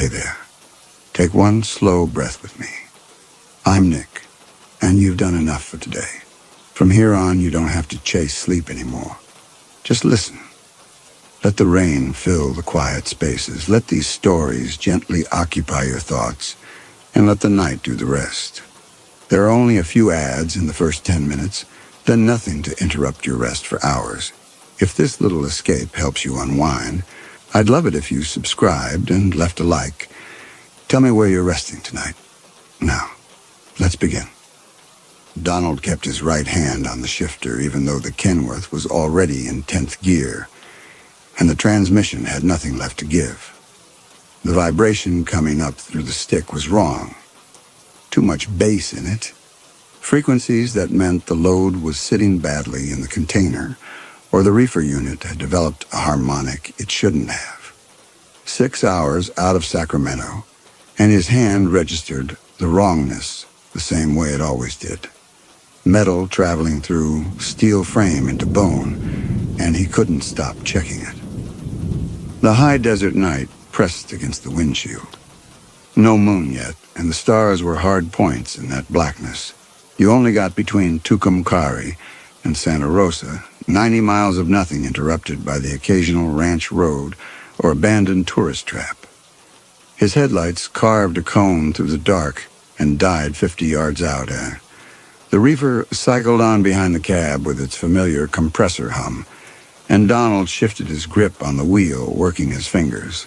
Hey there. Take one slow breath with me. I'm Nick, and you've done enough for today. From here on, you don't have to chase sleep anymore. Just listen. Let the rain fill the quiet spaces. Let these stories gently occupy your thoughts, and let the night do the rest. There are only a few ads in the first 10 minutes, then nothing to interrupt your rest for hours. If this little escape helps you unwind, I'd love it if you subscribed and left a like. Tell me where you're resting tonight. Now, let's begin. Donald kept his right hand on the shifter, even though the Kenworth was already in 10th gear, and the transmission had nothing left to give. The vibration coming up through the stick was wrong. Too much bass in it. Frequencies that meant the load was sitting badly in the container, or the reefer unit had developed a harmonic it shouldn't have. 6 hours out of Sacramento, and his hand registered the wrongness the same way it always did. Metal traveling through steel frame into bone, and he couldn't stop checking it. The high desert night pressed against the windshield. No moon yet, and the stars were hard points in that blackness. You only got between Tucumcari and Santa Rosa, 90 miles of nothing interrupted by the occasional ranch road or abandoned tourist trap. His headlights carved a cone through the dark and died 50 yards out. The reefer cycled on behind the cab with its familiar compressor hum, and Donald shifted his grip on the wheel, working his fingers.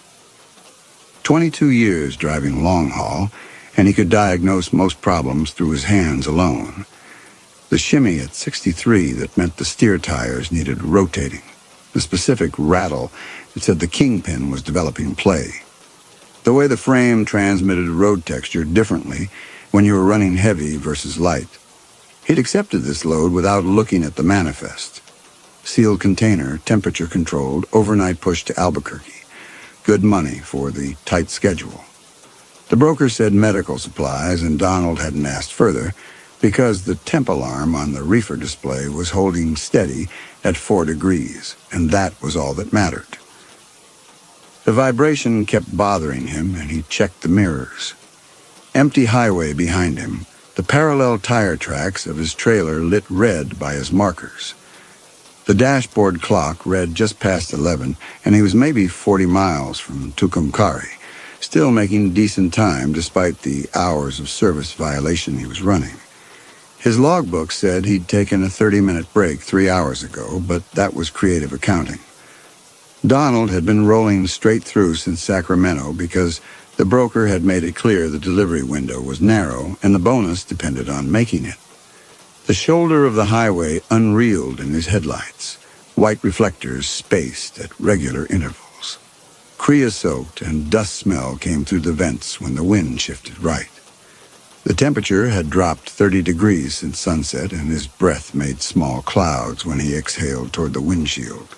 22 years driving long haul, and he could diagnose most problems through his hands alone. The shimmy at 63 that meant the steer tires needed rotating. The specific rattle that said the kingpin was developing play. The way the frame transmitted road texture differently when you were running heavy versus light. He'd accepted this load without looking at the manifest. Sealed container, temperature controlled, overnight push to Albuquerque. Good money for the tight schedule. The broker said medical supplies, and Donald hadn't asked further because the temp alarm on the reefer display was holding steady at 4 degrees, and that was all that mattered. The vibration kept bothering him, and he checked the mirrors. Empty highway behind him, the parallel tire tracks of his trailer lit red by his markers. The dashboard clock read just past 11, and he was maybe 40 miles from Tucumcari, still making decent time despite the hours of service violation he was running. His logbook said he'd taken a 30-minute break 3 hours ago, but that was creative accounting. Donald had been rolling straight through since Sacramento because the broker had made it clear the delivery window was narrow and the bonus depended on making it. The shoulder of the highway unreeled in his headlights, white reflectors spaced at regular intervals. Creosote and dust smell came through the vents when the wind shifted right. The temperature had dropped 30 degrees since sunset, and his breath made small clouds when he exhaled toward the windshield.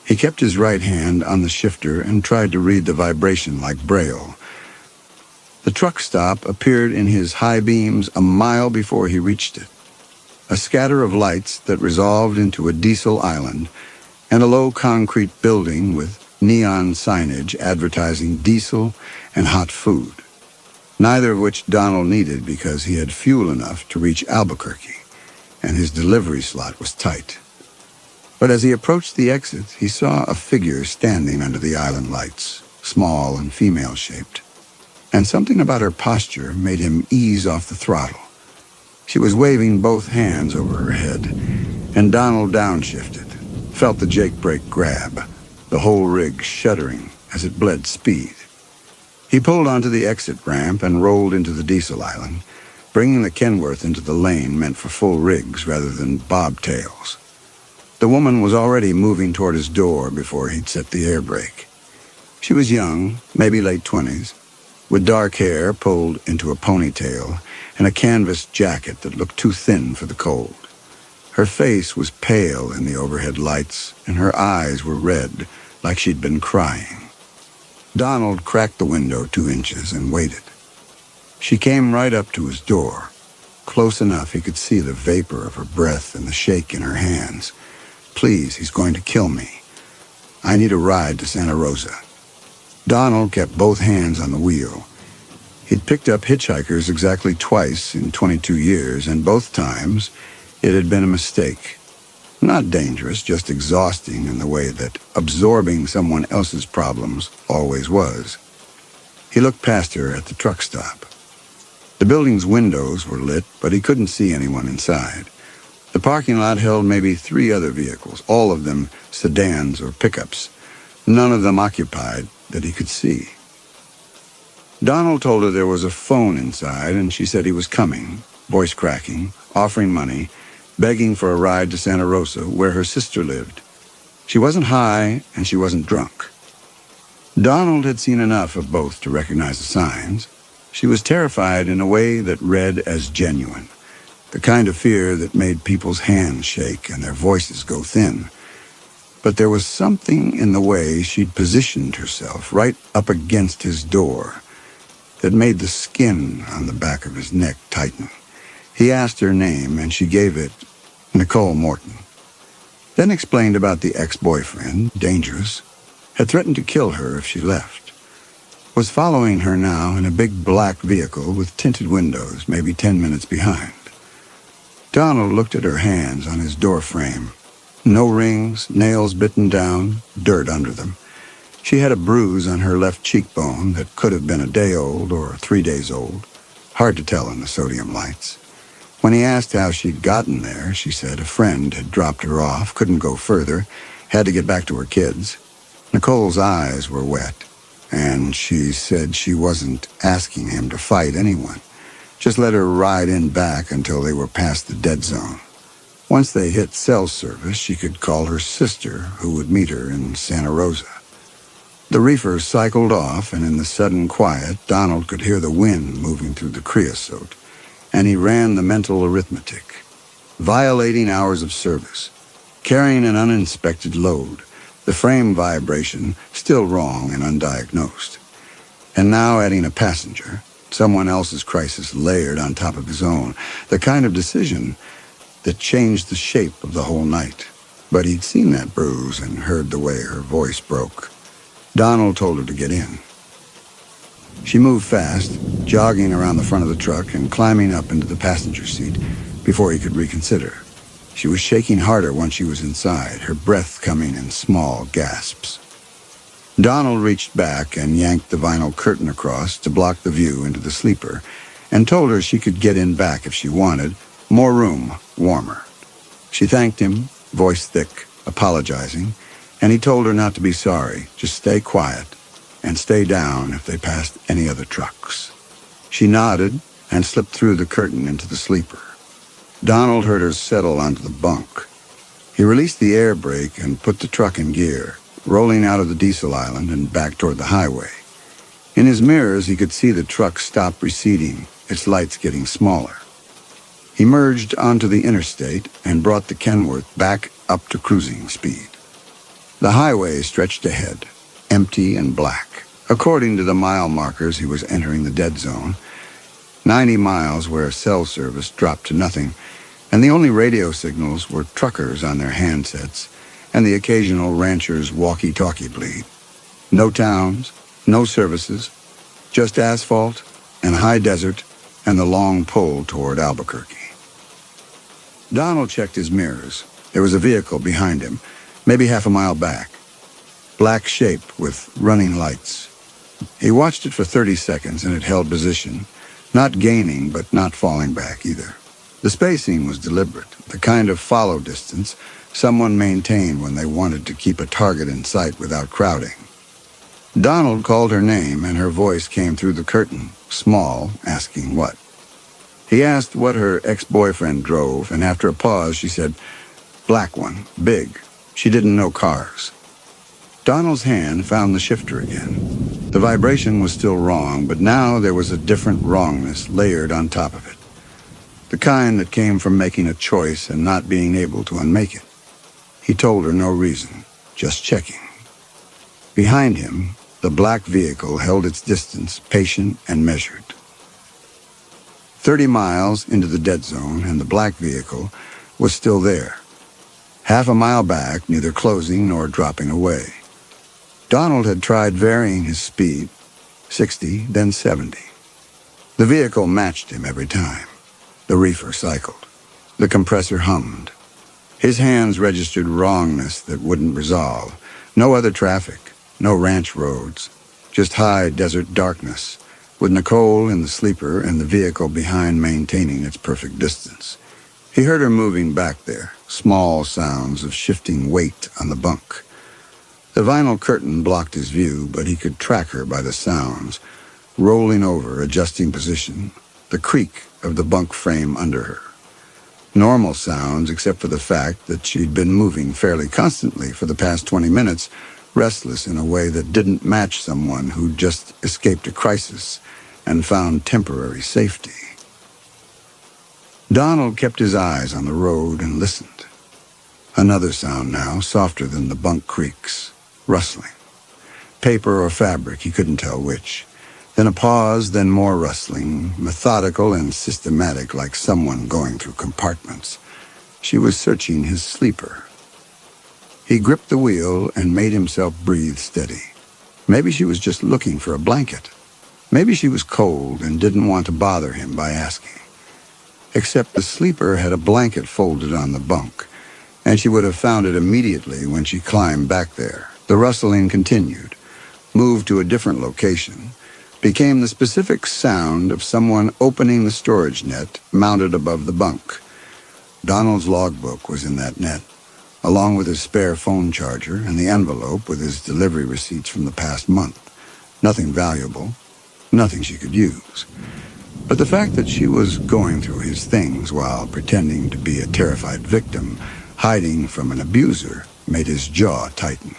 He kept his right hand on the shifter and tried to read the vibration like Braille. The truck stop appeared in his high beams a mile before he reached it. A scatter of lights that resolved into a diesel island, and a low concrete building with neon signage advertising diesel and hot food, neither of which Donald needed because he had fuel enough to reach Albuquerque, and his delivery slot was tight. But as he approached the exit, he saw a figure standing under the island lights, small and female-shaped, and something about her posture made him ease off the throttle. She was waving both hands over her head, and Donald downshifted, felt the jake brake grab, the whole rig shuddering as it bled speed. He pulled onto the exit ramp and rolled into the diesel island. Bringing the Kenworth into the lane meant for full rigs rather than bobtails. The woman was already moving toward his door before he'd set the air brake. She was young, maybe late 20s, with dark hair pulled into a ponytail and a canvas jacket that looked too thin for the cold. Her face was pale in the overhead lights, and her eyes were red, like she'd been crying. Donald cracked the window 2 inches and waited. She came right up to his door, close enough he could see the vapor of her breath and the shake in her hands. "Please, he's going to kill me. I need a ride to Santa Rosa." Donald kept both hands on the wheel. He'd picked up hitchhikers exactly twice in 22 years, and both times it had been a mistake. Not dangerous, just exhausting in the way that absorbing someone else's problems always was. He looked past her at the truck stop. The building's windows were lit, but he couldn't see anyone inside. The parking lot held maybe 3 other vehicles, all of them sedans or pickups, none of them occupied that he could see. Donald told her there was a phone inside, and she said he was coming, voice cracking, offering money, begging for a ride to Santa Rosa, where her sister lived. She wasn't high, and she wasn't drunk. Donald had seen enough of both to recognize the signs. She was terrified in a way that read as genuine, the kind of fear that made people's hands shake and their voices go thin. But there was something in the way she'd positioned herself right up against his door that made the skin on the back of his neck tighten. He asked her name, and she gave it, Nicole Morton. Then explained about the ex-boyfriend, dangerous, had threatened to kill her if she left. Was following her now in a big black vehicle with tinted windows, maybe 10 minutes behind. Donald looked at her hands on his door frame. No rings, nails bitten down, dirt under them. She had a bruise on her left cheekbone that could have been a day old or 3 days old. Hard to tell in the sodium lights. When he asked how she'd gotten there, she said a friend had dropped her off, couldn't go further, had to get back to her kids. Nicole's eyes were wet, and she said she wasn't asking him to fight anyone. Just let her ride in back until they were past the dead zone. Once they hit cell service, she could call her sister, who would meet her in Santa Rosa. The reefer cycled off, and in the sudden quiet, Donald could hear the wind moving through the creosote, and he ran the mental arithmetic. Violating hours of service, carrying an uninspected load, the frame vibration still wrong and undiagnosed. And now adding a passenger, someone else's crisis layered on top of his own, the kind of decision that changed the shape of the whole night. But he'd seen that bruise and heard the way her voice broke. Donald told her to get in. She moved fast, jogging around the front of the truck and climbing up into the passenger seat before he could reconsider. She was shaking harder once she was inside, her breath coming in small gasps. Donald reached back and yanked the vinyl curtain across to block the view into the sleeper, and told her she could get in back if she wanted. More room, warmer. She thanked him, voice thick, apologizing, and he told her not to be sorry, just stay quiet and stay down if they passed any other trucks. She nodded and slipped through the curtain into the sleeper. Donald heard her settle onto the bunk. He released the air brake and put the truck in gear, rolling out of the diesel island and back toward the highway. In his mirrors, he could see the truck stop receding, its lights getting smaller. He merged onto the interstate and brought the Kenworth back up to cruising speed. The highway stretched ahead, empty and black. According to the mile markers, he was entering the dead zone. 90 miles where cell service dropped to nothing, and the only radio signals were truckers on their handsets and the occasional rancher's walkie-talkie bleed. No towns, no services, just asphalt and high desert and the long pull toward Albuquerque. Donald checked his mirrors. There was a vehicle behind him, maybe half a mile back. Black shape with running lights. He watched it for 30 seconds and it held position, not gaining but not falling back either. The spacing was deliberate, the kind of follow distance someone maintained when they wanted to keep a target in sight without crowding. Donald called her name and her voice came through the curtain, small, asking what. He asked what her ex-boyfriend drove, and after a pause she said, "Black one, big." She didn't know cars. Donald's hand found the shifter again. The vibration was still wrong, but now there was a different wrongness layered on top of it. The kind that came from making a choice and not being able to unmake it. He told her no reason, just checking. Behind him, the black vehicle held its distance, patient and measured. 30 miles into the dead zone, and the black vehicle was still there. Half a mile back, neither closing nor dropping away. Donald had tried varying his speed, 60, then 70. The vehicle matched him every time. The reefer cycled. The compressor hummed. His hands registered wrongness that wouldn't resolve. No other traffic, no ranch roads, just high desert darkness, with Nicole in the sleeper and the vehicle behind maintaining its perfect distance. He heard her moving back there, small sounds of shifting weight on the bunk. The vinyl curtain blocked his view, but he could track her by the sounds, rolling over, adjusting position, the creak of the bunk frame under her. Normal sounds, except for the fact that she'd been moving fairly constantly for the past 20 minutes, restless in a way that didn't match someone who'd just escaped a crisis and found temporary safety. Donald kept his eyes on the road and listened. Another sound now, softer than the bunk creaks, rustling. Paper or fabric, he couldn't tell which. Then a pause, then more rustling, methodical and systematic, like someone going through compartments. She was searching his sleeper. He gripped the wheel and made himself breathe steady. Maybe she was just looking for a blanket. Maybe she was cold and didn't want to bother him by asking. Except the sleeper had a blanket folded on the bunk, and she would have found it immediately when she climbed back there. The rustling continued, moved to a different location, became the specific sound of someone opening the storage net mounted above the bunk. Donald's logbook was in that net, along with his spare phone charger and the envelope with his delivery receipts from the past month. Nothing valuable, nothing she could use. But the fact that she was going through his things while pretending to be a terrified victim, hiding from an abuser, made his jaw tighten.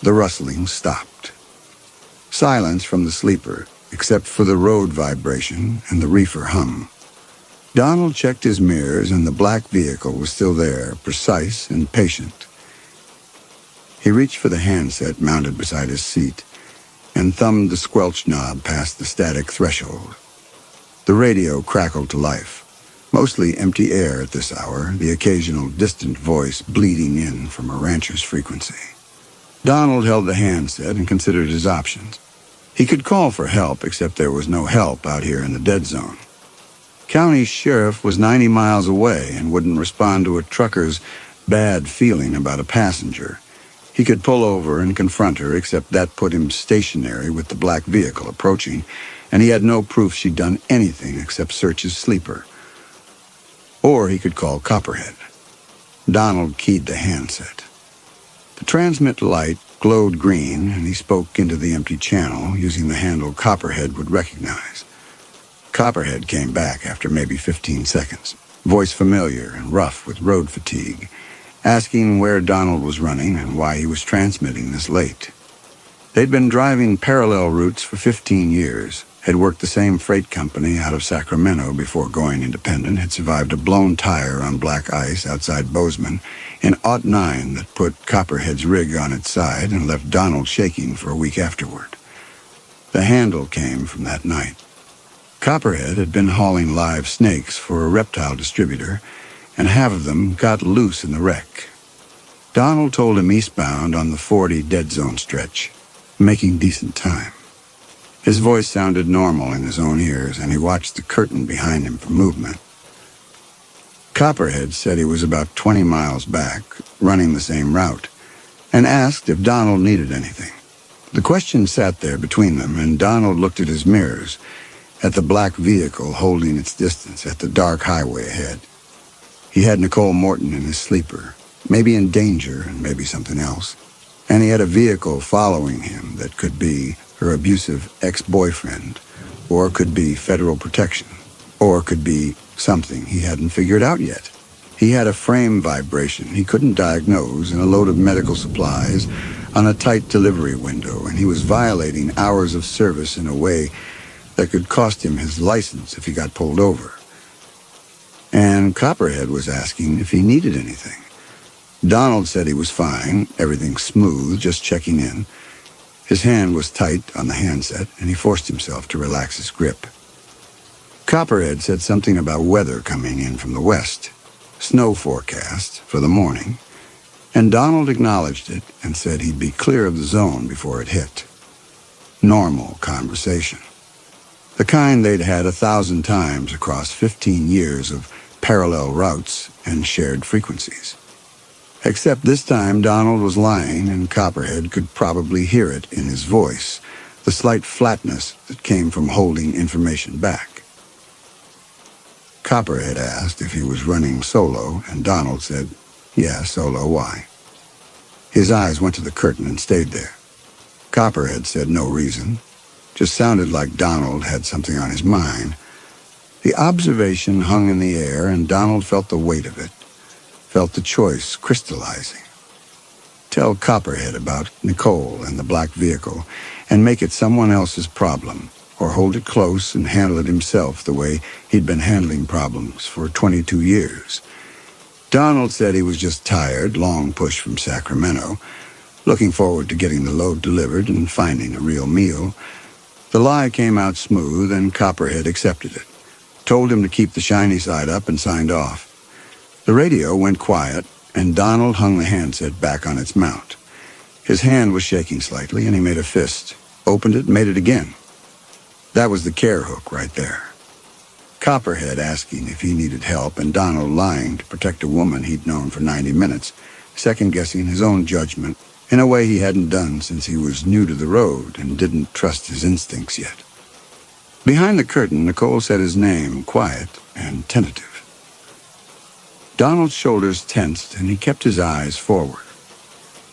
The rustling stopped. Silence from the sleeper, except for the road vibration and the reefer hum. Donald checked his mirrors, and the black vehicle was still there, precise and patient. He reached for the handset mounted beside his seat and thumbed the squelch knob past the static threshold. The radio crackled to life, mostly empty air at this hour, the occasional distant voice bleeding in from a rancher's frequency. Donald held the handset and considered his options. He could call for help, except there was no help out here in the dead zone. County sheriff was 90 miles away and wouldn't respond to a trucker's bad feeling about a passenger. He could pull over and confront her, except that put him stationary with the black vehicle approaching, and he had no proof she'd done anything except search his sleeper. Or he could call Copperhead. Donald keyed the handset. The transmit light glowed green, and he spoke into the empty channel using the handle Copperhead would recognize. Copperhead came back after maybe 15 seconds, voice familiar and rough with road fatigue, asking where Donald was running and why he was transmitting this late. They'd been driving parallel routes for 15 years, had worked the same freight company out of Sacramento before going independent, had survived a blown tire on black ice outside Bozeman in '09 that put Copperhead's rig on its side and left Donald shaking for a week afterward. The handle came from that night. Copperhead had been hauling live snakes for a reptile distributor, and half of them got loose in the wreck. Donald told him eastbound on the 40 dead zone stretch, making decent time. His voice sounded normal in his own ears, and he watched the curtain behind him for movement. Copperhead said he was about 20 miles back, running the same route, and asked if Donald needed anything. The question sat there between them, and Donald looked at his mirrors, at the black vehicle holding its distance, at the dark highway ahead. He had Nicole Morton in his sleeper, maybe in danger and maybe something else, and he had a vehicle following him that could be her abusive ex-boyfriend, or could be federal protection, or could be something he hadn't figured out yet. He had a frame vibration he couldn't diagnose and a load of medical supplies on a tight delivery window, and he was violating hours of service in a way that could cost him his license if he got pulled over. And Copperhead was asking if he needed anything. Donald said he was fine, everything smooth, just checking in. His hand was tight on the handset, and he forced himself to relax his grip. Copperhead said something about weather coming in from the west, snow forecast for the morning, and Donald acknowledged it and said he'd be clear of the zone before it hit. Normal conversation. The kind they'd had 1,000 times across 15 years of parallel routes and shared frequencies. Except this time Donald was lying, and Copperhead could probably hear it in his voice, the slight flatness that came from holding information back. Copperhead asked if he was running solo, and Donald said, "Yeah, solo, why?" His eyes went to the curtain and stayed there. Copperhead said no reason. Just sounded like Donald had something on his mind. The observation hung in the air, and Donald felt the weight of it, felt the choice crystallizing. Tell Copperhead about Nicole and the black vehicle, and make it someone else's problem, or hold it close and handle it himself the way he'd been handling problems for 22 years. Donald said he was just tired, long push from Sacramento, looking forward to getting the load delivered and finding a real meal. The lie came out smooth, and Copperhead accepted it, told him to keep the shiny side up, and signed off. The radio went quiet, and Donald hung the handset back on its mount. His hand was shaking slightly, and he made a fist, opened it, made it again. That was the care hook right there. Copperhead asking if he needed help, and Donald lying to protect a woman he'd known for 90 minutes, second-guessing his own judgment in a way he hadn't done since he was new to the road and didn't trust his instincts yet. Behind the curtain, Nicole said his name, quiet and tentative. Donald's shoulders tensed, and he kept his eyes forward.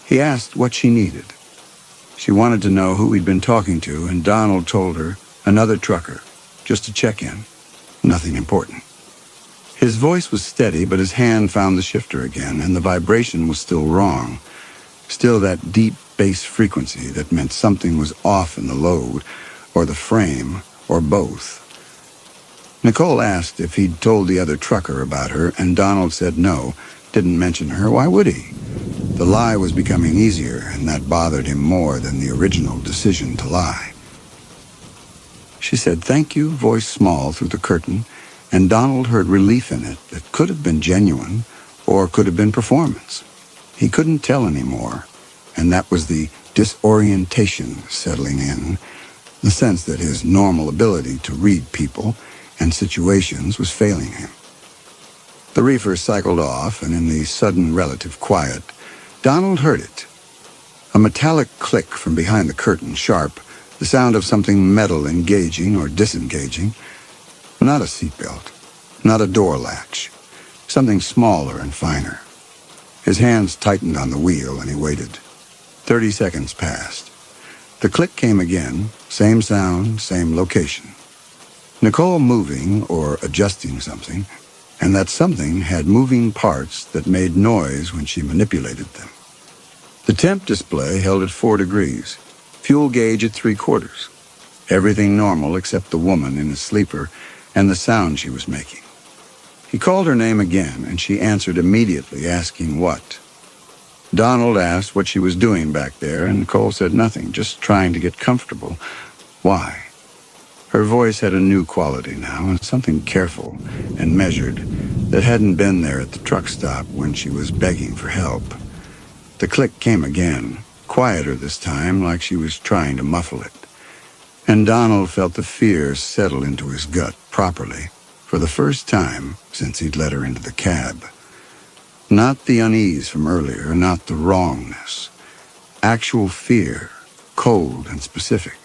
He asked what she needed. She wanted to know who he'd been talking to, and Donald told her another trucker, just to check in. Nothing important. His voice was steady, but his hand found the shifter again, and the vibration was still wrong. Still that deep bass frequency that meant something was off in the load, or the frame, or both. Nicole asked if he'd told the other trucker about her, and Donald said no, didn't mention her. Why would he? The lie was becoming easier, and that bothered him more than the original decision to lie. She said thank you, voice small through the curtain, and Donald heard relief in it that could have been genuine or could have been performance. He couldn't tell anymore, and that was the disorientation settling in, the sense that his normal ability to read people and situations was failing him. The reefer cycled off, and in the sudden relative quiet, Donald heard it. A metallic click from behind the curtain, sharp, the sound of something metal engaging or disengaging. Not a seatbelt, not a door latch, something smaller and finer. His hands tightened on the wheel, and he waited. 30 seconds passed. The click came again, same sound, same location. Nicole moving or adjusting something, and that something had moving parts that made noise when she manipulated them. The temp display held at 4 degrees, fuel gauge at 3/4. Everything normal except the woman in the sleeper and the sound she was making. He called her name again, and she answered immediately, asking what. Donald asked what she was doing back there, and Nicole said nothing, just trying to get comfortable. Why? Her voice had a new quality now, and something careful and measured that hadn't been there at the truck stop when she was begging for help. The click came again, quieter this time, like she was trying to muffle it. And Donald felt the fear settle into his gut properly, for the first time since he'd let her into the cab. Not the unease from earlier, not the wrongness. Actual fear, cold and specific.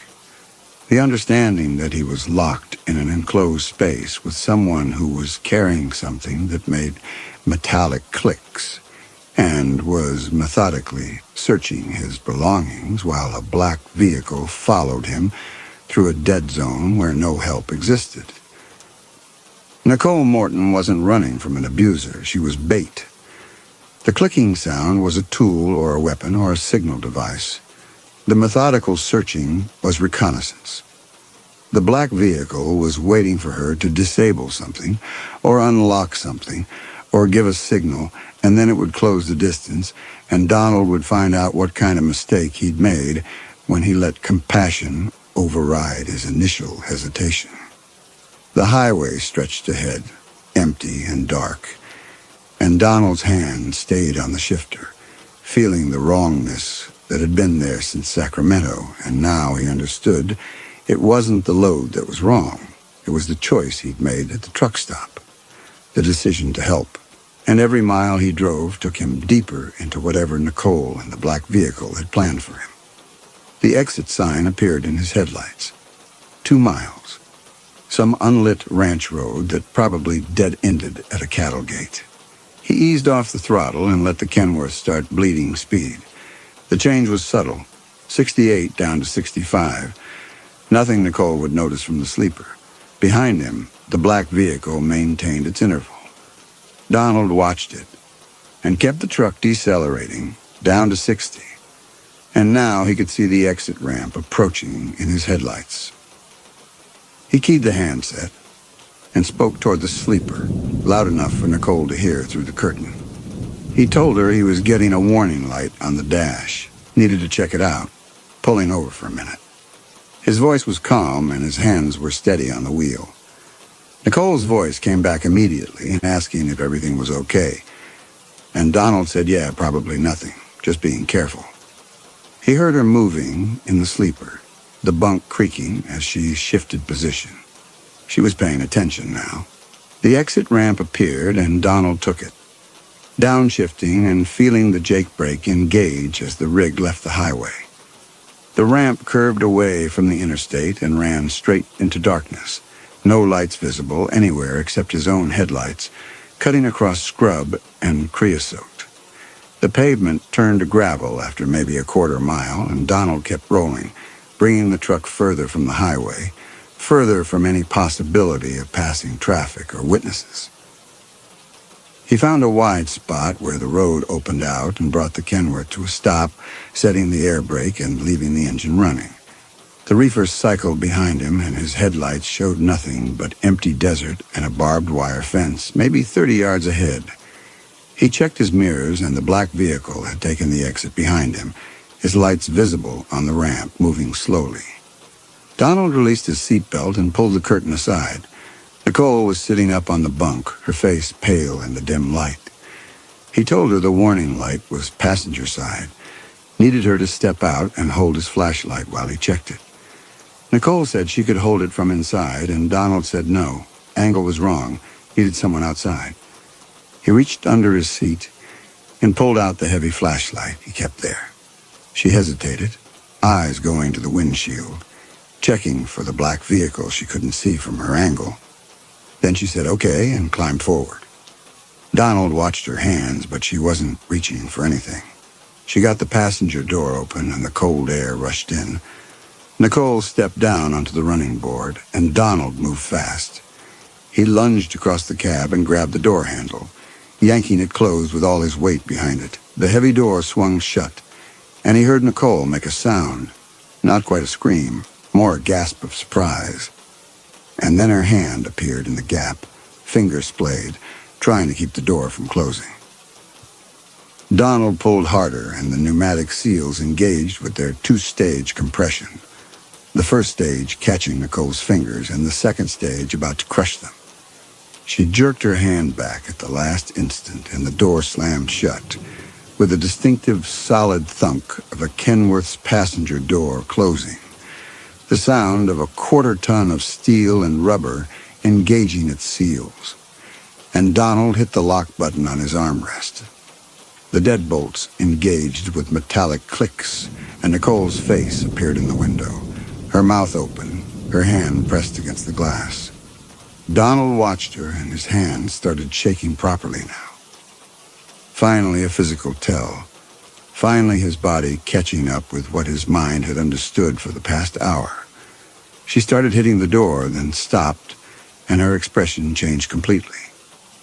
The understanding that he was locked in an enclosed space with someone who was carrying something that made metallic clicks and was methodically searching his belongings while a black vehicle followed him through a dead zone where no help existed. Nicole Morton wasn't running from an abuser. She was bait. The clicking sound was a tool or a weapon or a signal device. The methodical searching was reconnaissance. The black vehicle was waiting for her to disable something, or unlock something, or give a signal, and then it would close the distance, and Donald would find out what kind of mistake he'd made when he let compassion override his initial hesitation. The highway stretched ahead, empty and dark, and Donald's hand stayed on the shifter, feeling the wrongness that had been there since Sacramento, and now he understood it wasn't the load that was wrong. It was the choice he'd made at the truck stop, the decision to help. And every mile he drove took him deeper into whatever Nicole and the black vehicle had planned for him. The exit sign appeared in his headlights. 2 miles. Some unlit ranch road that probably dead-ended at a cattle gate. He eased off the throttle and let the Kenworth start bleeding speed. The change was subtle, 68 down to 65. Nothing Nicole would notice from the sleeper. Behind him, the black vehicle maintained its interval. Donald watched it and kept the truck decelerating down to 60. And now he could see the exit ramp approaching in his headlights. He keyed the handset and spoke toward the sleeper, loud enough for Nicole to hear through the curtain. He told her he was getting a warning light on the dash, needed to check it out, pulling over for a minute. His voice was calm and his hands were steady on the wheel. Nicole's voice came back immediately, asking if everything was okay. And Donald said, yeah, probably nothing, just being careful. He heard her moving in the sleeper, the bunk creaking as she shifted position. She was paying attention now. The exit ramp appeared and Donald took it, downshifting and feeling the jake brake engage as the rig left the highway. The ramp curved away from the interstate and ran straight into darkness. No lights visible anywhere except his own headlights, cutting across scrub and creosote. The pavement turned to gravel after maybe a quarter mile, and Donald kept rolling, bringing the truck further from the highway, further from any possibility of passing traffic or witnesses. He found a wide spot where the road opened out and brought the Kenworth to a stop, setting the air brake and leaving the engine running. The reefer cycled behind him, and his headlights showed nothing but empty desert and a barbed wire fence, maybe 30 yards ahead. He checked his mirrors, and the black vehicle had taken the exit behind him, his lights visible on the ramp, moving slowly. Donald released his seatbelt and pulled the curtain aside. Nicole was sitting up on the bunk, her face pale in the dim light. He told her the warning light was passenger side, needed her to step out and hold his flashlight while he checked it. Nicole said she could hold it from inside, and Donald said no, angle was wrong, needed someone outside. He reached under his seat and pulled out the heavy flashlight he kept there. She hesitated, eyes going to the windshield, checking for the black vehicle she couldn't see from her angle. Then she said okay and climbed forward. Donald watched her hands, but she wasn't reaching for anything. She got the passenger door open and the cold air rushed in. Nicole stepped down onto the running board, and Donald moved fast. He lunged across the cab and grabbed the door handle, yanking it closed with all his weight behind it. The heavy door swung shut, and he heard Nicole make a sound, not quite a scream, more a gasp of surprise. And then her hand appeared in the gap, fingers splayed, trying to keep the door from closing. Donald pulled harder, and the pneumatic seals engaged with their 2-stage compression. The first stage catching Nicole's fingers, and the second stage about to crush them. She jerked her hand back at the last instant, and the door slammed shut, with a distinctive solid thunk of a Kenworth's passenger door closing. The sound of a 1/4 ton of steel and rubber engaging its seals. And Donald hit the lock button on his armrest. The deadbolts engaged with metallic clicks, and Nicole's face appeared in the window, her mouth open, her hand pressed against the glass. Donald watched her, and his hand started shaking properly now. Finally, a physical tell. Finally, his body catching up with what his mind had understood for the past hour. She started hitting the door, then stopped, and her expression changed completely.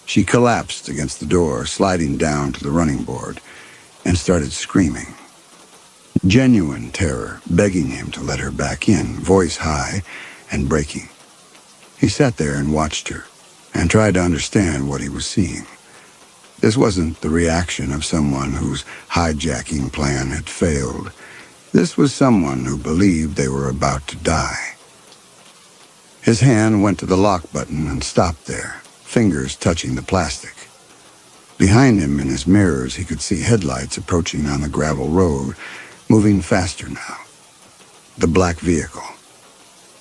She collapsed against the door, sliding down to the running board, and started screaming. Genuine terror, begging him to let her back in, voice high and breaking. He sat there and watched her, and tried to understand what he was seeing. This wasn't the reaction of someone whose hijacking plan had failed. This was someone who believed they were about to die. His hand went to the lock button and stopped there, fingers touching the plastic. Behind him, in his mirrors, he could see headlights approaching on the gravel road, moving faster now. The black vehicle.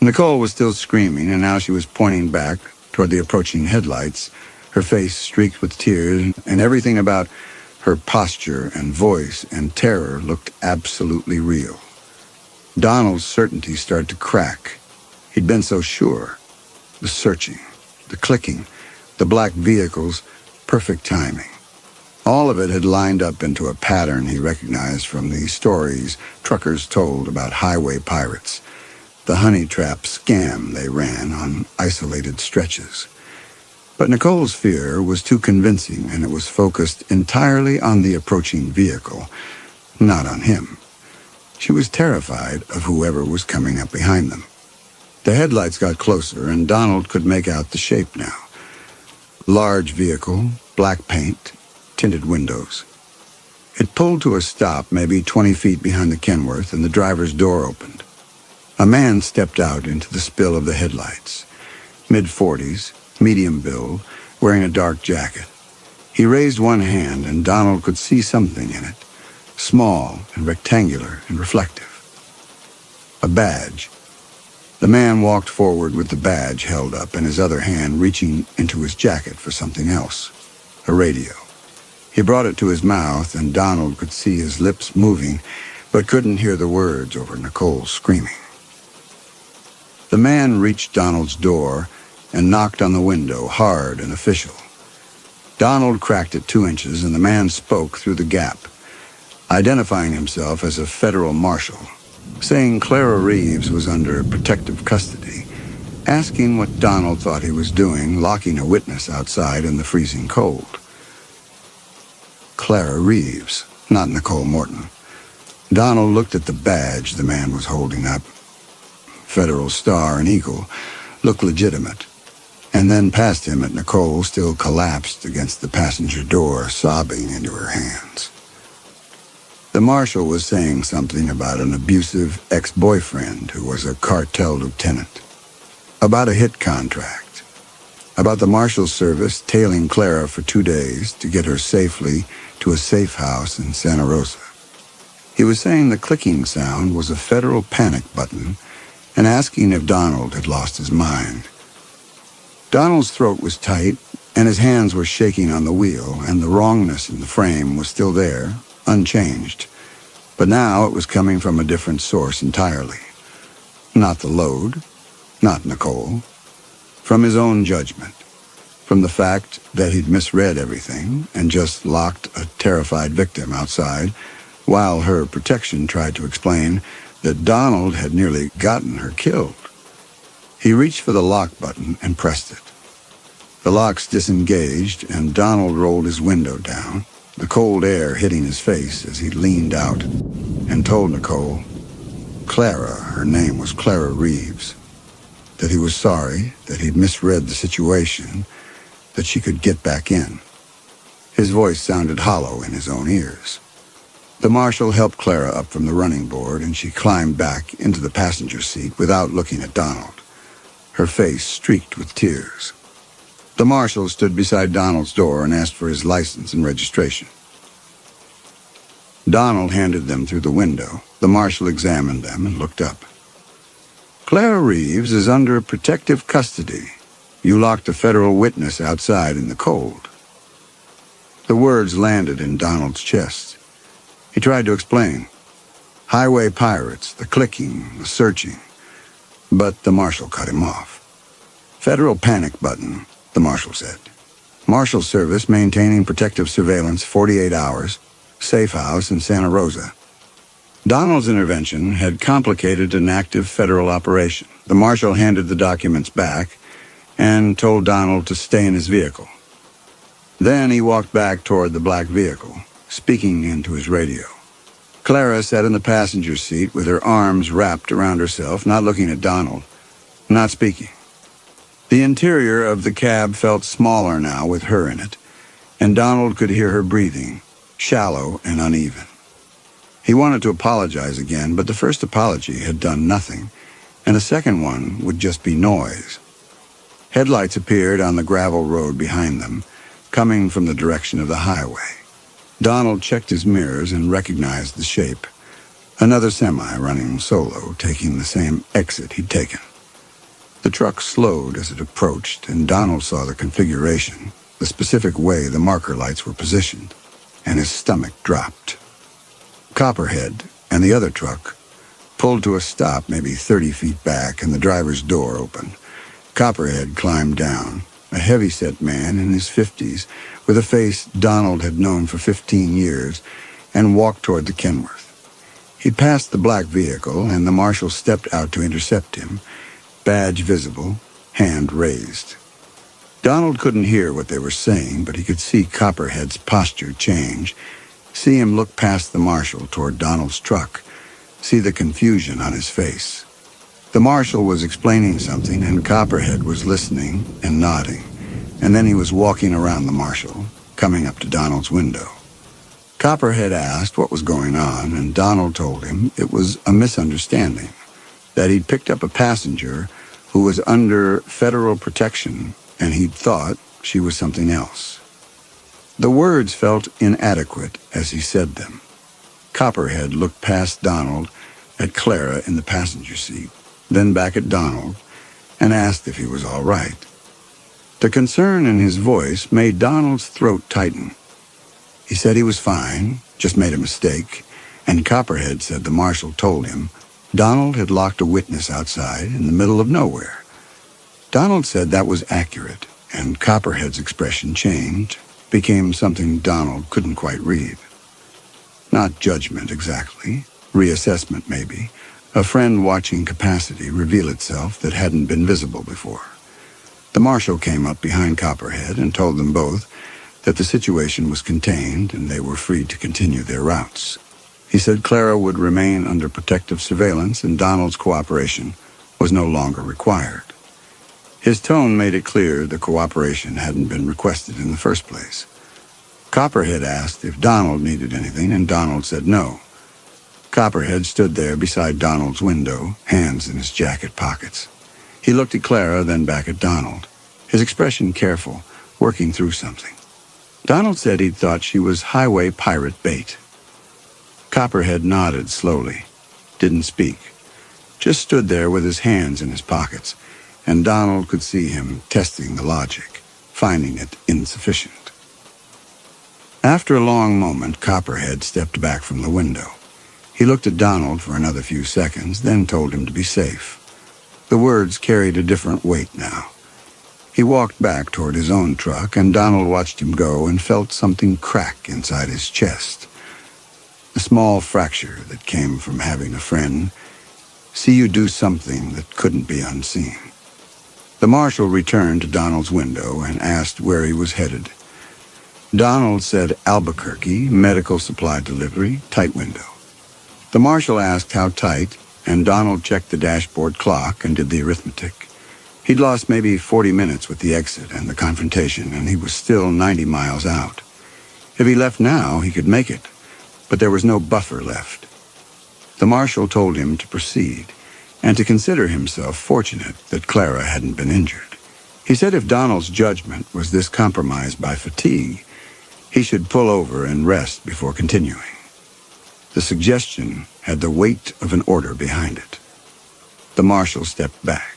Nicole was still screaming, and now she was pointing back toward the approaching headlights, her face streaked with tears, and everything about her posture and voice and terror looked absolutely real. Donald's certainty started to crack. He'd been so sure. The searching, the clicking, the black vehicles, perfect timing. All of it had lined up into a pattern he recognized from the stories truckers told about highway pirates, the honey trap scam they ran on isolated stretches. But Nicole's fear was too convincing, and it was focused entirely on the approaching vehicle, not on him. She was terrified of whoever was coming up behind them. The headlights got closer, and Donald could make out the shape now. Large vehicle, black paint, tinted windows. It pulled to a stop maybe 20 feet behind the Kenworth, and the driver's door opened. A man stepped out into the spill of the headlights. Mid-40s, medium build, wearing a dark jacket. He raised one hand, and Donald could see something in it, small and rectangular and reflective. A badge. The man walked forward with the badge held up and his other hand reaching into his jacket for something else. A radio. He brought it to his mouth, and Donald could see his lips moving, but couldn't hear the words over Nicole's screaming. The man reached Donald's door and knocked on the window, hard and official. Donald cracked it 2 inches, and the man spoke through the gap, identifying himself as a federal marshal, saying Clara Reeves was under protective custody, asking what Donald thought he was doing, locking a witness outside in the freezing cold. Clara Reeves, not Nicole Morton. Donald looked at the badge the man was holding up. Federal Star and Eagle looked legitimate, and then past him at Nicole, still collapsed against the passenger door, sobbing into her hands. The marshal was saying something about an abusive ex-boyfriend who was a cartel lieutenant, about a hit contract, about the marshal's service tailing Clara for 2 days to get her safely to a safe house in Santa Rosa. He was saying the clicking sound was a federal panic button and asking if Donald had lost his mind. Donald's throat was tight, and his hands were shaking on the wheel, and the wrongness in the frame was still there, unchanged. But now it was coming from a different source entirely. Not the load, not Nicole. From his own judgment. From the fact that he'd misread everything and just locked a terrified victim outside, while her protection tried to explain that Donald had nearly gotten her killed. He reached for the lock button and pressed it. The locks disengaged, and Donald rolled his window down, the cold air hitting his face as he leaned out, and told Nicole, Clara, her name was Clara Reeves, that he was sorry, that he'd misread the situation, that she could get back in. His voice sounded hollow in his own ears. The marshal helped Clara up from the running board, and she climbed back into the passenger seat without looking at Donald, her face streaked with tears. The marshal stood beside Donald's door and asked for his license and registration. Donald handed them through the window. The marshal examined them and looked up. Clara Reeves is under protective custody. You locked a federal witness outside in the cold. The words landed in Donald's chest. He tried to explain. Highway pirates, the clicking, the searching. But the marshal cut him off. Federal panic button, the marshal said. Marshal service maintaining protective surveillance 48 hours, safe house in Santa Rosa. Donald's intervention had complicated an active federal operation. The marshal handed the documents back and told Donald to stay in his vehicle. Then he walked back toward the black vehicle, speaking into his radio. Clara sat in the passenger seat with her arms wrapped around herself, not looking at Donald, not speaking. The interior of the cab felt smaller now with her in it, and Donald could hear her breathing, shallow and uneven. He wanted to apologize again, but the first apology had done nothing, and the second one would just be noise. Headlights appeared on the gravel road behind them, coming from the direction of the highway. Donald checked his mirrors and recognized the shape. Another semi running solo, taking the same exit he'd taken. The truck slowed as it approached, and Donald saw the configuration, the specific way the marker lights were positioned, and his stomach dropped. Copperhead and the other truck pulled to a stop maybe 30 feet back, and the driver's door opened. Copperhead climbed down, a heavy-set man in his 50s, with a face Donald had known for 15 years, and walked toward the Kenworth. He passed the black vehicle, and the marshal stepped out to intercept him, badge visible, hand raised. Donald couldn't hear what they were saying, but he could see Copperhead's posture change, see him look past the marshal toward Donald's truck, see the confusion on his face. The marshal was explaining something, and Copperhead was listening and nodding, and then he was walking around the marshal, coming up to Donald's window. Copperhead asked what was going on, and Donald told him it was a misunderstanding, that he'd picked up a passenger who was under federal protection, and he'd thought she was something else. The words felt inadequate as he said them. Copperhead looked past Donald at Clara in the passenger seat, then back at Donald, and asked if he was all right. The concern in his voice made Donald's throat tighten. He said he was fine, just made a mistake, and Copperhead said the marshal told him Donald had locked a witness outside in the middle of nowhere. Donald said that was accurate, and Copperhead's expression changed, became something Donald couldn't quite read. Not judgment exactly, reassessment maybe, a friend watching capacity reveal itself that hadn't been visible before. The marshal came up behind Copperhead and told them both that the situation was contained and they were free to continue their routes. He said Clara would remain under protective surveillance and Donald's cooperation was no longer required. His tone made it clear the cooperation hadn't been requested in the first place. Copperhead asked if Donald needed anything, and Donald said no. Copperhead stood there beside Donald's window, hands in his jacket pockets. He looked at Clara, then back at Donald, his expression careful, working through something. Donald said he'd thought she was highway pirate bait. Copperhead nodded slowly, didn't speak, just stood there with his hands in his pockets, and Donald could see him testing the logic, finding it insufficient. After a long moment, Copperhead stepped back from the window. He looked at Donald for another few seconds, then told him to be safe. The words carried a different weight now. He walked back toward his own truck, and Donald watched him go and felt something crack inside his chest. A small fracture that came from having a friend see you do something that couldn't be unseen. The marshal returned to Donald's window and asked where he was headed. Donald said Albuquerque, medical supply delivery, tight window. The marshal asked how tight, and Donald checked the dashboard clock and did the arithmetic. He'd lost maybe 40 minutes with the exit and the confrontation, and he was still 90 miles out. If he left now, he could make it, but there was no buffer left. The marshal told him to proceed, and to consider himself fortunate that Clara hadn't been injured. He said if Donald's judgment was this compromised by fatigue, he should pull over and rest before continuing. The suggestion had the weight of an order behind it. The marshal stepped back.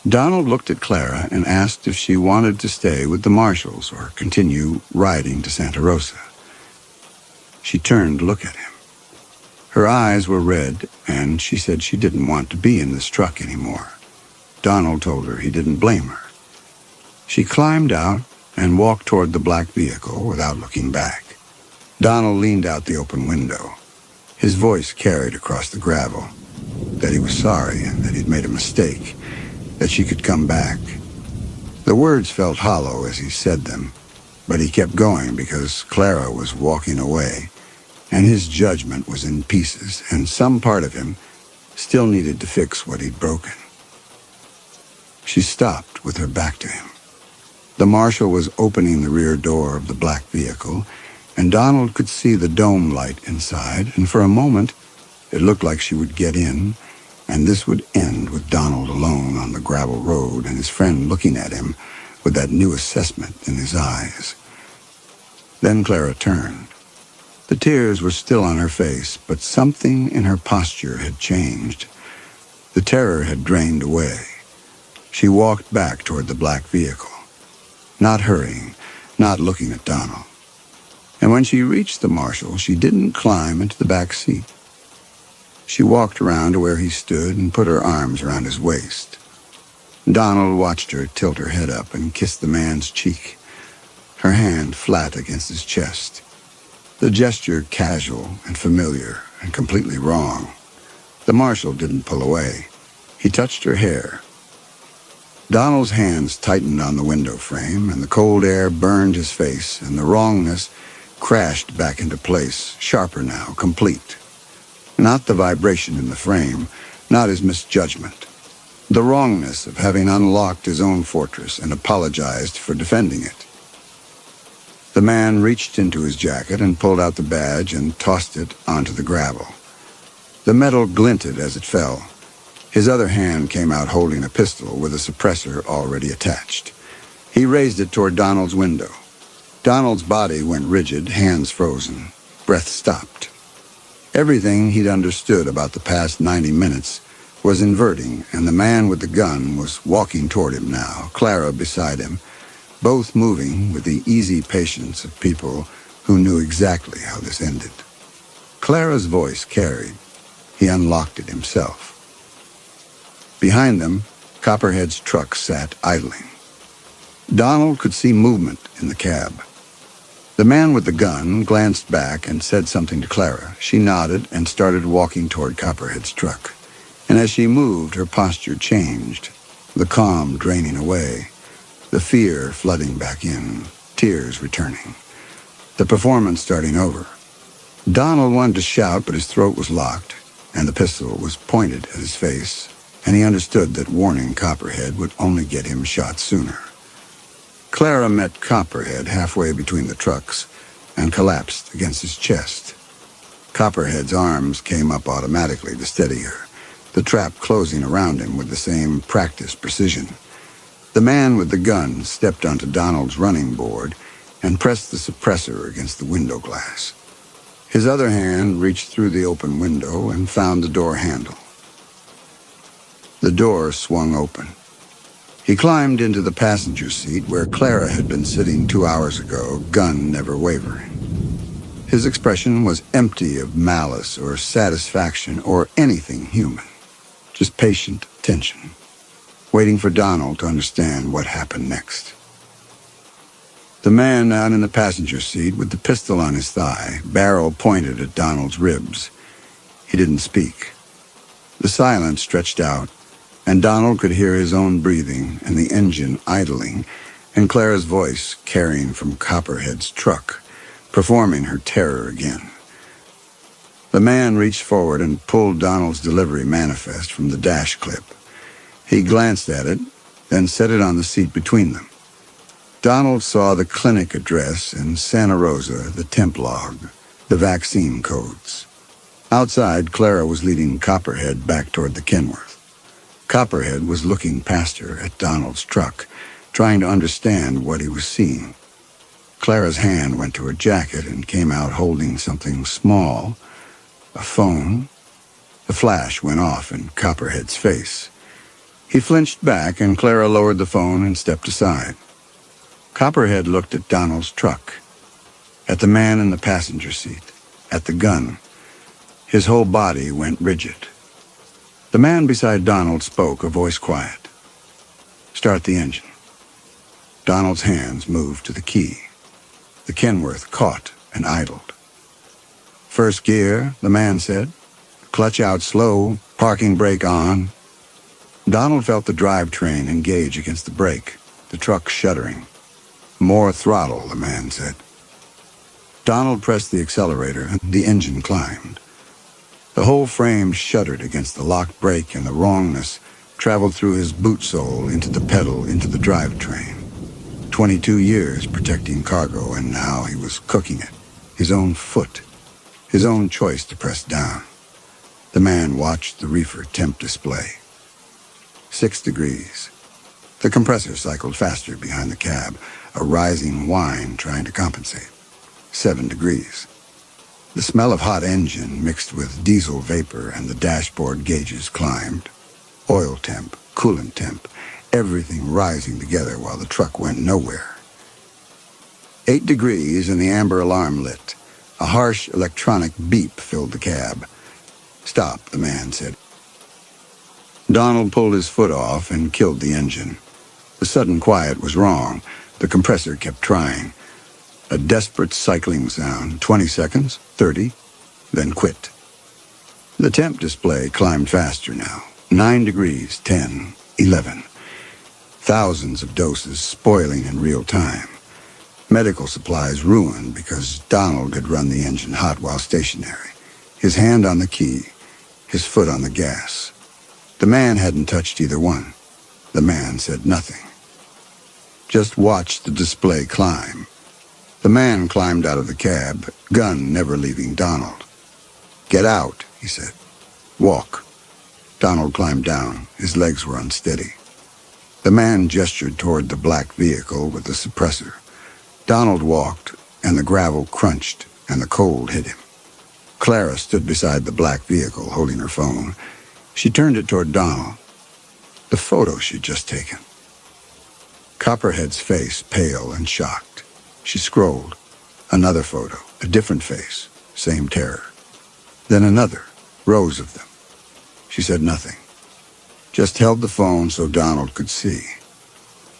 Donald looked at Clara and asked if she wanted to stay with the marshals or continue riding to Santa Rosa. She turned to look at him. Her eyes were red, and she said she didn't want to be in this truck anymore. Donald told her he didn't blame her. She climbed out and walked toward the black vehicle without looking back. Donald leaned out the open window. His voice carried across the gravel, that he was sorry and that he'd made a mistake, that she could come back. The words felt hollow as he said them, but he kept going because Clara was walking away, and his judgment was in pieces, and some part of him still needed to fix what he'd broken. She stopped with her back to him. The marshal was opening the rear door of the black vehicle, and Donald could see the dome light inside, and for a moment it looked like she would get in, and this would end with Donald alone on the gravel road and his friend looking at him with that new assessment in his eyes. Then Clara turned. The tears were still on her face, but something in her posture had changed. The terror had drained away. She walked back toward the black vehicle, not hurrying, not looking at Donald. And when she reached the marshal, she didn't climb into the back seat. She walked around to where he stood and put her arms around his waist. Donald watched her tilt her head up and kiss the man's cheek, her hand flat against his chest. The gesture casual and familiar and completely wrong. The marshal didn't pull away. He touched her hair. Donald's hands tightened on the window frame, and the cold air burned his face, and the wrongness crashed back into place, sharper now, complete. Not the vibration in the frame, not his misjudgment. The wrongness of having unlocked his own fortress and apologized for defending it. The man reached into his jacket and pulled out the badge and tossed it onto the gravel. The metal glinted as it fell. His other hand came out holding a pistol with a suppressor already attached. He raised it toward Donald's window. Donald's body went rigid, hands frozen. Breath stopped. Everything he'd understood about the past 90 minutes was inverting, and the man with the gun was walking toward him now, Clara beside him, both moving with the easy patience of people who knew exactly how this ended. Clara's voice carried. He unlocked it himself. Behind them, Copperhead's truck sat idling. Donald could see movement in the cab. The man with the gun glanced back and said something to Clara. She nodded and started walking toward Copperhead's truck. And as she moved, her posture changed, the calm draining away, the fear flooding back in, tears returning, the performance starting over. Donald wanted to shout, but his throat was locked, and the pistol was pointed at his face, and he understood that warning Copperhead would only get him shot sooner. Clara met Copperhead halfway between the trucks and collapsed against his chest. Copperhead's arms came up automatically to steady her, the trap closing around him with the same practiced precision. The man with the gun stepped onto Donald's running board and pressed the suppressor against the window glass. His other hand reached through the open window and found the door handle. The door swung open. He climbed into the passenger seat where Clara had been sitting 2 hours ago, gun never wavering. His expression was empty of malice or satisfaction or anything human, just patient attention, waiting for Donald to understand what happened next. The man out in the passenger seat with the pistol on his thigh, barrel pointed at Donald's ribs. He didn't speak. The silence stretched out, and Donald could hear his own breathing and the engine idling, and Clara's voice carrying from Copperhead's truck, performing her terror again. The man reached forward and pulled Donald's delivery manifest from the dash clip. He glanced at it, then set it on the seat between them. Donald saw the clinic address in Santa Rosa, the temp log, the vaccine codes. Outside, Clara was leading Copperhead back toward the Kenworth. Copperhead was looking past her at Donald's truck, trying to understand what he was seeing. Clara's hand went to her jacket and came out holding something small, a phone. The flash went off in Copperhead's face. He flinched back, and Clara lowered the phone and stepped aside. Copperhead looked at Donald's truck, at the man in the passenger seat, at the gun. His whole body went rigid. The man beside Donald spoke, a voice quiet. "Start the engine." Donald's hands moved to the key. The Kenworth caught and idled. "First gear," the man said. "Clutch out slow, parking brake on." Donald felt the drivetrain engage against the brake, the truck shuddering. "More throttle," the man said. Donald pressed the accelerator, and the engine climbed. The whole frame shuddered against the locked brake, and the wrongness traveled through his boot sole, into the pedal, into the drivetrain. 22 years protecting cargo, and now he was cooking it. His own foot, his own choice to press down. The man watched the reefer temp display. 6 degrees. The compressor cycled faster behind the cab, a rising whine trying to compensate. 7 degrees. The smell of hot engine mixed with diesel vapor and the dashboard gauges climbed. Oil temp, coolant temp, everything rising together while the truck went nowhere. 8 degrees and the amber alarm lit. A harsh electronic beep filled the cab. "Stop," the man said. Donald pulled his foot off and killed the engine. The sudden quiet was wrong. The compressor kept trying. A desperate cycling sound, 20 seconds, 30, then quit. The temp display climbed faster now. 9 degrees, 10, 11. Thousands of doses spoiling in real time. Medical supplies ruined because Donald had run the engine hot while stationary. His hand on the key, his foot on the gas. The man hadn't touched either one. The man said nothing. Just watched the display climb. The man climbed out of the cab, gun never leaving Donald. "Get out," he said. "Walk." Donald climbed down. His legs were unsteady. The man gestured toward the black vehicle with the suppressor. Donald walked, and the gravel crunched, and the cold hit him. Clara stood beside the black vehicle, holding her phone. She turned it toward Donald. The photo she'd just taken. Copperhead's face pale and shocked. She scrolled. Another photo, a different face, same terror. Then another, rows of them. She said nothing, just held the phone so Donald could see.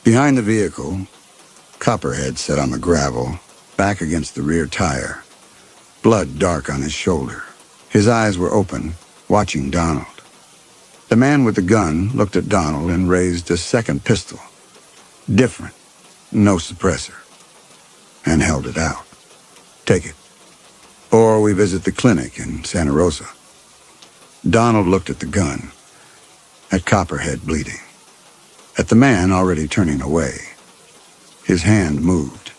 Behind the vehicle, Copperhead sat on the gravel, back against the rear tire, blood dark on his shoulder. His eyes were open, watching Donald. The man with the gun looked at Donald and raised a second pistol. Different, no suppressor, and held it out. "Take it. Or we visit the clinic in Santa Rosa." Donald looked at the gun, at Copperhead bleeding, at the man already turning away. His hand moved.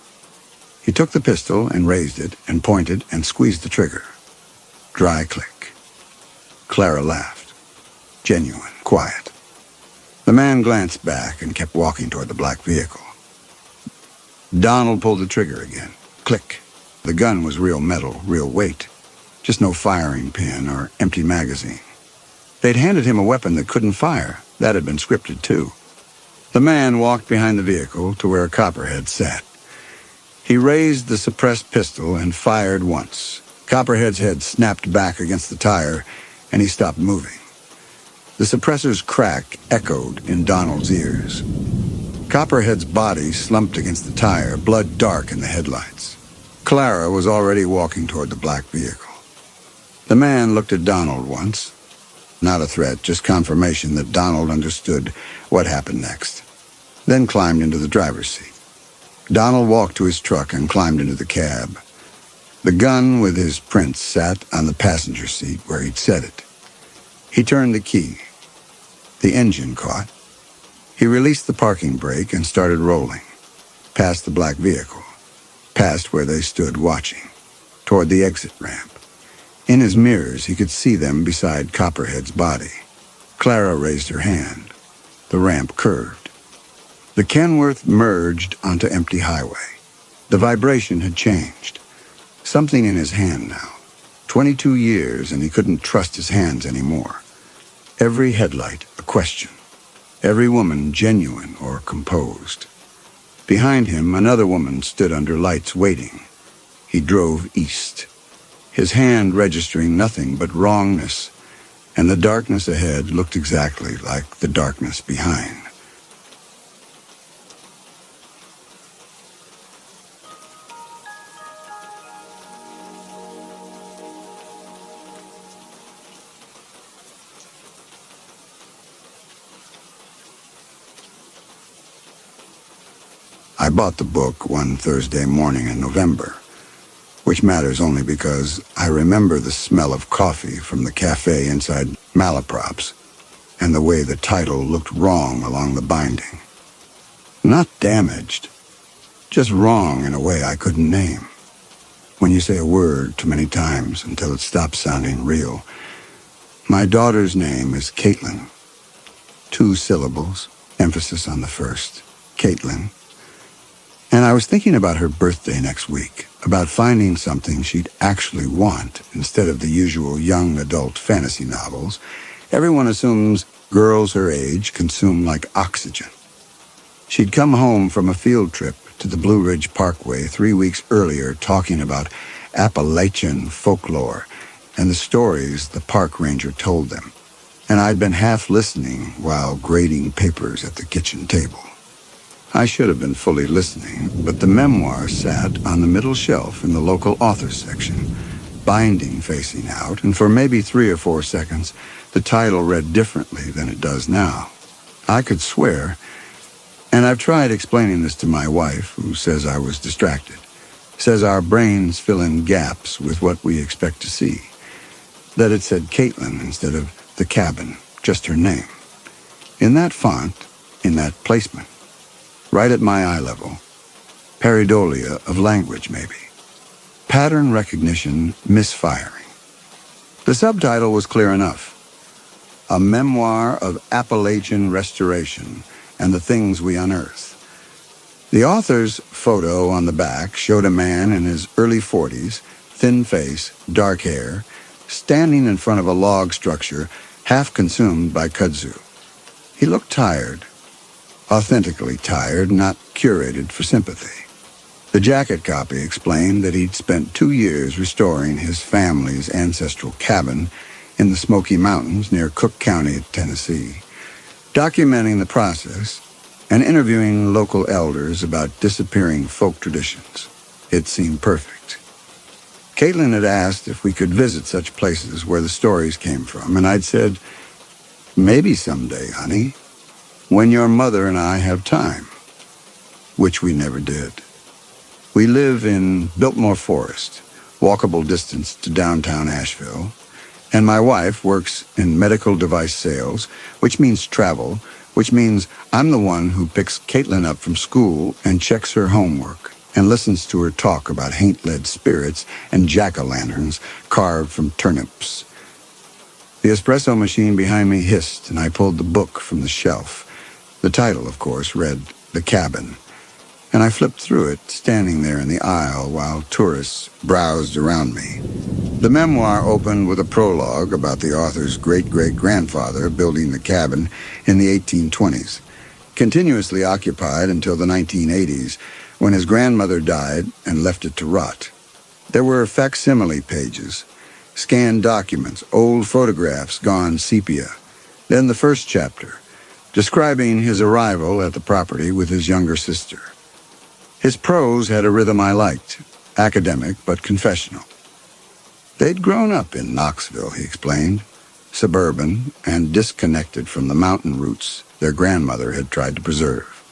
He took the pistol and raised it and pointed and squeezed the trigger. Dry click. Clara laughed. Genuine, quiet. The man glanced back and kept walking toward the black vehicle. Donald pulled the trigger again. Click. The gun was real metal, real weight. Just no firing pin or empty magazine. They'd handed him a weapon that couldn't fire. That had been scripted, too. The man walked behind the vehicle to where Copperhead sat. He raised the suppressed pistol and fired once. Copperhead's head snapped back against the tire, and he stopped moving. The suppressor's crack echoed in Donald's ears. Copperhead's body slumped against the tire, blood dark in the headlights. Clara was already walking toward the black vehicle. The man looked at Donald once. Not a threat, just confirmation that Donald understood what happened next. Then climbed into the driver's seat. Donald walked to his truck and climbed into the cab. The gun with his prints sat on the passenger seat where he'd set it. He turned the key. The engine caught. He released the parking brake and started rolling, past the black vehicle, past where they stood watching, toward the exit ramp. In his mirrors, he could see them beside Copperhead's body. Clara raised her hand. The ramp curved. The Kenworth merged onto empty highway. The vibration had changed. Something in his hand now. 22 years, and he couldn't trust his hands anymore. Every headlight, a question. Every woman genuine or composed. Behind him, another woman stood under lights waiting. He drove east, his hand registering nothing but wrongness, and the darkness ahead looked exactly like the darkness behind. I bought the book one Thursday morning in November, which matters only because I remember the smell of coffee from the cafe inside Malaprops and the way the title looked wrong along the binding. Not damaged, just wrong in a way I couldn't name. When you say a word too many times until it stops sounding real. My daughter's name is Caitlin. 2 syllables, emphasis on the first, Caitlin. And I was thinking about her birthday next week, about finding something she'd actually want instead of the usual young adult fantasy novels everyone assumes girls her age consume like oxygen. She'd come home from a field trip to the Blue Ridge Parkway 3 weeks earlier talking about Appalachian folklore and the stories the park ranger told them. And I'd been half listening while grading papers at the kitchen table. I should have been fully listening, but the memoir sat on the middle shelf in the local authors section, binding facing out, and for maybe 3 or 4 seconds, the title read differently than it does now. I could swear, and I've tried explaining this to my wife, who says I was distracted, says our brains fill in gaps with what we expect to see, that it said Caitlin instead of the cabin, just her name. In that font, in that placement, right at my eye level, pareidolia of language maybe. Pattern recognition misfiring. The subtitle was clear enough. A memoir of Appalachian restoration and the things we unearth. The author's photo on the back showed a man in his early 40s, thin face, dark hair, standing in front of a log structure half consumed by kudzu. He looked tired, authentically tired, not curated for sympathy. The jacket copy explained that he'd spent 2 years restoring his family's ancestral cabin in the Smoky Mountains near Cook County, Tennessee, documenting the process and interviewing local elders about disappearing folk traditions. It seemed perfect. Caitlin had asked if we could visit such places where the stories came from, and I'd said, maybe someday, honey, when your mother and I have time, which we never did. We live in Biltmore Forest, walkable distance to downtown Asheville, and my wife works in medical device sales, which means travel, which means I'm the one who picks Caitlin up from school and checks her homework and listens to her talk about haint-led spirits and jack-o'-lanterns carved from turnips. The espresso machine behind me hissed, and I pulled the book from the shelf. The title, of course, read The Cabin, and I flipped through it, standing there in the aisle while tourists browsed around me. The memoir opened with a prologue about the author's great-great-grandfather building the cabin in the 1820s, continuously occupied until the 1980s, when his grandmother died and left it to rot. There were facsimile pages, scanned documents, old photographs gone sepia. Then the first chapter, describing his arrival at the property with his younger sister. His prose had a rhythm I liked, academic but confessional. They'd grown up in Knoxville, he explained, suburban and disconnected from the mountain roots their grandmother had tried to preserve.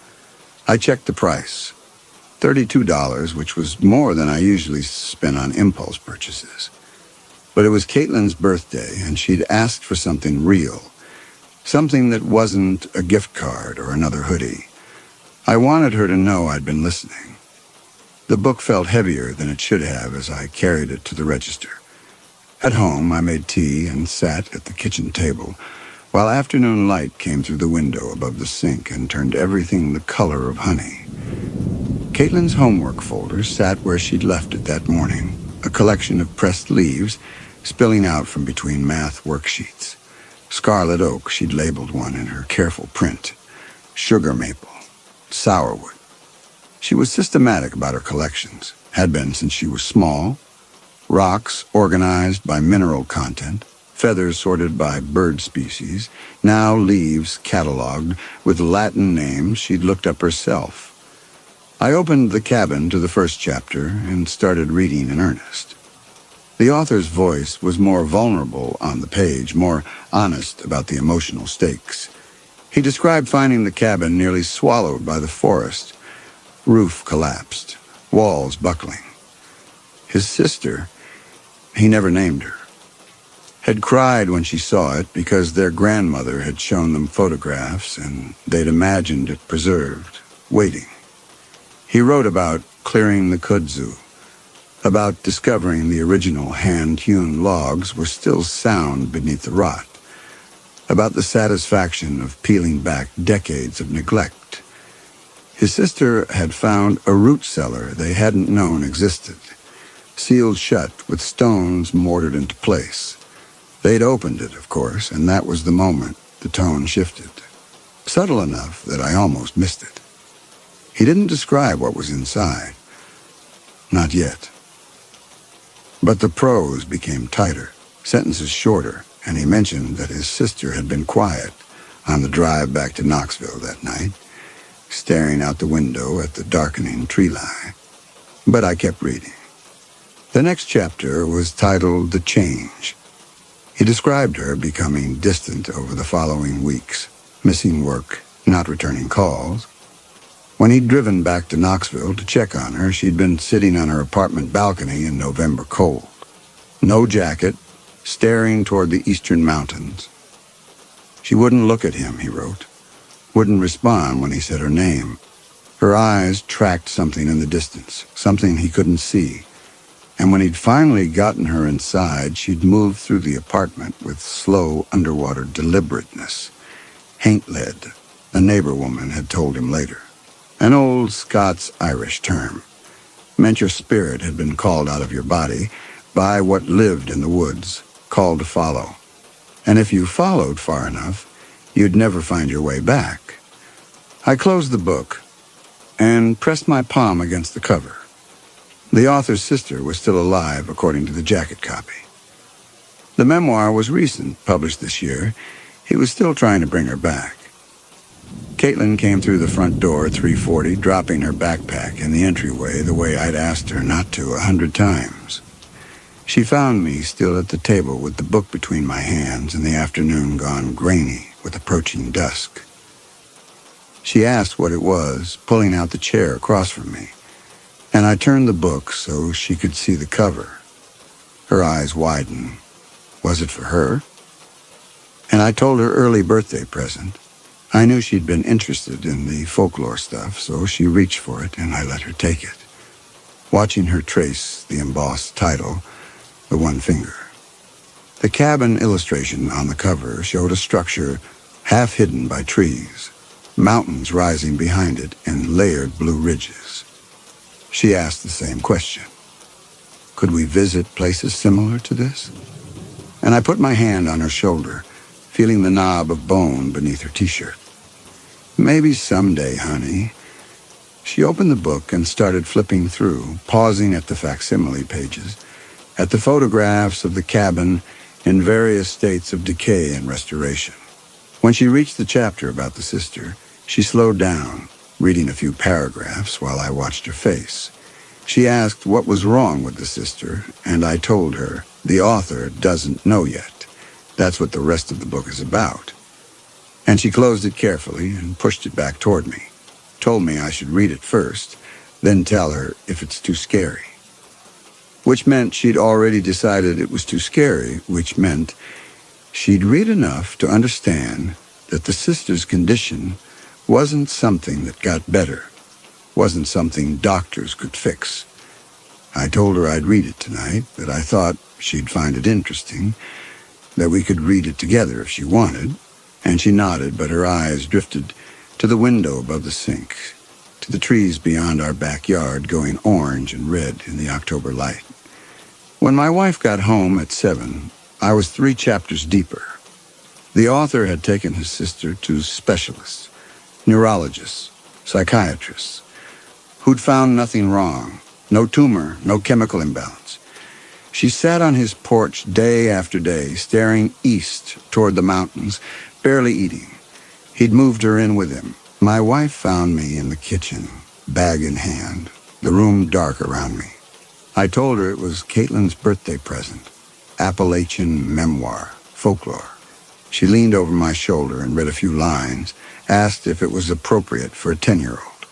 I checked the price, $32, which was more than I usually spend on impulse purchases. But it was Caitlin's birthday, and she'd asked for something real, something that wasn't a gift card or another hoodie. I wanted her to know I'd been listening. The book felt heavier than it should have as I carried it to the register. At home, I made tea and sat at the kitchen table while afternoon light came through the window above the sink and turned everything the color of honey. Caitlin's homework folder sat where she'd left it that morning, a collection of pressed leaves spilling out from between math worksheets. Scarlet oak, she'd labeled one in her careful print. Sugar maple. Sourwood. She was systematic about her collections, had been since she was small. Rocks organized by mineral content, feathers sorted by bird species, now leaves cataloged with Latin names she'd looked up herself. I opened The Cabin to the first chapter and started reading in earnest. The author's voice was more vulnerable on the page, more honest about the emotional stakes. He described finding the cabin nearly swallowed by the forest. Roof collapsed, walls buckling. His sister, he never named her, had cried when she saw it because their grandmother had shown them photographs and they'd imagined it preserved, waiting. He wrote about clearing the kudzu, about discovering the original hand-hewn logs were still sound beneath the rot. about the satisfaction of peeling back decades of neglect. His sister had found a root cellar they hadn't known existed, sealed shut with stones mortared into place. They'd opened it, of course, and that was the moment the tone shifted. Subtle enough that I almost missed it. He didn't describe what was inside. Not yet. But the prose became tighter, sentences shorter, and he mentioned that his sister had been quiet on the drive back to Knoxville that night, staring out the window at the darkening tree line. But I kept reading. The next chapter was titled The Change. He described her becoming distant over the following weeks, missing work, not returning calls. When he'd driven back to Knoxville to check on her, she'd been sitting on her apartment balcony in November cold. No jacket, staring toward the eastern mountains. She wouldn't look at him, he wrote. Wouldn't respond when he said her name. Her eyes tracked something in the distance, something he couldn't see. And when he'd finally gotten her inside, she'd moved through the apartment with slow underwater deliberateness. Haint-led, a neighbor woman had told him later. An old Scots-Irish term. Meant your spirit had been called out of your body by what lived in the woods, called to follow. And if you followed far enough, you'd never find your way back. I closed the book and pressed my palm against the cover. The author's sister was still alive, according to the jacket copy. The memoir was recent, published this year. He was still trying to bring her back. Caitlin came through the front door at 3:40, dropping her backpack in the entryway the way I'd asked her not to 100 times. She found me still at the table with the book between my hands and the afternoon gone grainy with approaching dusk. She asked what it was, pulling out the chair across from me, and I turned the book so she could see the cover. Her eyes widened. Was it for her? And I told her early birthday present. I knew she'd been interested in the folklore stuff, so she reached for it, and I let her take it, watching her trace the embossed title, the one finger. The cabin illustration on the cover showed a structure half hidden by trees, mountains rising behind it in layered blue ridges. She asked the same question. Could we visit places similar to this? And I put my hand on her shoulder, feeling the knob of bone beneath her t-shirt. Maybe someday, honey. She opened the book and started flipping through, pausing at the facsimile pages, at the photographs of the cabin in various states of decay and restoration. When she reached the chapter about the sister, she slowed down, reading a few paragraphs while I watched her face. She asked what was wrong with the sister, and I told her the author doesn't know yet. That's what the rest of the book is about. And she closed it carefully and pushed it back toward me, told me I should read it first, then tell her if it's too scary. Which meant she'd already decided it was too scary, which meant she'd read enough to understand that the sister's condition wasn't something that got better, wasn't something doctors could fix. I told her I'd read it tonight, that I thought she'd find it interesting, that we could read it together if she wanted, and she nodded, but her eyes drifted to the window above the sink, to the trees beyond our backyard going orange and red in the October light. When my wife got home at 7, I was 3 chapters deeper. The author had taken his sister to specialists, neurologists, psychiatrists, who'd found nothing wrong, no tumor, no chemical imbalance. She sat on his porch day after day, staring east toward the mountains, barely eating. He'd moved her in with him. My wife found me in the kitchen, bag in hand, the room dark around me. I told her it was Caitlin's birthday present, Appalachian memoir, folklore. She leaned over my shoulder and read a few lines, asked if it was appropriate for a 10-year-old.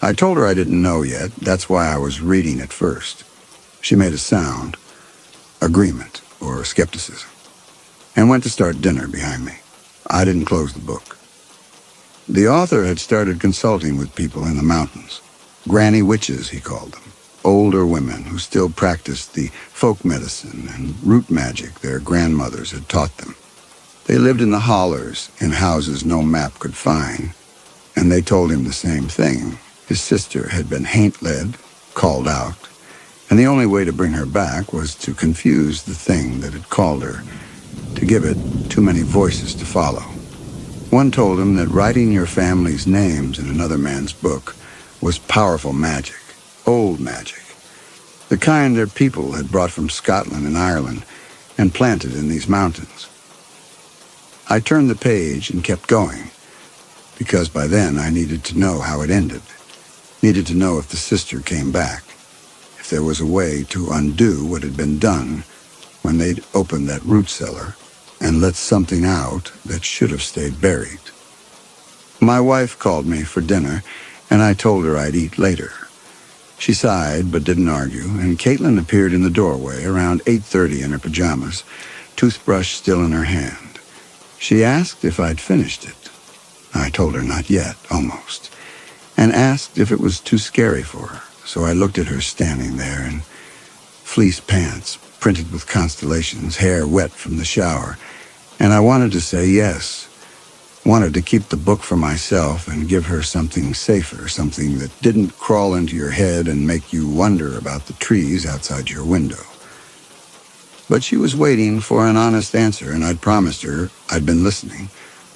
I told her I didn't know yet, that's why I was reading it first. She made a sound, agreement or skepticism, and went to start dinner behind me. I didn't close the book. The author had started consulting with people in the mountains. Granny witches, he called them. Older women who still practiced the folk medicine and root magic their grandmothers had taught them. They lived in the hollers, in houses no map could find, and they told him the same thing. His sister had been haint-led, called out, and the only way to bring her back was to confuse the thing that had called her, to give it too many voices to follow. One told him that writing your family's names in another man's book was powerful magic, old magic, the kind their people had brought from Scotland and Ireland and planted in these mountains. I turned the page and kept going, because by then I needed to know how it ended, needed to know if the sister came back, if there was a way to undo what had been done when they'd opened that root cellar and let something out that should have stayed buried. My wife called me for dinner, and I told her I'd eat later. She sighed but didn't argue, and Caitlin appeared in the doorway around 8:30 in her pajamas, toothbrush still in her hand. She asked if I'd finished it. I told her not yet, almost, and asked if it was too scary for her, so I looked at her standing there in fleece pants, printed with constellations, hair wet from the shower, and I wanted to say yes, wanted to keep the book for myself and give her something safer, something that didn't crawl into your head and make you wonder about the trees outside your window. But she was waiting for an honest answer, and I'd promised her I'd been listening,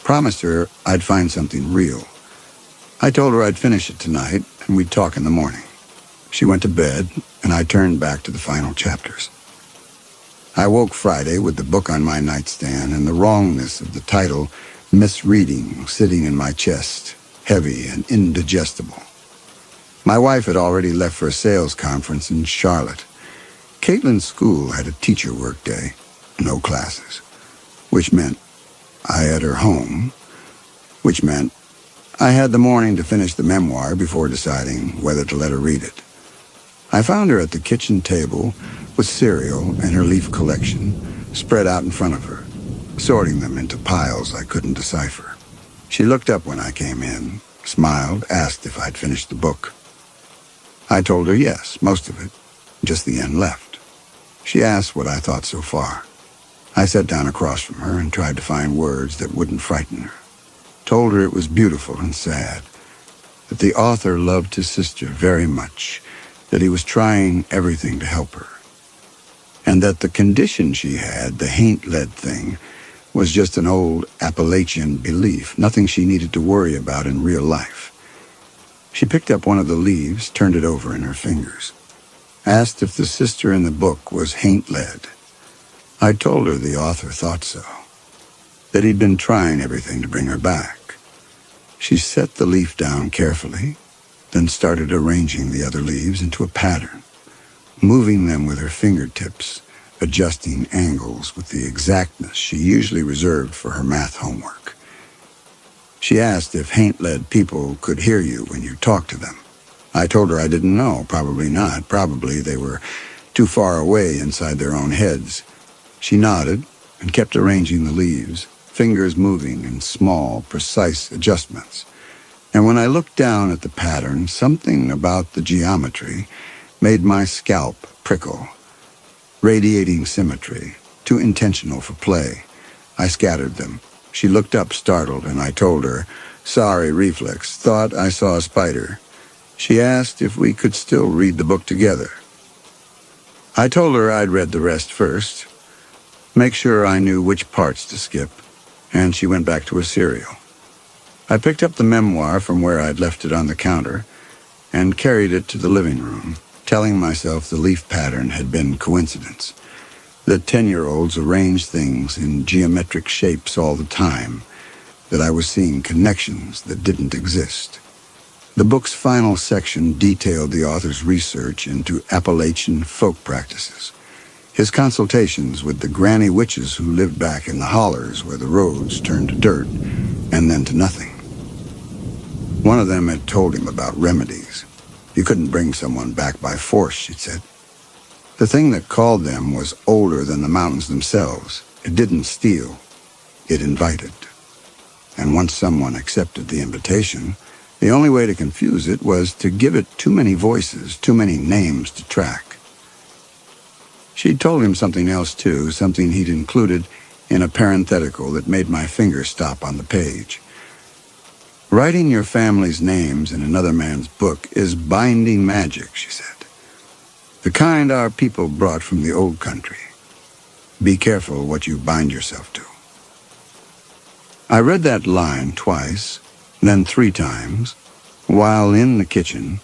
promised her I'd find something real. I told her I'd finish it tonight, and we'd talk in the morning. She went to bed, and I turned back to the final chapters. I woke Friday with the book on my nightstand and the wrongness of the title, Misreading, sitting in my chest, heavy and indigestible. My wife had already left for a sales conference in Charlotte. Caitlin's school had a teacher work day, no classes, which meant I had her home, which meant I had the morning to finish the memoir before deciding whether to let her read it. I found her at the kitchen table with cereal and her leaf collection spread out in front of her, sorting them into piles I couldn't decipher. She looked up when I came in, smiled, asked if I'd finished the book. I told her yes, most of it, just the end left. She asked what I thought so far. I sat down across from her and tried to find words that wouldn't frighten her. Told her it was beautiful and sad, that the author loved his sister very much, that he was trying everything to help her, and that the condition she had, the haint-led thing, was just an old Appalachian belief, nothing she needed to worry about in real life. She picked up one of the leaves, turned it over in her fingers, asked if the sister in the book was haint-led. I told her the author thought so, that he'd been trying everything to bring her back. She set the leaf down carefully, then started arranging the other leaves into a pattern, moving them with her fingertips, adjusting angles with the exactness she usually reserved for her math homework. She asked if haint-led people could hear you when you talked to them. I told her I didn't know, probably not. Probably they were too far away inside their own heads. She nodded and kept arranging the leaves, fingers moving in small, precise adjustments. And when I looked down at the pattern, something about the geometry made my scalp prickle. Radiating symmetry, too intentional for play. I scattered them. She looked up startled, and I told her, sorry, reflex, thought I saw a spider. She asked if we could still read the book together. I told her I'd read the rest first, make sure I knew which parts to skip, and she went back to her cereal. I picked up the memoir from where I'd left it on the counter and carried it to the living room, telling myself the leaf pattern had been coincidence, that 10-year-olds arranged things in geometric shapes all the time, that I was seeing connections that didn't exist. The book's final section detailed the author's research into Appalachian folk practices, his consultations with the granny witches who lived back in the hollers where the roads turned to dirt and then to nothing. One of them had told him about remedies. You couldn't bring someone back by force, she'd said. The thing that called them was older than the mountains themselves. It didn't steal. It invited. And once someone accepted the invitation, the only way to confuse it was to give it too many voices, too many names to track. She'd told him something else, too, something he'd included in a parenthetical that made my finger stop on the page. Writing your family's names in another man's book is binding magic, she said. The kind our people brought from the old country. Be careful what you bind yourself to. I read that line twice, then 3 times. While in the kitchen,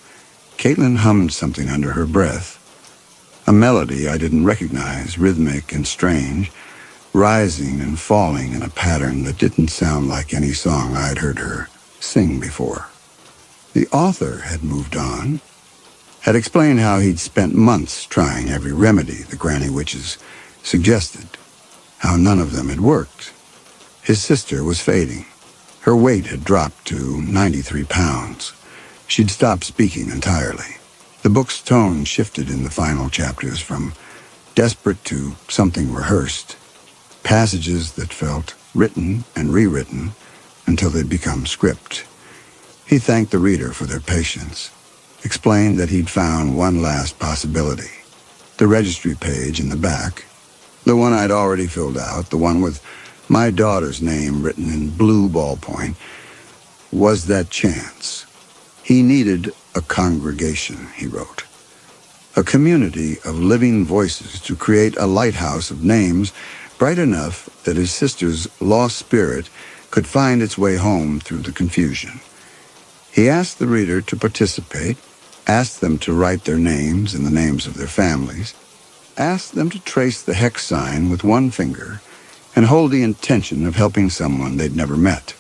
Caitlin hummed something under her breath. A melody I didn't recognize, rhythmic and strange, rising and falling in a pattern that didn't sound like any song I'd heard her sing before. The author had moved on, had explained how he'd spent months trying every remedy the granny witches suggested, how none of them had worked. His sister was fading. Her weight had dropped to 93 pounds. She'd stopped speaking entirely. The book's tone shifted in the final chapters from desperate to something rehearsed, passages that felt written and rewritten until they'd become script. He thanked the reader for their patience, explained that he'd found one last possibility. The registry page in the back, the one I'd already filled out, the one with my daughter's name written in blue ballpoint, was that chance. He needed a congregation, he wrote. A community of living voices to create a lighthouse of names bright enough that his sister's lost spirit could find its way home through the confusion. He asked the reader to participate, asked them to write their names and the names of their families, asked them to trace the hex sign with one finger and hold the intention of helping someone they'd never met.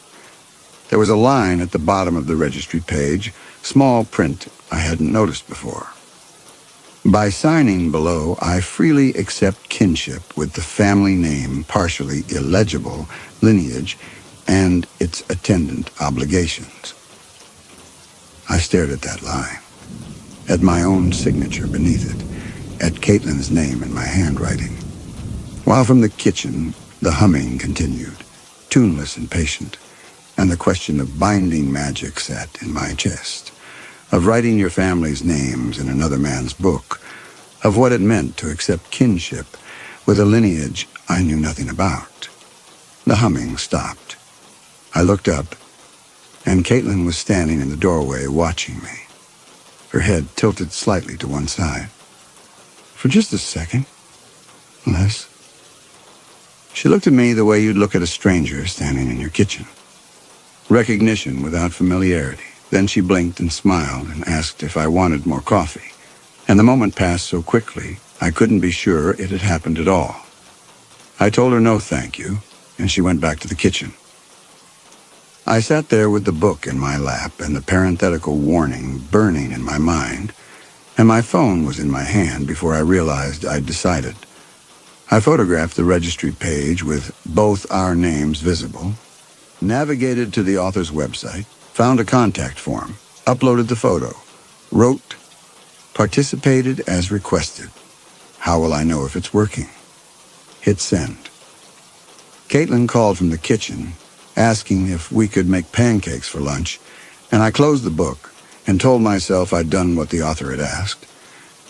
There was a line at the bottom of the registry page, small print I hadn't noticed before. By signing below, I freely accept kinship with the family name, partially illegible, lineage, and its attendant obligations. I stared at that line, at my own signature beneath it, at Caitlin's name in my handwriting. While from the kitchen, the humming continued, tuneless and patient, and the question of binding magic sat in my chest, of writing your family's names in another man's book, of what it meant to accept kinship with a lineage I knew nothing about. The humming stopped. I looked up, and Caitlin was standing in the doorway watching me, her head tilted slightly to one side. For just a second, Les. She looked at me the way you'd look at a stranger standing in your kitchen. Recognition without familiarity. Then she blinked and smiled and asked if I wanted more coffee. And the moment passed so quickly, I couldn't be sure it had happened at all. I told her no thank you, and she went back to the kitchen. I sat there with the book in my lap and the parenthetical warning burning in my mind, and my phone was in my hand before I realized I'd decided. I photographed the registry page with both our names visible, navigated to the author's website, found a contact form, uploaded the photo, wrote, participated as requested. How will I know if it's working? Hit send. Caitlin called from the kitchen, asking if we could make pancakes for lunch, and I closed the book and told myself I'd done what the author had asked,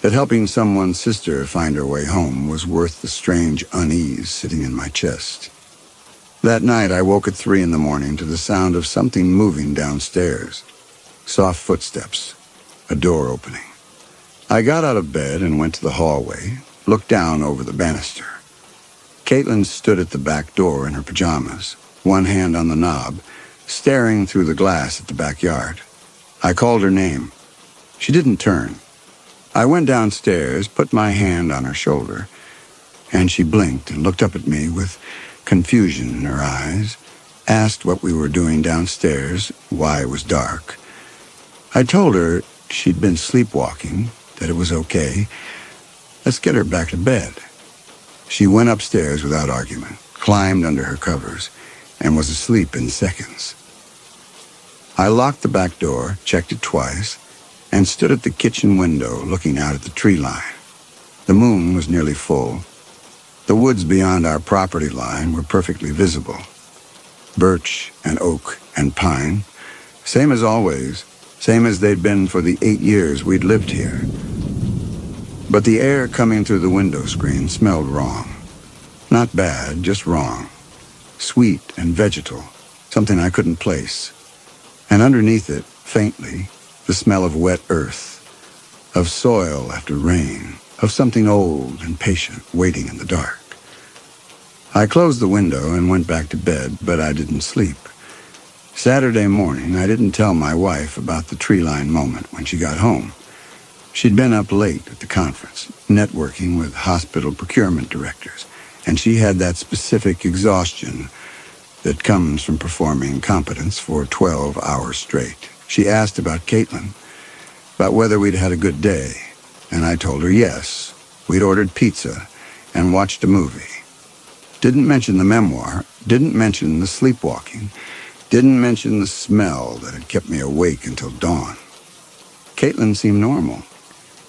that helping someone's sister find her way home was worth the strange unease sitting in my chest. That night I woke at 3 a.m. to the sound of something moving downstairs. Soft footsteps, a door opening. I got out of bed and went to the hallway, looked down over the banister. Caitlin stood at the back door in her pajamas, one hand on the knob, staring through the glass at the backyard. I called her name. She didn't turn. I went downstairs, put my hand on her shoulder, and she blinked and looked up at me with confusion in her eyes, asked what we were doing downstairs, why it was dark. I told her she'd been sleepwalking, that it was okay. Let's get her back to bed. She went upstairs without argument, climbed under her covers, and was asleep in seconds. I locked the back door, checked it twice, and stood at the kitchen window looking out at the tree line. The moon was nearly full. The woods beyond our property line were perfectly visible. Birch and oak and pine, same as always, same as they'd been for the 8 years we'd lived here. But the air coming through the window screen smelled wrong. Not bad, just wrong. Sweet and vegetal, something I couldn't place. And underneath it, faintly, the smell of wet earth, of soil after rain, of something old and patient waiting in the dark. I closed the window and went back to bed, but I didn't sleep. Saturday morning, I didn't tell my wife about the tree line moment when she got home. She'd been up late at the conference, networking with hospital procurement directors, and she had that specific exhaustion that comes from performing competence for 12 hours straight. She asked about Caitlin, about whether we'd had a good day, and I told her yes. We'd ordered pizza and watched a movie. Didn't mention the memoir, didn't mention the sleepwalking, didn't mention the smell that had kept me awake until dawn. Caitlin seemed normal.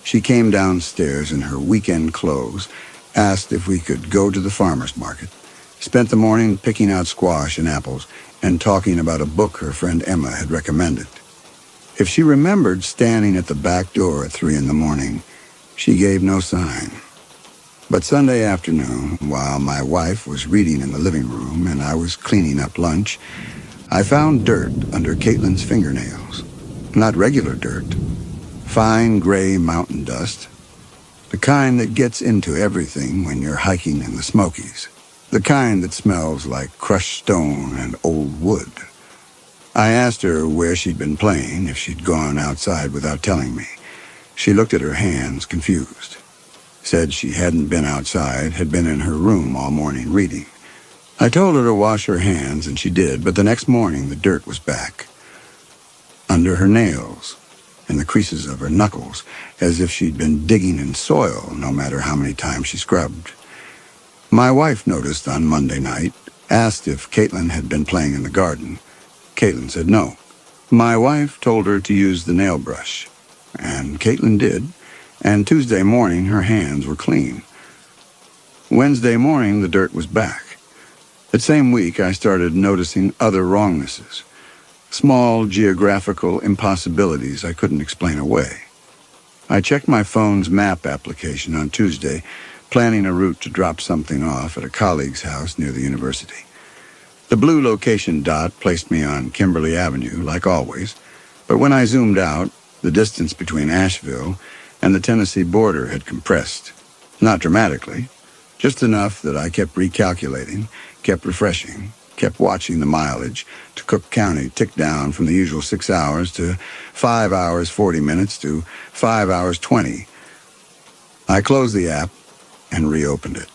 She came downstairs in her weekend clothes, asked if we could go to the farmer's market, spent the morning picking out squash and apples and talking about a book her friend Emma had recommended. If she remembered standing at the back door at 3 a.m, she gave no sign. But Sunday afternoon, while my wife was reading in the living room and I was cleaning up lunch, I found dirt under Caitlin's fingernails. Not regular dirt. Fine gray mountain dust. The kind that gets into everything when you're hiking in the Smokies. The kind that smells like crushed stone and old wood. I asked her where she'd been playing, if she'd gone outside without telling me. She looked at her hands, confused. Said she hadn't been outside, had been in her room all morning reading. I told her to wash her hands, and she did, but the next morning the dirt was back. Under her nails, in the creases of her knuckles, as if she'd been digging in soil, no matter how many times she scrubbed. My wife noticed on Monday night, asked if Caitlin had been playing in the garden. Caitlin said no. My wife told her to use the nail brush, and Caitlin did, and Tuesday morning her hands were clean. Wednesday morning the dirt was back. That same week, I started noticing other wrongnesses, small geographical impossibilities I couldn't explain away. I checked my phone's map application on Tuesday, planning a route to drop something off at a colleague's house near the university. The blue location dot placed me on Kimberly Avenue, like always, but when I zoomed out, the distance between Asheville and the Tennessee border had compressed. Not dramatically, just enough that I kept recalculating, kept refreshing, kept watching the mileage to Cook County tick down from the usual 6 hours to 5 hours 40 minutes to 5 hours 20. I closed the app and reopened it.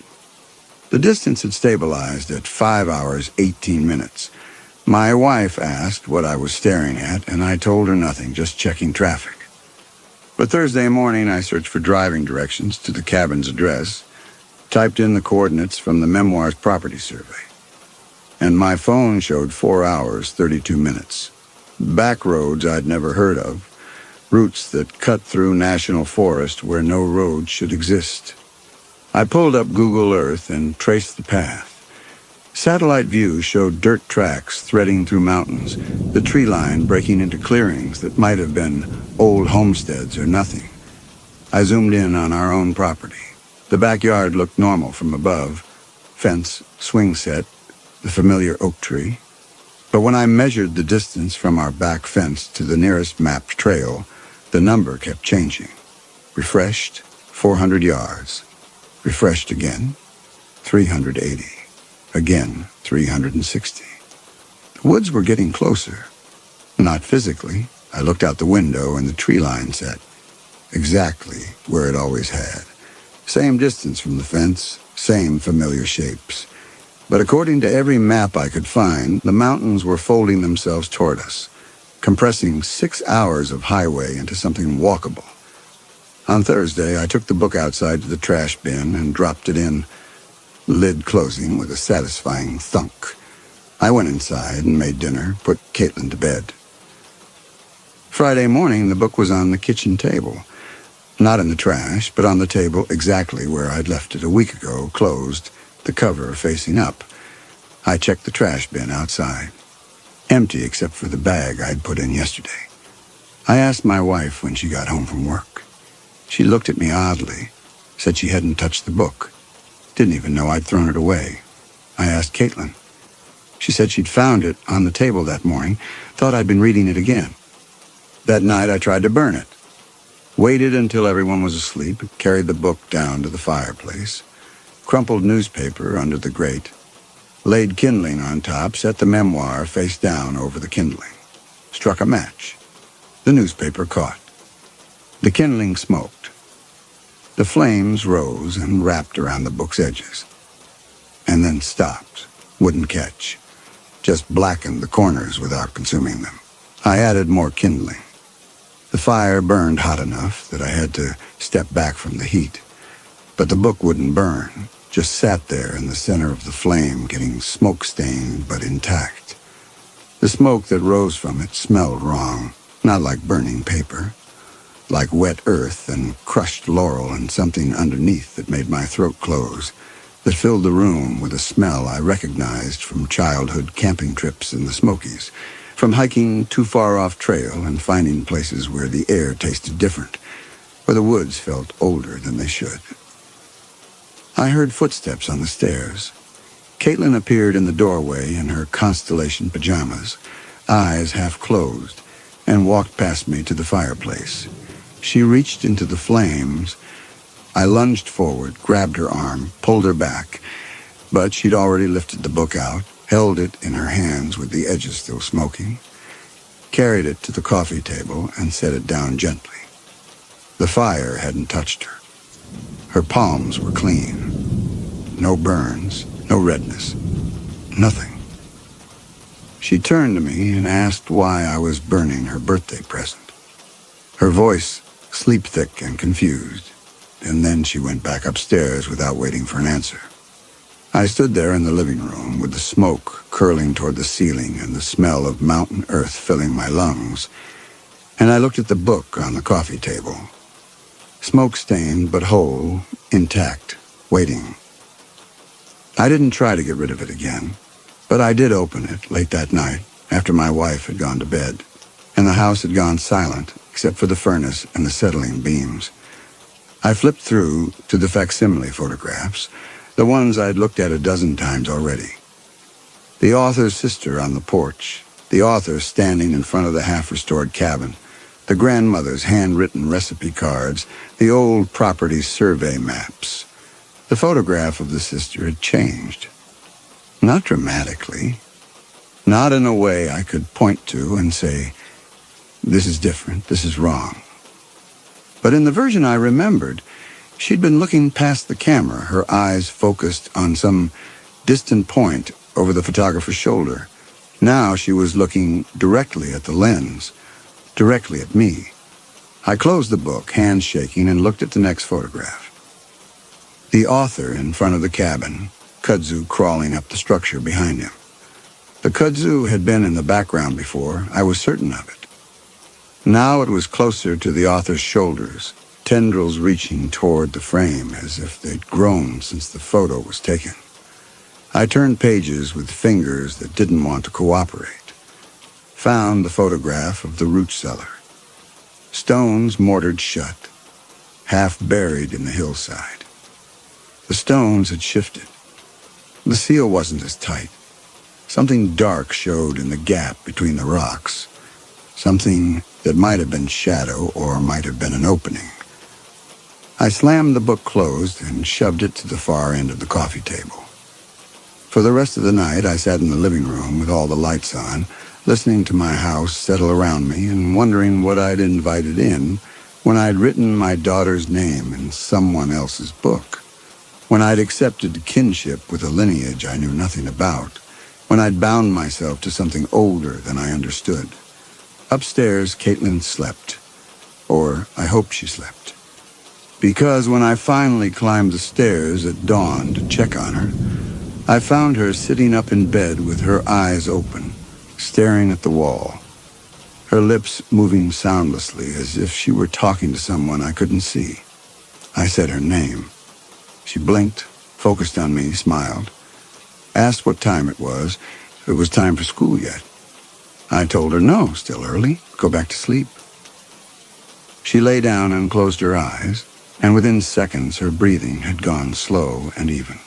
The distance had stabilized at 5 hours 18 minutes. My wife asked what I was staring at, and I told her nothing, just checking traffic. But Thursday morning I searched for driving directions to the cabin's address, typed in the coordinates from the memoir's property survey. And my phone showed 4 hours, 32 minutes. Back roads I'd never heard of, routes that cut through national forest where no road should exist. I pulled up Google Earth and traced the path. Satellite view showed dirt tracks threading through mountains, the tree line breaking into clearings that might have been old homesteads or nothing. I zoomed in on our own property. The backyard looked normal from above. Fence, swing set, the familiar oak tree. But when I measured the distance from our back fence to the nearest mapped trail, the number kept changing. Refreshed, 400 yards. Refreshed again, 380. Again, 360. The woods were getting closer. Not physically. I looked out the window and the tree line sat exactly where it always had. Same distance from the fence, same familiar shapes. But according to every map I could find, the mountains were folding themselves toward us, compressing 6 hours of highway into something walkable. On Thursday, I took the book outside to the trash bin and dropped it in, lid closing with a satisfying thunk. I went inside and made dinner, put Caitlin to bed. Friday morning, the book was on the kitchen table. Not in the trash, but on the table exactly where I'd left it a week ago, closed, the cover facing up. I checked the trash bin outside. Empty except for the bag I'd put in yesterday. I asked my wife when she got home from work. She looked at me oddly, said she hadn't touched the book. Didn't even know I'd thrown it away. I asked Caitlin. She said she'd found it on the table that morning, thought I'd been reading it again. That night I tried to burn it. Waited until everyone was asleep, carried the book down to the fireplace, crumpled newspaper under the grate, laid kindling on top, set the memoir face down over the kindling, struck a match. The newspaper caught. The kindling smoked. The flames rose and wrapped around the book's edges, and then stopped, wouldn't catch, just blackened the corners without consuming them. I added more kindling. The fire burned hot enough that I had to step back from the heat, but the book wouldn't burn, just sat there in the center of the flame, getting smoke-stained but intact. The smoke that rose from it smelled wrong, not like burning paper, like wet earth and crushed laurel and something underneath that made my throat close, that filled the room with a smell I recognized from childhood camping trips in the Smokies, from hiking too far off trail and finding places where the air tasted different, where the woods felt older than they should. I heard footsteps on the stairs. Caitlin appeared in the doorway in her constellation pajamas, eyes half closed, and walked past me to the fireplace. She reached into the flames. I lunged forward, grabbed her arm, pulled her back, but she'd already lifted the book out, held it in her hands with the edges still smoking, carried it to the coffee table and set it down gently. The fire hadn't touched her. Her palms were clean. No burns, no redness, nothing. She turned to me and asked why I was burning her birthday present. Her voice sleep-thick and confused, and then she went back upstairs without waiting for an answer. I stood there in the living room with the smoke curling toward the ceiling and the smell of mountain earth filling my lungs, and I looked at the book on the coffee table. Smoke-stained but whole, intact, waiting. I didn't try to get rid of it again, but I did open it late that night after my wife had gone to bed, and the house had gone silent except for the furnace and the settling beams. I flipped through to the facsimile photographs, the ones I'd looked at a dozen times already. The author's sister on the porch, the author standing in front of the half-restored cabin, the grandmother's handwritten recipe cards, the old property survey maps. The photograph of the sister had changed. Not dramatically. Not in a way I could point to and say, this is different, this is wrong. But in the version I remembered, she'd been looking past the camera, her eyes focused on some distant point over the photographer's shoulder. Now she was looking directly at the lens, directly at me. I closed the book, hands shaking, and looked at the next photograph. The author in front of the cabin, kudzu crawling up the structure behind him. The kudzu had been in the background before, I was certain of it. Now it was closer to the author's shoulders, tendrils reaching toward the frame as if they'd grown since the photo was taken. I turned pages with fingers that didn't want to cooperate. Found the photograph of the root cellar. Stones mortared shut, half buried in the hillside. The stones had shifted. The seal wasn't as tight. Something dark showed in the gap between the rocks. Something that might have been shadow or might have been an opening. I slammed the book closed and shoved it to the far end of the coffee table. For the rest of the night, I sat in the living room with all the lights on, listening to my house settle around me and wondering what I'd invited in when I'd written my daughter's name in someone else's book, when I'd accepted kinship with a lineage I knew nothing about, when I'd bound myself to something older than I understood. Upstairs, Caitlin slept, or I hoped she slept, because when I finally climbed the stairs at dawn to check on her, I found her sitting up in bed with her eyes open, staring at the wall, her lips moving soundlessly as if she were talking to someone I couldn't see. I said her name. She blinked, focused on me, smiled, asked what time it was, if it was time for school yet. I told her no, still early, go back to sleep. She lay down and closed her eyes, and within seconds her breathing had gone slow and even.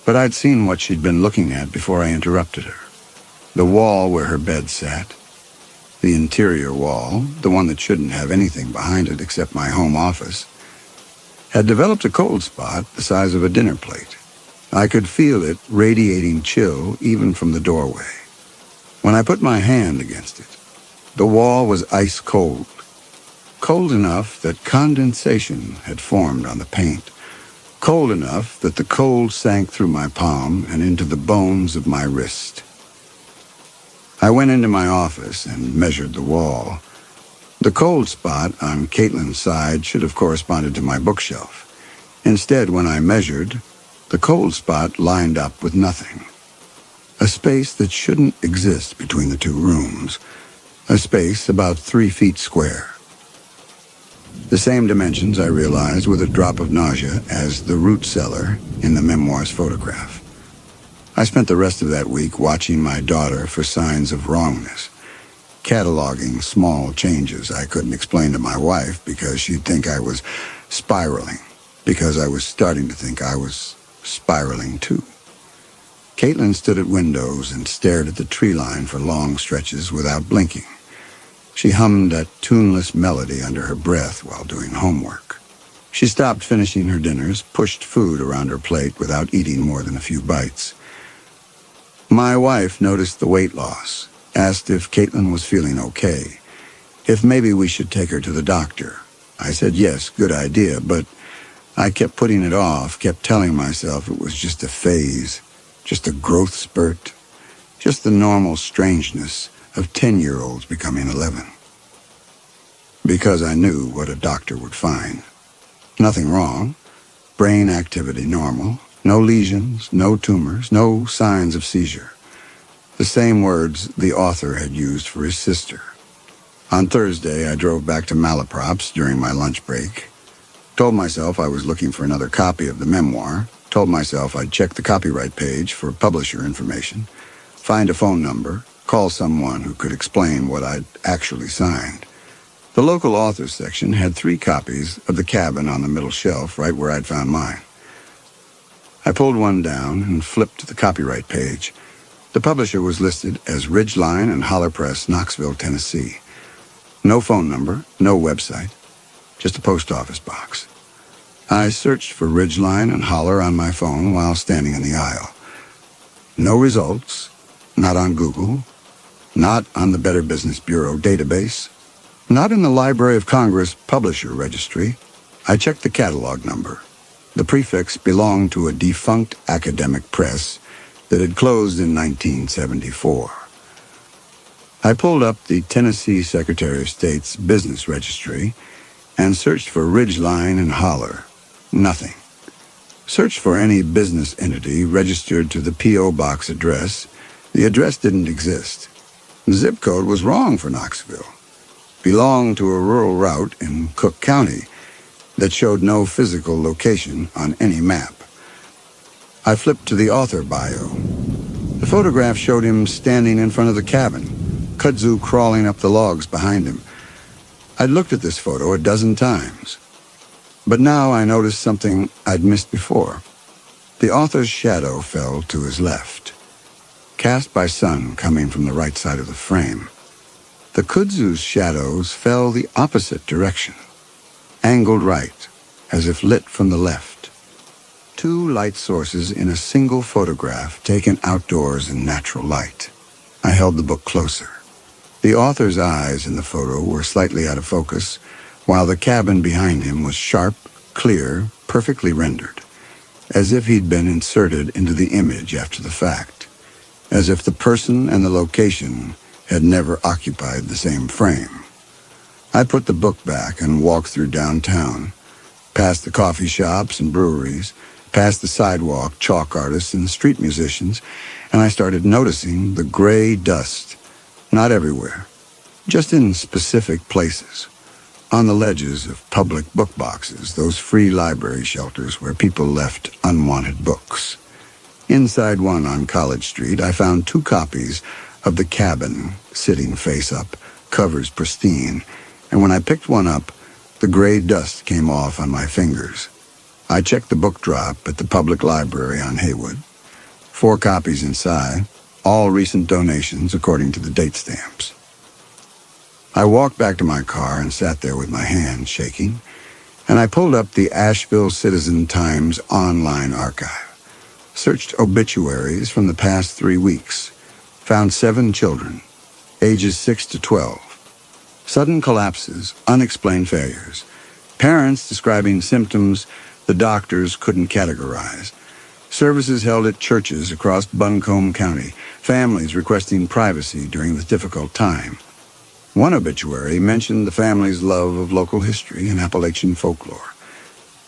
But I'd seen what she'd been looking at before I interrupted her. The wall where her bed sat, the interior wall, the one that shouldn't have anything behind it except my home office, had developed a cold spot the size of a dinner plate. I could feel it radiating chill even from the doorway. When I put my hand against it, the wall was ice cold. Cold enough that condensation had formed on the paint. Cold enough that the cold sank through my palm and into the bones of my wrist. I went into my office and measured the wall. The cold spot on Caitlin's side should have corresponded to my bookshelf. Instead, when I measured, the cold spot lined up with nothing. A space that shouldn't exist between the two rooms. A space about 3 feet square. The same dimensions, I realized, with a drop of nausea as the root cellar in the memoir's photograph. I spent the rest of that week watching my daughter for signs of wrongness, cataloging small changes I couldn't explain to my wife because she'd think I was spiraling, because I was starting to think I was spiraling too. Caitlin stood at windows and stared at the tree line for long stretches without blinking. She hummed that tuneless melody under her breath while doing homework. She stopped finishing her dinners, pushed food around her plate without eating more than a few bites. My wife noticed the weight loss, asked if Caitlin was feeling okay, if maybe we should take her to the doctor. I said yes, good idea, but I kept putting it off, kept telling myself it was just a phase, just a growth spurt, just the normal strangeness of 10-year-olds becoming 11. Because I knew what a doctor would find. Nothing wrong, brain activity normal, no lesions, no tumors, no signs of seizure. The same words the author had used for his sister. On Thursday, I drove back to Malaprops during my lunch break. Told myself I was looking for another copy of the memoir. Told myself I'd check the copyright page for publisher information, find a phone number, call someone who could explain what I'd actually signed. The local authors section had 3 copies of The Cabin on the middle shelf, right where I'd found mine. I pulled one down and flipped to the copyright page. The publisher was listed as Ridgeline and Holler Press, Knoxville, Tennessee. No phone number, no website, just a post office box. I searched for Ridgeline and Holler on my phone while standing in the aisle. No results, not on Google, not on the Better Business Bureau database, not in the Library of Congress publisher registry. I checked the catalog number. The prefix belonged to a defunct academic press that had closed in 1974. I pulled up the Tennessee Secretary of State's business registry and searched for Ridgeline and Holler. Nothing. Searched for any business entity registered to the P.O. Box address. The address didn't exist. The zip code was wrong for Knoxville. Belonged to a rural route in Cook County that showed no physical location on any map. I flipped to the author bio. The photograph showed him standing in front of the cabin, kudzu crawling up the logs behind him. I'd looked at this photo a dozen times, but now I noticed something I'd missed before. The author's shadow fell to his left, cast by sun coming from the right side of the frame. The kudzu's shadows fell the opposite direction, angled right, as if lit from the left. 2 light sources in a single photograph taken outdoors in natural light. I held the book closer. The author's eyes in the photo were slightly out of focus, while the cabin behind him was sharp, clear, perfectly rendered, as if he'd been inserted into the image after the fact, as if the person and the location had never occupied the same frame. I put the book back and walked through downtown, past the coffee shops and breweries, past the sidewalk chalk artists and street musicians, and I started noticing the gray dust, not everywhere, just in specific places, on the ledges of public book boxes, those free library shelters where people left unwanted books. Inside one on College Street, I found 2 copies of The Cabin, sitting face up, covers pristine, and when I picked one up, the gray dust came off on my fingers. I checked the book drop at the public library on Haywood. 4 copies inside, all recent donations according to the date stamps. I walked back to my car and sat there with my hands shaking, and I pulled up the Asheville Citizen-Times online archive, searched obituaries from the past 3 weeks, found 7 children, ages 6 to 12. Sudden collapses, unexplained failures, parents describing symptoms the doctors couldn't categorize, services held at churches across Buncombe County, families requesting privacy during the difficult time. One obituary mentioned the family's love of local history and Appalachian folklore.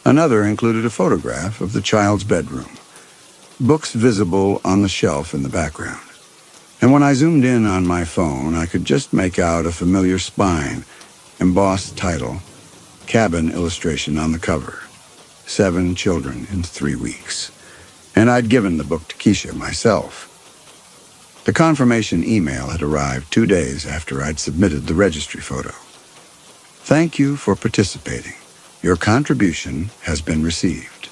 Another included a photograph of the child's bedroom, books visible on the shelf in the background. And when I zoomed in on my phone, I could just make out a familiar spine, embossed title, cabin illustration on the cover. 7 children in 3 weeks. And I'd given the book to Keisha myself. The confirmation email had arrived 2 days after I'd submitted the registry photo. Thank you for participating. Your contribution has been received.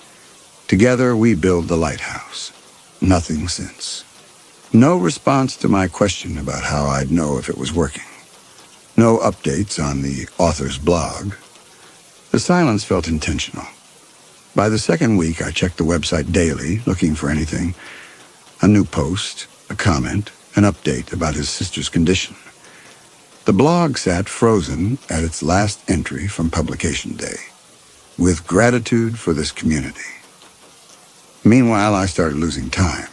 Together we build the lighthouse. Nothing since. No response to my question about how I'd know if it was working. No updates on the author's blog. The silence felt intentional. By the second week, I checked the website daily, looking for anything. A new post, a comment, an update about his sister's condition. The blog sat frozen at its last entry from publication day, with gratitude for this community. Meanwhile, I started losing time.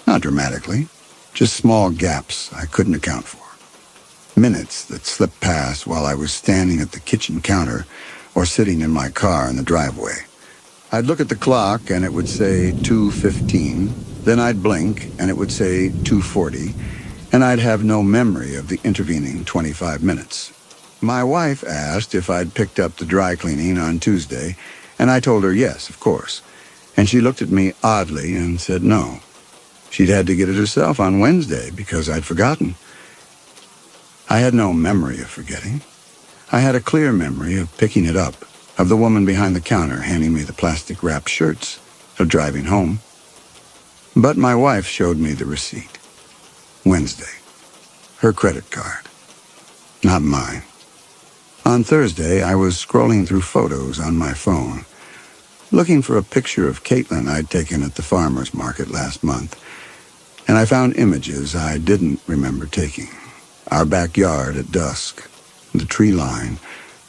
Not dramatically, just small gaps I couldn't account for. Minutes that slipped past while I was standing at the kitchen counter or sitting in my car in the driveway. I'd look at the clock and it would say 2:15, then I'd blink and it would say 2:40, and I'd have no memory of the intervening 25 minutes. My wife asked if I'd picked up the dry cleaning on Tuesday, and I told her yes, of course, and she looked at me oddly and said no. She'd had to get it herself on Wednesday because I'd forgotten. I had no memory of forgetting. I had a clear memory of picking it up, of the woman behind the counter handing me the plastic-wrapped shirts, of driving home. But my wife showed me the receipt. Wednesday. Her credit card. Not mine. On Thursday, I was scrolling through photos on my phone, looking for a picture of Caitlin I'd taken at the farmer's market last month, and I found images I didn't remember taking. Our backyard at dusk, the tree line,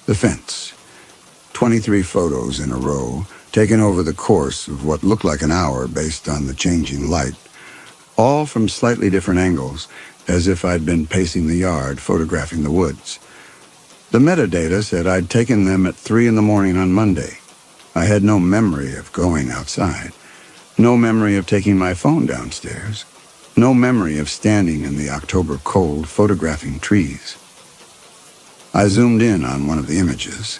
the fence. 23 photos in a row, taken over the course of what looked like an hour based on the changing light, all from slightly different angles, as if I'd been pacing the yard, photographing the woods. The metadata said I'd taken them at 3 in the morning on Monday. I had no memory of going outside, no memory of taking my phone downstairs, no memory of standing in the October cold photographing trees. I zoomed in on one of the images,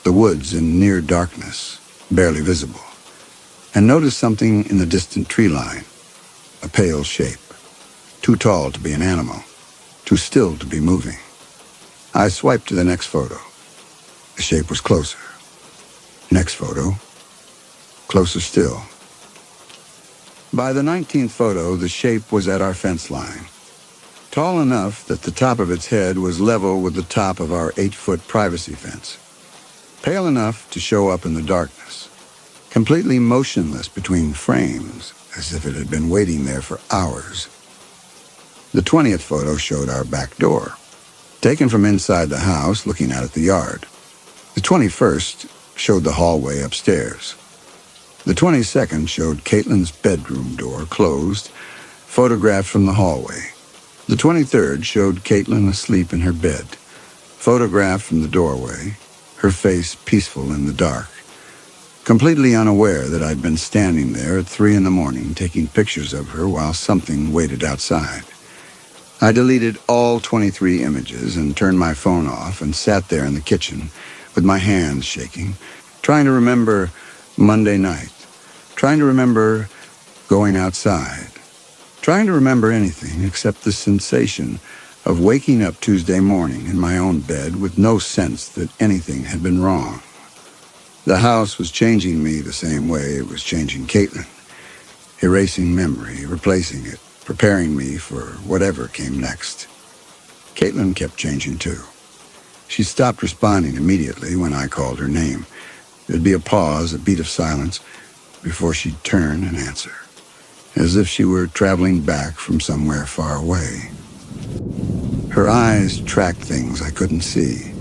the woods in near darkness, barely visible, and noticed something in the distant tree line, a pale shape, too tall to be an animal, too still to be moving. I swiped to the next photo. The shape was closer. Next photo, closer still. By the 19th photo, the shape was at our fence line, tall enough that the top of its head was level with the top of our 8-foot privacy fence, pale enough to show up in the darkness, completely motionless between frames, as if it had been waiting there for hours. The 20th photo showed our back door, taken from inside the house looking out at the yard. The 21st showed the hallway upstairs. The 22nd showed Caitlin's bedroom door closed, photographed from the hallway. The 23rd showed Caitlin asleep in her bed, photographed from the doorway, her face peaceful in the dark, completely unaware that I'd been standing there at 3 in the morning taking pictures of her while something waited outside. I deleted all 23 images and turned my phone off and sat there in the kitchen with my hands shaking, trying to remember Monday night, trying to remember going outside, trying to remember anything except the sensation of waking up Tuesday morning in my own bed with no sense that anything had been wrong. The house was changing me the same way it was changing Caitlin. erasing memory, replacing it, preparing me for whatever came next. Caitlin kept changing too. She stopped responding immediately when I called her name. There'd be a pause, a beat of silence, before she'd turn and answer, as if she were traveling back from somewhere far away. Her eyes tracked things I couldn't see,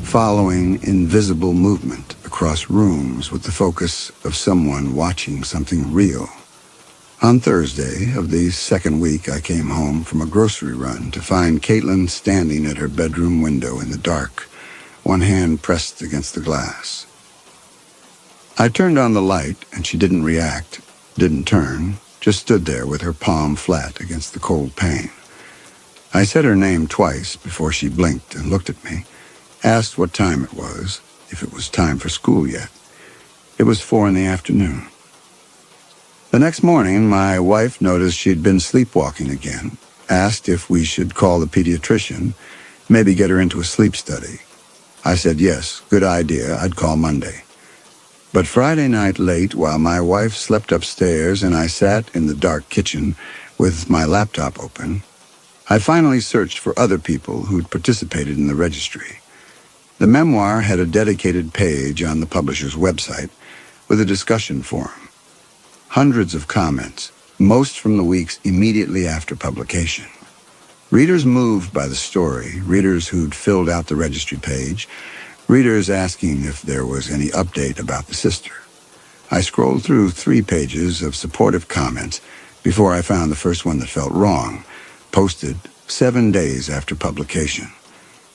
following invisible movement across rooms with the focus of someone watching something real. On Thursday of the second week, I came home from a grocery run to find Caitlin standing at her bedroom window in the dark, one hand pressed against the glass. I turned on the light, and she didn't react, didn't turn, just stood there with her palm flat against the cold pane. I said her name twice before she blinked and looked at me, asked what time it was, if it was time for school yet. It was 4 p.m. The next morning, my wife noticed she'd been sleepwalking again, asked if we should call the pediatrician, maybe get her into a sleep study. I said yes, good idea, I'd call Monday. But Friday night late, while my wife slept upstairs and I sat in the dark kitchen with my laptop open, I finally searched for other people who'd participated in the registry. The memoir had a dedicated page on the publisher's website with a discussion forum. Hundreds of comments, most from the weeks immediately after publication. Readers moved by the story, readers who'd filled out the registry page, readers asking if there was any update about the sister. I scrolled through 3 pages of supportive comments before I found the first one that felt wrong, posted 7 days after publication.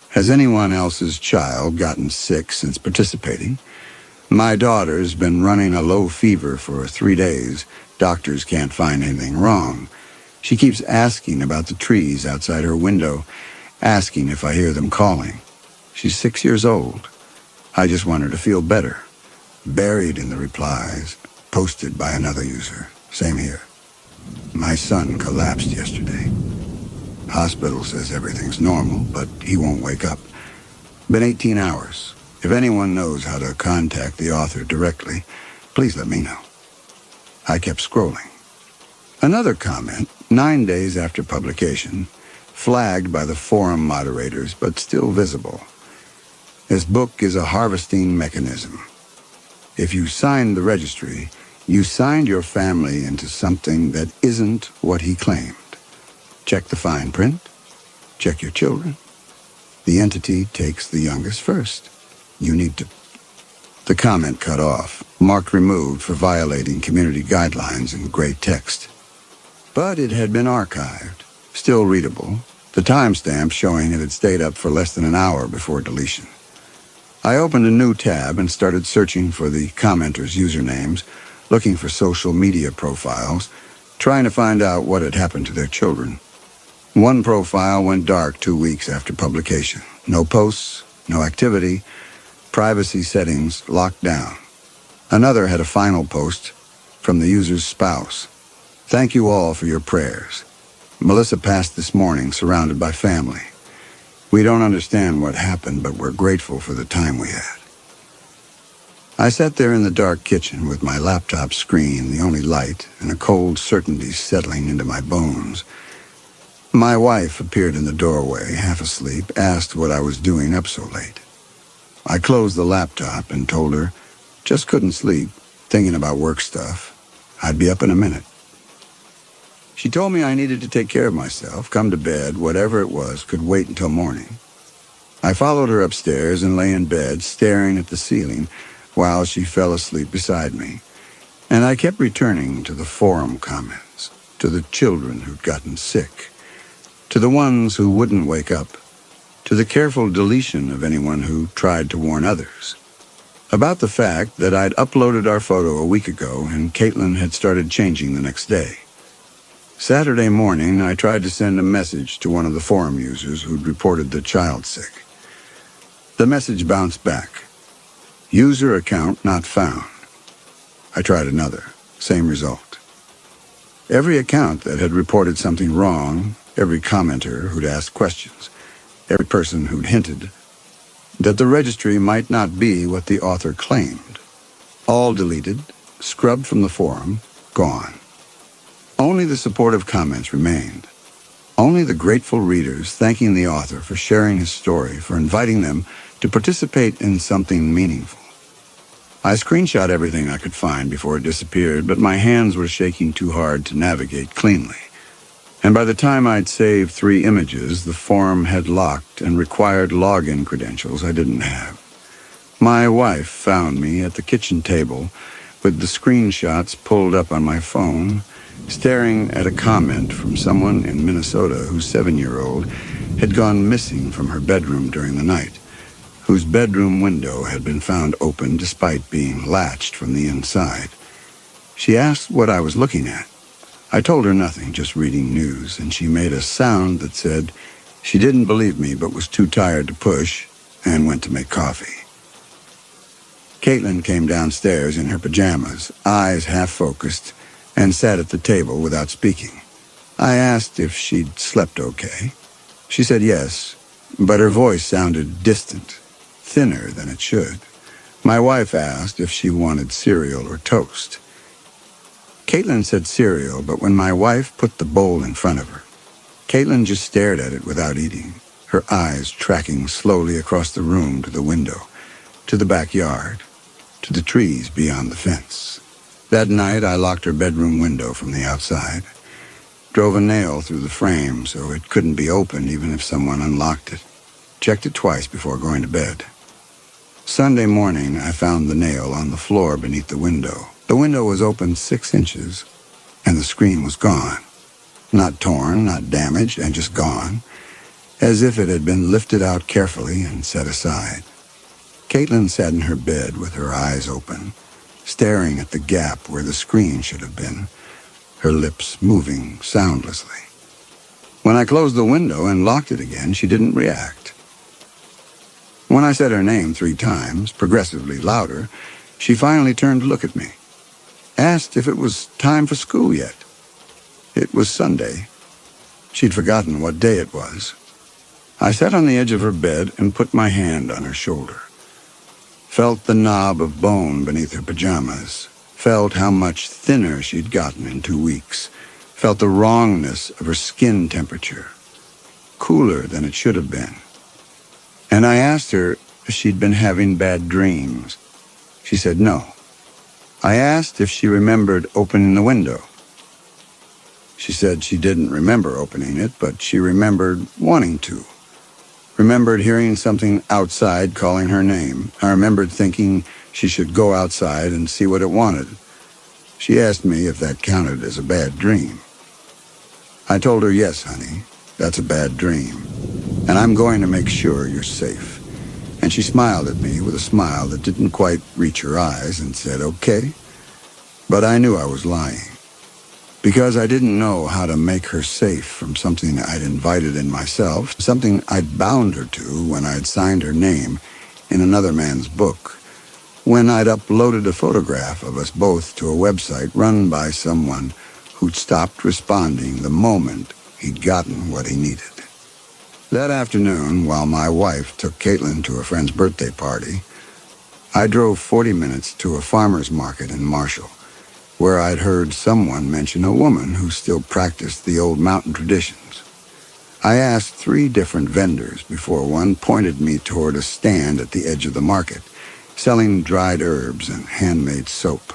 Has anyone else's child gotten sick since participating? My daughter's been running a low fever for 3 days. Doctors can't find anything wrong. She keeps asking about the trees outside her window, asking if I hear them calling. She's 6 years old. I just want her to feel better. Buried in the replies, posted by another user. Same here. My son collapsed yesterday. Hospital says everything's normal, but he won't wake up. Been 18 hours. If anyone knows how to contact the author directly, please let me know. I kept scrolling. Another comment, 9 days after publication, flagged by the forum moderators, but still visible. This book is a harvesting mechanism. If you signed the registry, you signed your family into something that isn't what he claimed. Check the fine print. Check your children. The entity takes the youngest first. You need to... The comment cut off, marked removed for violating community guidelines in gray text. But it had been archived, still readable, the timestamp showing it had stayed up for less than an hour before deletion. I opened a new tab and started searching for the commenters' usernames, looking for social media profiles, trying to find out what had happened to their children. One profile went dark 2 weeks after publication. No posts, no activity, privacy settings locked down. Another had a final post from the user's spouse. Thank you all for your prayers. Melissa passed this morning surrounded by family. We don't understand what happened, but we're grateful for the time we had. I sat there in the dark kitchen with my laptop screen, the only light, and a cold certainty settling into my bones. My wife appeared in the doorway, half asleep, asked what I was doing up so late. I closed the laptop and told her, just couldn't sleep, thinking about work stuff. I'd be up in a minute. She told me I needed to take care of myself, come to bed, whatever it was, could wait until morning. I followed her upstairs and lay in bed, staring at the ceiling, while she fell asleep beside me. And I kept returning to the forum comments, to the children who'd gotten sick, to the ones who wouldn't wake up, to the careful deletion of anyone who tried to warn others. About the fact that I'd uploaded our photo a week ago and Caitlin had started changing the next day. Saturday morning, I tried to send a message to one of the forum users who'd reported the child sick. The message bounced back. User account not found. I tried another. Same result. Every account that had reported something wrong, every commenter who'd asked questions, every person who'd hinted that the registry might not be what the author claimed. All deleted, scrubbed from the forum, gone. Only the supportive comments remained. Only the grateful readers thanking the author for sharing his story, for inviting them to participate in something meaningful. I screenshot everything I could find before it disappeared, but my hands were shaking too hard to navigate cleanly. And by the time I'd saved 3 images, the forum had locked and required login credentials I didn't have. My wife found me at the kitchen table with the screenshots pulled up on my phone, staring at a comment from someone in Minnesota whose 7-year-old had gone missing from her bedroom during the night, whose bedroom window had been found open despite being latched from the inside. She asked what I was looking at. I told her nothing, just reading news, and she made a sound that said she didn't believe me but was too tired to push and went to make coffee. Caitlin came downstairs in her pajamas, eyes half-focused, and sat at the table without speaking. I asked if she'd slept okay. She said yes, but her voice sounded distant, thinner than it should. My wife asked if she wanted cereal or toast. Caitlin said cereal, but when my wife put the bowl in front of her, Caitlin just stared at it without eating, her eyes tracking slowly across the room to the window, to the backyard, to the trees beyond the fence. That night, I locked her bedroom window from the outside, drove a nail through the frame so it couldn't be opened even if someone unlocked it, checked it twice before going to bed. Sunday morning, I found the nail on the floor beneath the window. The window was open 6 inches, and the screen was gone. Not torn, not damaged, and just gone, as if it had been lifted out carefully and set aside. Caitlin sat in her bed with her eyes open, staring at the gap where the screen should have been, her lips moving soundlessly. When I closed the window and locked it again, she didn't react. When I said her name 3 times, progressively louder, she finally turned to look at me. Asked if it was time for school yet. It was Sunday. She'd forgotten what day it was. I sat on the edge of her bed and put my hand on her shoulder. Felt the knob of bone beneath her pajamas. Felt how much thinner she'd gotten in 2 weeks. Felt the wrongness of her skin temperature. Cooler than it should have been. And I asked her if she'd been having bad dreams. She said no. I asked if she remembered opening the window. She said she didn't remember opening it, but she remembered wanting to. Remembered hearing something outside calling her name. I remembered thinking she should go outside and see what it wanted. She asked me if that counted as a bad dream. I told her, yes, honey, that's a bad dream, and I'm going to make sure you're safe. And she smiled at me with a smile that didn't quite reach her eyes and said, okay. But I knew I was lying, because I didn't know how to make her safe from something I'd invited in myself, something I'd bound her to when I'd signed her name in another man's book, when I'd uploaded a photograph of us both to a website run by someone who'd stopped responding the moment he'd gotten what he needed. That afternoon, while my wife took Caitlin to a friend's birthday party, I drove 40 minutes to a farmer's market in Marshall, where I'd heard someone mention a woman who still practiced the old mountain traditions. I asked 3 different vendors before one pointed me toward a stand at the edge of the market, selling dried herbs and handmade soap.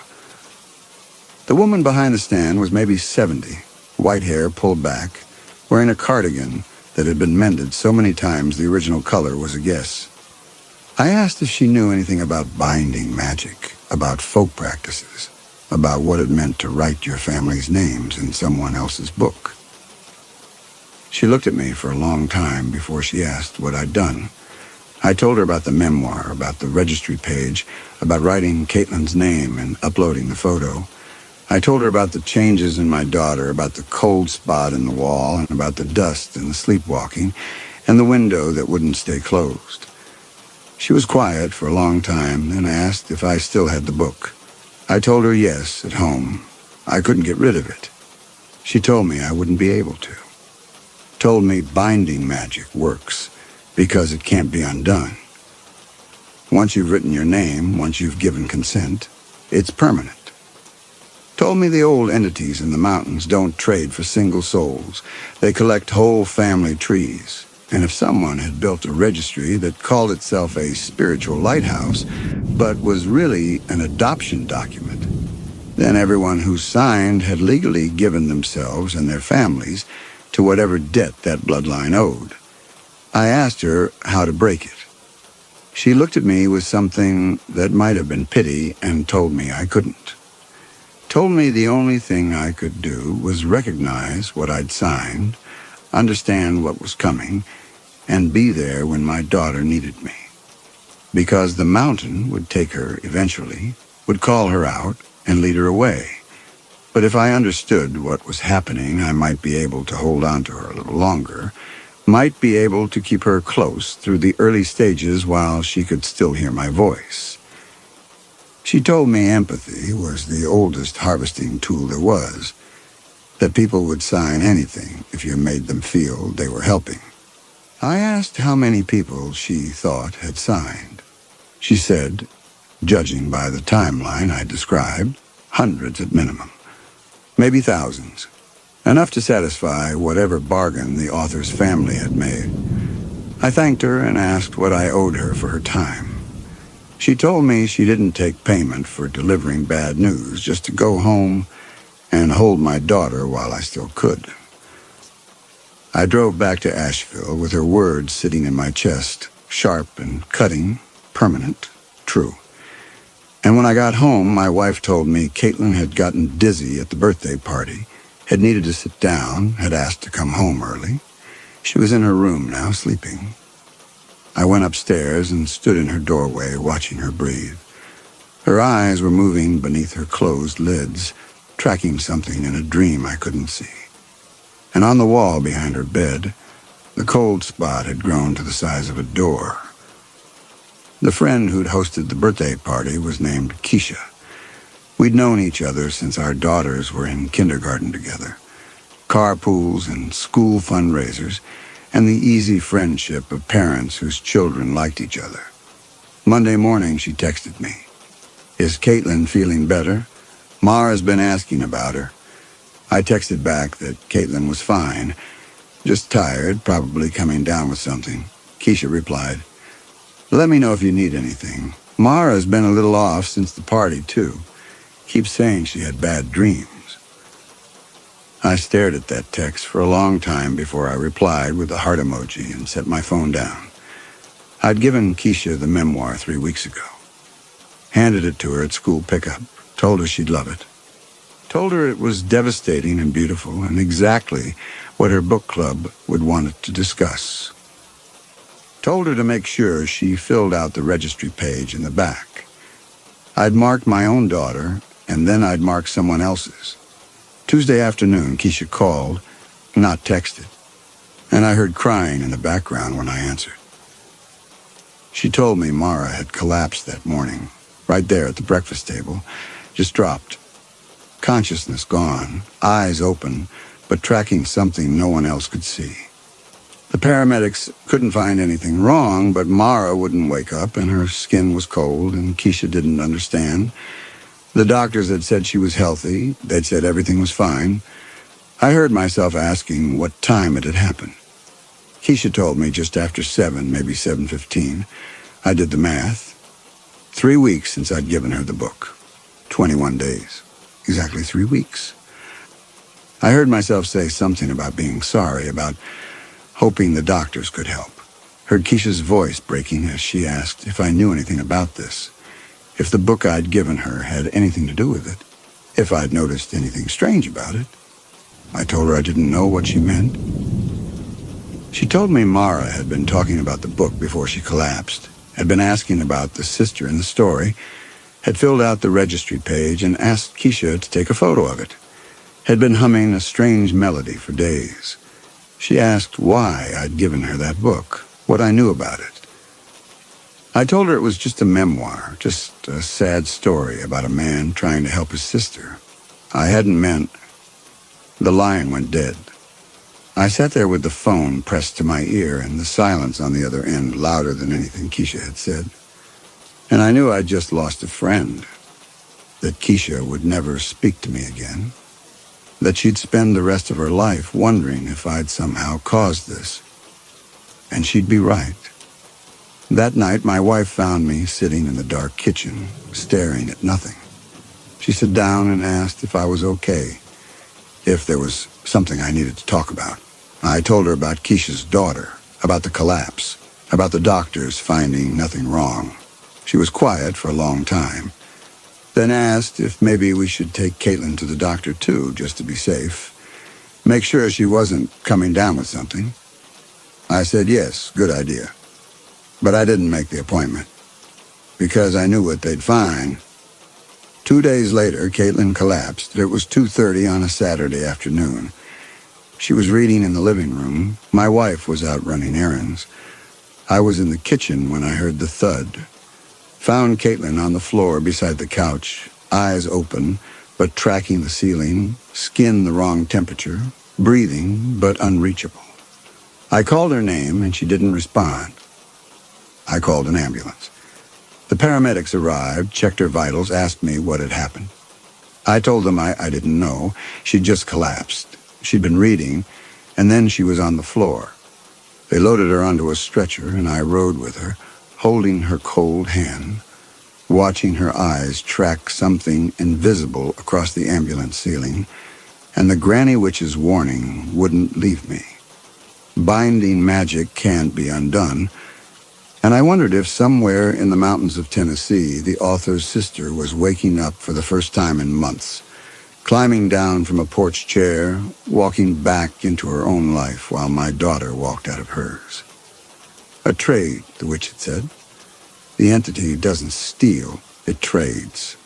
The woman behind the stand was maybe 70, white hair pulled back, wearing a cardigan that had been mended so many times the original color was a guess. I asked if she knew anything about binding magic, about folk practices, about what it meant to write your family's names in someone else's book. She looked at me for a long time before she asked what I'd done. I told her about the memoir, about the registry page, about writing Caitlin's name and uploading the photo. I told her about the changes in my daughter, about the cold spot in the wall, and about the dust and the sleepwalking, and the window that wouldn't stay closed. She was quiet for a long time, then asked if I still had the book. I told her yes, at home. I couldn't get rid of it. She told me I wouldn't be able to. Told me binding magic works because it can't be undone. Once you've written your name, once you've given consent, it's permanent. Told me the old entities in the mountains don't trade for single souls. They collect whole family trees. And if someone had built a registry that called itself a spiritual lighthouse, but was really an adoption document, then everyone who signed had legally given themselves and their families to whatever debt that bloodline owed. I asked her how to break it. She looked at me with something that might have been pity and told me I couldn't. Told me the only thing I could do was recognize what I'd signed, understand what was coming, and be there when my daughter needed me. Because the mountain would take her eventually, would call her out and lead her away. But if I understood what was happening, I might be able to hold on to her a little longer, might be able to keep her close through the early stages while she could still hear my voice. She told me empathy was the oldest harvesting tool there was, that people would sign anything if you made them feel they were helping. I asked how many people she thought had signed. She said, judging by the timeline I described, hundreds at minimum, maybe thousands, enough to satisfy whatever bargain the author's family had made. I thanked her and asked what I owed her for her time. She told me she didn't take payment for delivering bad news, just to go home and hold my daughter while I still could. I drove back to Asheville with her words sitting in my chest, sharp and cutting, permanent, true. And when I got home, my wife told me Caitlin had gotten dizzy at the birthday party, had needed to sit down, had asked to come home early. She was in her room now, sleeping. I went upstairs and stood in her doorway, watching her breathe. Her eyes were moving beneath her closed lids, tracking something in a dream I couldn't see. And on the wall behind her bed, the cold spot had grown to the size of a door. The friend who'd hosted the birthday party was named Keisha. We'd known each other since our daughters were in kindergarten together. Carpools and school fundraisers, and the easy friendship of parents whose children liked each other. Monday morning, she texted me. Is Caitlin feeling better? Mara's been asking about her. I texted back that Caitlin was fine, just tired, probably coming down with something. Keisha replied, let me know if you need anything. Mara's been a little off since the party, too. Keeps saying she had bad dreams. I stared at that text for a long time before I replied with a heart emoji and set my phone down. I'd given Keisha the memoir 3 weeks ago. Handed it to her at school pickup. Told her she'd love it. Told her it was devastating and beautiful and exactly what her book club would want it to discuss. Told her to make sure she filled out the registry page in the back. I'd marked my own daughter, and then I'd marked someone else's. Tuesday afternoon, Keisha called, not texted, and I heard crying in the background when I answered. She told me Mara had collapsed that morning, right there at the breakfast table, just dropped. Consciousness gone, eyes open, but tracking something no one else could see. The paramedics couldn't find anything wrong, but Mara wouldn't wake up, and her skin was cold, and Keisha didn't understand. The doctors had said she was healthy. They'd said everything was fine. I heard myself asking what time it had happened. Keisha told me just after 7, maybe 7:15. I did the math. 3 weeks since I'd given her the book. 21 days. Exactly 3 weeks. I heard myself say something about being sorry, about hoping the doctors could help. Heard Keisha's voice breaking as she asked if I knew anything about this. If the book I'd given her had anything to do with it. If I'd noticed anything strange about it. I told her I didn't know what she meant. She told me Mara had been talking about the book before she collapsed, had been asking about the sister in the story, had filled out the registry page and asked Keisha to take a photo of it, had been humming a strange melody for days. She asked why I'd given her that book, what I knew about it. I told her it was just a memoir, just a sad story about a man trying to help his sister. I hadn't meant... The line went dead. I sat there with the phone pressed to my ear and the silence on the other end louder than anything Keisha had said. And I knew I'd just lost a friend. that Keisha would never speak to me again, that she'd spend the rest of her life wondering if I'd somehow caused this. And she'd be right. That night, my wife found me sitting in the dark kitchen, staring at nothing. She sat down and asked if I was okay, if there was something I needed to talk about. I told her about Keisha's daughter, about the collapse, about the doctors finding nothing wrong. She was quiet for a long time, then asked if maybe we should take Caitlin to the doctor too, just to be safe. Make sure she wasn't coming down with something. I said yes, good idea. But I didn't make the appointment, because I knew what they'd find. 2 days later, Caitlin collapsed. It was 2:30 on a Saturday afternoon. She was reading in the living room. My wife was out running errands. I was in the kitchen when I heard the thud. Found Caitlin on the floor beside the couch, eyes open, but tracking the ceiling, skin the wrong temperature, breathing, but unreachable. I called her name, and she didn't respond. I called an ambulance. The paramedics arrived, checked her vitals, asked me what had happened. I told them I didn't know. She'd just collapsed. She'd been reading, and then she was on the floor. They loaded her onto a stretcher, and I rode with her, holding her cold hand, watching her eyes track something invisible across the ambulance ceiling, and the Granny Witch's warning wouldn't leave me. Binding magic can't be undone, and I wondered if somewhere in the mountains of Tennessee the author's sister was waking up for the first time in months, climbing down from a porch chair, walking back into her own life while my daughter walked out of hers. A trade, the witch had said. The entity doesn't steal, it trades.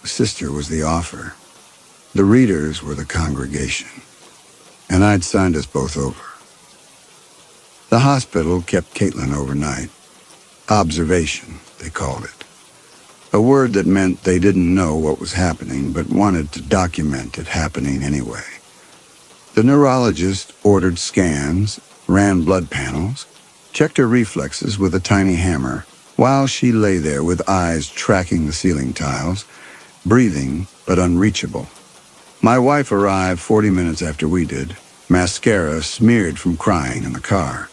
The sister was the offer. The readers were the congregation. And I'd signed us both over. The hospital kept Caitlin overnight. Observation, they called it. A word that meant they didn't know what was happening, but wanted to document it happening anyway. The neurologist ordered scans, ran blood panels, checked her reflexes with a tiny hammer, while she lay there with eyes tracking the ceiling tiles, breathing but unreachable. My wife arrived 40 minutes after we did, mascara smeared from crying in the car.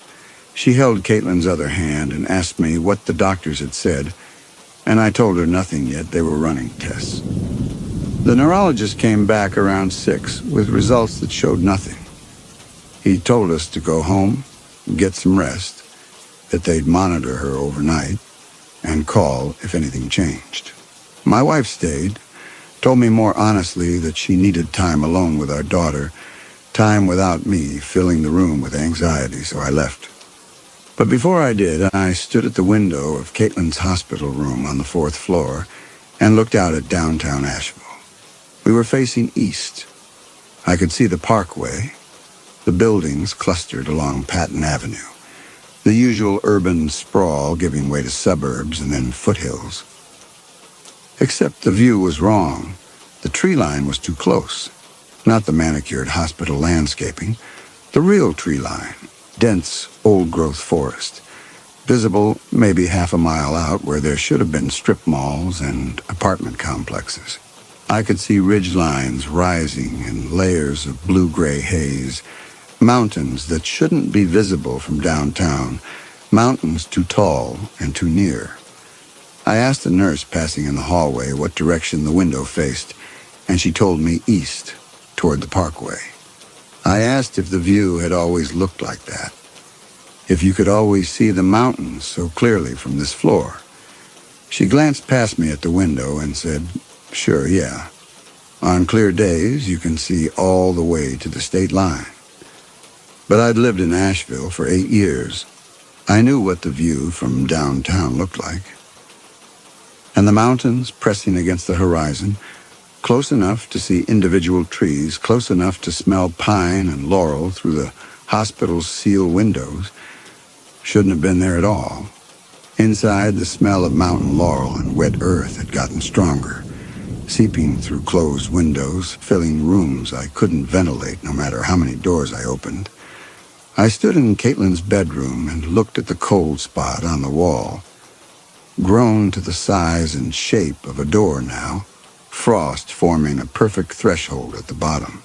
She held Caitlin's other hand and asked me what the doctors had said, and I told her nothing yet. They were running tests. The neurologist came back around 6 with results that showed nothing. He told us to go home, get some rest, that they'd monitor her overnight, and call if anything changed. My wife stayed, told me more honestly that she needed time alone with our daughter, time without me filling the room with anxiety, so I left. But before I did, I stood at the window of Caitlin's hospital room on the 4th floor and looked out at downtown Asheville. We were facing east. I could see the parkway, the buildings clustered along Patton Avenue, the usual urban sprawl giving way to suburbs and then foothills. Except the view was wrong. The tree line was too close. Not the manicured hospital landscaping, the real tree line, dense old-growth forest, visible maybe half a mile out where there should have been strip malls and apartment complexes. I could see ridge lines rising in layers of blue-gray haze, mountains that shouldn't be visible from downtown, mountains too tall and too near. I asked the nurse passing in the hallway what direction the window faced, and she told me east, toward the parkway. I asked if the view had always looked like that, if you could always see the mountains so clearly from this floor. She glanced past me at the window and said, "Sure, yeah. On clear days, you can see all the way to the state line." But I'd lived in Asheville for 8 years. I knew what the view from downtown looked like. And the mountains pressing against the horizon, close enough to see individual trees, close enough to smell pine and laurel through the hospital's sealed windows, shouldn't have been there at all. Inside, the smell of mountain laurel and wet earth had gotten stronger, seeping through closed windows, filling rooms I couldn't ventilate no matter how many doors I opened. I stood in Caitlin's bedroom and looked at the cold spot on the wall, grown to the size and shape of a door now, frost forming a perfect threshold at the bottom.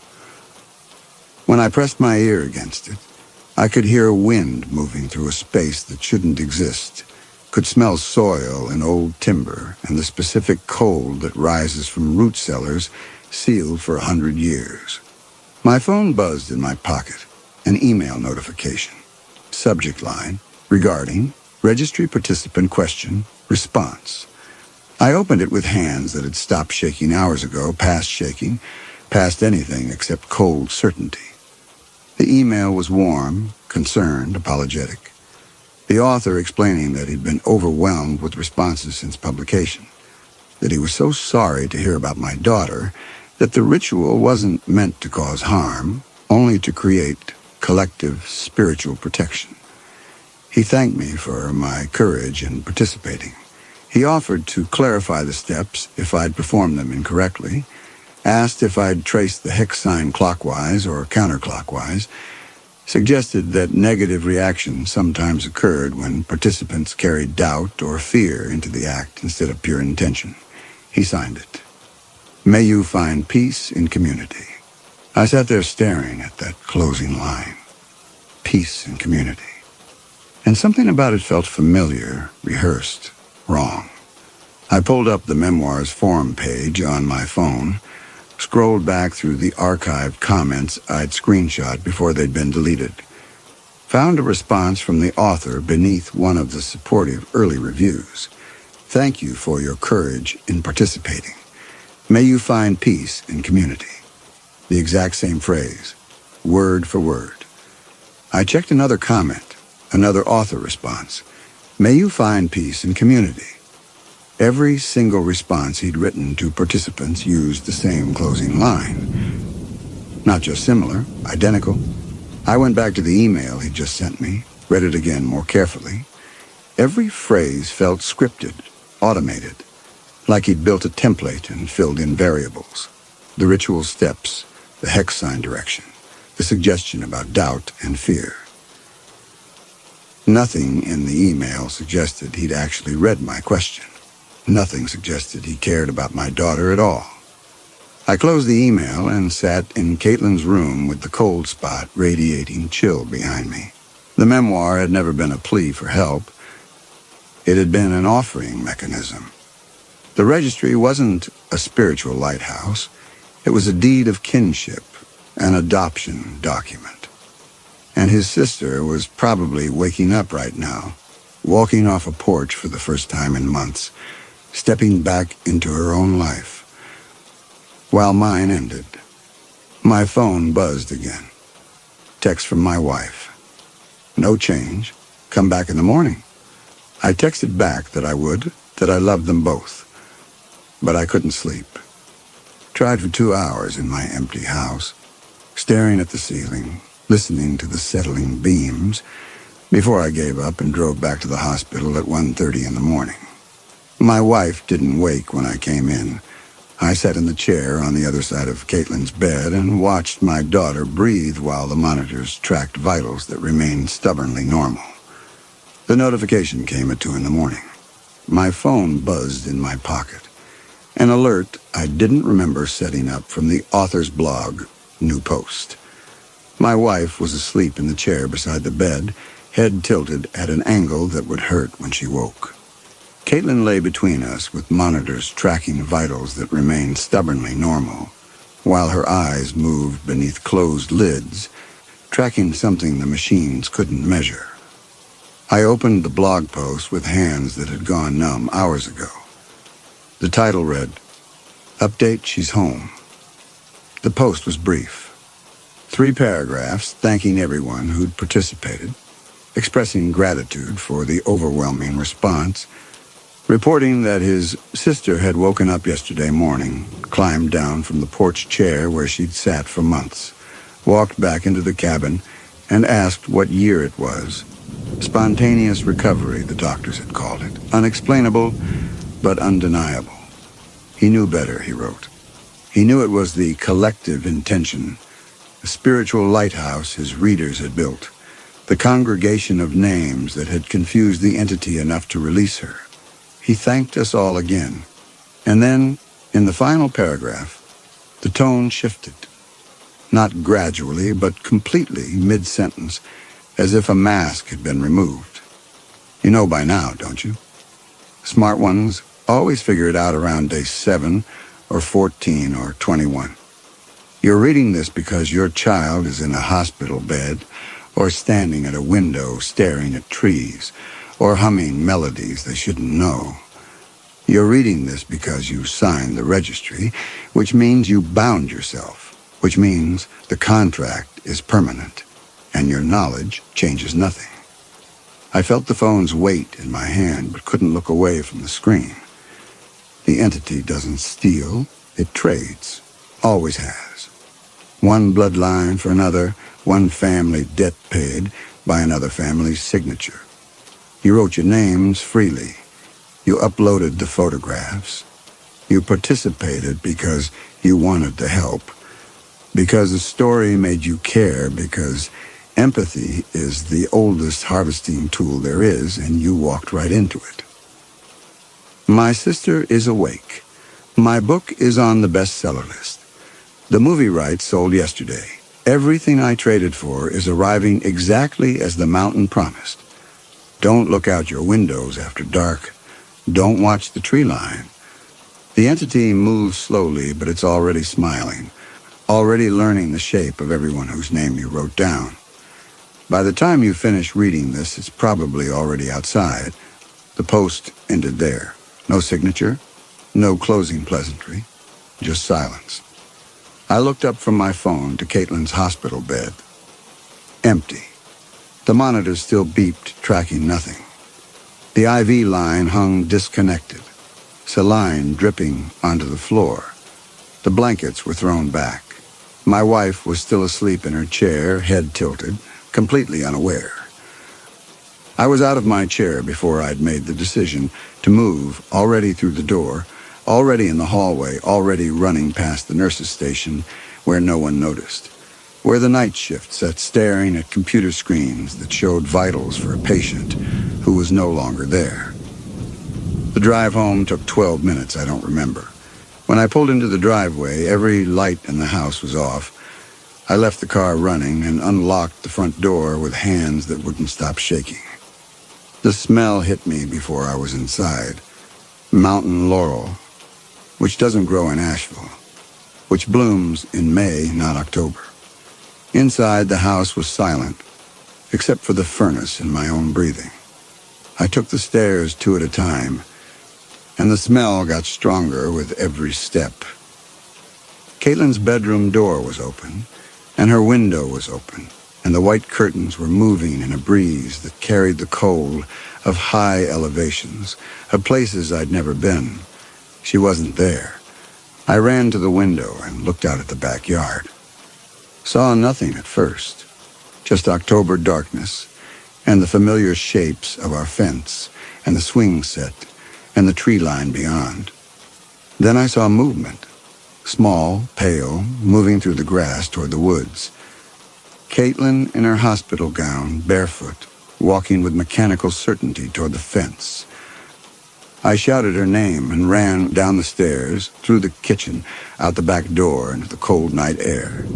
When I pressed my ear against it, I could hear wind moving through a space that shouldn't exist, could smell soil and old timber and the specific cold that rises from root cellars sealed for 100 years. My phone buzzed in my pocket, an email notification. Subject line, regarding, registry participant question, response. I opened it with hands that had stopped shaking hours ago, past shaking, past anything except cold certainty. The email was warm, concerned, apologetic. The author explaining that he'd been overwhelmed with responses since publication, that he was so sorry to hear about my daughter, that the ritual wasn't meant to cause harm, only to create collective spiritual protection. He thanked me for my courage in participating. He offered to clarify the steps if I'd performed them incorrectly, asked if I'd traced the hex sign clockwise or counterclockwise, suggested that negative reactions sometimes occurred when participants carried doubt or fear into the act instead of pure intention. He signed it. May you find peace in community. I sat there staring at that closing line. Peace in community. And something about it felt familiar, rehearsed, wrong. I pulled up the memoir's forum page on my phone, scrolled back through the archived comments I'd screenshot before they'd been deleted. Found a response from the author beneath one of the supportive early reviews. Thank you for your courage in participating. May you find peace in community. The exact same phrase, word for word. I checked another comment, another author response. May you find peace in community. Every single response he'd written to participants used the same closing line. Not just similar, identical. I went back to the email he'd just sent me, read it again more carefully. Every phrase felt scripted, automated, like he'd built a template and filled in variables. The ritual steps, the hex sign direction, the suggestion about doubt and fear. Nothing in the email suggested he'd actually read my question. Nothing suggested he cared about my daughter at all. I closed the email and sat in Caitlin's room with the cold spot radiating chill behind me. The memoir had never been a plea for help. It had been an offering mechanism. The registry wasn't a spiritual lighthouse. It was a deed of kinship, an adoption document. And his sister was probably waking up right now, walking off a porch for the first time in months, stepping back into her own life. While mine ended, my phone buzzed again. Text from my wife. No change. Come back in the morning. I texted back that I would, that I loved them both. But I couldn't sleep. Tried for 2 hours in my empty house, staring at the ceiling, listening to the settling beams, before I gave up and drove back to the hospital at 1:30 in the morning. My wife didn't wake when I came in. I sat in the chair on the other side of Caitlin's bed and watched my daughter breathe while the monitors tracked vitals that remained stubbornly normal. The notification came at 2 in the morning. My phone buzzed in my pocket. An alert I didn't remember setting up from the author's blog, New Post. My wife was asleep in the chair beside the bed, head tilted at an angle that would hurt when she woke. Caitlin lay between us with monitors tracking vitals that remained stubbornly normal, while her eyes moved beneath closed lids, tracking something the machines couldn't measure. I opened the blog post with hands that had gone numb hours ago. The title read, Update, She's Home. The post was brief. 3 paragraphs thanking everyone who'd participated, expressing gratitude for the overwhelming response, reporting that his sister had woken up yesterday morning, climbed down from the porch chair where she'd sat for months, walked back into the cabin, and asked what year it was. Spontaneous recovery, the doctors had called it. Unexplainable, but undeniable. He knew better, he wrote. He knew it was the collective intention, the spiritual lighthouse his readers had built, the congregation of names that had confused the entity enough to release her. He thanked us all again. And then, In the final paragraph, the tone shifted, not gradually, but completely mid-sentence, as if a mask had been removed. You know by now, don't you? Smart ones always figure it out around day 7 or 14 or 21. You're reading this because your child is in a hospital bed or standing at a window staring at trees or humming melodies they shouldn't know. You're reading this because you signed the registry, which means you bound yourself, which means the contract is permanent, and your knowledge changes nothing. I felt the phone's weight in my hand, but couldn't look away from the screen. The entity doesn't steal, it trades. Always has. One bloodline for another, one family debt paid by another family's signature. You wrote your names freely. You uploaded the photographs. You participated because you wanted to help. Because the story made you care, because empathy is the oldest harvesting tool there is, and you walked right into it. My sister is awake. My book is on the bestseller list. The movie rights sold yesterday. Everything I traded for is arriving exactly as the mountain promised. Don't look out your windows after dark. Don't watch the tree line. The entity moves slowly, but it's already smiling, already learning the shape of everyone whose name you wrote down. By the time you finish reading this, it's probably already outside. The post ended there. No signature, no closing pleasantry, just silence. I looked up from my phone to Caitlin's hospital bed. Empty. The monitor still beeped, tracking nothing. The IV line hung disconnected, saline dripping onto the floor. The blankets were thrown back. My wife was still asleep in her chair, head tilted, completely unaware. I was out of my chair before I'd made the decision to move, already through the door, already in the hallway, already running past the nurse's station where no one noticed, where the night shift sat staring at computer screens that showed vitals for a patient who was no longer there. The drive home took 12 minutes, I don't remember. When I pulled into the driveway, every light in the house was off. I left the car running and unlocked the front door with hands that wouldn't stop shaking. The smell hit me before I was inside. Mountain laurel, which doesn't grow in Asheville, which blooms in May, not October. Inside, the house was silent, except for the furnace and my own breathing. I took the stairs 2 at a time, and the smell got stronger with every step. Caitlin's bedroom door was open, and her window was open, and the white curtains were moving in a breeze that carried the cold of high elevations, of places I'd never been. She wasn't there. I ran to the window and looked out at the backyard. Saw nothing at first, just October darkness and the familiar shapes of our fence and the swing set and the tree line beyond. Then I saw movement, small, pale, moving through the grass toward the woods. Caitlin in her hospital gown, barefoot, walking with mechanical certainty toward the fence. I shouted her name and ran down the stairs, through the kitchen, out the back door into the cold night air.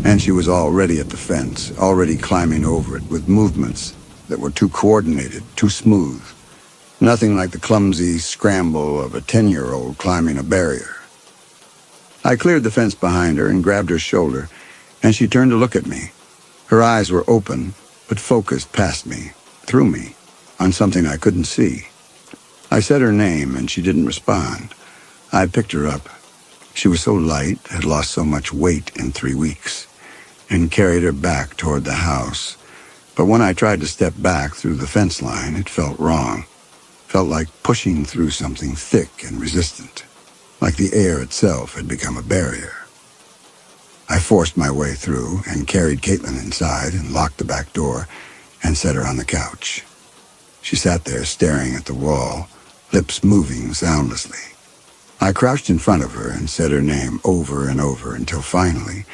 And she was already at the fence, already climbing over it with movements that were too coordinated, too smooth. Nothing like the clumsy scramble of a 10-year-old climbing a barrier. I cleared the fence behind her and grabbed her shoulder, and she turned to look at me. Her eyes were open, but focused past me, through me, on something I couldn't see. I said her name, and she didn't respond. I picked her up. She was so light, had lost so much weight in 3 weeks, and carried her back toward the house. But when I tried to step back through the fence line, it felt wrong. Felt like pushing through something thick and resistant, like the air itself had become a barrier. I forced my way through and carried Caitlin inside and locked the back door and set her on the couch. She sat there staring at the wall, lips moving soundlessly. I crouched in front of her and said her name over and over until finally,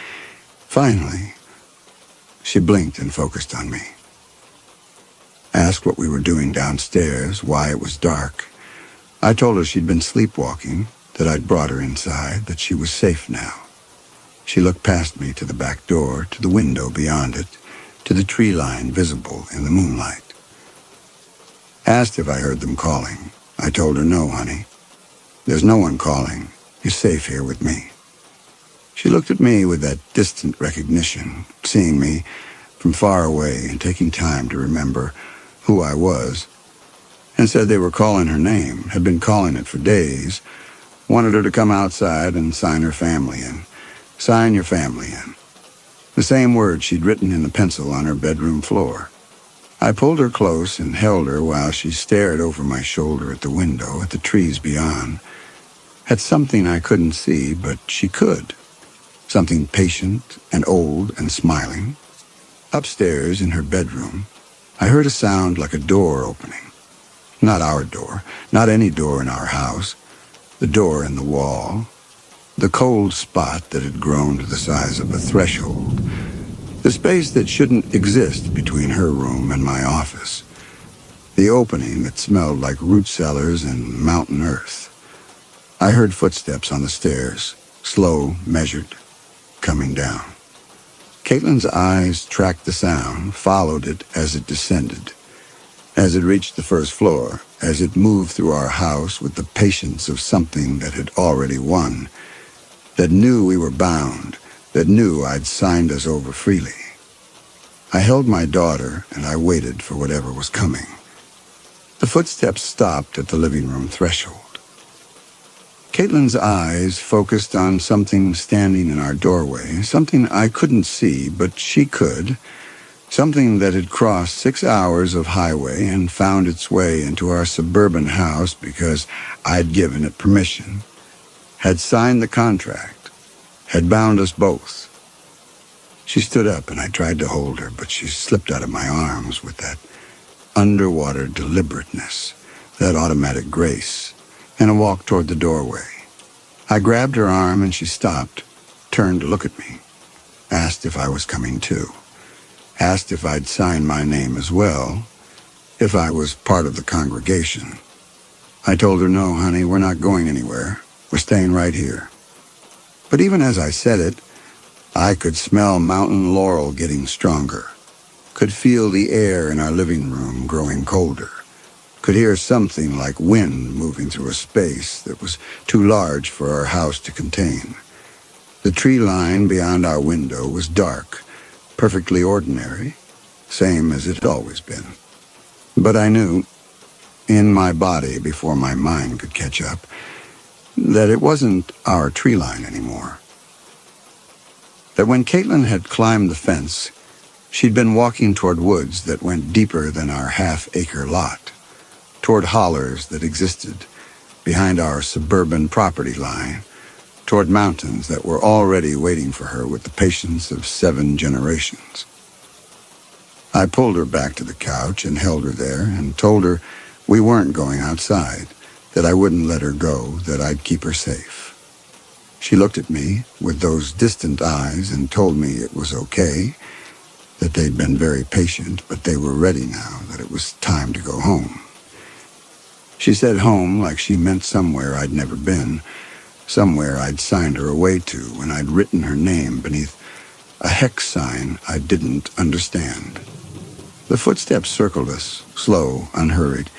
she blinked and focused on me. Asked what we were doing downstairs, why it was dark. I told her she'd been sleepwalking, that I'd brought her inside, that she was safe now. She looked past me to the back door, to the window beyond it, to the tree line visible in the moonlight. Asked if I heard them calling. I told her, "No, honey. There's no one calling. You're safe here with me." She looked at me with that distant recognition, seeing me from far away and taking time to remember who I was, and said they were calling her name, had been calling it for days, wanted her to come outside and sign her family in. Sign your family in. The same word she'd written in the pencil on her bedroom floor. I pulled her close and held her while she stared over my shoulder at the window, at the trees beyond, at something I couldn't see, but she could. Something patient and old and smiling. Upstairs in her bedroom, I heard a sound like a door opening. Not our door, not any door in our house, the door in the wall, the cold spot that had grown to the size of a threshold, the space that shouldn't exist between her room and my office, the opening that smelled like root cellars and mountain earth. I heard footsteps on the stairs, slow, measured, coming down. Caitlin's eyes tracked the sound, followed it as it descended, as it reached the first floor, as it moved through our house with the patience of something that had already won, that knew we were bound, that knew I'd signed us over freely. I held my daughter, and I waited for whatever was coming. The footsteps stopped at the living room threshold. Caitlin's eyes focused on something standing in our doorway, something I couldn't see, but she could, something that had crossed 6 hours of highway and found its way into our suburban house because I'd given it permission, had signed the contract, had bound us both. She stood up and I tried to hold her, but she slipped out of my arms with that underwater deliberateness, that automatic grace, and walked toward the doorway. I grabbed her arm and she stopped, turned to look at me, asked if I was coming too, asked if I'd sign my name as well, if I was part of the congregation. I told her, "No, honey, we're not going anywhere. We're staying right here." But even as I said it, I could smell mountain laurel getting stronger, could feel the air in our living room growing colder, could hear something like wind moving through a space that was too large for our house to contain. The tree line beyond our window was dark, perfectly ordinary, same as it had always been. But I knew, in my body before my mind could catch up, that it wasn't our tree line anymore. That when Caitlin had climbed the fence, she'd been walking toward woods that went deeper than our half-acre lot, toward hollers that existed behind our suburban property line, toward mountains that were already waiting for her with the patience of 7 generations. I pulled her back to the couch and held her there and told her we weren't going outside, that I wouldn't let her go, that I'd keep her safe. She looked at me with those distant eyes and told me it was okay, that they'd been very patient, but they were ready now, that it was time to go home. She said home like she meant somewhere I'd never been, somewhere I'd signed her away to when I'd written her name beneath a hex sign I didn't understand. The footsteps circled us, slow, unhurried,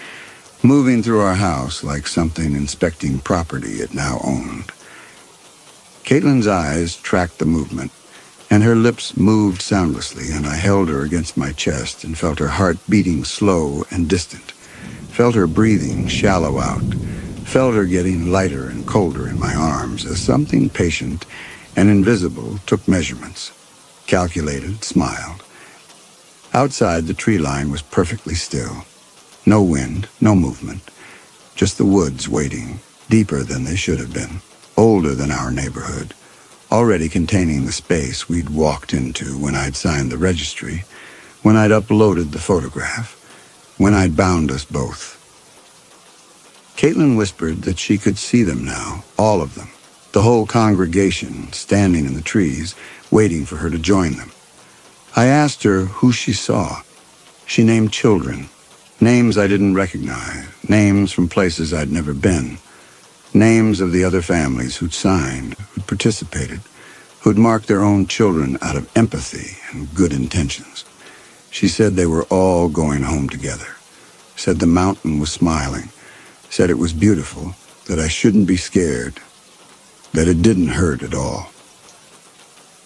moving through our house like something inspecting property it now owned. Caitlin's eyes tracked the movement, and her lips moved soundlessly, and I held her against my chest and felt her heart beating slow and distant, felt her breathing shallow out, felt her getting lighter and colder in my arms as something patient and invisible took measurements, calculated, smiled. Outside, the tree line was perfectly still. No wind, no movement, just the woods waiting, deeper than they should have been, older than our neighborhood, already containing the space we'd walked into when I'd signed the registry, when I'd uploaded the photograph, when I'd bound us both. Caitlin whispered that she could see them now, all of them, the whole congregation standing in the trees, waiting for her to join them. I asked her who she saw. She named children, names I didn't recognize, names from places I'd never been. names of the other families who'd signed, who'd participated, who'd marked their own children out of empathy and good intentions. She said they were all going home together, said the mountain was smiling, said it was beautiful, that I shouldn't be scared, that it didn't hurt at all.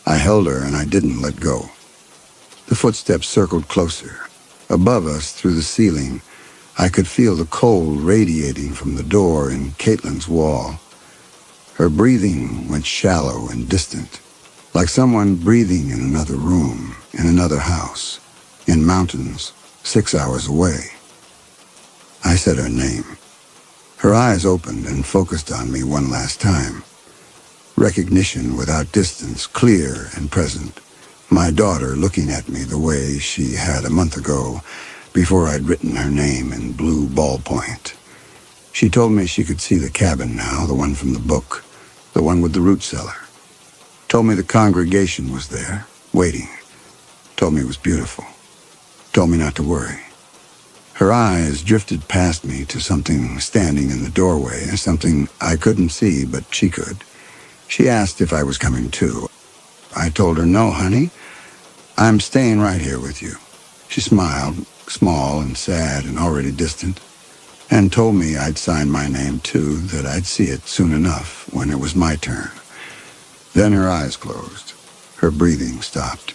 I held her and I didn't let go. The footsteps circled closer. Above us, through the ceiling, I could feel the cold radiating from the door in Caitlin's wall. Her breathing went shallow and distant, like someone breathing in another room, in another house, in mountains 6 hours away. I said her name. Her eyes opened and focused on me one last time. Recognition without distance, clear and present. My daughter looking at me the way she had a month ago, before I'd written her name in blue ballpoint. She told me she could see the cabin now, the one from the book, the one with the root cellar. Told me the congregation was there, waiting. Told me it was beautiful. Told me not to worry. Her eyes drifted past me to something standing in the doorway, something I couldn't see, but she could. She asked if I was coming too. I told her, "No, honey, I'm staying right here with you." She smiled, small and sad and already distant, and told me I'd sign my name too, that I'd see it soon enough when it was my turn. Then her eyes closed. Her breathing stopped.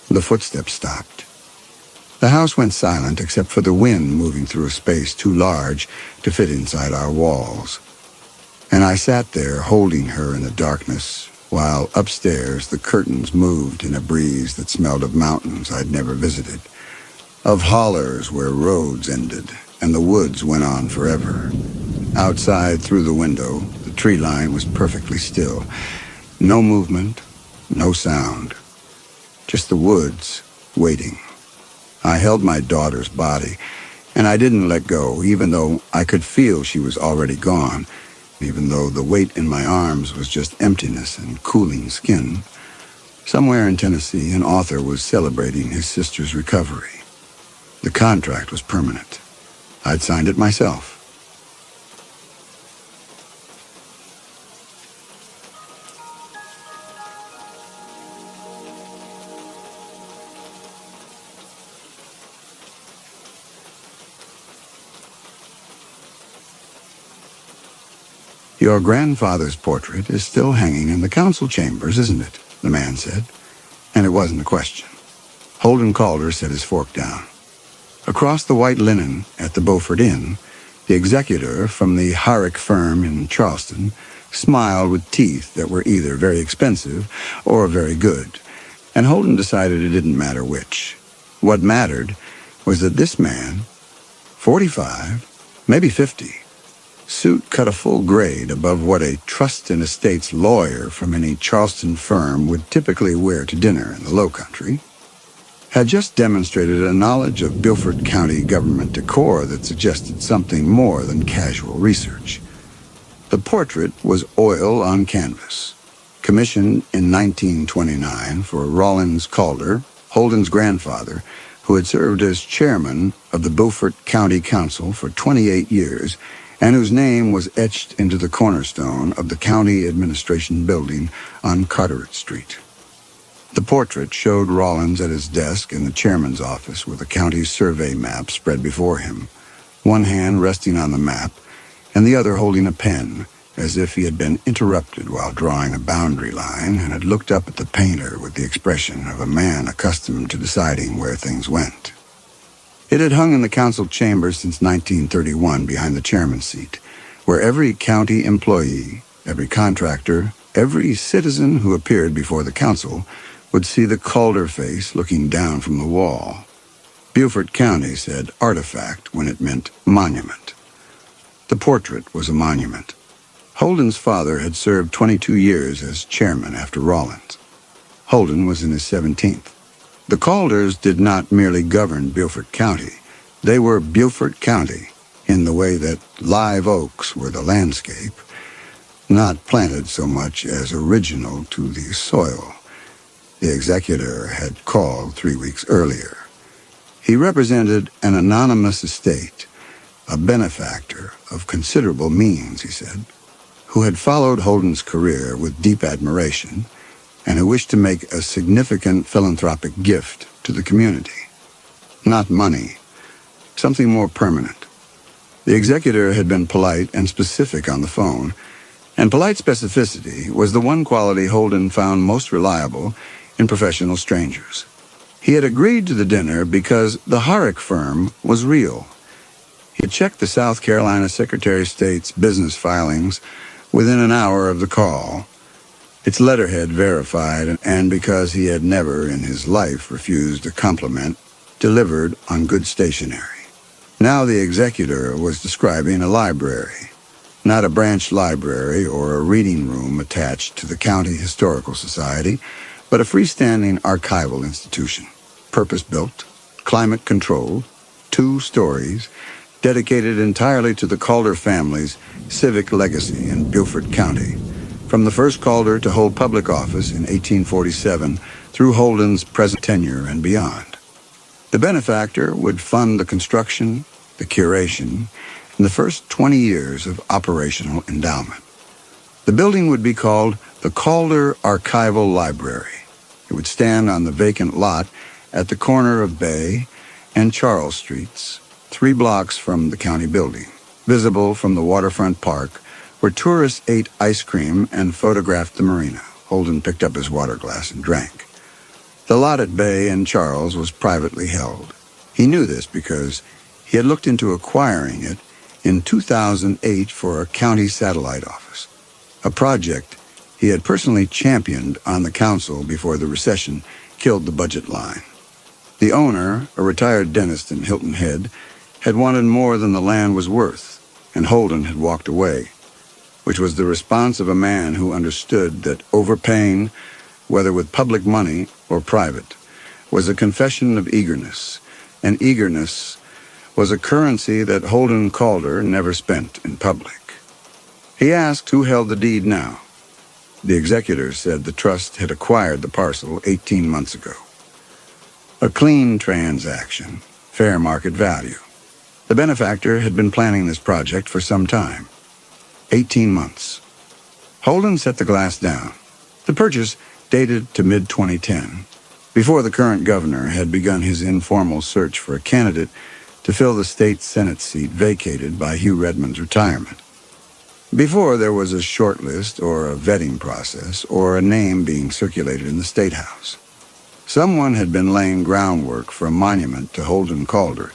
The footsteps stopped. The house went silent except for the wind moving through a space too large to fit inside our walls. And I sat there holding her in the darkness, while upstairs the curtains moved in a breeze that smelled of mountains I'd never visited, of hollers where roads ended and the woods went on forever. Outside through the window, the tree line was perfectly still. No movement, no sound. Just the woods, waiting. I held my daughter's body, and I didn't let go, even though I could feel she was already gone, even though the weight in my arms was just emptiness and cooling skin. Somewhere in Tennessee, an author was celebrating his sister's recovery. The contract was permanent. I'd signed it myself. "Your grandfather's portrait is still hanging in the council chambers, isn't it?" the man said. And it wasn't a question. Holden Calder set his fork down. Across the white linen at the Beaufort Inn, the executor from the Harrick firm in Charleston smiled with teeth that were either very expensive or very good, and Holden decided it didn't matter which. What mattered was that this man, 45, maybe 50, suit cut a full grade above what a trust and estates lawyer from any Charleston firm would typically wear to dinner in the Low Country, had just demonstrated a knowledge of Beaufort County government decor that suggested something more than casual research. The portrait was oil on canvas, commissioned in 1929 for Rollins Calder, Holden's grandfather, who had served as chairman of the Beaufort County Council for 28 years, and whose name was etched into the cornerstone of the county administration building on Carteret Street. The portrait showed Rollins at his desk in the chairman's office with the county's survey map spread before him, one hand resting on the map and the other holding a pen, as if he had been interrupted while drawing a boundary line and had looked up at the painter with the expression of a man accustomed to deciding where things went. It had hung in the council chambers since 1931 behind the chairman's seat, where every county employee, every contractor, every citizen who appeared before the council would see the Calder face looking down from the wall. Beaufort County said artifact when it meant monument. The portrait was a monument. Holden's father had served 22 years as chairman after Rollins. Holden was in his 17th. The Calders did not merely govern Beaufort County. They were Beaufort County in the way that live oaks were the landscape, not planted so much as original to the soil. The executor had called 3 weeks earlier. He represented an anonymous estate, a benefactor of considerable means, he said, who had followed Holden's career with deep admiration and who wished to make a significant philanthropic gift to the community. Not money, something more permanent. The executor had been polite and specific on the phone, and polite specificity was the one quality Holden found most reliable in professional strangers. He had agreed to the dinner because the Horrick firm was real. He had checked the South Carolina Secretary of State's business filings within an hour of the call, its letterhead verified, and because he had never in his life refused a compliment delivered on good stationery. Now the executor was describing a library, not a branch library or a reading room attached to the County Historical Society, but a freestanding archival institution, purpose-built, climate-controlled, 2 stories, dedicated entirely to the Calder family's civic legacy in Beaufort County, from the first Calder to hold public office in 1847 through Holden's present tenure and beyond. The benefactor would fund the construction, the curation, and the first 20 years of operational endowment. The building would be called the Calder Archival Library. It would stand on the vacant lot at the corner of Bay and Charles Streets, 3 blocks from the county building, visible from the waterfront park where tourists ate ice cream and photographed the marina. Holden picked up his water glass and drank. The lot at Bay and Charles was privately held. He knew this because he had looked into acquiring it in 2008 for a county satellite office, a project he had personally championed on the council before the recession killed the budget line. The owner, a retired dentist in Hilton Head, had wanted more than the land was worth, and Holden had walked away, which was the response of a man who understood that overpaying, whether with public money or private, was a confession of eagerness, and eagerness was a currency that Holden Calder never spent in public. He asked who held the deed now. The executor said the trust had acquired the parcel 18 months ago. A clean transaction, fair market value. The benefactor had been planning this project for some time. 18 months. Holden set the glass down. The purchase dated to mid-2010, before the current governor had begun his informal search for a candidate to fill the state Senate seat vacated by Hugh Redmond's retirement. Before there was a shortlist or a vetting process or a name being circulated in the State House. Someone had been laying groundwork for a monument to Holden Calder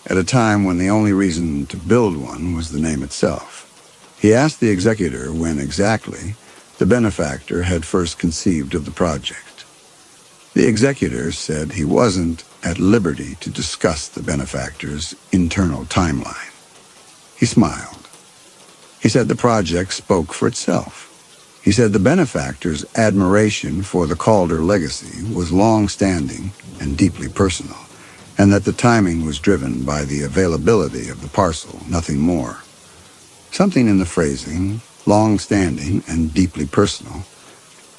at a time when the only reason to build one was the name itself. He asked the executor when exactly the benefactor had first conceived of the project. The executor said he wasn't at liberty to discuss the benefactor's internal timeline. He smiled. He said the project spoke for itself. He said the benefactor's admiration for the Calder legacy was long-standing and deeply personal, and that the timing was driven by the availability of the parcel, nothing more. Something in the phrasing, long-standing and deeply personal,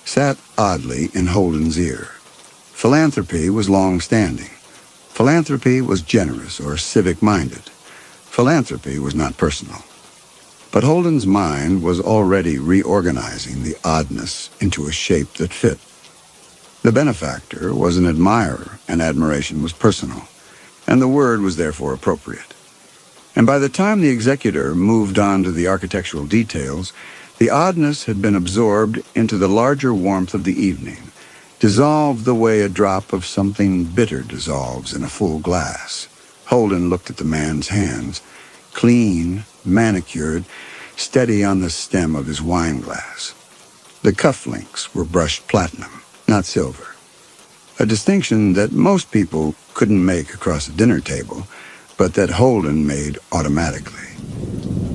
sat oddly in Holden's ear. Philanthropy was long-standing. Philanthropy was generous or civic-minded. Philanthropy was not personal. But Holden's mind was already reorganizing the oddness into a shape that fit. The benefactor was an admirer, and admiration was personal, and the word was therefore appropriate. And by the time the executor moved on to the architectural details, the oddness had been absorbed into the larger warmth of the evening, dissolved the way a drop of something bitter dissolves in a full glass. Holden looked at the man's hands, clean, manicured, steady on the stem of his wine glass. The cufflinks were brushed platinum, not silver, a distinction that most people couldn't make across a dinner table, but that Holden made automatically.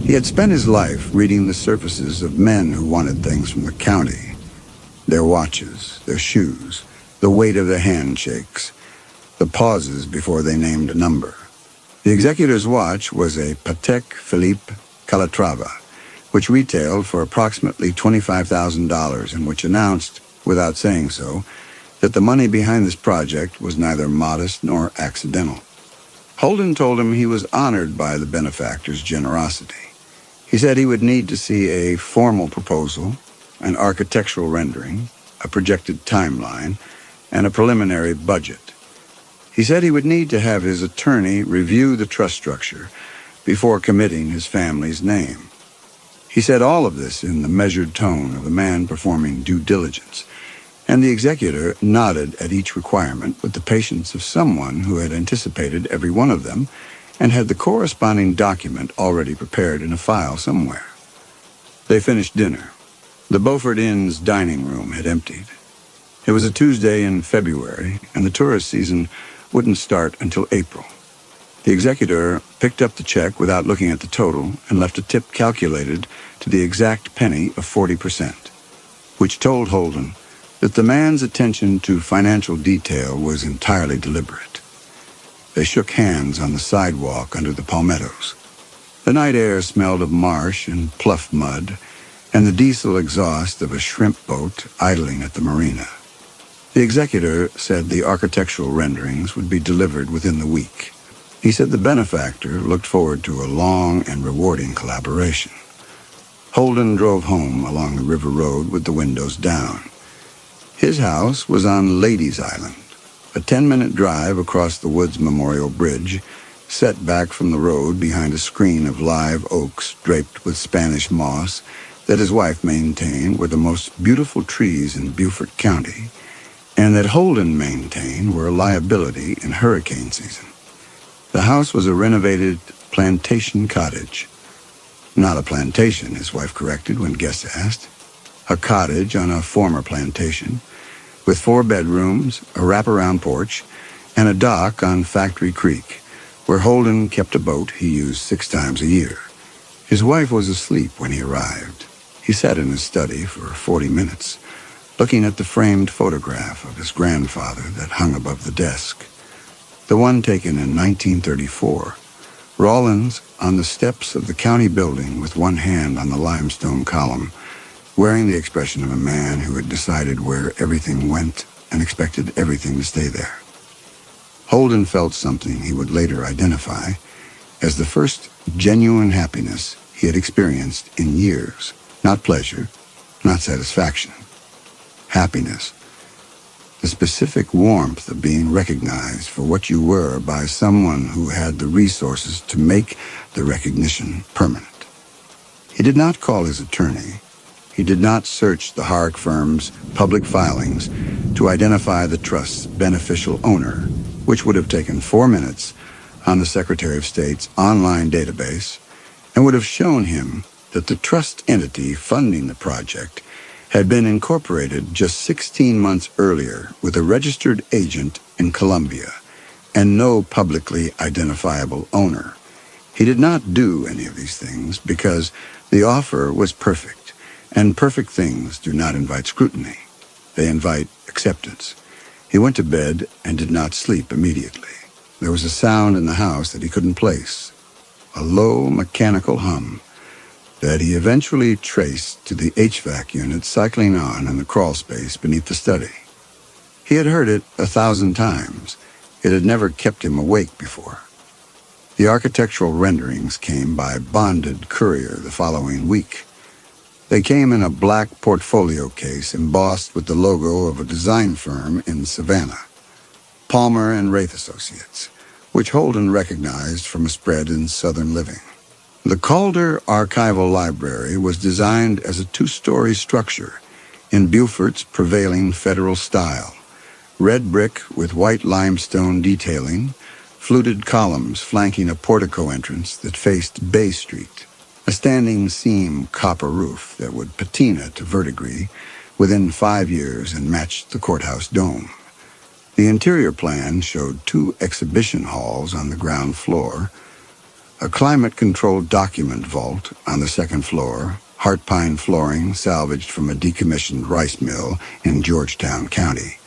He had spent his life reading the surfaces of men who wanted things from the county, their watches, their shoes, the weight of their handshakes, the pauses before they named a number. The executor's watch was a Patek Philippe Calatrava, which retailed for approximately $25,000 and which announced, without saying so, that the money behind this project was neither modest nor accidental. Holden told him he was honored by the benefactor's generosity. He said he would need to see a formal proposal, an architectural rendering, a projected timeline, and a preliminary budget. He said he would need to have his attorney review the trust structure before committing his family's name. He said all of this in the measured tone of a man performing due diligence, and the executor nodded at each requirement with the patience of someone who had anticipated every one of them and had the corresponding document already prepared in a file somewhere. They finished dinner. The Beaufort Inn's dining room had emptied. It was a Tuesday in February, and the tourist season wouldn't start until April. The executor picked up the check without looking at the total and left a tip calculated to the exact penny of 40%, which told Holden that the man's attention to financial detail was entirely deliberate. They shook hands on the sidewalk under the palmettos. The night air smelled of marsh and pluff mud, and the diesel exhaust of a shrimp boat idling at the marina. The executor said the architectural renderings would be delivered within the week. He said the benefactor looked forward to a long and rewarding collaboration. Holden drove home along the river road with the windows down. His house was on Ladies Island, a 10-minute drive across the Woods Memorial Bridge, set back from the road behind a screen of live oaks draped with Spanish moss that his wife maintained were the most beautiful trees in Beaufort County, and that Holden maintained were a liability in hurricane season. The house was a renovated plantation cottage. Not a plantation, his wife corrected when guests asked. A cottage on a former plantation, with 4 bedrooms, a wraparound porch, and a dock on Factory Creek, where Holden kept a boat he used 6 times a year. His wife was asleep when he arrived. He sat in his study for 40 minutes, looking at the framed photograph of his grandfather that hung above the desk. The one taken in 1934, Rawlins on the steps of the county building with one hand on the limestone column, wearing the expression of a man who had decided where everything went and expected everything to stay there. Holden felt something he would later identify as the first genuine happiness he had experienced in years. Not pleasure, not satisfaction. Happiness. The specific warmth of being recognized for what you were by someone who had the resources to make the recognition permanent. He did not call his attorney. He did not search the Hark firm's public filings to identify the trust's beneficial owner, which would have taken 4 minutes on the Secretary of State's online database and would have shown him that the trust entity funding the project had been incorporated just 16 months earlier with a registered agent in Colombia and no publicly identifiable owner. He did not do any of these things because the offer was perfect. And perfect things do not invite scrutiny. They invite acceptance. He went to bed and did not sleep immediately. There was a sound in the house that he couldn't place, a low mechanical hum that he eventually traced to the HVAC unit cycling on in the crawl space beneath the study. He had heard it 1,000 times. It had never kept him awake before. The architectural renderings came by bonded courier the following week. They came in a black portfolio case embossed with the logo of a design firm in Savannah, Palmer and Wraith Associates, which Holden recognized from a spread in Southern Living. The Calder Archival Library was designed as a 2-story structure in Beaufort's prevailing federal style, red brick with white limestone detailing, fluted columns flanking a portico entrance that faced Bay Street, a standing seam copper roof that would patina to verdigris within 5 years and matched the courthouse dome. The interior plan showed 2 exhibition halls on the ground floor, a climate-controlled document vault on the second floor, heart pine flooring salvaged from a decommissioned rice mill in Georgetown County,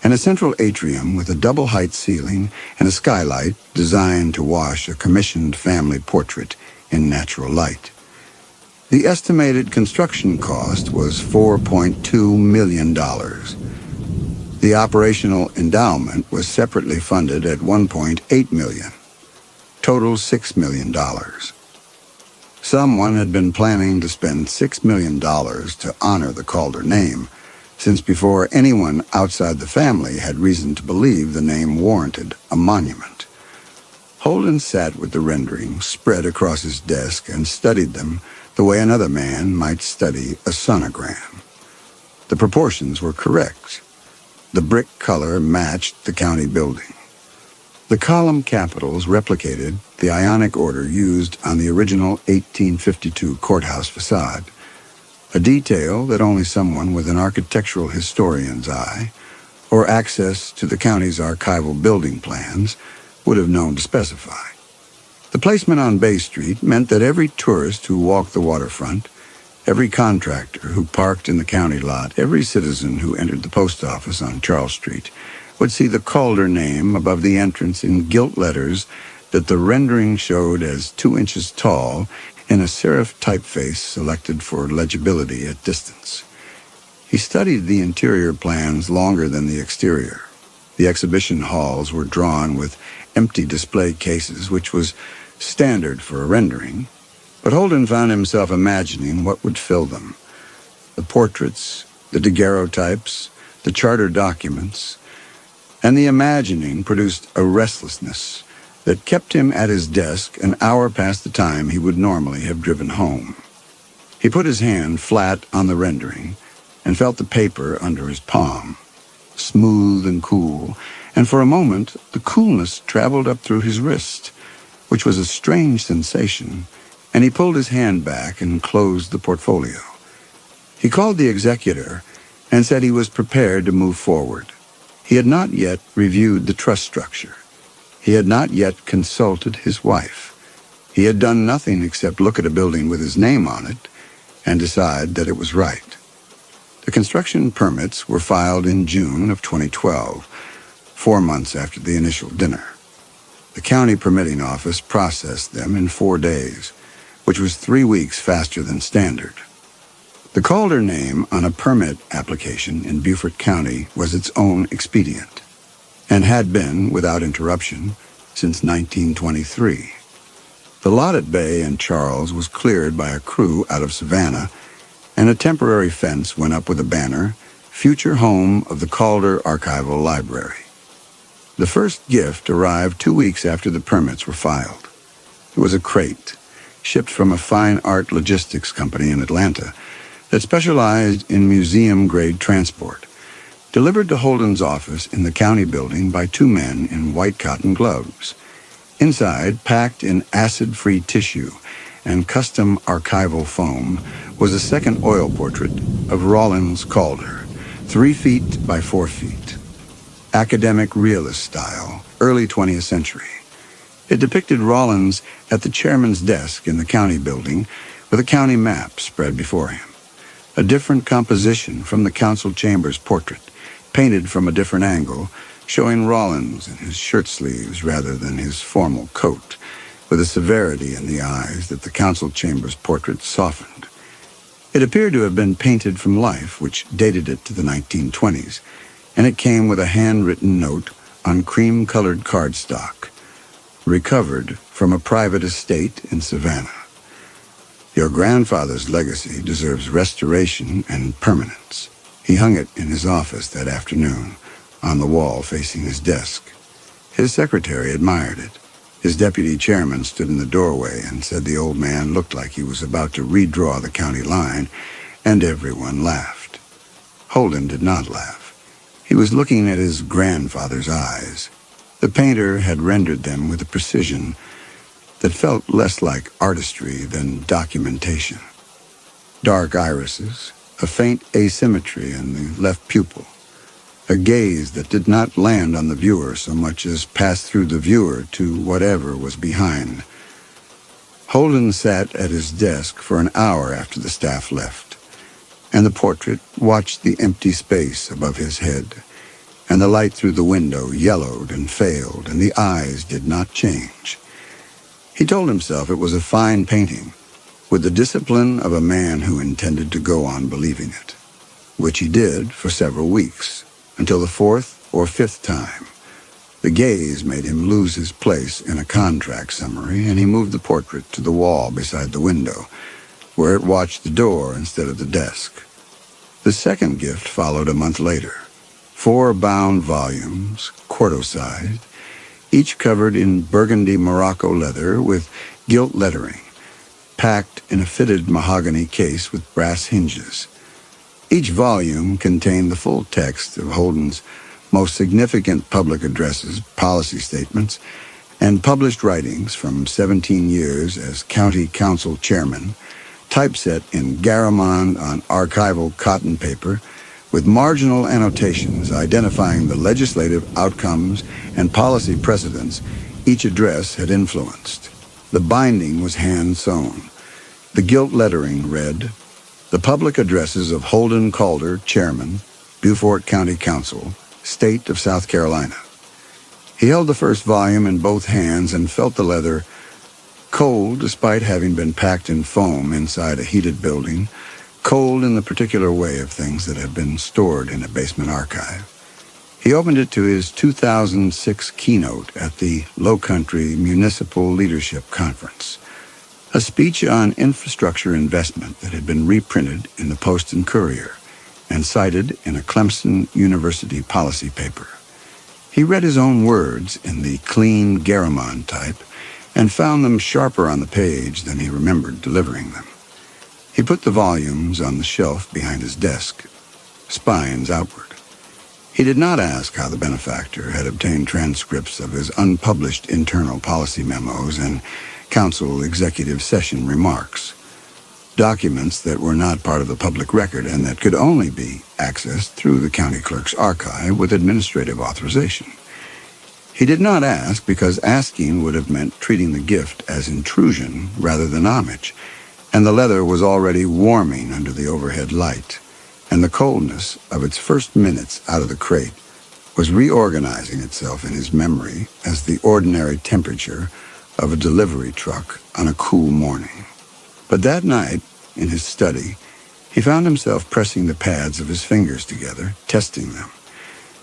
and a central atrium with a double-height ceiling and a skylight designed to wash a commissioned family portrait in natural light. The estimated construction cost was $4.2 million. The operational endowment was separately funded at $1.8 million. total $6 million. Someone had been planning to spend $6 million to honor the Calder name, since before anyone outside the family had reason to believe the name warranted a monument. Holden sat with the renderings spread across his desk and studied them the way another man might study a sonogram. The proportions were correct. The brick color matched the county building. The column capitals replicated the Ionic order used on the original 1852 courthouse facade, a detail that only someone with an architectural historian's eye or access to the county's archival building plans would have known to specify. The placement on Bay Street meant that every tourist who walked the waterfront, every contractor who parked in the county lot, every citizen who entered the post office on Charles Street would see the Calder name above the entrance in gilt letters that the rendering showed as 2 inches tall in a serif typeface selected for legibility at distance. He studied the interior plans longer than the exterior. The exhibition halls were drawn with empty display cases, which was standard for a rendering, but Holden found himself imagining what would fill them. The portraits, the daguerreotypes, the charter documents, and the imagining produced a restlessness that kept him at his desk an hour past the time he would normally have driven home. He put his hand flat on the rendering and felt the paper under his palm, smooth and cool, and for a moment the coolness traveled up through his wrist, which was a strange sensation, and he pulled his hand back and closed the portfolio. He called the executor and said he was prepared to move forward. He had not yet reviewed the trust structure. He had not yet consulted his wife. He had done nothing except look at a building with his name on it and decide that it was right. The construction permits were filed in June of 2012, 4 months after the initial dinner. The county permitting office processed them in 4 days, which was 3 weeks faster than standard. The Calder name on a permit application in Beaufort County was its own expedient, and had been, without interruption, since 1923. The lot at Bay and Charles was cleared by a crew out of Savannah, and a temporary fence went up with a banner, "Future Home of the Calder Archival Library." The first gift arrived 2 weeks after the permits were filed. It was a crate, shipped from a fine art logistics company in Atlanta that specialized in museum-grade transport, delivered to Holden's office in the county building by 2 men in white cotton gloves. Inside, packed in acid-free tissue and custom archival foam, was a second oil portrait of Rawlins Calder, 3 feet by 4 feet. Academic realist style, early 20th century. It depicted Rawlins at the chairman's desk in the county building with a county map spread before him. A different composition from the council chamber's portrait, painted from a different angle, showing Rawlins in his shirt sleeves rather than his formal coat, with a severity in the eyes that the council chamber's portrait softened. It appeared to have been painted from life, which dated it to the 1920s, and it came with a handwritten note on cream-colored cardstock, recovered from a private estate in Savannah. Your grandfather's legacy deserves restoration and permanence. He hung it in his office that afternoon, on the wall facing his desk. His secretary admired it. His deputy chairman stood in the doorway and said the old man looked like he was about to redraw the county line, and everyone laughed. Holden did not laugh. He was looking at his grandfather's eyes. The painter had rendered them with a precision that felt less like artistry than documentation. Dark irises, a faint asymmetry in the left pupil, a gaze that did not land on the viewer so much as pass through the viewer to whatever was behind. Holden sat at his desk for an hour after the staff left, and the portrait watched the empty space above his head, and the light through the window yellowed and failed, and the eyes did not change. He told himself it was a fine painting, with the discipline of a man who intended to go on believing it, which he did for several weeks, until the 4th or 5th time. The gaze made him lose his place in a contract summary, and he moved the portrait to the wall beside the window, where it watched the door instead of the desk. The second gift followed a month later. 4 bound volumes, quarto-sized, each covered in burgundy Morocco leather with gilt lettering, packed in a fitted mahogany case with brass hinges. Each volume contained the full text of Holden's most significant public addresses, policy statements, and published writings from 17 years as county council chairman, typeset in Garamond on archival cotton paper, with marginal annotations identifying the legislative outcomes and policy precedents each address had influenced. The binding was hand-sewn. The gilt lettering read, "The public addresses of Holden Calder, Chairman, Beaufort County Council, State of South Carolina." He held the first volume in both hands and felt the leather cold despite having been packed in foam inside a heated building, cold in the particular way of things that had been stored in a basement archive. He opened it to his 2006 keynote at the Low Country Municipal Leadership Conference, a speech on infrastructure investment that had been reprinted in the Post and Courier and cited in a Clemson University policy paper. He read his own words in the clean Garamond type and found them sharper on the page than he remembered delivering them. He put the volumes on the shelf behind his desk, spines outward. He did not ask how the benefactor had obtained transcripts of his unpublished internal policy memos and council executive session remarks, documents that were not part of the public record and that could only be accessed through the county clerk's archive with administrative authorization. He did not ask because asking would have meant treating the gift as intrusion rather than homage, and the leather was already warming under the overhead light, and the coldness of its first minutes out of the crate was reorganizing itself in his memory as the ordinary temperature of a delivery truck on a cool morning. But that night, in his study, he found himself pressing the pads of his fingers together, testing them,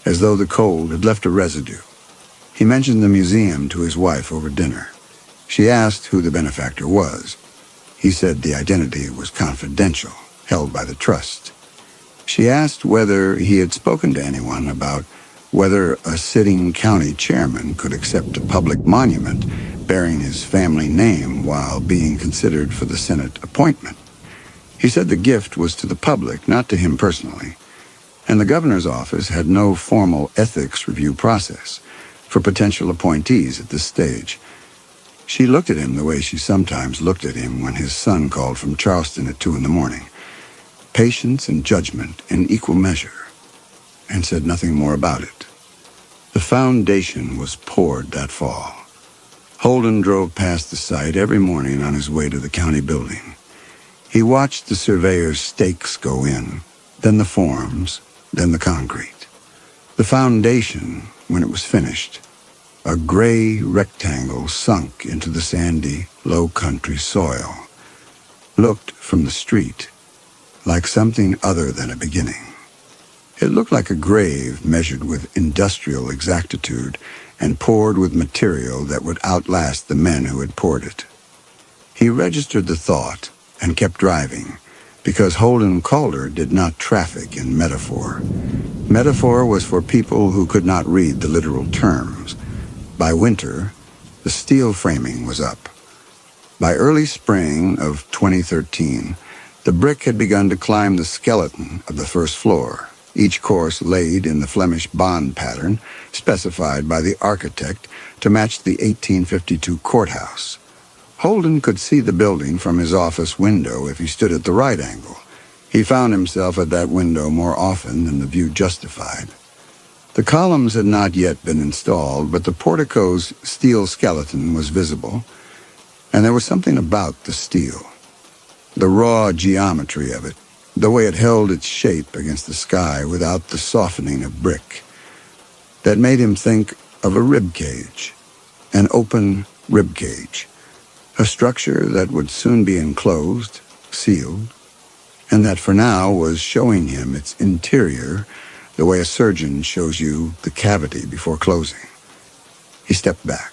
as though the cold had left a residue. He mentioned the museum to his wife over dinner. She asked who the benefactor was. He said the identity was confidential, held by the trust. She asked whether he had spoken to anyone about whether a sitting county chairman could accept a public monument bearing his family name while being considered for the Senate appointment. He said the gift was to the public, not to him personally, and the governor's office had no formal ethics review process for potential appointees at this stage. She looked at him the way she sometimes looked at him when his son called from Charleston at 2 a.m, patience and judgment in equal measure, and said nothing more about it. The foundation was poured that fall. Holden drove past the site every morning on his way to the county building. He watched the surveyor's stakes go in, then the forms, then the concrete. The foundation, when it was finished, a gray rectangle sunk into the sandy, low-country soil, looked from the street like something other than a beginning. It looked like a grave measured with industrial exactitude and poured with material that would outlast the men who had poured it. He registered the thought and kept driving, because Holden Calder did not traffic in metaphor. Metaphor was for people who could not read the literal terms. By winter, the steel framing was up. By early spring of 2013, the brick had begun to climb the skeleton of the first floor, each course laid in the Flemish bond pattern specified by the architect to match the 1852 courthouse. Holden could see the building from his office window if he stood at the right angle. He found himself at that window more often than the view justified. The columns had not yet been installed, but the portico's steel skeleton was visible, and there was something about the steel, the raw geometry of it, the way it held its shape against the sky without the softening of brick, that made him think of a rib cage, an open rib cage, a structure that would soon be enclosed, sealed, and that for now was showing him its interior the way a surgeon shows you the cavity before closing. He stepped back.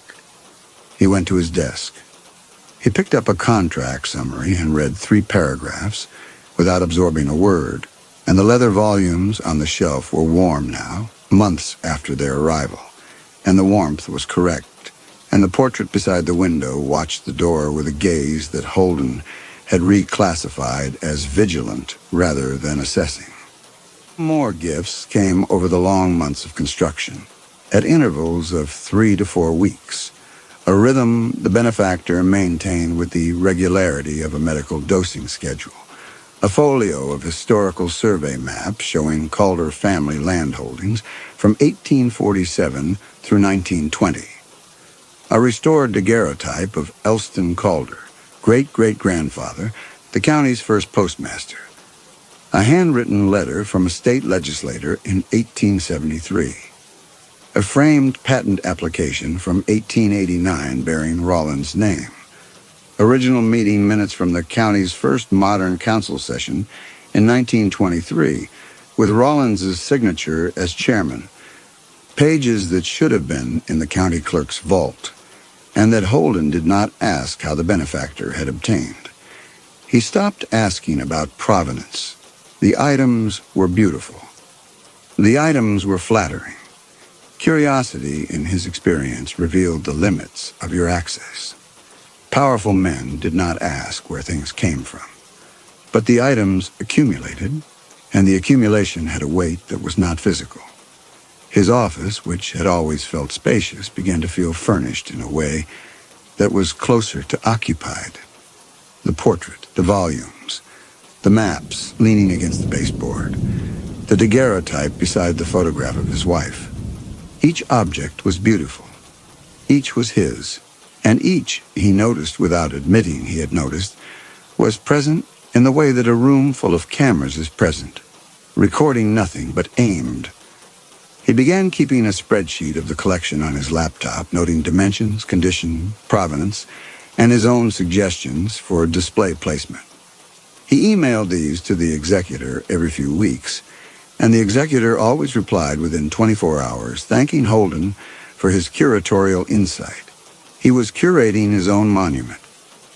He went to his desk. He picked up a contract summary and read 3 paragraphs without absorbing a word, and the leather volumes on the shelf were warm now, months after their arrival, and the warmth was correct, and the portrait beside the window watched the door with a gaze that Holden had reclassified as vigilant rather than assessing. More gifts came over the long months of construction, at intervals of 3 to 4 weeks, a rhythm the benefactor maintained with the regularity of a medical dosing schedule, a folio of historical survey maps showing Calder family landholdings from 1847 through 1920, a restored daguerreotype of Elston Calder, great-great-grandfather, the county's first postmaster, a handwritten letter from a state legislator in 1873, a framed patent application from 1889 bearing Rollins' name, original meeting minutes from the county's first modern council session in 1923, with Rollins' signature as chairman, pages that should have been in the county clerk's vault, and that Holden did not ask how the benefactor had obtained. He stopped asking about provenance. The items were beautiful. The items were flattering. Curiosity, in his experience, revealed the limits of your access. Powerful men did not ask where things came from. But the items accumulated, and the accumulation had a weight that was not physical. His office, which had always felt spacious, began to feel furnished in a way that was closer to occupied. The portrait, the volumes, the maps leaning against the baseboard, the daguerreotype beside the photograph of his wife. Each object was beautiful. Each was his, and each, he noticed without admitting he had noticed, was present in the way that a room full of cameras is present, recording nothing but aimed. He began keeping a spreadsheet of the collection on his laptop, noting dimensions, condition, provenance, and his own suggestions for display placement. He emailed these to the executor every few weeks, and the executor always replied within 24 hours, thanking Holden for his curatorial insight. He was curating his own monument.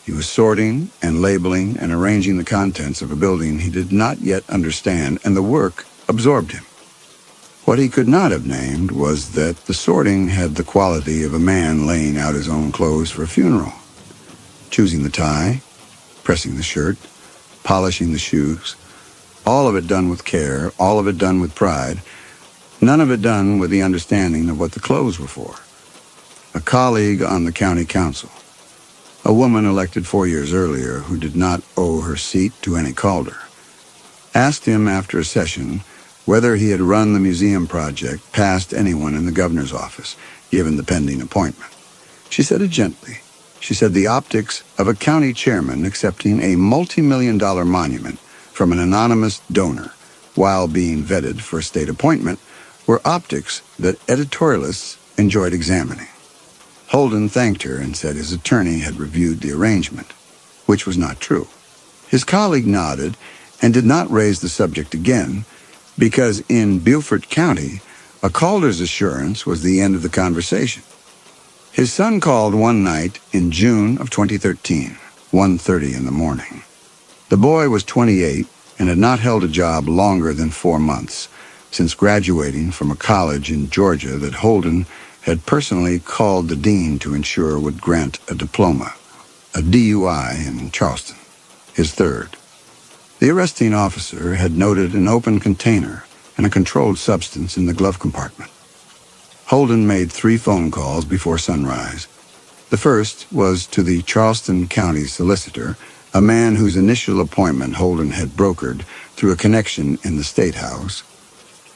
He was sorting and labeling and arranging the contents of a building he did not yet understand, and the work absorbed him. What he could not have named was that the sorting had the quality of a man laying out his own clothes for a funeral, choosing the tie, pressing the shirt, polishing the shoes, all of it done with care, all of it done with pride, none of it done with the understanding of what the clothes were for. A colleague on the county council, a woman elected 4 years earlier who did not owe her seat to any Calder, asked him after a session whether he had run the museum project past anyone in the governor's office, given the pending appointment. She said it gently. She said the optics of a county chairman accepting a multi-million-dollar monument from an anonymous donor while being vetted for a state appointment were optics that editorialists enjoyed examining. Holden thanked her and said his attorney had reviewed the arrangement, which was not true. His colleague nodded and did not raise the subject again because in Beaufort County, a Calder's assurance was the end of the conversation. His son called one night in June of 2013, 1:30 in the morning. The boy was 28 and had not held a job longer than 4 months, since graduating from a college in Georgia that Holden had personally called the dean to ensure would grant a diploma, a DUI in Charleston, his third. The arresting officer had noted an open container and a controlled substance in the glove compartment. Holden made 3 phone calls before sunrise. The first was to the Charleston County solicitor, a man whose initial appointment Holden had brokered through a connection in the State House,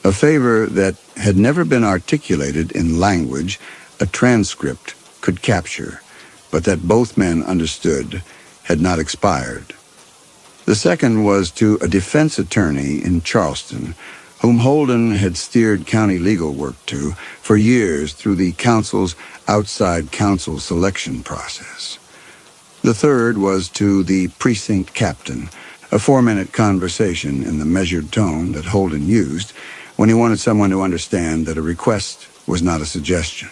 a favor that had never been articulated in language a transcript could capture, but that both men understood had not expired. The second was to a defense attorney in Charleston, whom Holden had steered county legal work to for years through the council's outside counsel selection process. The third was to the precinct captain, a 4-minute conversation in the measured tone that Holden used when he wanted someone to understand that a request was not a suggestion.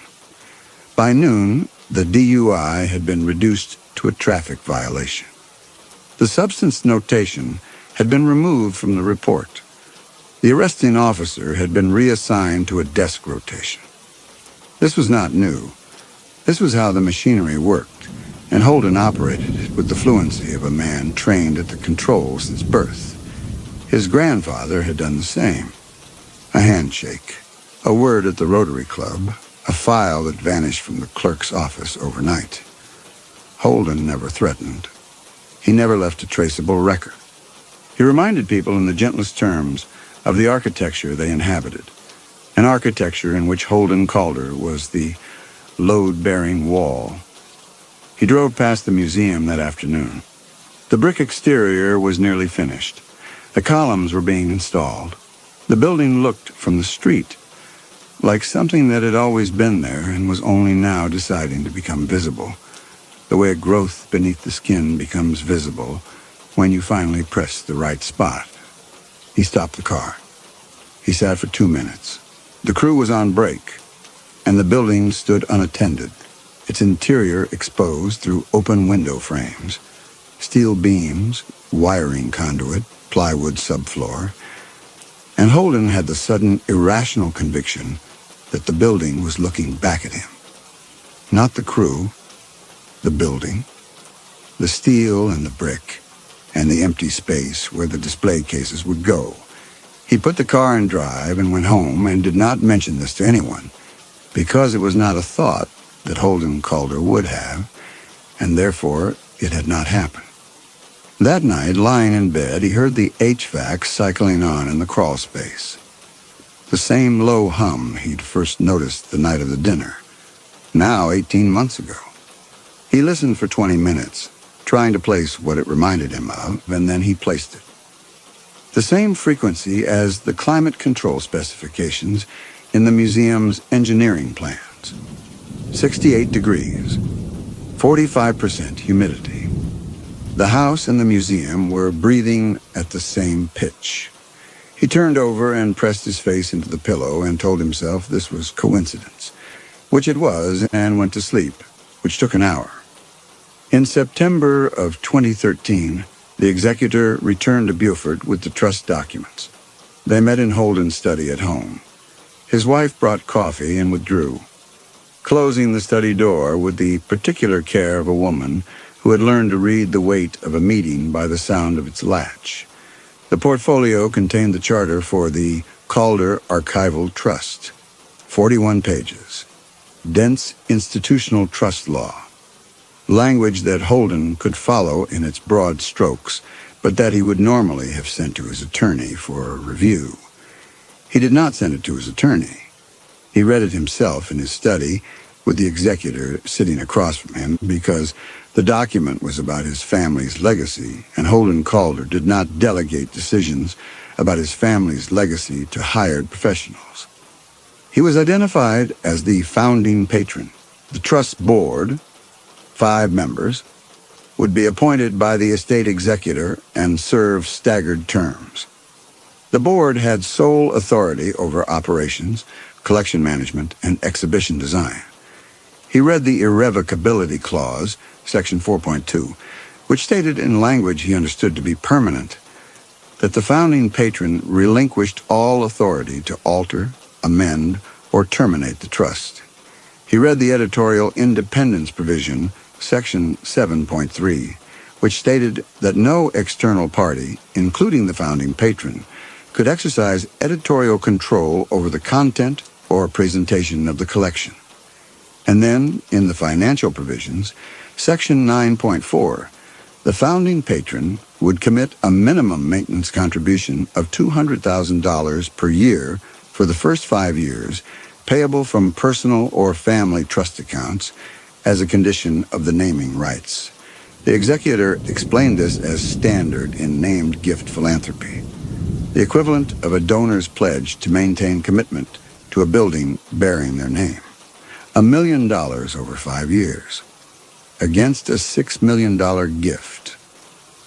By noon, the DUI had been reduced to a traffic violation. The substance notation had been removed from the report. The arresting officer had been reassigned to a desk rotation. This was not new. This was how the machinery worked, and Holden operated it with the fluency of a man trained at the controls since birth. His grandfather had done the same. A handshake, a word at the Rotary Club, a file that vanished from the clerk's office overnight. Holden never threatened. He never left a traceable record. He reminded people in the gentlest terms of the architecture they inhabited, an architecture in which Holden Calder was the load-bearing wall. He drove past the museum that afternoon. The brick exterior was nearly finished. The columns were being installed. The building looked from the street like something that had always been there and was only now deciding to become visible, the way a growth beneath the skin becomes visible when you finally press the right spot. He stopped the car. He sat for 2 minutes. The crew was on break, and the building stood unattended, its interior exposed through open window frames, steel beams, wiring conduit, plywood subfloor, and Holden had the sudden irrational conviction that the building was looking back at him. Not the crew, the building, the steel and the brick, and the empty space where the display cases would go. He put the car in drive and went home and did not mention this to anyone, because it was not a thought that Holden Calder would have, and therefore it had not happened. That night, lying in bed, he heard the HVAC cycling on in the crawl space. The same low hum he'd first noticed the night of the dinner, now 18 months ago. He listened for 20 minutes, trying to place what it reminded him of, and then he placed it. The same frequency as the climate control specifications in the museum's engineering plans. 68 degrees, 45% humidity. The house and the museum were breathing at the same pitch. He turned over and pressed his face into the pillow and told himself this was coincidence, which it was, and went to sleep, which took an hour. In September of 2013, the executor returned to Beaufort with the trust documents. They met in Holden's study at home. His wife brought coffee and withdrew, closing the study door with the particular care of a woman who had learned to read the weight of a meeting by the sound of its latch. The portfolio contained the charter for the Calder Archival Trust, 41 pages, dense institutional trust law, language that Holden could follow in its broad strokes, but that he would normally have sent to his attorney for a review. He did not send it to his attorney. He read it himself in his study, with the executor sitting across from him, because the document was about his family's legacy, and Holden Calder did not delegate decisions about his family's legacy to hired professionals. He was identified as the founding patron. The trust board, 5 members, would be appointed by the estate executor and serve staggered terms. The board had sole authority over operations, collection management, and exhibition design. He read the irrevocability clause, section 4.2, which stated in language he understood to be permanent that the founding patron relinquished all authority to alter, amend, or terminate the trust. He read the editorial independence provision, section 7.3, which stated that no external party, including the founding patron, could exercise editorial control over the content or presentation of the collection. And then, in the financial provisions, section 9.4, the founding patron would commit a minimum maintenance contribution of $200,000 per year for the first 5 years, payable from personal or family trust accounts as a condition of the naming rights. The executor explained this as standard in named gift philanthropy, the equivalent of a donor's pledge to maintain commitment to a building bearing their name. $1 million over 5 years, against a $6 million gift.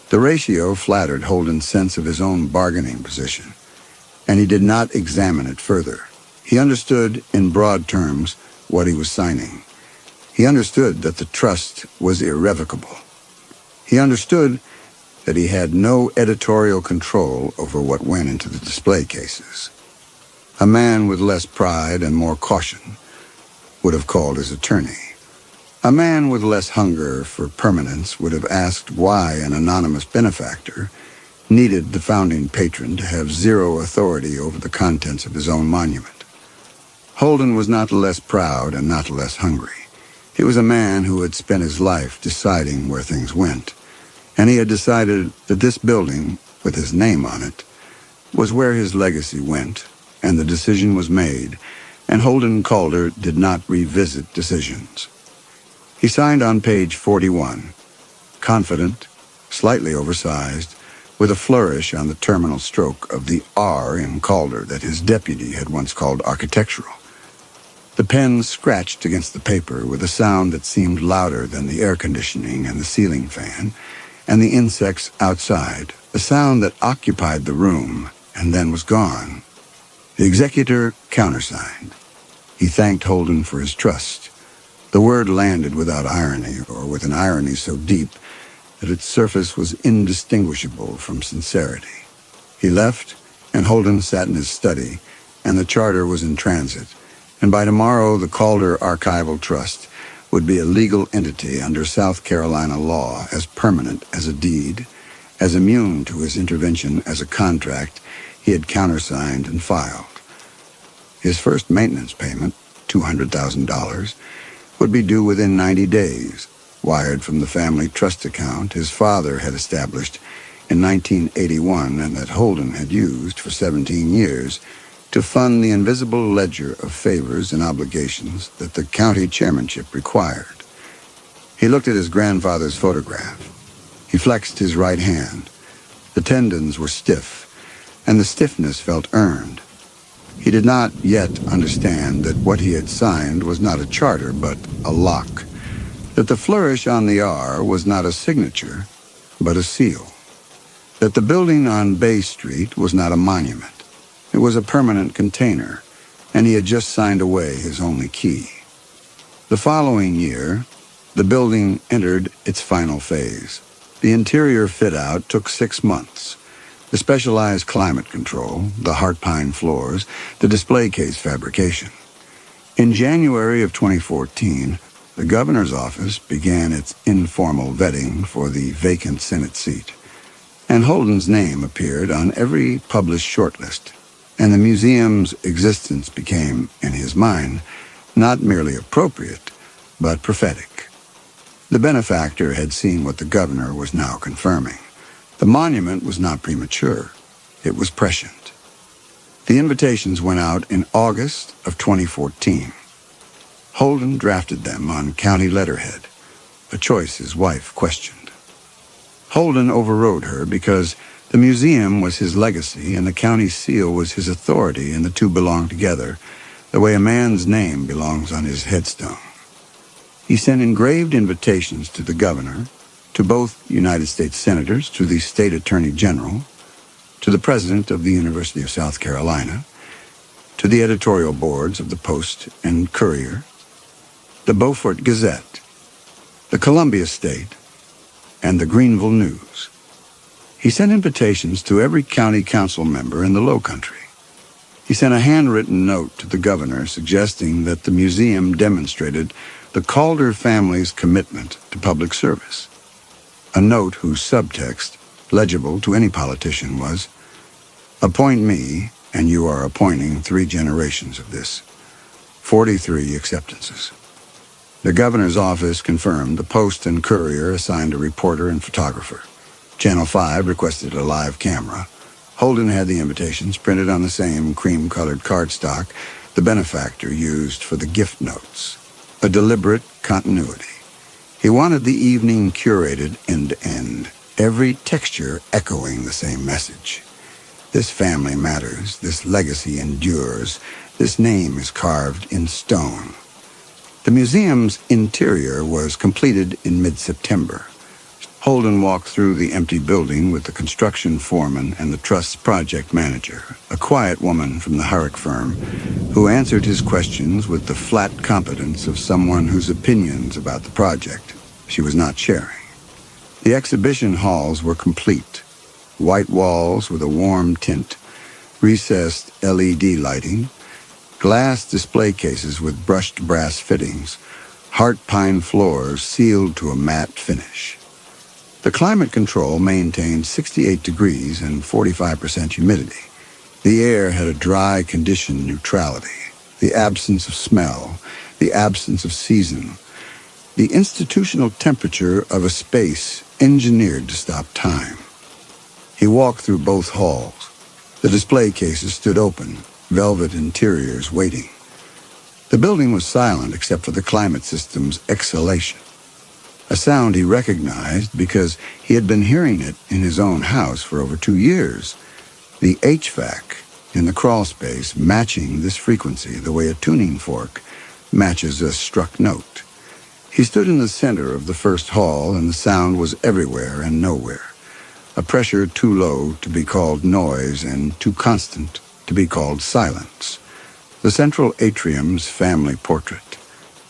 The ratio flattered Holden's sense of his own bargaining position, and he did not examine it further. He understood in broad terms what he was signing. He understood that the trust was irrevocable. He understood that he had no editorial control over what went into the display cases. A man with less pride and more caution would have called his attorney. A man with less hunger for permanence would have asked why an anonymous benefactor needed the founding patron to have zero authority over the contents of his own monument. Holden was not less proud and not less hungry. He was a man who had spent his life deciding where things went, and he had decided that this building, with his name on it, was where his legacy went, and the decision was made, and Holden Calder did not revisit decisions. He signed on page 41, confident, slightly oversized, with a flourish on the terminal stroke of the R in Calder that his deputy had once called architectural. The pen scratched against the paper with a sound that seemed louder than the air conditioning and the ceiling fan, and the insects outside, a sound that occupied the room and then was gone. The executor countersigned. He thanked Holden for his trust. The word landed without irony, or with an irony so deep that its surface was indistinguishable from sincerity. He left, and Holden sat in his study, and the charter was in transit, and by tomorrow the Calder Archival Trust would be a legal entity under South Carolina law, as permanent as a deed, as immune to his intervention as a contract he had countersigned and filed. His first maintenance payment, $200,000, would be due within 90 days, wired from the family trust account his father had established in 1981 and that Holden had used for 17 years to fund the invisible ledger of favors and obligations that the county chairmanship required. He looked at his grandfather's photograph. He flexed his right hand. The tendons were stiff, and the stiffness felt earned. He did not yet understand that what he had signed was not a charter, but a lock, that the flourish on the R was not a signature, but a seal, that the building on Bay Street was not a monument. It was a permanent container, and he had just signed away his only key. The following year, the building entered its final phase. The interior fit-out took 6 months. The specialized climate control, the heart pine floors, the display case fabrication. In January of 2014, the governor's office began its informal vetting for the vacant Senate seat, and Holden's name appeared on every published shortlist, and the museum's existence became, in his mind, not merely appropriate, but prophetic. The benefactor had seen what the governor was now confirming. The monument was not premature. It was prescient. The invitations went out in August of 2014. Holden drafted them on county letterhead, a choice his wife questioned. Holden overrode her because the museum was his legacy and the county seal was his authority, and the two belonged together, the way a man's name belongs on his headstone. He sent engraved invitations to the governor, to both United States senators, to the state attorney general, to the president of the University of South Carolina, to the editorial boards of the Post and Courier, the Beaufort Gazette, the Columbia State, and the Greenville News. He sent invitations to every county council member in the Low Country. He sent a handwritten note to the governor suggesting that the museum demonstrated the Calder family's commitment to public service. A note whose subtext, legible to any politician, was, "Appoint me, and you are appointing 3 generations of this." 43 acceptances. The governor's office confirmed. The Post and Courier assigned a reporter and photographer. Channel 5 requested a live camera. Holden had the invitations printed on the same cream-colored cardstock the benefactor used for the gift notes. A deliberate continuity. He wanted the evening curated end to end, every texture echoing the same message. This family matters, this legacy endures, this name is carved in stone. The museum's interior was completed in mid-September. Holden walked through the empty building with the construction foreman and the trust's project manager, a quiet woman from the Hurrick firm, who answered his questions with the flat competence of someone whose opinions about the project she was not sharing. The exhibition halls were complete. White walls with a warm tint, recessed LED lighting, glass display cases with brushed brass fittings, heart pine floors sealed to a matte finish. The climate control maintained 68 degrees and 45% humidity. The air had a dry condition neutrality, the absence of smell, the absence of season, the institutional temperature of a space engineered to stop time. He walked through both halls. The display cases stood open, velvet interiors waiting. The building was silent except for the climate system's exhalation, a sound he recognized because he had been hearing it in his own house for over 2 years. The HVAC in the crawl space matching this frequency the way a tuning fork matches a struck note. He stood in the center of the first hall, and the sound was everywhere and nowhere. A pressure too low to be called noise and too constant to be called silence. The central atrium's family portrait.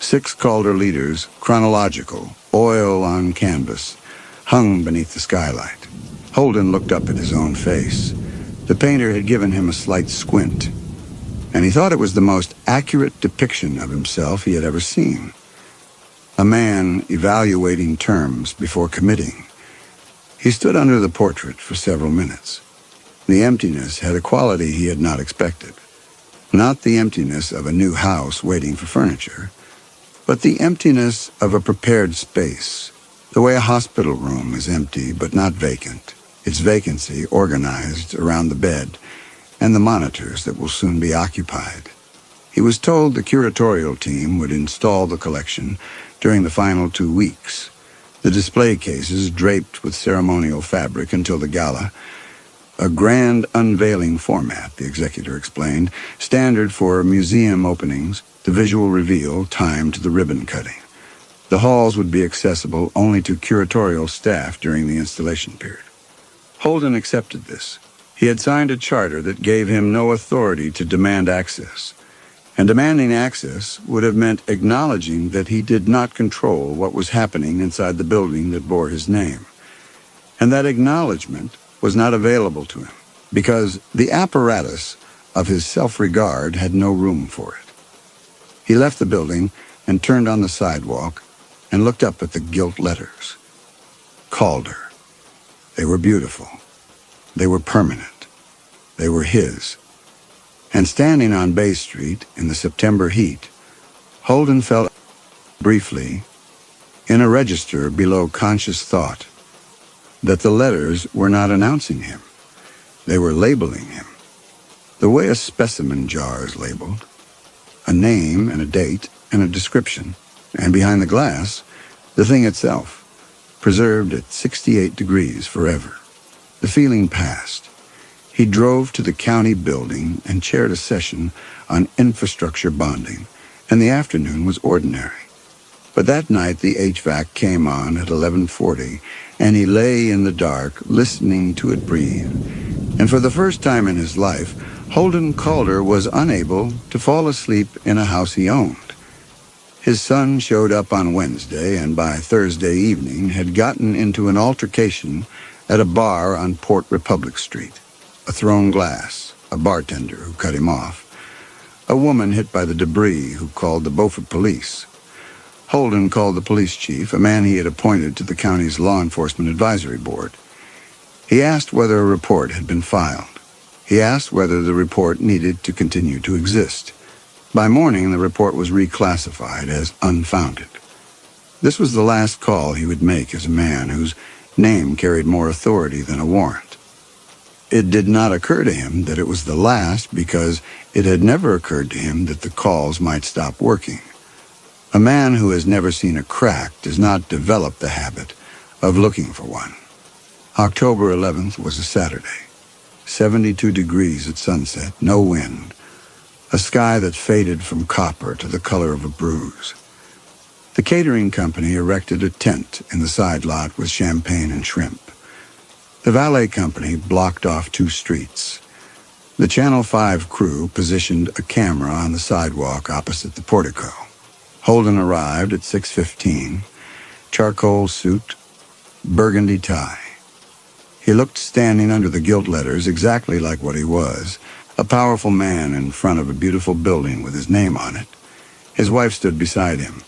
6 Calder leaders, chronological, oil on canvas, hung beneath the skylight. Holden looked up at his own face. The painter had given him a slight squint, and he thought it was the most accurate depiction of himself he had ever seen. A man evaluating terms before committing. He stood under the portrait for several minutes. The emptiness had a quality he had not expected. Not the emptiness of a new house waiting for furniture, but the emptiness of a prepared space, the way a hospital room is empty but not vacant, its vacancy organized around the bed and the monitors that will soon be occupied. He was told the curatorial team would install the collection during the final 2 weeks, the display cases draped with ceremonial fabric until the gala. A grand unveiling format, the executor explained, standard for museum openings, the visual reveal timed to the ribbon cutting. The halls would be accessible only to curatorial staff during the installation period. Holden accepted this. He had signed a charter that gave him no authority to demand access, and demanding access would have meant acknowledging that he did not control what was happening inside the building that bore his name. And that acknowledgement was not available to him, because the apparatus of his self-regard had no room for it. He left the building and turned on the sidewalk and looked up at the gilt letters. Calder. They were beautiful. They were permanent. They were his. And standing on Bay Street in the September heat, Holden felt briefly, in a register below conscious thought, that the letters were not announcing him. They were labeling him. The way a specimen jar is labeled. A name and a date and a description. And behind the glass, the thing itself, preserved at 68 degrees forever. The feeling passed. He drove to the county building and chaired a session on infrastructure bonding, and the afternoon was ordinary. But that night the HVAC came on at 11:40, and he lay in the dark, listening to it breathe. And for the first time in his life, Holden Calder was unable to fall asleep in a house he owned. His son showed up on Wednesday, and by Thursday evening had gotten into an altercation at a bar on Port Republic Street. A thrown glass, a bartender who cut him off, a woman hit by the debris who called the Beaufort police. Holden called the police chief, a man he had appointed to the county's law enforcement advisory board. He asked whether a report had been filed. He asked whether the report needed to continue to exist. By morning, the report was reclassified as unfounded. This was the last call he would make as a man whose name carried more authority than a warrant. It did not occur to him that it was the last because it had never occurred to him that the calls might stop working. A man who has never seen a crack does not develop the habit of looking for one. October 11th was a Saturday. 72 degrees at sunset, no wind. A sky that faded from copper to the color of a bruise. The catering company erected a tent in the side lot with champagne and shrimp. The valet company blocked off 2 streets. The Channel 5 crew positioned a camera on the sidewalk opposite the portico. Holden arrived at 6:15, charcoal suit, burgundy tie. He looked standing under the gilt letters exactly like what he was, a powerful man in front of a beautiful building with his name on it. His wife stood beside him.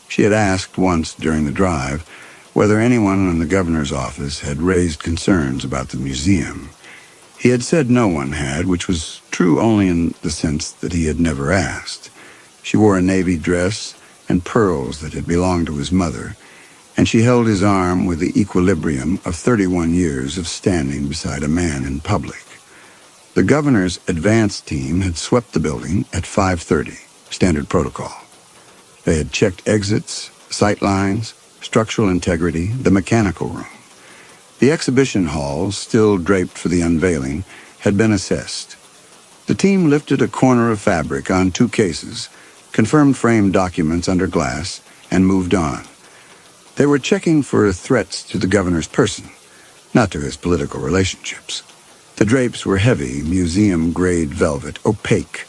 She had asked once during the drive whether anyone in the governor's office had raised concerns about the museum. He had said no one had, which was true only in the sense that he had never asked. She wore a navy dress and pearls that had belonged to his mother, and she held his arm with the equilibrium of 31 years of standing beside a man in public. The governor's advance team had swept the building at 5:30, standard protocol. They had checked exits, sight lines, structural integrity, the mechanical room. The exhibition halls, still draped for the unveiling, had been assessed. The team lifted a corner of fabric on 2 cases, confirmed framed documents under glass, and moved on. They were checking for threats to the governor's person, not to his political relationships. The drapes were heavy, museum-grade velvet, opaque.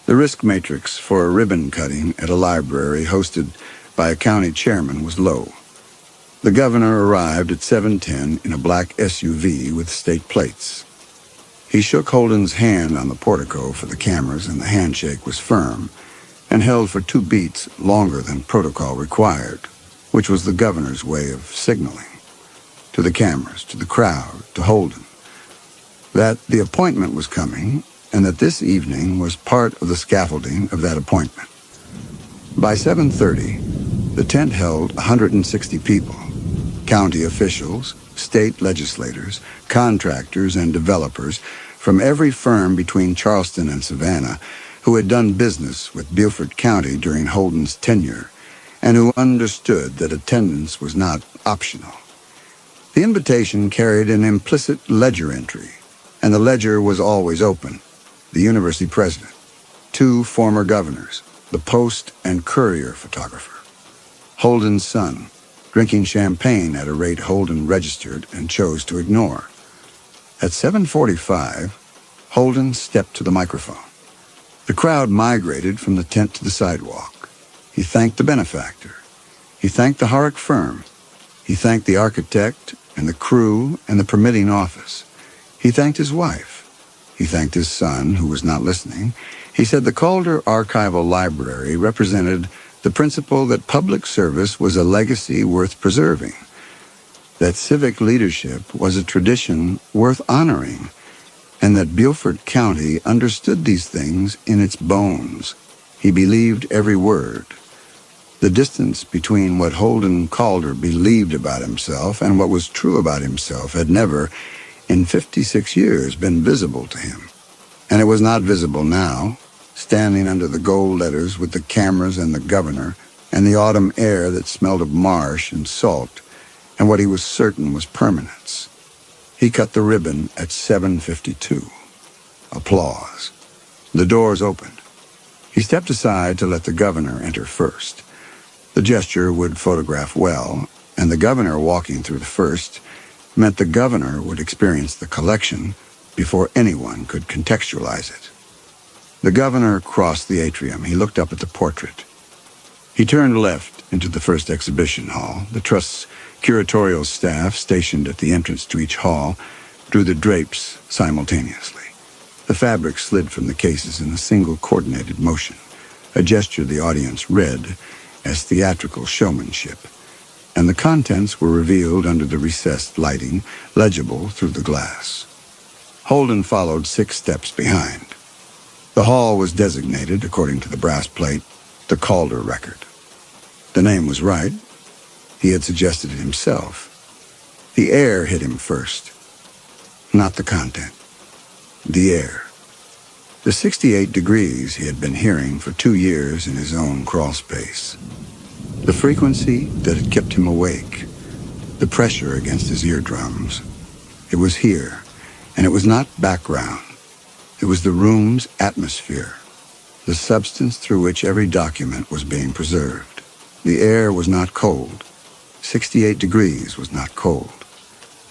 The risk matrix for a ribbon cutting at a library hosted by a county chairman was low. The governor arrived at 7:10 in a black SUV with state plates. He shook Holden's hand on the portico for the cameras, and the handshake was firm and held for 2 beats longer than protocol required, which was the governor's way of signaling to the cameras, to the crowd, to Holden, that the appointment was coming and that this evening was part of the scaffolding of that appointment. By 7:30, the tent held 160 people, county officials, state legislators, contractors, and developers from every firm between Charleston and Savannah who had done business with Beaufort County during Holden's tenure and who understood that attendance was not optional. The invitation carried an implicit ledger entry, and the ledger was always open. The university president, 2 former governors, the Post and Courier photographer, Holden's son, drinking champagne at a rate Holden registered and chose to ignore. At 7:45, Holden stepped to the microphone. The crowd migrated from the tent to the sidewalk. He thanked the benefactor. He thanked the Horrock firm. He thanked the architect and the crew and the permitting office. He thanked his wife. He thanked his son, who was not listening. He said the Calder Archival Library represented the principle that public service was a legacy worth preserving, that civic leadership was a tradition worth honoring, and that Beaufort County understood these things in its bones. He believed every word. The distance between what Holden Calder believed about himself and what was true about himself had never, in 56 years, been visible to him. And it was not visible now, standing under the gold letters with the cameras and the governor and the autumn air that smelled of marsh and salt and what he was certain was permanence. He cut the ribbon at 7:52. Applause. The doors opened. He stepped aside to let the governor enter first. The gesture would photograph well, and the governor walking through the first meant the governor would experience the collection before anyone could contextualize it. The governor crossed the atrium. He looked up at the portrait. He turned left into the first exhibition hall. The Trust's curatorial staff, stationed at the entrance to each hall, drew the drapes simultaneously. The fabric slid from the cases in a single coordinated motion, a gesture the audience read as theatrical showmanship, and the contents were revealed under the recessed lighting, legible through the glass. Holden followed 6 steps behind. The hall was designated, according to the brass plate, the Calder Record. The name was right. He had suggested it himself. The air hit him first, not the content. The air. The 68 degrees he had been hearing for 2 years in his own crawl space. The frequency that had kept him awake. The pressure against his eardrums. It was here, and it was not background. It was the room's atmosphere, the substance through which every document was being preserved. The air was not cold. 68 degrees was not cold.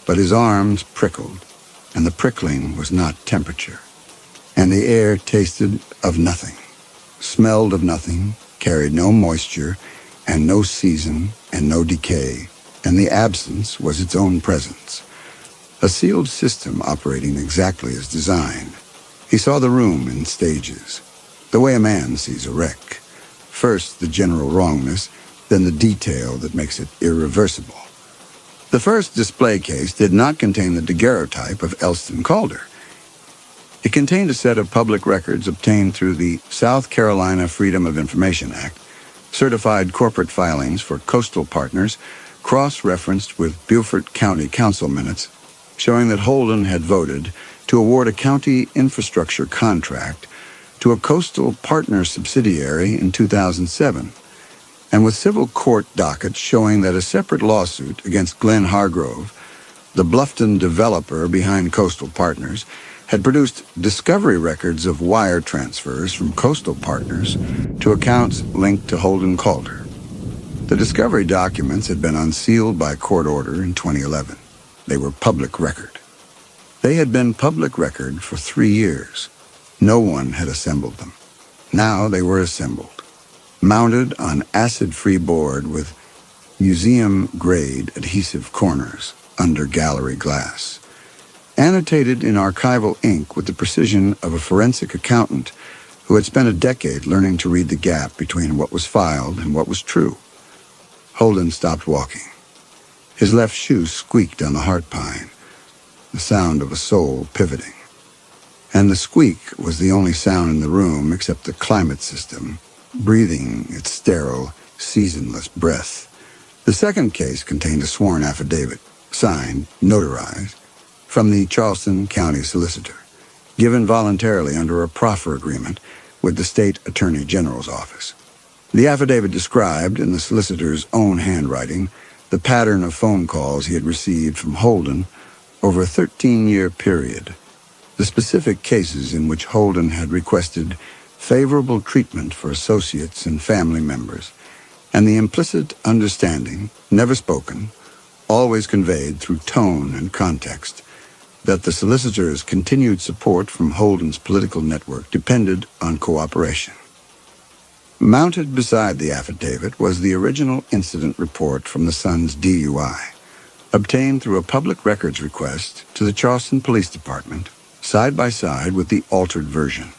But his arms prickled, and the prickling was not temperature. And the air tasted of nothing, smelled of nothing, carried no moisture, and no season, and no decay, and the absence was its own presence. A sealed system operating exactly as designed. He saw the room in stages, the way a man sees a wreck. First the general wrongness, then the detail that makes it irreversible. The first display case did not contain the daguerreotype of Elston Calder. It contained a set of public records obtained through the South Carolina Freedom of Information Act, certified corporate filings for coastal partners, cross-referenced with Beaufort County Council minutes, showing that Holden had voted to award a county infrastructure contract to a coastal partner subsidiary in 2007, and with civil court dockets showing that a separate lawsuit against Glenn Hargrove, the Bluffton developer behind Coastal Partners, had produced discovery records of wire transfers from Coastal Partners to accounts linked to Holden Calder. The discovery documents had been unsealed by court order in 2011. They were public record. They had been public record for 3 years. No one had assembled them. Now they were assembled, mounted on acid-free board with museum-grade adhesive corners under gallery glass, annotated in archival ink with the precision of a forensic accountant who had spent a decade learning to read the gap between what was filed and what was true. Holden stopped walking. His left shoe squeaked on the heart pine, the sound of a soul pivoting. And the squeak was the only sound in the room except the climate system, breathing its sterile, seasonless breath. The second case contained a sworn affidavit, signed, notarized, from the Charleston County Solicitor, given voluntarily under a proffer agreement with the State Attorney General's office. The affidavit described, in the solicitor's own handwriting, the pattern of phone calls he had received from Holden over a 13-year period, the specific cases in which Holden had requested favorable treatment for associates and family members, and the implicit understanding, never spoken, always conveyed through tone and context, that the solicitor's continued support from Holden's political network depended on cooperation. Mounted beside the affidavit was the original incident report from the Sun's DUI, obtained through a public records request to the Charleston Police Department, side by side with the altered version.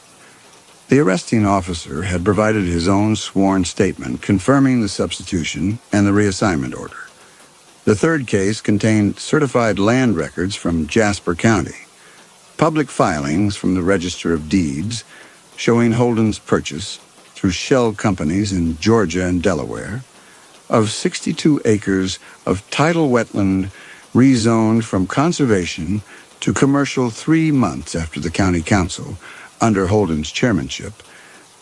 The arresting officer had provided his own sworn statement confirming the substitution and the reassignment order. The third case contained certified land records from Jasper County, public filings from the Register of Deeds showing Holden's purchase through shell companies in Georgia and Delaware of 62 acres of tidal wetland rezoned from conservation to commercial 3 months after the county council, under Holden's chairmanship,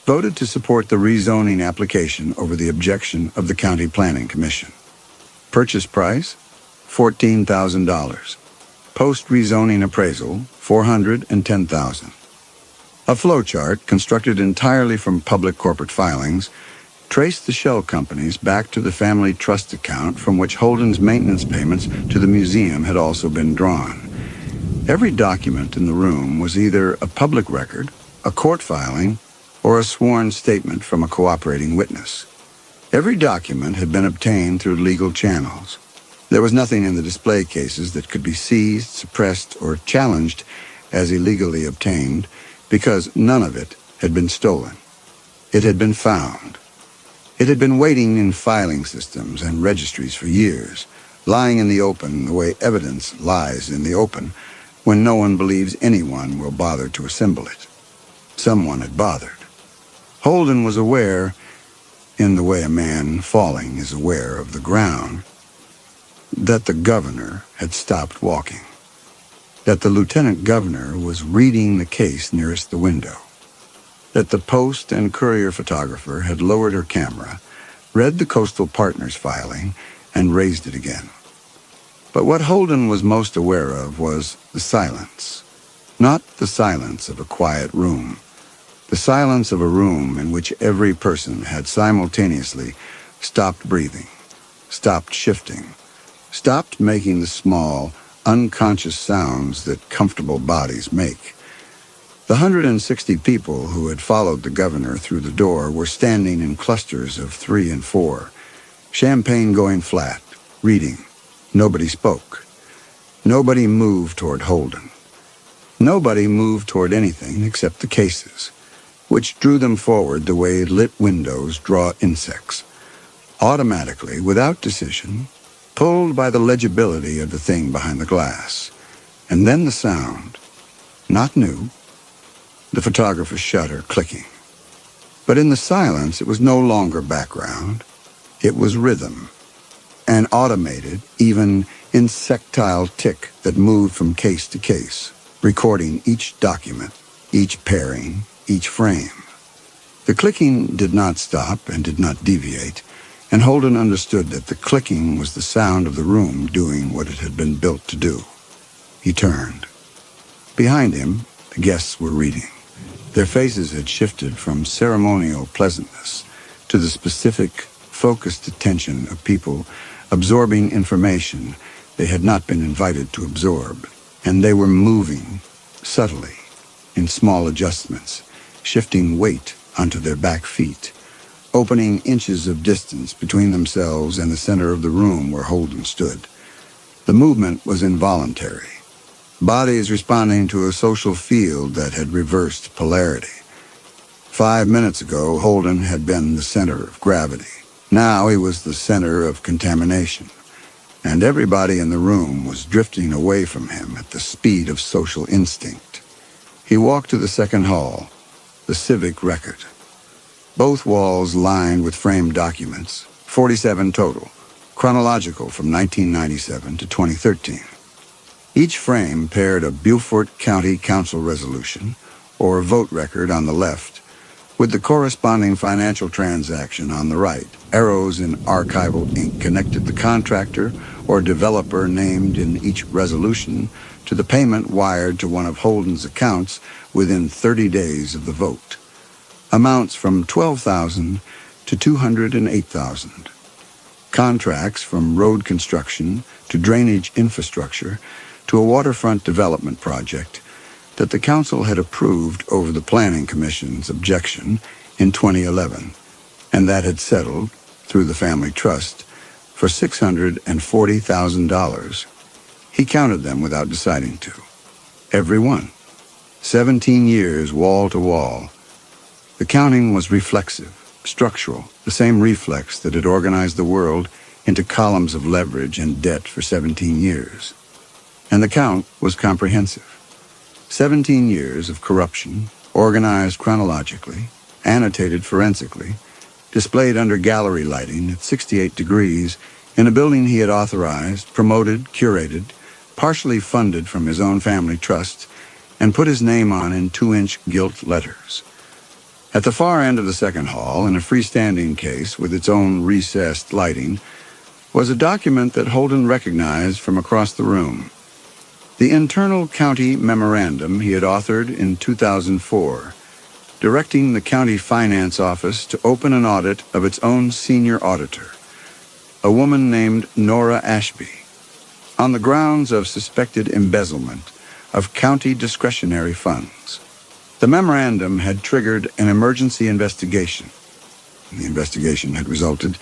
voted to support the rezoning application over the objection of the County Planning Commission. Purchase price, $14,000. Post-rezoning appraisal, $410,000. A flowchart, constructed entirely from public corporate filings, traced the shell companies back to the family trust account from which Holden's maintenance payments to the museum had also been drawn. Every document in the room was either a public record, a court filing, or a sworn statement from a cooperating witness. Every document had been obtained through legal channels. There was nothing in the display cases that could be seized, suppressed, or challenged as illegally obtained, because none of it had been stolen. It had been found. It had been waiting in filing systems and registries for years, lying in the open the way evidence lies in the open, when no one believes anyone will bother to assemble it. Someone had bothered. Holden was aware, in the way a man falling is aware of the ground, that the governor had stopped walking, that the lieutenant governor was reading the case nearest the window, that the Post and Courier photographer had lowered her camera, read the Coastal Partners filing, and raised it again. But what Holden was most aware of was the silence. Not the silence of a quiet room. The silence of a room in which every person had simultaneously stopped breathing, stopped shifting, stopped making the small, unconscious sounds that comfortable bodies make. The 160 people who had followed the governor through the door were standing in clusters of 3 and 4, champagne going flat, reading. Nobody spoke. Nobody moved toward Holden. Nobody moved toward anything except the cases, which drew them forward the way lit windows draw insects, automatically, without decision, pulled by the legibility of the thing behind the glass. And then the sound, not new, the photographer's shutter clicking. But in the silence, it was no longer background. It was rhythm, an automated, even insectile tick that moved from case to case, recording each document, each pairing, each frame. The clicking did not stop and did not deviate, and Holden understood that the clicking was the sound of the room doing what it had been built to do. He turned. Behind him, the guests were reading. Their faces had shifted from ceremonial pleasantness to the specific, focused attention of people absorbing information they had not been invited to absorb, and they were moving, subtly, in small adjustments, shifting weight onto their back feet, opening inches of distance between themselves and the center of the room where Holden stood. The movement was involuntary, bodies responding to a social field that had reversed polarity. 5 minutes ago, Holden had been the center of gravity. Now he was the center of contamination, and everybody in the room was drifting away from him at the speed of social instinct. He walked to the second hall, the civic record. Both walls lined with framed documents, 47 total, chronological from 1997 to 2013. Each frame paired a Beaufort County Council resolution, or vote record on the left, with the corresponding financial transaction on the right. Arrows in archival ink connected the contractor or developer named in each resolution to the payment wired to one of Holden's accounts within 30 days of the vote. Amounts from $12,000 to $208,000. Contracts from road construction to drainage infrastructure to a waterfront development project that the council had approved over the Planning Commission's objection in 2011, and that had settled, through the family trust, for $640,000. He counted them without deciding to. Every one. 17 years wall to wall. The counting was reflexive, structural, the same reflex that had organized the world into columns of leverage and debt for 17 years. And the count was comprehensive. 17 years of corruption, organized chronologically, annotated forensically, displayed under gallery lighting at 68 degrees in a building he had authorized, promoted, curated, partially funded from his own family trust, and put his name on in 2-inch gilt letters. At the far end of the second hall, in a freestanding case with its own recessed lighting, was a document that Holden recognized from across the room. The internal county memorandum he had authored in 2004, directing the county finance office to open an audit of its own senior auditor, a woman named Nora Ashby, on the grounds of suspected embezzlement of county discretionary funds. The memorandum had triggered an emergency investigation. The investigation had resulted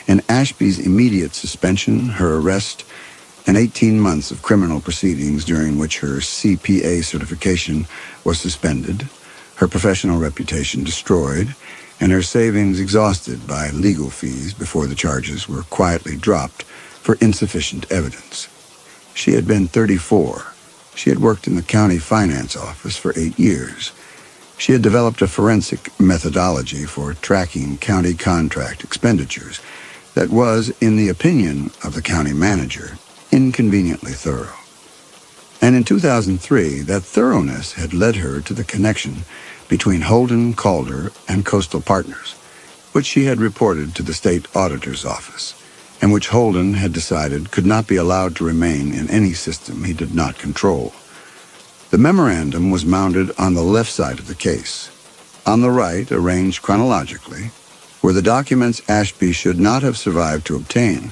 in Ashby's immediate suspension, her arrest, and 18 months of criminal proceedings during which her CPA certification was suspended, her professional reputation destroyed, and her savings exhausted by legal fees before the charges were quietly dropped for insufficient evidence. She had been 34. She had worked in the county finance office for 8 years. She had developed a forensic methodology for tracking county contract expenditures that was, in the opinion of the county manager, inconveniently thorough. And in 2003, that thoroughness had led her to the connection between Holden Calder and Coastal Partners, which she had reported to the state auditor's office, and which Holden had decided could not be allowed to remain in any system he did not control. The memorandum was mounted on the left side of the case. On the right, arranged chronologically, were the documents Ashby should not have survived to obtain: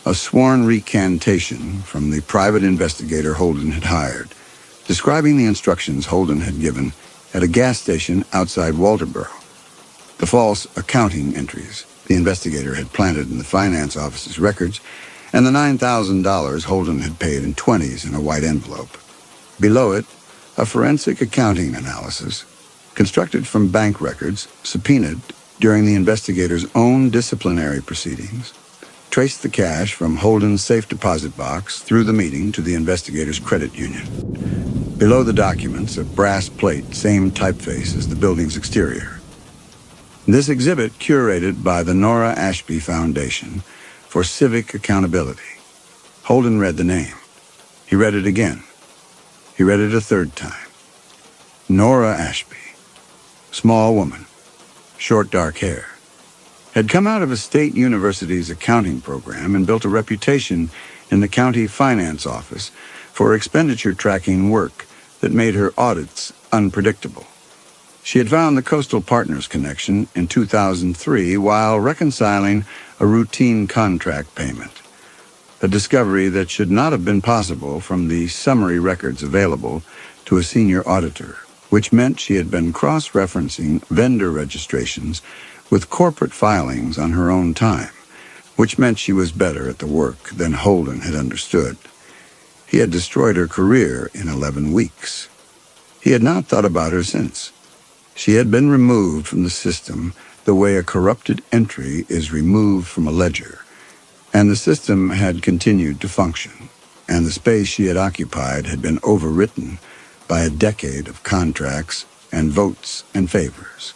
a sworn recantation from the private investigator Holden had hired, describing the instructions Holden had given at a gas station outside Walterboro, the false accounting entries the investigator had planted in the finance office's records, and the $9,000 Holden had paid in 20s in a white envelope. Below it, a forensic accounting analysis, constructed from bank records subpoenaed during the investigator's own disciplinary proceedings, traced the cash from Holden's safe deposit box through the meeting to the investigator's credit union. Below the documents, a brass plate, same typeface as the building's exterior. This exhibit curated by the Nora Ashby Foundation for Civic Accountability. Holden read the name. He read it again. He read it a third time. Nora Ashby, small woman, short dark hair, had come out of a state university's accounting program and built a reputation in the county finance office for expenditure tracking work that made her audits unpredictable. She had found the Coastal Partners connection in 2003 while reconciling a routine contract payment, a discovery that should not have been possible from the summary records available to a senior auditor, which meant she had been cross-referencing vendor registrations with corporate filings on her own time, which meant she was better at the work than Holden had understood. He had destroyed her career in 11 weeks. He had not thought about her since. She had been removed from the system the way a corrupted entry is removed from a ledger, and the system had continued to function, and the space she had occupied had been overwritten by a decade of contracts and votes and favors.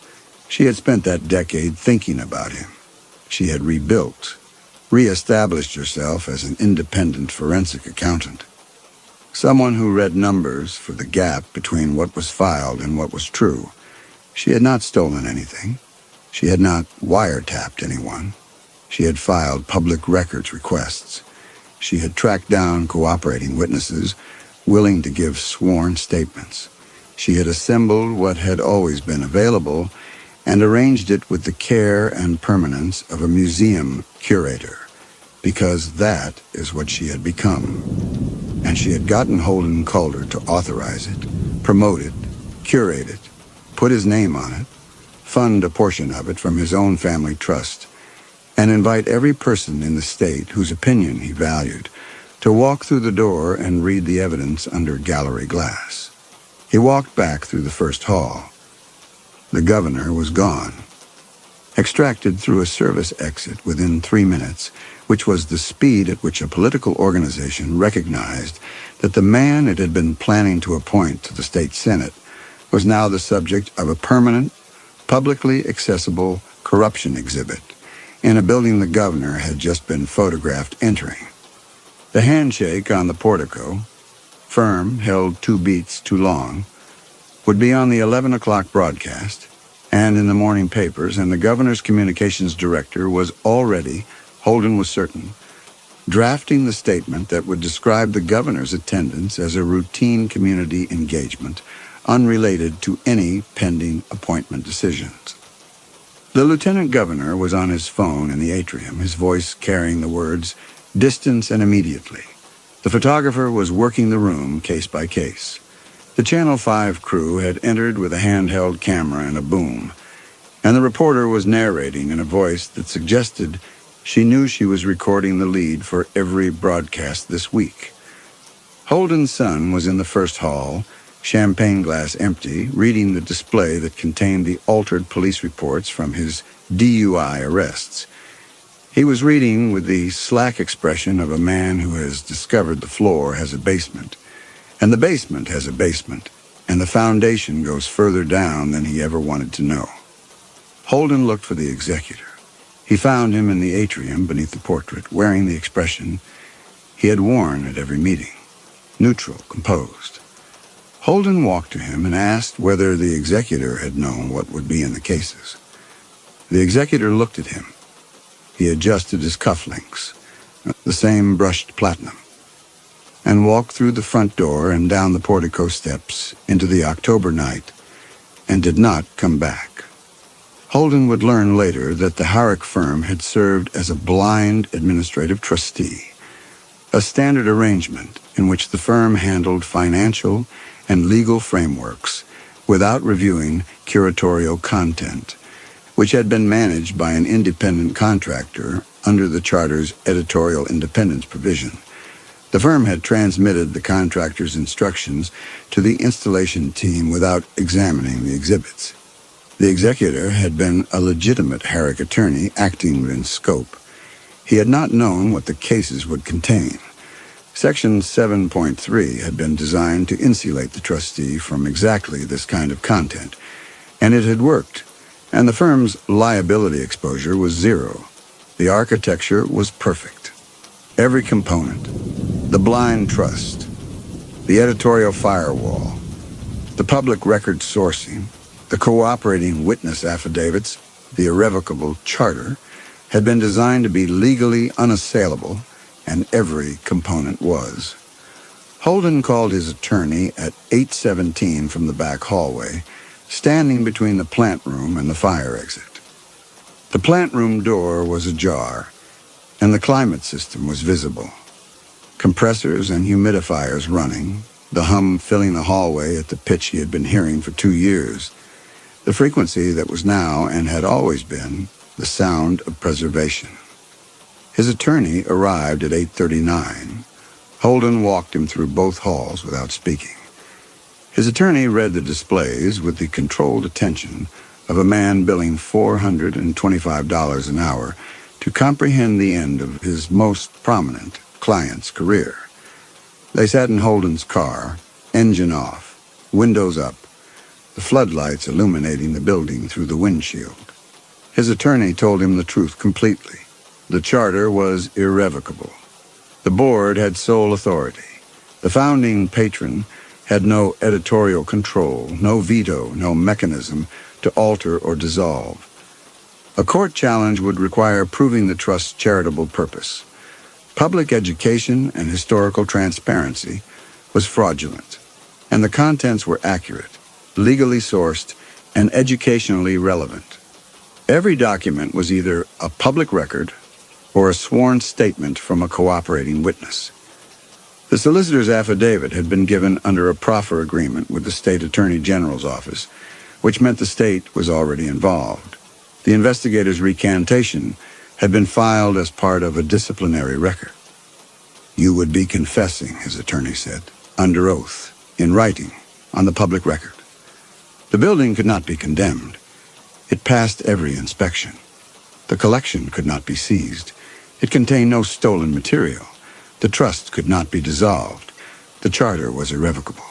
She had spent that decade thinking about him. She had rebuilt, re-established herself as an independent forensic accountant, someone who read numbers for the gap between what was filed and what was true. She had not stolen anything. She had not wiretapped anyone. She had filed public records requests. She had tracked down cooperating witnesses willing to give sworn statements. She had assembled what had always been available and arranged it with the care and permanence of a museum curator, because that is what she had become. And she had gotten Holden Calder to authorize it, promote it, curate it, put his name on it, fund a portion of it from his own family trust, and invite every person in the state whose opinion he valued to walk through the door and read the evidence under gallery glass. He walked back through the first hall. The governor was gone, extracted through a service exit within 3 minutes, which was the speed at which a political organization recognized that the man it had been planning to appoint to the state senate was now the subject of a permanent, publicly accessible corruption exhibit in a building the governor had just been photographed entering. The handshake on the portico, firm, held 2 beats too long, would be on the 11 o'clock broadcast and in the morning papers, and the governor's communications director was already, Holden was certain, drafting the statement that would describe the governor's attendance as a routine community engagement unrelated to any pending appointment decisions. The lieutenant governor was on his phone in the atrium, his voice carrying the words, "Distance and immediately." The photographer was working the room case by case. The Channel 5 crew had entered with a handheld camera and a boom, and the reporter was narrating in a voice that suggested she knew she was recording the lead for every broadcast this week. Holden's son was in the first hall, champagne glass empty, reading the display that contained the altered police reports from his DUI arrests. He was reading with the slack expression of a man who has discovered the floor has a basement, and the basement has a basement, and the foundation goes further down than he ever wanted to know. Holden looked for the executor. He found him in the atrium beneath the portrait, wearing the expression he had worn at every meeting, neutral, composed. Holden walked to him and asked whether the executor had known what would be in the cases. The executor looked at him. He adjusted his cufflinks, the same brushed platinum, and walked through the front door and down the portico steps into the October night, and did not come back. Holden would learn later that the Herrick firm had served as a blind administrative trustee, a standard arrangement in which the firm handled financial and legal frameworks without reviewing curatorial content, which had been managed by an independent contractor under the charter's editorial independence provision. The firm had transmitted the contractor's instructions to the installation team without examining the exhibits. The executor had been a legitimate Herrick attorney acting within scope. He had not known what the cases would contain. Section 7.3 had been designed to insulate the trustee from exactly this kind of content, and it had worked, and the firm's liability exposure was zero. The architecture was perfect. Every component, the blind trust, the editorial firewall, the public record sourcing, the cooperating witness affidavits, the irrevocable charter, had been designed to be legally unassailable, and every component was. Holden called his attorney at 8:17 from the back hallway, standing between the plant room and the fire exit. The plant room door was ajar, and the climate system was visible. Compressors and humidifiers running, the hum filling the hallway at the pitch he had been hearing for 2 years, the frequency that was now and had always been the sound of preservation. His attorney arrived at 8:39. Holden walked him through both halls without speaking. His attorney read the displays with the controlled attention of a man billing $425 an hour to comprehend the end of his most prominent client's career. They sat in Holden's car, engine off, windows up, the floodlights illuminating the building through the windshield. His attorney told him the truth completely. The charter was irrevocable. The board had sole authority. The founding patron had no editorial control, no veto, no mechanism to alter or dissolve. A court challenge would require proving the trust's charitable purpose. Public education and historical transparency was fraudulent, and the contents were accurate, legally sourced, and educationally relevant. Every document was either a public record or a sworn statement from a cooperating witness. The solicitor's affidavit had been given under a proffer agreement with the state attorney general's office, which meant the state was already involved. The investigator's recantation had been filed as part of a disciplinary record. "You would be confessing," his attorney said, "under oath, in writing, on the public record." The building could not be condemned. It passed every inspection. The collection could not be seized. It contained no stolen material. The trust could not be dissolved. The charter was irrevocable.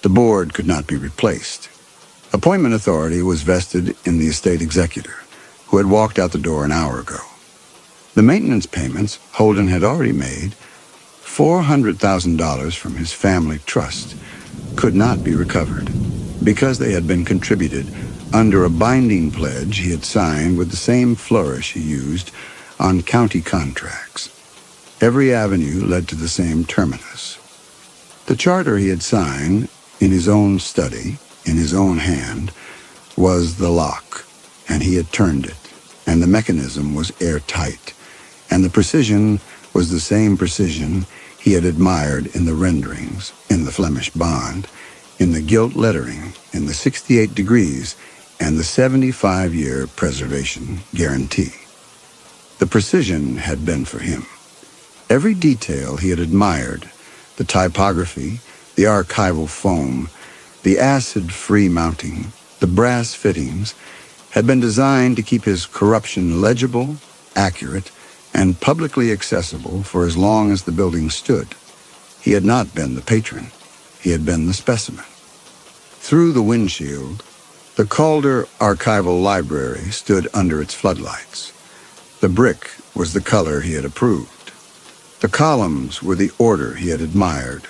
The board could not be replaced. Appointment authority was vested in the estate executor, who had walked out the door an hour ago. The maintenance payments Holden had already made, $400,000 from his family trust, could not be recovered because they had been contributed under a binding pledge he had signed with the same flourish he used on county contracts. Every avenue led to the same terminus. The charter he had signed in his own study, in his own hand, was the lock, and he had turned it, and the mechanism was airtight, and the precision was the same precision he had admired in the renderings, in the Flemish bond, in the gilt lettering, in the 68 degrees, and the 75-year preservation guarantee. The precision had been for him. Every detail he had admired, the typography, the archival foam, the acid-free mounting, the brass fittings, had been designed to keep his corruption legible, accurate, and publicly accessible for as long as the building stood. He had not been the patron. He had been the specimen. Through the windshield, the Calder archival library stood under its floodlights. The brick was the color he had approved. The columns were the order he had admired.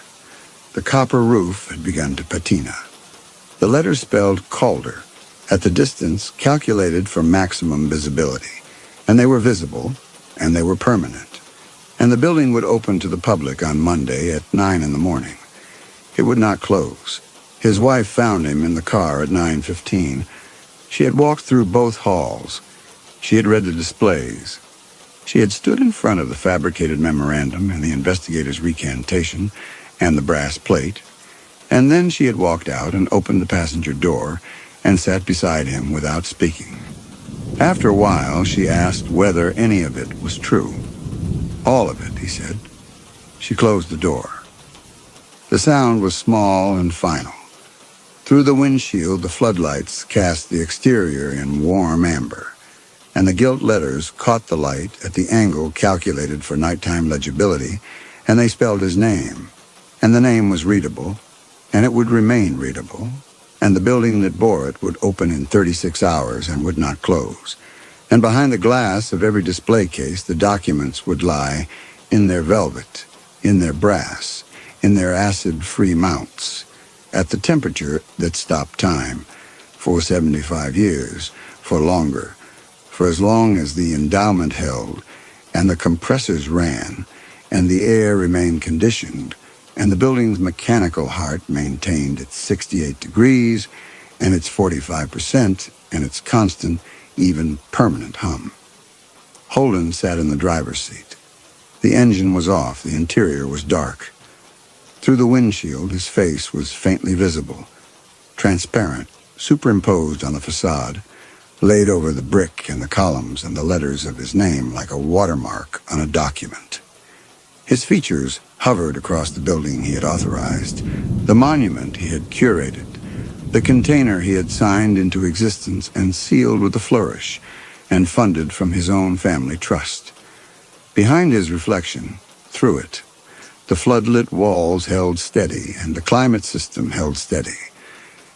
The copper roof had begun to patina. The letters spelled Calder, at the distance calculated for maximum visibility, and they were visible, and they were permanent. And the building would open to the public on Monday at 9 in the morning. It would not close. His wife found him in the car at 9:15. She had walked through both halls. She had read the displays. She had stood in front of the fabricated memorandum and the investigator's recantation and the brass plate, and then she had walked out and opened the passenger door and sat beside him without speaking. After a while, she asked whether any of it was true. All of it, he said. She closed the door. The sound was small and final. Through the windshield, the floodlights cast the exterior in warm amber, and the gilt letters caught the light at the angle calculated for nighttime legibility, and they spelled his name. And the name was readable, and it would remain readable, and the building that bore it would open in 36 hours and would not close. And behind the glass of every display case, the documents would lie in their velvet, in their brass, in their acid-free mounts, at the temperature that stopped time, for 75 years, for longer, for as long as the endowment held, and the compressors ran, and the air remained conditioned, and the building's mechanical heart maintained its 68 degrees, and its 45%, and its constant, even permanent hum. Holden sat in the driver's seat. The engine was off, the interior was dark. Through the windshield, his face was faintly visible, transparent, superimposed on the facade, laid over the brick and the columns and the letters of his name like a watermark on a document. His features hovered across the building he had authorized, the monument he had curated, the container he had signed into existence and sealed with a flourish, and funded from his own family trust. Behind his reflection, through it, the floodlit walls held steady, and the climate system held steady,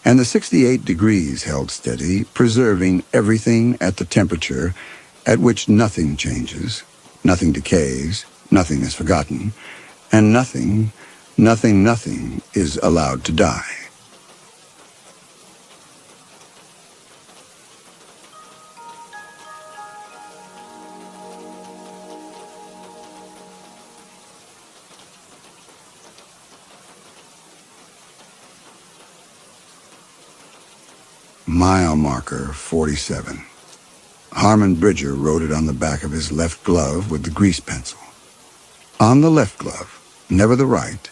and the 68 degrees held steady, preserving everything at the temperature at which nothing changes, nothing decays, nothing is forgotten, and nothing is allowed to die. Mile marker 47. Harmon Bridger wrote it on the back of his left glove with the grease pencil. On the left glove, never the right,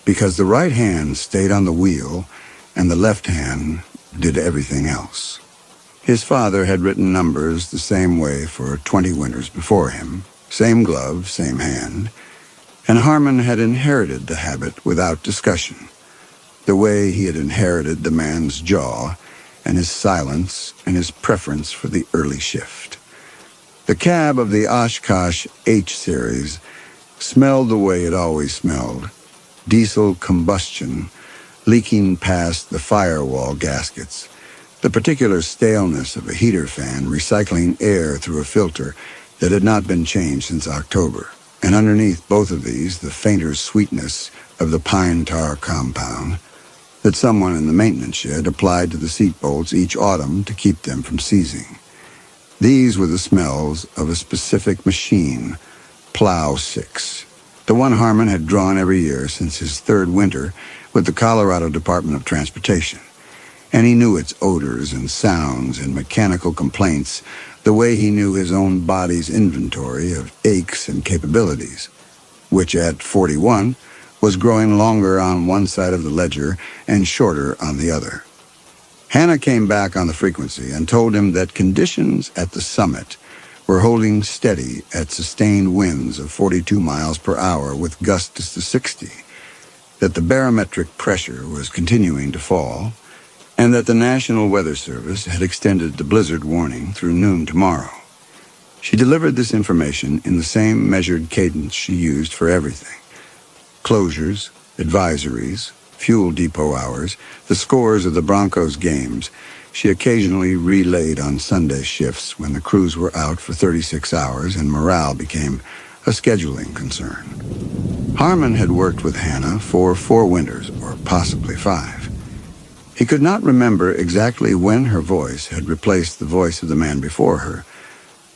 because the right hand stayed on the wheel and the left hand did everything else. His father had written numbers the same way for 20 winters before him, same glove, same hand, and Harmon had inherited the habit without discussion, the way he had inherited the man's jaw and his silence and his preference for the early shift. The cab of the Oshkosh H-Series smelled the way it always smelled, diesel combustion leaking past the firewall gaskets, the particular staleness of a heater fan recycling air through a filter that had not been changed since October, and underneath both of these the fainter sweetness of the pine tar compound that someone in the maintenance shed applied to the seat bolts each autumn to keep them from seizing. These were the smells of a specific machine, Plow 6, the one Harmon had drawn every year since his third winter with the Colorado Department of Transportation, and he knew its odors and sounds and mechanical complaints the way he knew his own body's inventory of aches and capabilities, which at 41 was growing longer on one side of the ledger and shorter on the other. Hannah came back on the frequency and told him that conditions at the summit were holding steady at sustained winds of 42 miles per hour with gusts to 60, that the barometric pressure was continuing to fall, and that the National Weather Service had extended the blizzard warning through noon tomorrow. She delivered this information in the same measured cadence she used for everything. Closures, advisories, fuel depot hours, the scores of the Broncos games she occasionally relayed on Sunday shifts when the crews were out for 36 hours and morale became a scheduling concern. Harmon had worked with Hannah for 4 winters, or possibly 5. He could not remember exactly when her voice had replaced the voice of the man before her,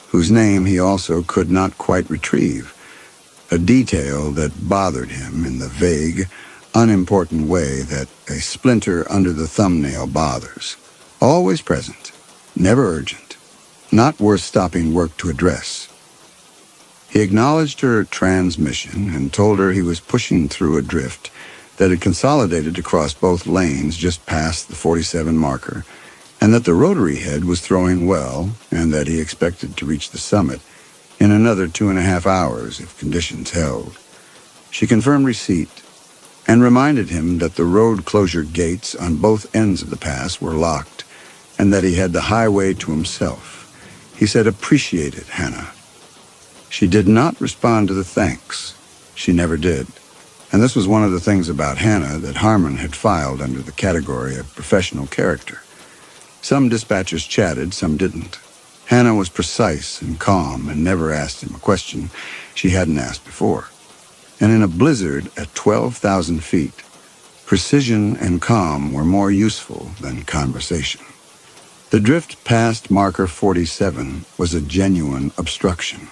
whose name he also could not quite retrieve, a detail that bothered him in the vague, unimportant way that a splinter under the thumbnail bothers, always present, never urgent, not worth stopping work to address. He acknowledged her transmission and told her he was pushing through a drift that had consolidated across both lanes just past the 47 marker, and that the rotary head was throwing well, and that he expected to reach the summit in another 2.5 hours if conditions held. She confirmed receipt and reminded him that the road closure gates on both ends of the pass were locked and that he had the highway to himself. He said appreciated Hannah. She did not respond to the thanks. She never did. And this was one of the things about Hannah that Harmon had filed under the category of professional character. Some dispatchers chatted, some didn't. Hannah was precise and calm and never asked him a question she hadn't asked before. And in a blizzard at 12,000 feet, precision and calm were more useful than conversation. The drift past marker 47 was a genuine obstruction.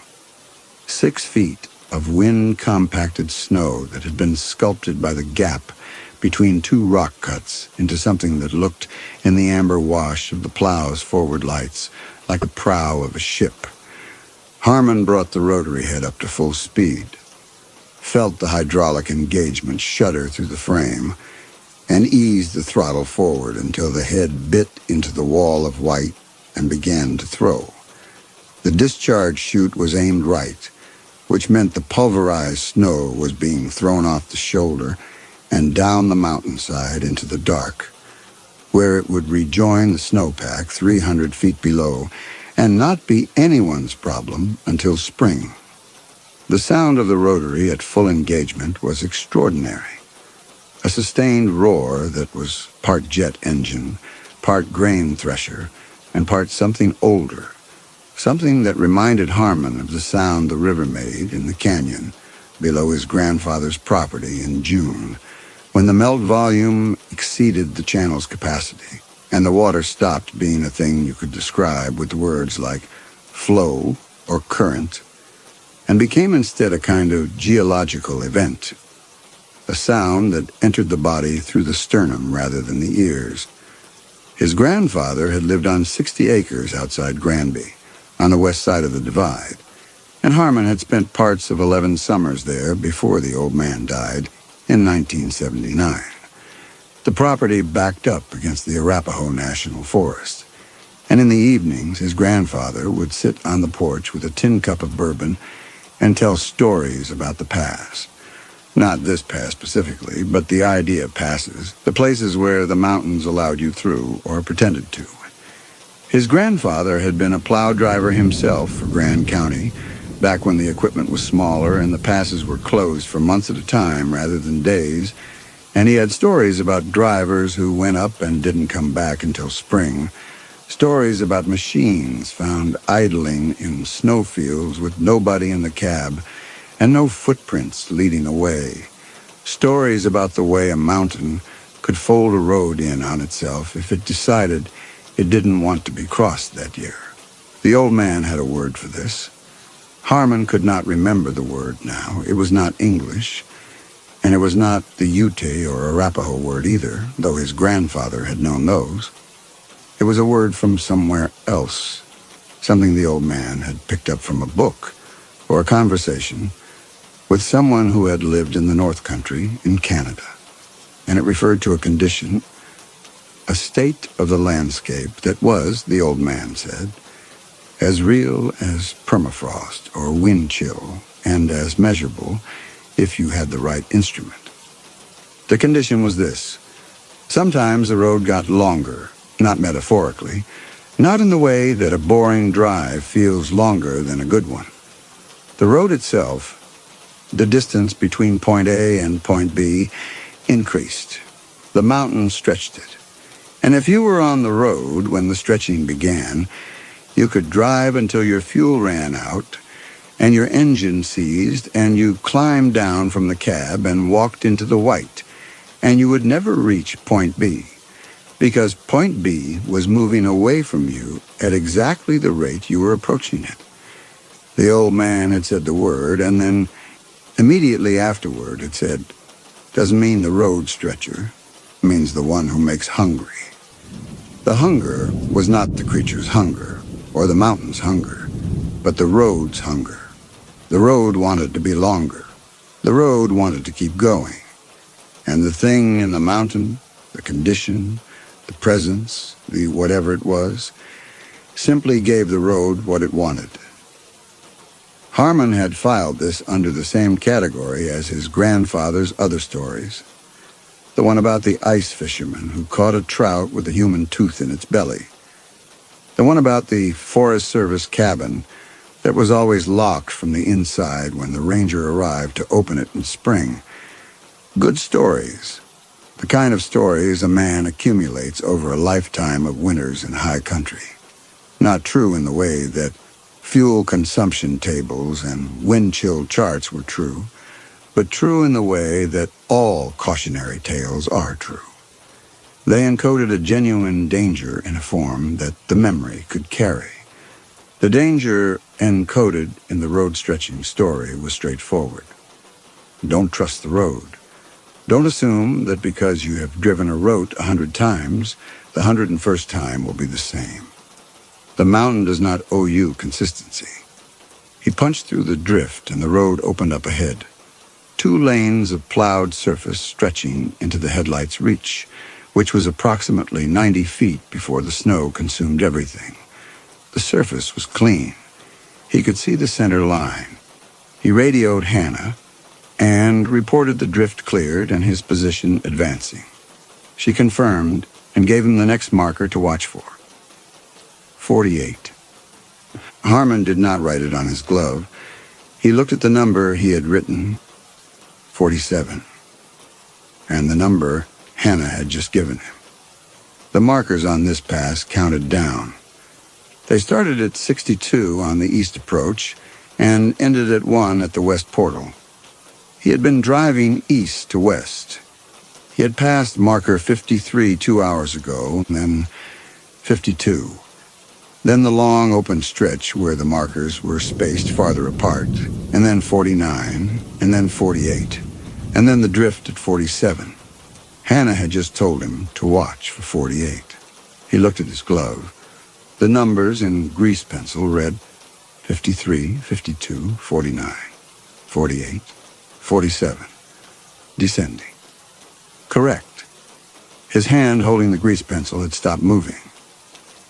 6 feet of wind-compacted snow that had been sculpted by the gap between two rock cuts into something that looked, in the amber wash of the plow's forward lights, like the prow of a ship. Harmon brought the rotary head up to full speed, felt the hydraulic engagement shudder through the frame, and eased the throttle forward until the head bit into the wall of white and began to throw. The discharge chute was aimed right, which meant the pulverized snow was being thrown off the shoulder and down the mountainside into the dark, where it would rejoin the snowpack 300 feet below and not be anyone's problem until spring. The sound of the rotary at full engagement was extraordinary. A sustained roar that was part jet engine, part grain thresher, and part something older, something that reminded Harmon of the sound the river made in the canyon below his grandfather's property in June, when the melt volume exceeded the channel's capacity, and the water stopped being a thing you could describe with words like flow or current, and became instead a kind of geological event, a sound that entered the body through the sternum rather than the ears. His grandfather had lived on 60 acres outside Granby, on the west side of the divide, and Harmon had spent parts of 11 summers there before the old man died in 1979. The property backed up against the Arapahoe National Forest, and in the evenings his grandfather would sit on the porch with a tin cup of bourbon and tell stories about the pass. Not this pass specifically, but the idea of passes, the places where the mountains allowed you through, or pretended to. His grandfather had been a plow driver himself for Grand County, back when the equipment was smaller and the passes were closed for months at a time rather than days, and he had stories about drivers who went up and didn't come back until spring, stories about machines found idling in snowfields with nobody in the cab and no footprints leading away, stories about the way a mountain could fold a road in on itself if it decided it didn't want to be crossed that year. The old man had a word for this. Harmon could not remember the word now. It was not English, and it was not the Ute or Arapaho word either, though his grandfather had known those. It was a word from somewhere else, something the old man had picked up from a book or a conversation with someone who had lived in the North Country in Canada, and it referred to a condition, a state of the landscape that was, the old man said, as real as permafrost or wind chill, and as measurable if you had the right instrument. The condition was this: sometimes the road got longer, not metaphorically, not in the way that a boring drive feels longer than a good one. The road itself, the distance between point A and point B, increased. The mountain stretched it. And if you were on the road when the stretching began, you could drive until your fuel ran out and your engine seized, and you climbed down from the cab and walked into the white, and you would never reach point B, because point B was moving away from you at exactly the rate you were approaching it. The old man had said the word, and then immediately afterward it said, doesn't mean the road stretcher, it means the one who makes hungry. The hunger was not the creature's hunger, or the mountain's hunger, but the road's hunger. The road wanted to be longer. The road wanted to keep going. And the thing in the mountain, the condition, the presence, the whatever it was, simply gave the road what it wanted. Harmon had filed this under the same category as his grandfather's other stories. The one about the ice fisherman who caught a trout with a human tooth in its belly. The one about the Forest Service cabin that was always locked from the inside when the ranger arrived to open it in spring. Good stories. The kind of stories a man accumulates over a lifetime of winters in high country. Not true in the way that fuel consumption tables and wind chill charts were true, but true in the way that all cautionary tales are true. They encoded a genuine danger in a form that the memory could carry. The danger encoded in the road-stretching story was straightforward. Don't trust the road. Don't assume that because you have driven a road 100 times, the 101st time will be the same. The mountain does not owe you consistency. He punched through the drift and the road opened up ahead. 2 lanes of plowed surface stretching into the headlight's reach, which was approximately 90 feet before the snow consumed everything. The surface was clean. He could see the center line. He radioed Hannah and reported the drift cleared and his position advancing. She confirmed and gave him the next marker to watch for. 48. Harmon did not write it on his glove. He looked at the number he had written, 47, and the number Hannah had just given him. The markers on this pass counted down. They started at 62 on the east approach and ended at 1 at the west portal. He had been driving east to west. He had passed marker 53 2 hours ago, then 52. Then the long open stretch where the markers were spaced farther apart, and then 49, and then 48, and then the drift at 47. Hannah had just told him to watch for 48. He looked at his glove. The numbers in grease pencil read 53, 52, 49, 48, 47. Descending. Correct. His hand holding the grease pencil had stopped moving.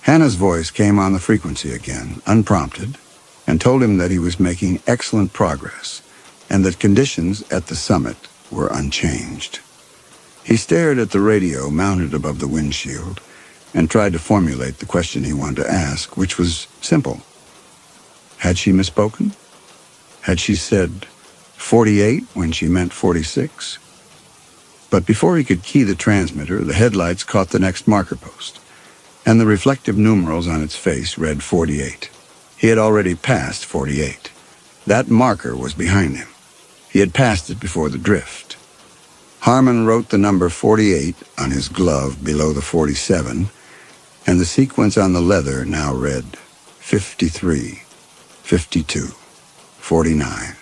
Hannah's voice came on the frequency again, unprompted, and told him that he was making excellent progress and that conditions at the summit were unchanged. He stared at the radio mounted above the windshield and tried to formulate the question he wanted to ask, which was simple. Had she misspoken? Had she said 48 when she meant 46? But before he could key the transmitter, the headlights caught the next marker post, and the reflective numerals on its face read 48. He had already passed 48. That marker was behind him. He had passed it before the drift. Harmon wrote the number 48 on his glove below the 47, and the sequence on the leather now read 53, 52, 49,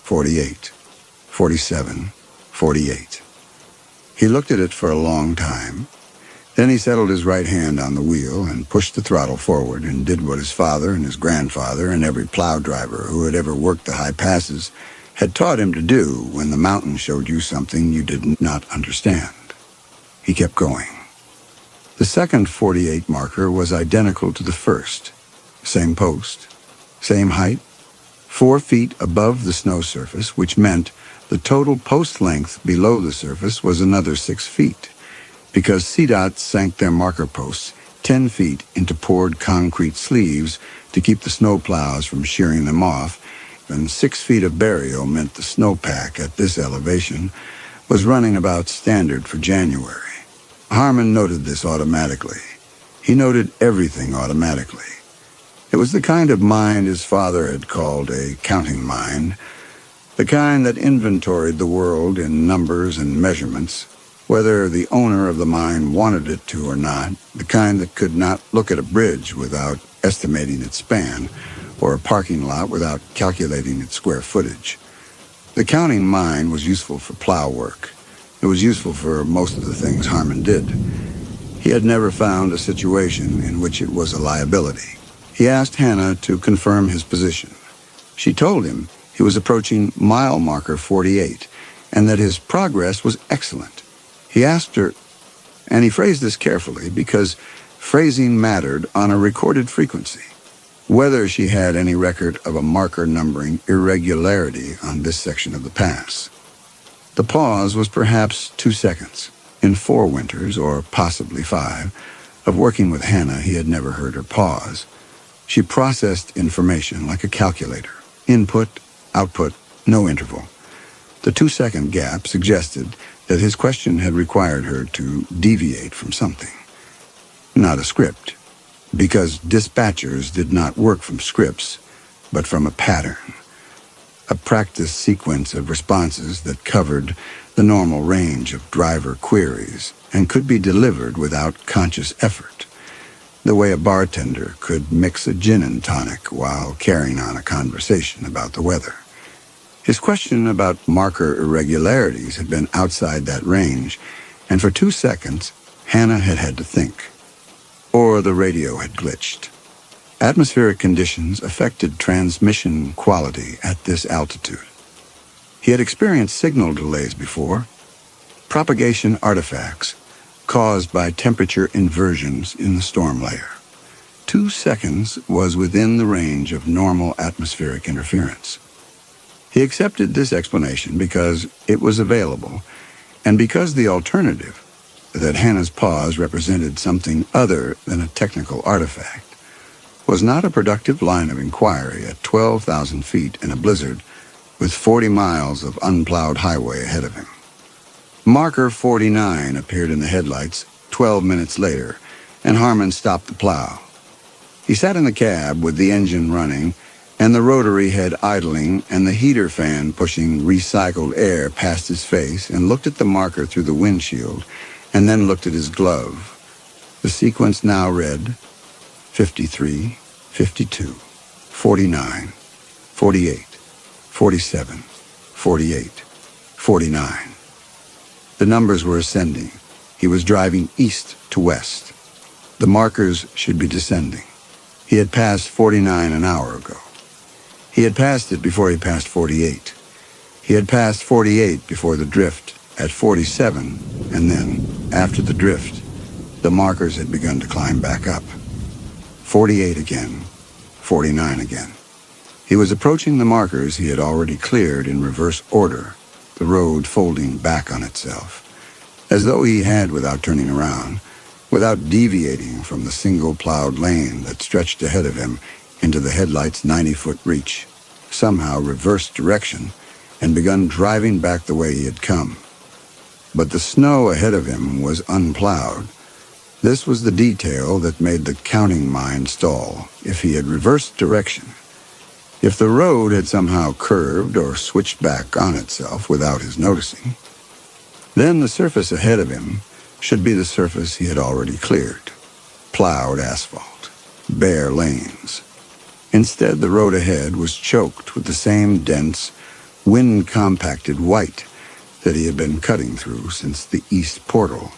48, 47, 48. He looked at it for a long time. Then he settled his right hand on the wheel and pushed the throttle forward and did what his father and his grandfather and every plow driver who had ever worked the high passes had taught him to do when the mountain showed you something you did not understand. He kept going. The second 48 marker was identical to the first. Same post, same height, 4 feet above the snow surface, which meant the total post length below the surface was another 6 feet, because CDOT sank their marker posts 10 feet into poured concrete sleeves to keep the snow plows from shearing them off, and 6 feet of burial meant the snowpack at this elevation was running about standard for January. Harmon noted this automatically. He noted everything automatically. It was the kind of mind his father had called a counting mind, the kind that inventoried the world in numbers and measurements, whether the owner of the mine wanted it to or not, the kind that could not look at a bridge without estimating its span, or a parking lot without calculating its square footage. The counting mind was useful for plow work. It was useful for most of the things Harmon did. He had never found a situation in which it was a liability. He asked Hannah to confirm his position. She told him he was approaching mile marker 48 and that his progress was excellent. He asked her, and he phrased this carefully because phrasing mattered on a recorded frequency, whether she had any record of a marker numbering irregularity on this section of the pass. The pause was perhaps 2 seconds. In 4 winters, or possibly 5, of working with Hannah, he had never heard her pause. She processed information like a calculator. Input, output, no interval. The 2-second gap suggested that his question had required her to deviate from something. Not a script, because dispatchers did not work from scripts, but from a pattern. A practice sequence of responses that covered the normal range of driver queries and could be delivered without conscious effort, the way a bartender could mix a gin and tonic while carrying on a conversation about the weather. His question about marker irregularities had been outside that range, and for 2 seconds, Hannah had had to think. Or the radio had glitched. Atmospheric conditions affected transmission quality at this altitude. He had experienced signal delays before, propagation artifacts caused by temperature inversions in the storm layer. 2 seconds was within the range of normal atmospheric interference. He accepted this explanation because it was available, and because the alternative, that Hannah's pause represented something other than a technical artifact, was not a productive line of inquiry at 12,000 feet in a blizzard with 40 miles of unplowed highway ahead of him. Marker 49 appeared in the headlights 12 minutes later, and Harmon stopped the plow. He sat in the cab with the engine running and the rotary head idling and the heater fan pushing recycled air past his face, and looked at the marker through the windshield and then looked at his glove. The sequence now read 53, 52, 49, 48, 47, 48, 49. The numbers were ascending. He was driving east to west. The markers should be descending. He had passed 49 an hour ago. He had passed it before he passed 48. He had passed 48 before the drift at 47, and then, after the drift, the markers had begun to climb back up. 48 again, 49 again. He was approaching the markers he had already cleared in reverse order, the road folding back on itself, as though he had, without turning around, without deviating from the single plowed lane that stretched ahead of him into the headlight's 90-foot reach, somehow reversed direction and begun driving back the way he had come. But the snow ahead of him was unplowed. This was the detail that made the counting mind stall. If he had reversed direction, if the road had somehow curved or switched back on itself without his noticing, then the surface ahead of him should be the surface he had already cleared. Plowed asphalt, bare lanes. Instead, the road ahead was choked with the same dense, wind-compacted white that he had been cutting through since the east portal,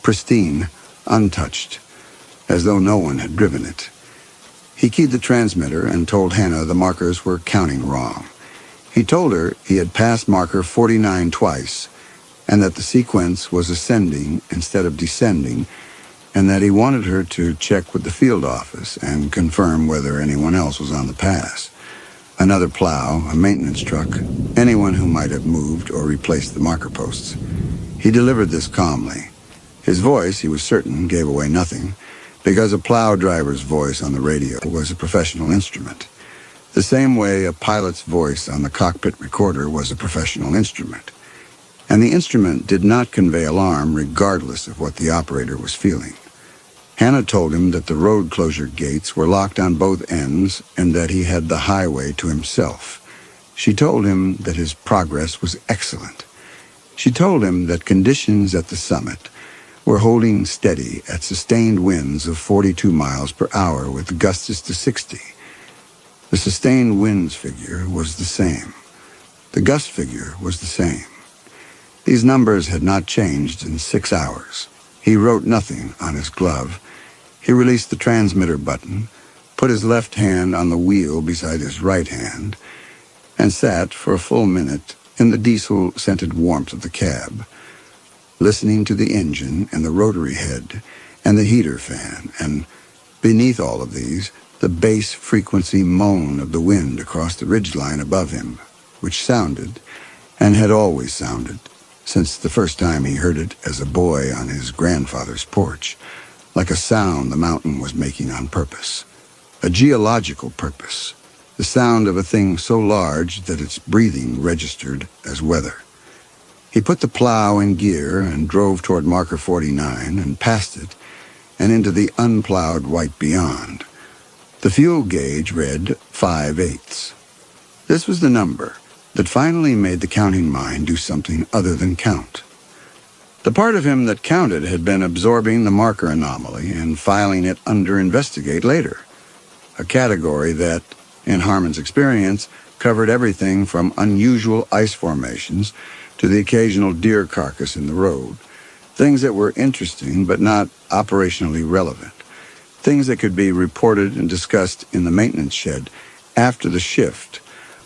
pristine, untouched, as though no one had driven it. He keyed the transmitter and told Hannah the markers were counting wrong. He told her he had passed marker 49 twice, and that the sequence was ascending instead of descending, and that he wanted her to check with the field office and confirm whether anyone else was on the pass. Another plow, a maintenance truck, anyone who might have moved or replaced the marker posts. He delivered this calmly. His voice, he was certain, gave away nothing, because a plow driver's voice on the radio was a professional instrument, the same way a pilot's voice on the cockpit recorder was a professional instrument. And the instrument did not convey alarm regardless of what the operator was feeling. Hannah told him that the road closure gates were locked on both ends and that he had the highway to himself. She told him that his progress was excellent. She told him that conditions at the summit were holding steady at sustained winds of 42 miles per hour with gusts to 60. The sustained winds figure was the same. The gust figure was the same. These numbers had not changed in 6 hours. He wrote nothing on his glove. He released the transmitter button, put his left hand on the wheel beside his right hand, and sat for a full minute in the diesel-scented warmth of the cab, listening to the engine and the rotary head and the heater fan, and beneath all of these, the bass frequency moan of the wind across the ridgeline above him, which sounded, and had always sounded, since the first time he heard it as a boy on his grandfather's porch, like a sound the mountain was making on purpose, a geological purpose, the sound of a thing so large that its breathing registered as weather. He put the plow in gear and drove toward marker 49 and past it and into the unplowed white beyond. The fuel gauge read 5/8. This was the number that finally made the counting mind do something other than count. The part of him that counted had been absorbing the marker anomaly and filing it under investigate later, a category that, in Harmon's experience, covered everything from unusual ice formations to the occasional deer carcass in the road, things that were interesting but not operationally relevant, things that could be reported and discussed in the maintenance shed after the shift,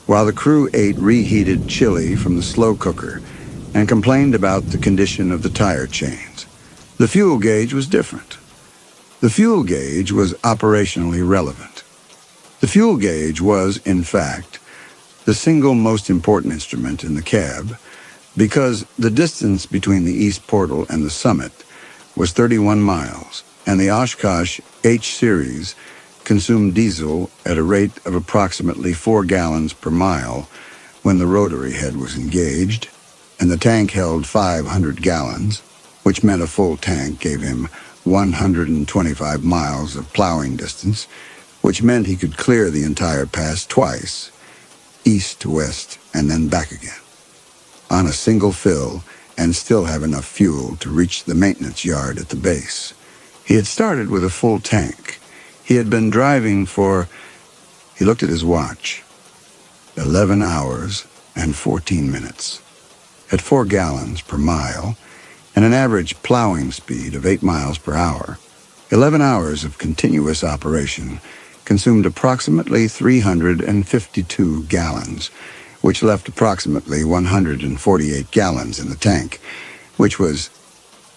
while the crew ate reheated chili from the slow cooker and complained about the condition of the tire chains. The fuel gauge was different. The fuel gauge was operationally relevant. The fuel gauge was, in fact, the single most important instrument in the cab, because the distance between the east portal and the summit was 31 miles, and the Oshkosh H-Series consumed diesel at a rate of approximately 4 gallons per mile when the rotary head was engaged, and the tank held 500 gallons, which meant a full tank gave him 125 miles of plowing distance, which meant he could clear the entire pass twice, east to west and then back again, on a single fill, and still have enough fuel to reach the maintenance yard at the base. He had started with a full tank. He had been driving for, he looked at his watch, 11 hours and 14 minutes. At 4 gallons per mile and an average plowing speed of 8 miles per hour, 11 hours of continuous operation consumed approximately 352 gallons, which left approximately 148 gallons in the tank, which was,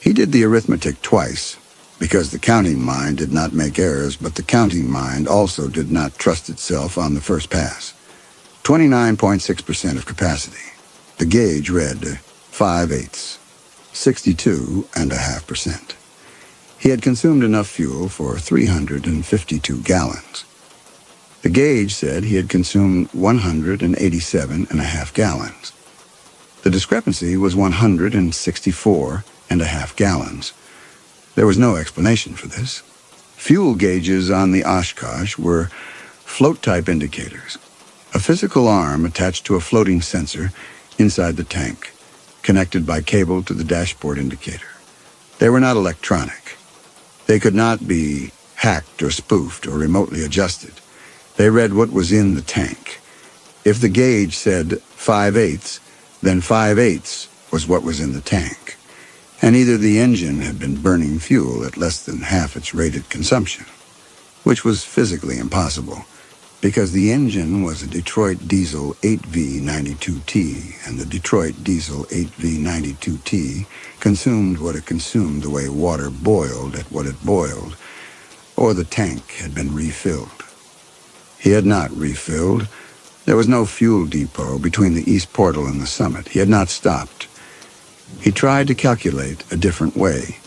he did the arithmetic twice, because the counting mind did not make errors, but the counting mind also did not trust itself on the first pass. 29.6% of capacity. The gauge read 5/8, 62.5%. He had consumed enough fuel for 352 gallons. The gauge said he had consumed 187.5 gallons. The discrepancy was 164.5 gallons. There was no explanation for this. Fuel gauges on the Oshkosh were float-type indicators, a physical arm attached to a floating sensor inside the tank, connected by cable to the dashboard indicator. They were not electronic. They could not be hacked or spoofed or remotely adjusted. They read what was in the tank. If the gauge said 5/8, then 5/8 was what was in the tank. And either the engine had been burning fuel at less than half its rated consumption, which was physically impossible, because the engine was a Detroit Diesel 8V92T, and the Detroit Diesel 8V92T consumed what it consumed the way water boiled at what it boiled, or the tank had been refilled. He had not refilled. There was no fuel depot between the east portal and the summit. He had not stopped. He tried to calculate a different way.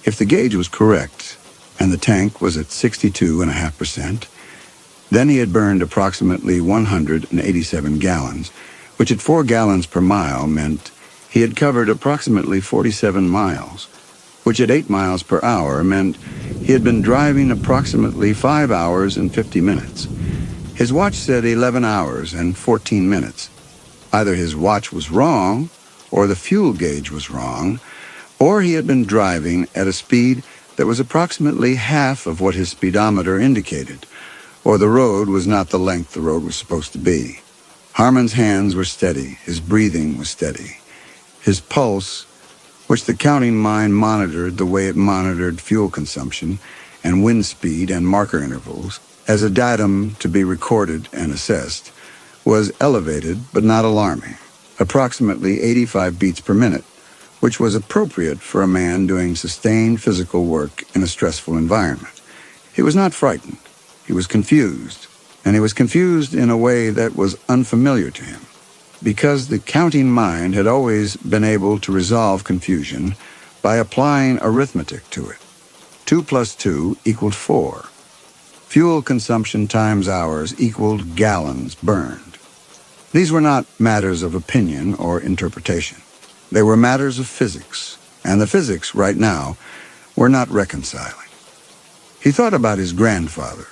If the gauge was correct, and the tank was at 62.5%, then he had burned approximately 187 gallons, which at 4 gallons per mile meant he had covered approximately 47 miles, which at 8 miles per hour meant he had been driving approximately 5 hours and 50 minutes. His watch said 11 hours and 14 minutes. Either his watch was wrong, or the fuel gauge was wrong, or he had been driving at a speed that was approximately half of what his speedometer indicated, or the road was not the length the road was supposed to be. Harmon's hands were steady. His breathing was steady. His pulse which the counting mind monitored the way it monitored fuel consumption and wind speed and marker intervals as a datum to be recorded and assessed, was elevated but not alarming, approximately 85 beats per minute, which was appropriate for a man doing sustained physical work in a stressful environment. He was not frightened. He was confused, and he was confused in a way that was unfamiliar to him, because the counting mind had always been able to resolve confusion by applying arithmetic to it. 2 plus 2 equaled 4. Fuel consumption times hours equaled gallons burned. These were not matters of opinion or interpretation. They were matters of physics, and the physics, right now, were not reconciling. He thought about his grandfather.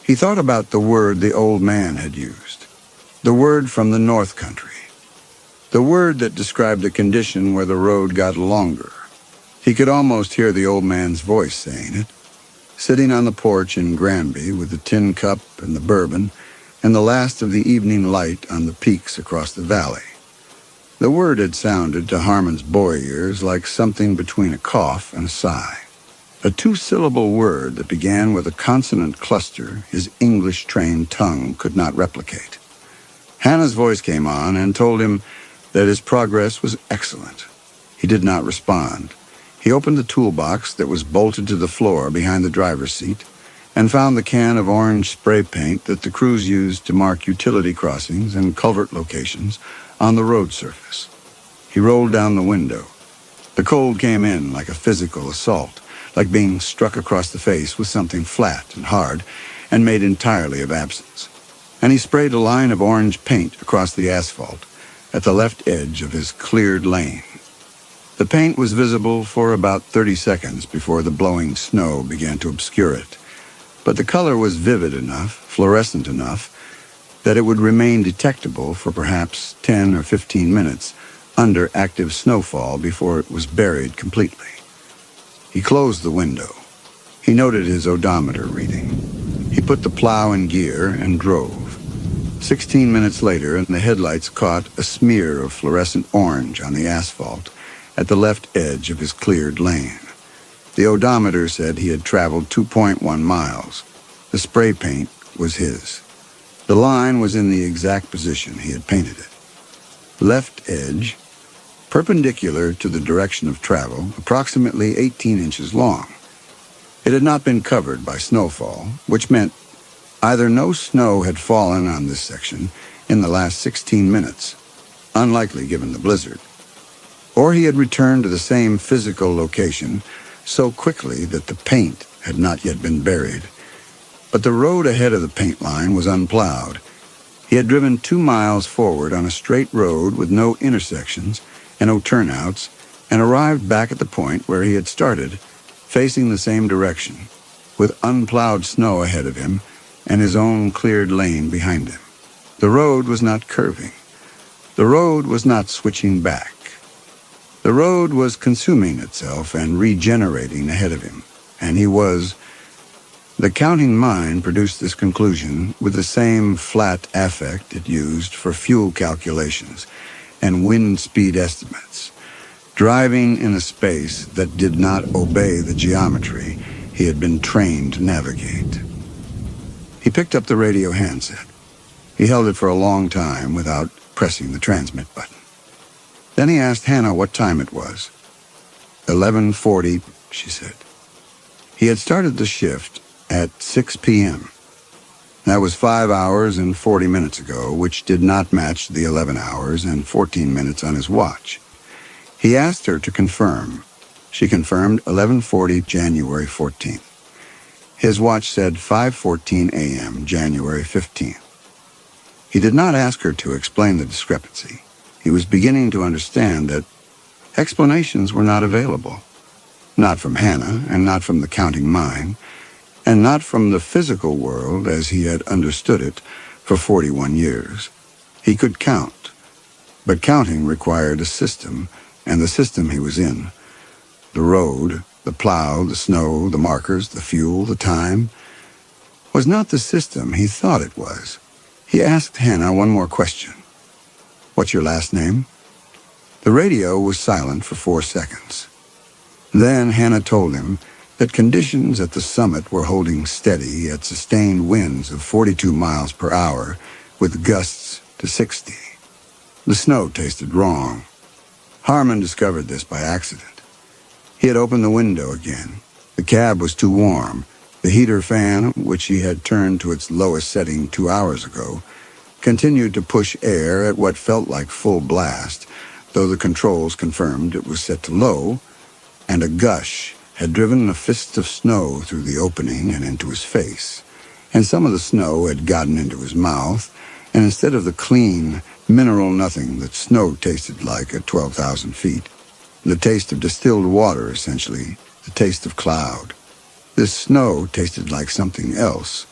He thought about the word the old man had used, the word from the North Country, the word that described a condition where the road got longer. He could almost hear the old man's voice saying it, sitting on the porch in Granby with the tin cup and the bourbon and the last of the evening light on the peaks across the valley. The word had sounded to Harmon's boy ears like something between a cough and a sigh. A two-syllable word that began with a consonant cluster his English-trained tongue could not replicate. Hannah's voice came on and told him that his progress was excellent. He did not respond. He opened the toolbox that was bolted to the floor behind the driver's seat and found the can of orange spray paint that the crews used to mark utility crossings and culvert locations on the road surface. He rolled down the window. The cold came in like a physical assault, like being struck across the face with something flat and hard and made entirely of absence. And he sprayed a line of orange paint across the asphalt at the left edge of his cleared lane. The paint was visible for about 30 seconds before the blowing snow began to obscure it, but the color was vivid enough, fluorescent enough, that it would remain detectable for perhaps 10 or 15 minutes under active snowfall before it was buried completely. He closed the window. He noted his odometer reading. He put the plow in gear and drove. 16 minutes later, and the headlights caught a smear of fluorescent orange on the asphalt at the left edge of his cleared lane. The odometer said he had traveled 2.1 miles. The spray paint was his. The line was in the exact position he had painted it. Left edge, perpendicular to the direction of travel, approximately 18 inches long. It had not been covered by snowfall, which meant either no snow had fallen on this section in the last 16 minutes, unlikely given the blizzard, or he had returned to the same physical location so quickly that the paint had not yet been buried. But the road ahead of the paint line was unplowed. He had driven 2 miles forward on a straight road with no intersections and no turnouts, and arrived back at the point where he had started, facing the same direction, with unplowed snow ahead of him and his own cleared lane behind him. The road was not curving. The road was not switching back. The road was consuming itself and regenerating ahead of him, and he was... The counting mind produced this conclusion with the same flat affect it used for fuel calculations and wind speed estimates, driving in a space that did not obey the geometry he had been trained to navigate. He picked up the radio handset. He held it for a long time without pressing the transmit button. Then he asked Hannah what time it was. 11:40, she said. He had started the shift at 6 p.m. That was 5 hours and 40 minutes ago, which did not match the 11 hours and 14 minutes on his watch. He asked her to confirm. She confirmed 11:40, January 14th. His watch said 5:14 a.m., January 15th. He did not ask her to explain the discrepancy. He was beginning to understand that explanations were not available. Not from Hannah, and not from the counting mind, and not from the physical world as he had understood it for 41 years. He could count, but counting required a system, and the system he was in, the road, the plow, the snow, the markers, the fuel, the time, was not the system he thought it was. He asked Hannah one more question. "What's your last name?" The radio was silent for 4 seconds. Then Hannah told him that conditions at the summit were holding steady at sustained winds of 42 miles per hour with gusts to 60. The snow tasted wrong. Harmon discovered this by accident. He had opened the window again. The cab was too warm. The heater fan, which he had turned to its lowest setting 2 hours ago, continued to push air at what felt like full blast, though the controls confirmed it was set to low, and a gush had driven a fist of snow through the opening and into his face, and some of the snow had gotten into his mouth, and instead of the clean, mineral nothing that snow tasted like at 12,000 feet, the taste of distilled water, essentially, the taste of cloud. This snow tasted like something else.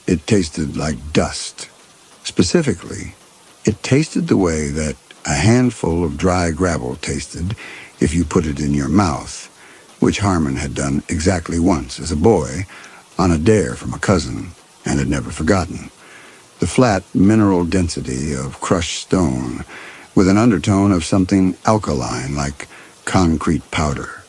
It tasted like dust. Specifically, it tasted the way that a handful of dry gravel tasted if you put it in your mouth, which Harmon had done exactly once as a boy on a dare from a cousin and had never forgotten. The flat mineral density of crushed stone with an undertone of something alkaline like concrete powder.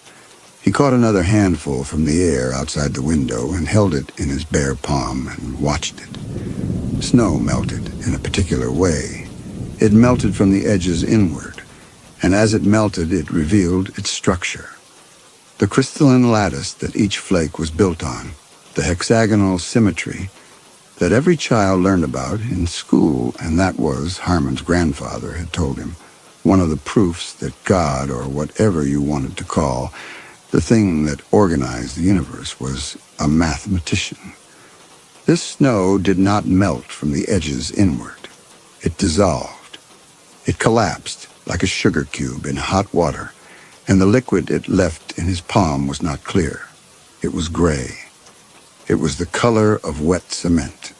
He caught another handful from the air outside the window and held it in his bare palm and watched it. Snow melted in a particular way. It melted from the edges inward, and as it melted, it revealed its structure. The crystalline lattice that each flake was built on, the hexagonal symmetry that every child learned about in school, and that was, Harmon's grandfather had told him, one of the proofs that God, or whatever you wanted to call, the thing that organized the universe, was a mathematician. This snow did not melt from the edges inward. It dissolved. It collapsed like a sugar cube in hot water, and the liquid it left in his palm was not clear. It was gray. It was the color of wet cement.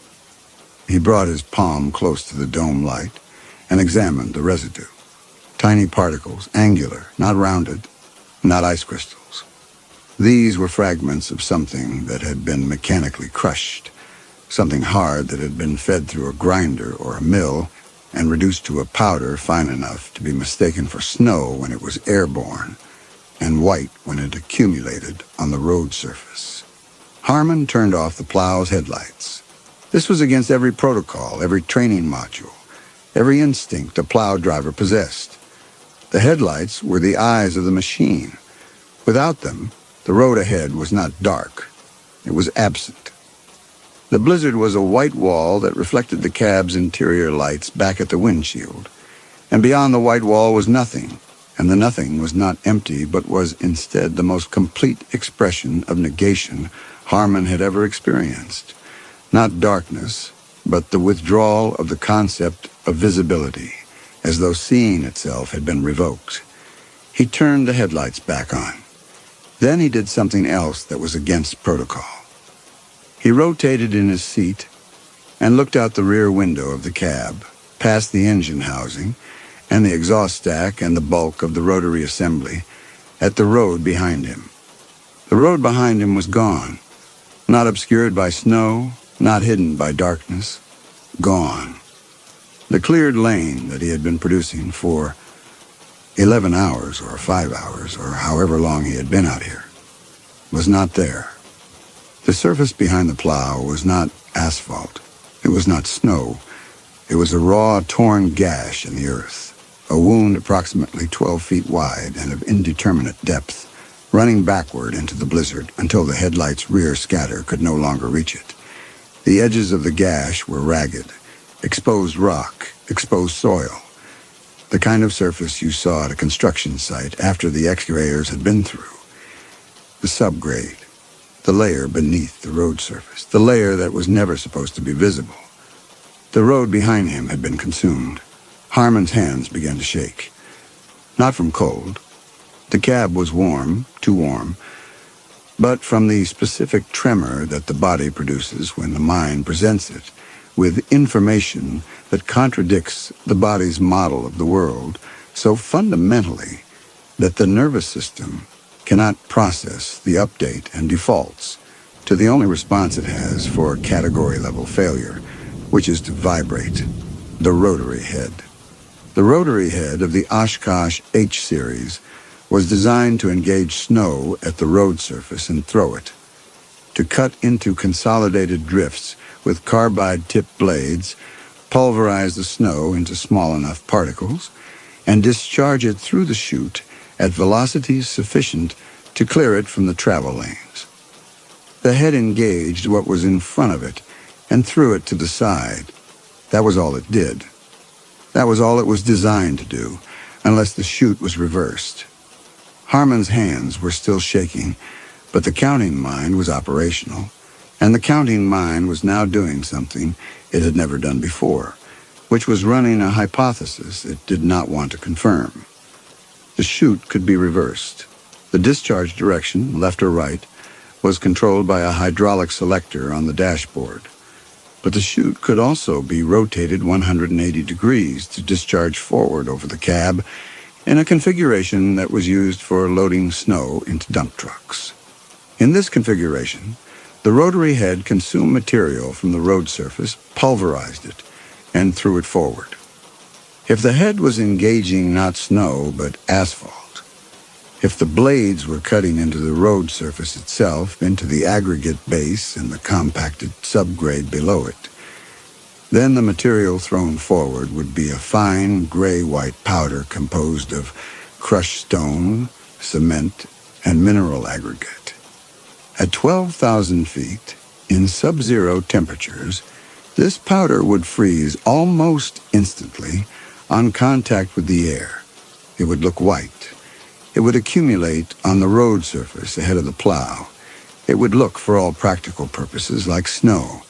He brought his palm close to the dome light and examined the residue. Tiny particles, angular, not rounded, not ice crystals. These were fragments of something that had been mechanically crushed, something hard that had been fed through a grinder or a mill and reduced to a powder fine enough to be mistaken for snow when it was airborne, and white when it accumulated on the road surface. Harmon turned off the plow's headlights. This was against every protocol, every training module, every instinct a plow driver possessed. The headlights were the eyes of the machine. Without them, the road ahead was not dark. It was absent. The blizzard was a white wall that reflected the cab's interior lights back at the windshield. And beyond the white wall was nothing, and the nothing was not empty, but was instead the most complete expression of negation Harmon had ever experienced. Not darkness, but the withdrawal of the concept of visibility, as though seeing itself had been revoked. He turned the headlights back on. Then he did something else that was against protocol. He rotated in his seat and looked out the rear window of the cab, past the engine housing and the exhaust stack and the bulk of the rotary assembly, at the road behind him. The road behind him was gone, not obscured by snow, not hidden by darkness, gone. The cleared lane that he had been producing for 11 hours or 5 hours or however long he had been out here was not there. The surface behind the plow was not asphalt. It was not snow. It was a raw, torn gash in the earth, a wound approximately 12 feet wide and of indeterminate depth, running backward into the blizzard until the headlight's rear scatter could no longer reach it. The edges of the gash were ragged, exposed rock, exposed soil, the kind of surface you saw at a construction site after the excavators had been through. The subgrade, the layer beneath the road surface, the layer that was never supposed to be visible. The road behind him had been consumed. Harmon's hands began to shake. Not from cold. The cab was warm, too warm, but from the specific tremor that the body produces when the mind presents it with information that contradicts the body's model of the world so fundamentally that the nervous system cannot process the update and defaults to the only response it has for category-level failure, which is to vibrate the rotary head. The rotary head of the Oshkosh H series was designed to engage snow at the road surface and throw it, to cut into consolidated drifts with carbide-tipped blades, pulverize the snow into small enough particles, and discharge it through the chute at velocities sufficient to clear it from the travel lanes. The head engaged what was in front of it and threw it to the side. That was all it did. That was all it was designed to do, unless the chute was reversed. Harmon's hands were still shaking, but the counting mind was operational, and the counting mind was now doing something it had never done before, which was running a hypothesis it did not want to confirm. The chute could be reversed. The discharge direction, left or right, was controlled by a hydraulic selector on the dashboard. But the chute could also be rotated 180 degrees to discharge forward over the cab in a configuration that was used for loading snow into dump trucks. In this configuration, the rotary head consumed material from the road surface, pulverized it, and threw it forward. If the head was engaging not snow but asphalt, if the blades were cutting into the road surface itself, into the aggregate base and the compacted subgrade below it, then the material thrown forward would be a fine gray-white powder composed of crushed stone, cement, and mineral aggregate. At 12,000 feet, in sub-zero temperatures, this powder would freeze almost instantly on contact with the air. It would look white. It would accumulate on the road surface ahead of the plow. It would look, for all practical purposes, like snow.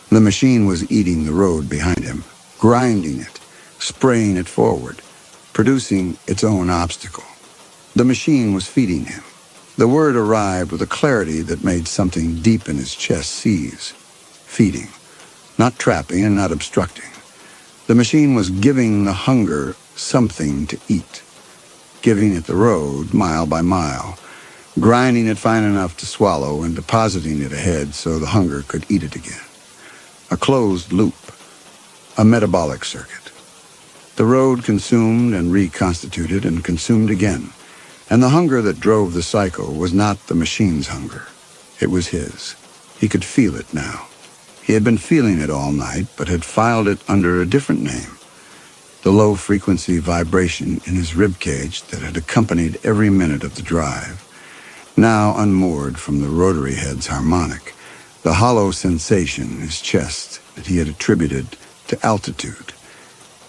The machine was eating the road behind him, grinding it, spraying it forward, producing its own obstacle. The machine was feeding him. The word arrived with a clarity that made something deep in his chest seize. Feeding. Not trapping and not obstructing. The machine was giving the hunger something to eat. Giving it the road, mile by mile, grinding it fine enough to swallow and depositing it ahead so the hunger could eat it again. A closed loop, a metabolic circuit. The road consumed and reconstituted and consumed again, and the hunger that drove the cycle was not the machine's hunger. It was his. He could feel it now. He had been feeling it all night, but had filed it under a different name. The low-frequency vibration in his ribcage that had accompanied every minute of the drive. Now unmoored from the rotary head's harmonic, the hollow sensation in his chest that he had attributed to altitude.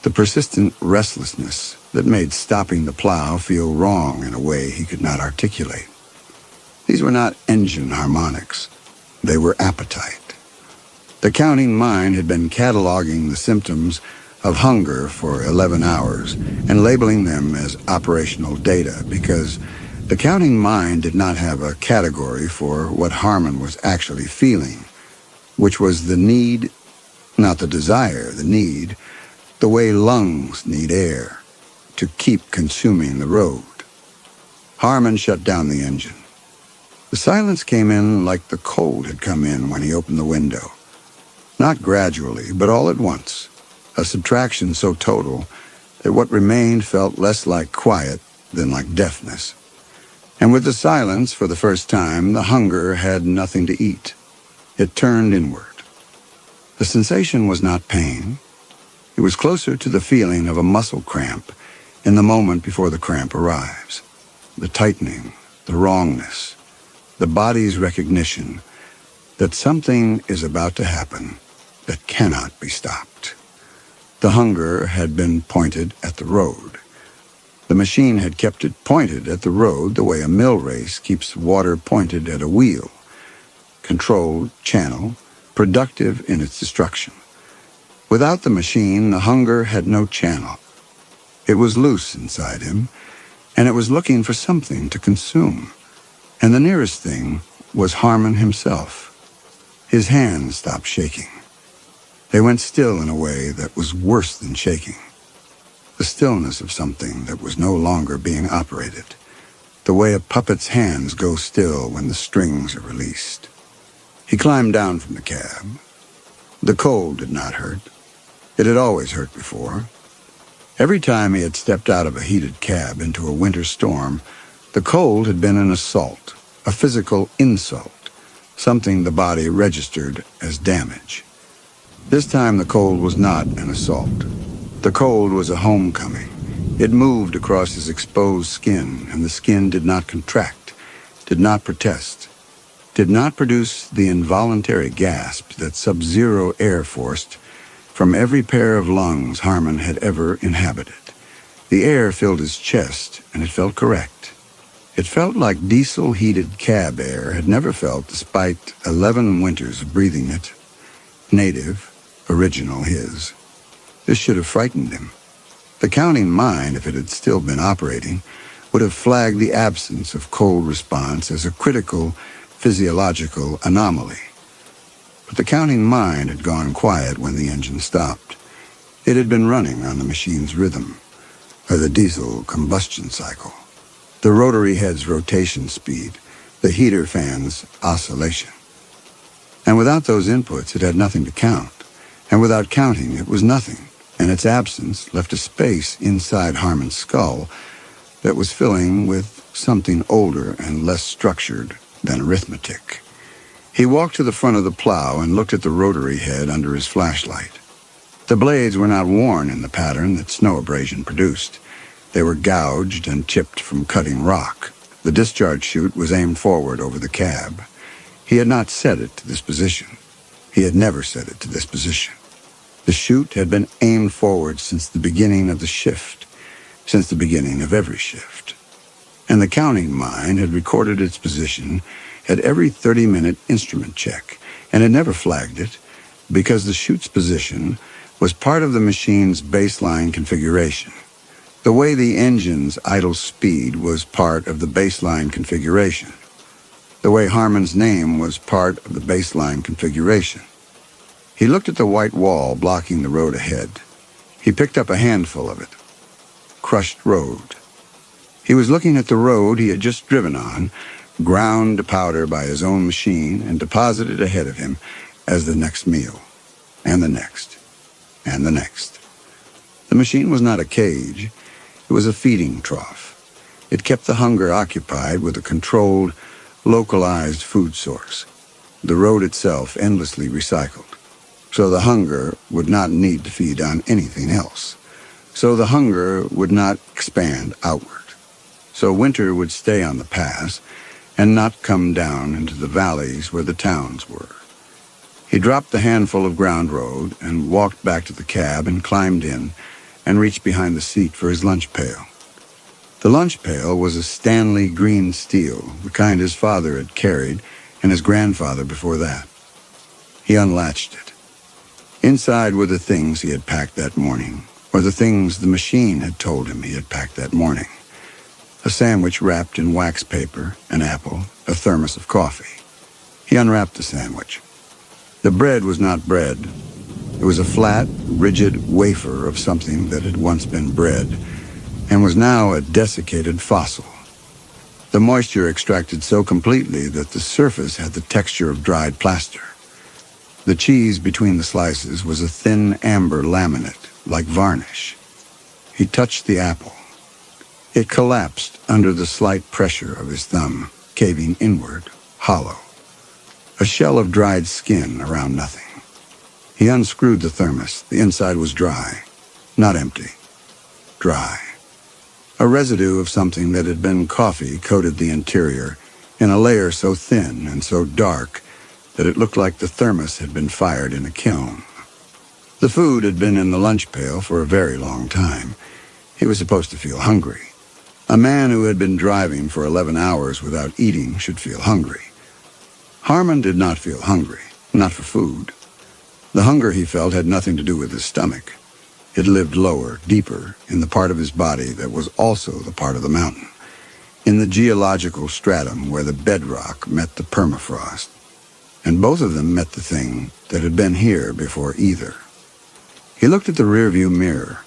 The persistent restlessness that made stopping the plow feel wrong in a way he could not articulate. These were not engine harmonics. They were appetite. The counting mind had been cataloging the symptoms of hunger for 11 hours and labeling them as operational data because the counting mind did not have a category for what Harmon was actually feeling, which was the need, not the desire, the need, the way lungs need air to keep consuming the road. Harmon shut down the engine. The silence came in like the cold had come in when he opened the window. Not gradually, but all at once. A subtraction so total that what remained felt less like quiet than like deafness. And with the silence, for the first time, the hunger had nothing to eat. It turned inward. The sensation was not pain. It was closer to the feeling of a muscle cramp in the moment before the cramp arrives. The tightening, the wrongness, the body's recognition that something is about to happen that cannot be stopped. The hunger had been pointed at the road. The machine had kept it pointed at the road the way a mill race keeps water pointed at a wheel. Controlled, channel, productive in its destruction. Without the machine, the hunger had no channel. It was loose inside him, and it was looking for something to consume. And the nearest thing was Harmon himself. His hands stopped shaking. They went still in a way that was worse than shaking. The stillness of something that was no longer being operated. The way a puppet's hands go still when the strings are released. He climbed down from the cab. The cold did not hurt. It had always hurt before. Every time he had stepped out of a heated cab into a winter storm, the cold had been an assault, a physical insult, something the body registered as damage. This time the cold was not an assault. The cold was a homecoming. It moved across his exposed skin, and the skin did not contract, did not protest, did not produce the involuntary gasp that sub-zero air forced from every pair of lungs Harmon had ever inhabited. The air filled his chest, and it felt correct. It felt like diesel-heated cab air had never felt despite 11 winters of breathing it. Native, original his. This should have frightened him. The counting mind, if it had still been operating, would have flagged the absence of cold response as a critical physiological anomaly. But the counting mind had gone quiet when the engine stopped. It had been running on the machine's rhythm, or the diesel combustion cycle, the rotary head's rotation speed, the heater fan's oscillation. And without those inputs, it had nothing to count. And without counting, it was nothing, and its absence left a space inside Harmon's skull that was filling with something older and less structured than arithmetic. He walked to the front of the plow and looked at the rotary head under his flashlight. The blades were not worn in the pattern that snow abrasion produced. They were gouged and chipped from cutting rock. The discharge chute was aimed forward over the cab. He had not set it to this position. He had never set it to this position. The chute had been aimed forward since the beginning of the shift, since the beginning of every shift. And the counting mind had recorded its position at every 30-minute instrument check, and had never flagged it because the chute's position was part of the machine's baseline configuration. The way the engine's idle speed was part of the baseline configuration. The way Harmon's name was part of the baseline configuration. He looked at the white wall blocking the road ahead. He picked up a handful of it. Crushed road. He was looking at the road he had just driven on, ground to powder by his own machine and deposited ahead of him as the next meal, and the next, and the next. The machine was not a cage. It was a feeding trough. It kept the hunger occupied with a controlled, localized food source. The road itself endlessly recycled. So the hunger would not need to feed on anything else. So the hunger would not expand outward. So winter would stay on the pass and not come down into the valleys where the towns were. He dropped the handful of ground road and walked back to the cab and climbed in and reached behind the seat for his lunch pail. The lunch pail was a Stanley green steel, the kind his father had carried and his grandfather before that. He unlatched it. Inside were the things he had packed that morning, or the things the machine had told him he had packed that morning. A sandwich wrapped in wax paper, an apple, a thermos of coffee. He unwrapped the sandwich. The bread was not bread. It was a flat, rigid wafer of something that had once been bread, and was now a desiccated fossil. The moisture extracted so completely that the surface had the texture of dried plaster. The cheese between the slices was a thin amber laminate, like varnish. He touched the apple. It collapsed under the slight pressure of his thumb, caving inward, hollow. A shell of dried skin around nothing. He unscrewed the thermos. The inside was dry, not empty. Dry. A residue of something that had been coffee coated the interior in a layer so thin and so dark that it looked like the thermos had been fired in a kiln. The food had been in the lunch pail for a very long time. He was supposed to feel hungry. A man who had been driving for 11 hours without eating should feel hungry. Harmon did not feel hungry, not for food. The hunger he felt had nothing to do with his stomach. It lived lower, deeper, in the part of his body that was also the part of the mountain, in the geological stratum where the bedrock met the permafrost. And both of them met the thing that had been here before either. He looked at the rearview mirror.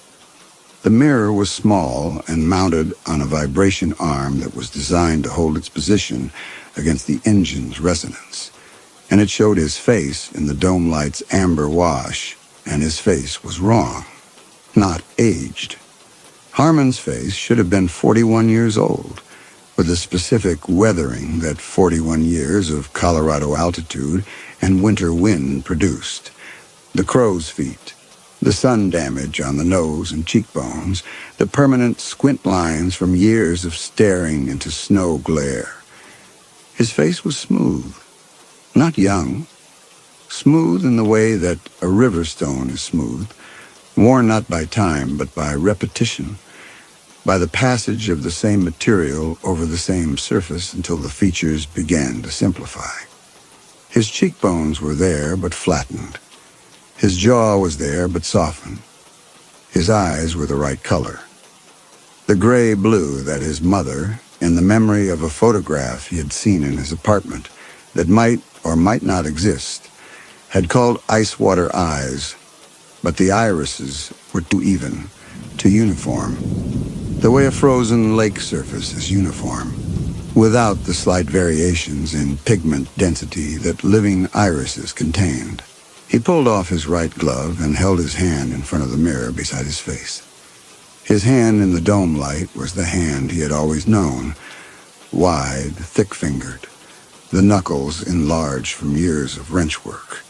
The mirror was small and mounted on a vibration arm that was designed to hold its position against the engine's resonance. And it showed his face in the dome light's amber wash, and his face was wrong, not aged. Harmon's face should have been 41 years old, with the specific weathering that 41 years of Colorado altitude and winter wind produced. The crow's feet, the sun damage on the nose and cheekbones, the permanent squint lines from years of staring into snow glare. His face was smooth, not young, smooth in the way that a river stone is smooth, worn not by time but by repetition, by the passage of the same material over the same surface until the features began to simplify. His cheekbones were there but flattened. His jaw was there but softened. His eyes were the right color. The gray-blue that his mother, in the memory of a photograph he had seen in his apartment that might or might not exist, had called ice water eyes, but the irises were too even, too uniform, the way a frozen lake surface is uniform, without the slight variations in pigment density that living irises contained. He pulled off his right glove and held his hand in front of the mirror beside his face. His hand in the dome light was the hand he had always known, wide, thick-fingered, the knuckles enlarged from years of wrench work.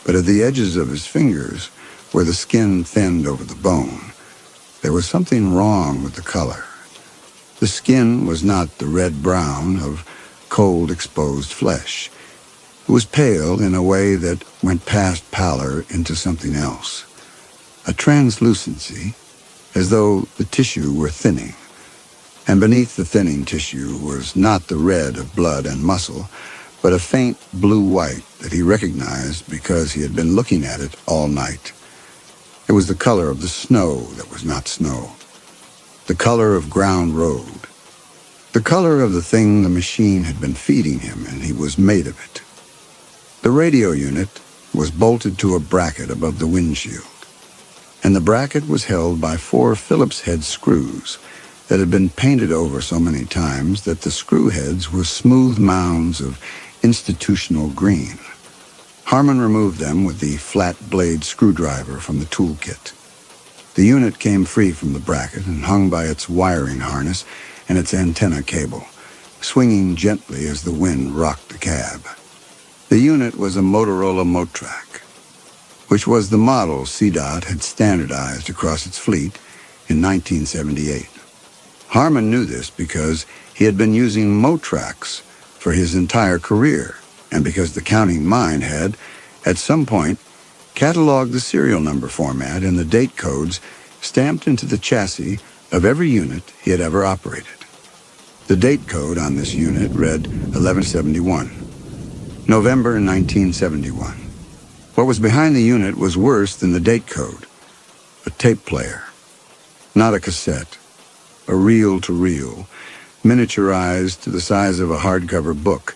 But at the edges of his fingers, where the skin thinned over the bone, there was something wrong with the color. The skin was not the red-brown of cold, exposed flesh. It was pale in a way that went past pallor into something else, a translucency, as though the tissue were thinning. And beneath the thinning tissue was not the red of blood and muscle, but a faint blue-white that he recognized because he had been looking at it all night. It was the color of the snow that was not snow, the color of ground road, the color of the thing the machine had been feeding him, and he was made of it. The radio unit was bolted to a bracket above the windshield, and the bracket was held by 4 Phillips head screws that had been painted over so many times that the screw heads were smooth mounds of institutional green. Harmon removed them with the flat-blade screwdriver from the toolkit. The unit came free from the bracket and hung by its wiring harness and its antenna cable, swinging gently as the wind rocked the cab. The unit was a Motorola Motrac, which was the model CDOT had standardized across its fleet in 1978. Harmon knew this because he had been using Motracs for his entire career, and because the counting mind had, at some point, cataloged the serial number format and the date codes stamped into the chassis of every unit he had ever operated. The date code on this unit read 1171, November 1971. What was behind the unit was worse than the date code, a tape player, not a cassette, a reel-to-reel, miniaturized to the size of a hardcover book,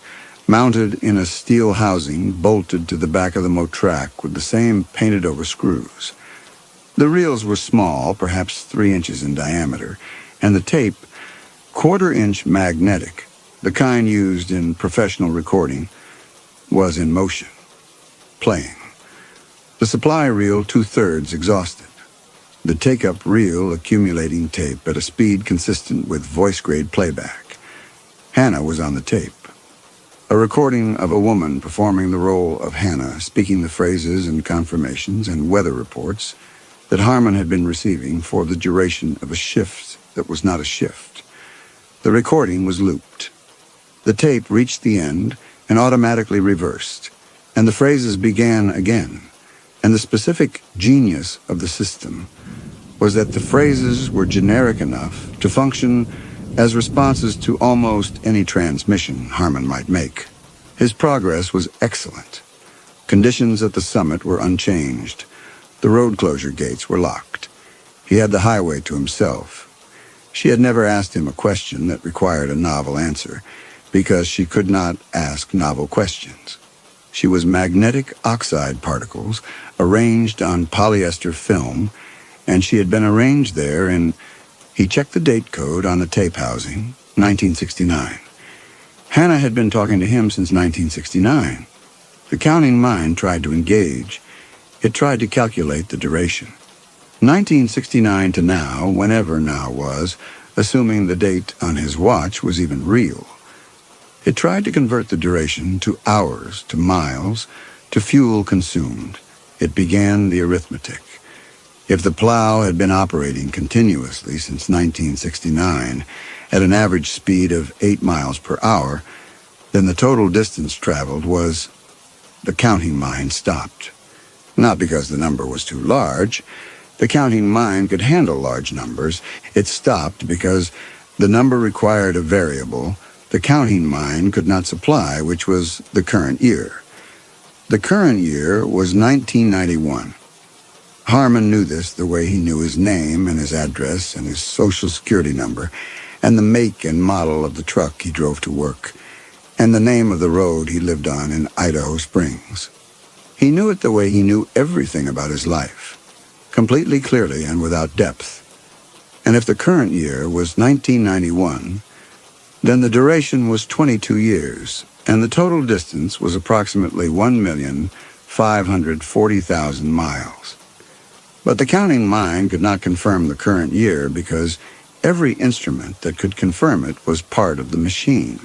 mounted in a steel housing bolted to the back of the Motrac with the same painted-over screws. The reels were small, perhaps 3 inches in diameter, and the tape, 1/4-inch magnetic, the kind used in professional recording, was in motion, playing. The supply reel 2/3 exhausted. The take-up reel accumulating tape at a speed consistent with voice-grade playback. Hannah was on the tape. A recording of a woman performing the role of Hannah, speaking the phrases and confirmations and weather reports that Harmon had been receiving for the duration of a shift that was not a shift. The recording was looped. The tape reached the end and automatically reversed, and the phrases began again, and the specific genius of the system was that the phrases were generic enough to function as responses to almost any transmission Harmon might make. His progress was excellent. Conditions at the summit were unchanged. The road closure gates were locked. He had the highway to himself. She had never asked him a question that required a novel answer, because she could not ask novel questions. She was magnetic oxide particles arranged on polyester film, and she had been arranged there in, he checked the date code on the tape housing, 1969. Hannah had been talking to him since 1969. The counting mind tried to engage. It tried to calculate the duration. 1969 to now, whenever now was, assuming the date on his watch was even real. It tried to convert the duration to hours, to miles, to fuel consumed. It began the arithmetic. If the plow had been operating continuously since 1969 at an average speed of 8 miles per hour, then the total distance traveled was... The counting mind stopped. Not because the number was too large. The counting mind could handle large numbers. It stopped because the number required a variable the counting mind could not supply, which was the current year. The current year was 1991. Harmon knew this the way he knew his name and his address and his social security number and the make and model of the truck he drove to work and the name of the road he lived on in Idaho Springs. He knew it the way he knew everything about his life, completely clearly and without depth. And if the current year was 1991, then the duration was 22 years, and the total distance was approximately 1,540,000 miles. But the counting mind could not confirm the current year because every instrument that could confirm it was part of the machine.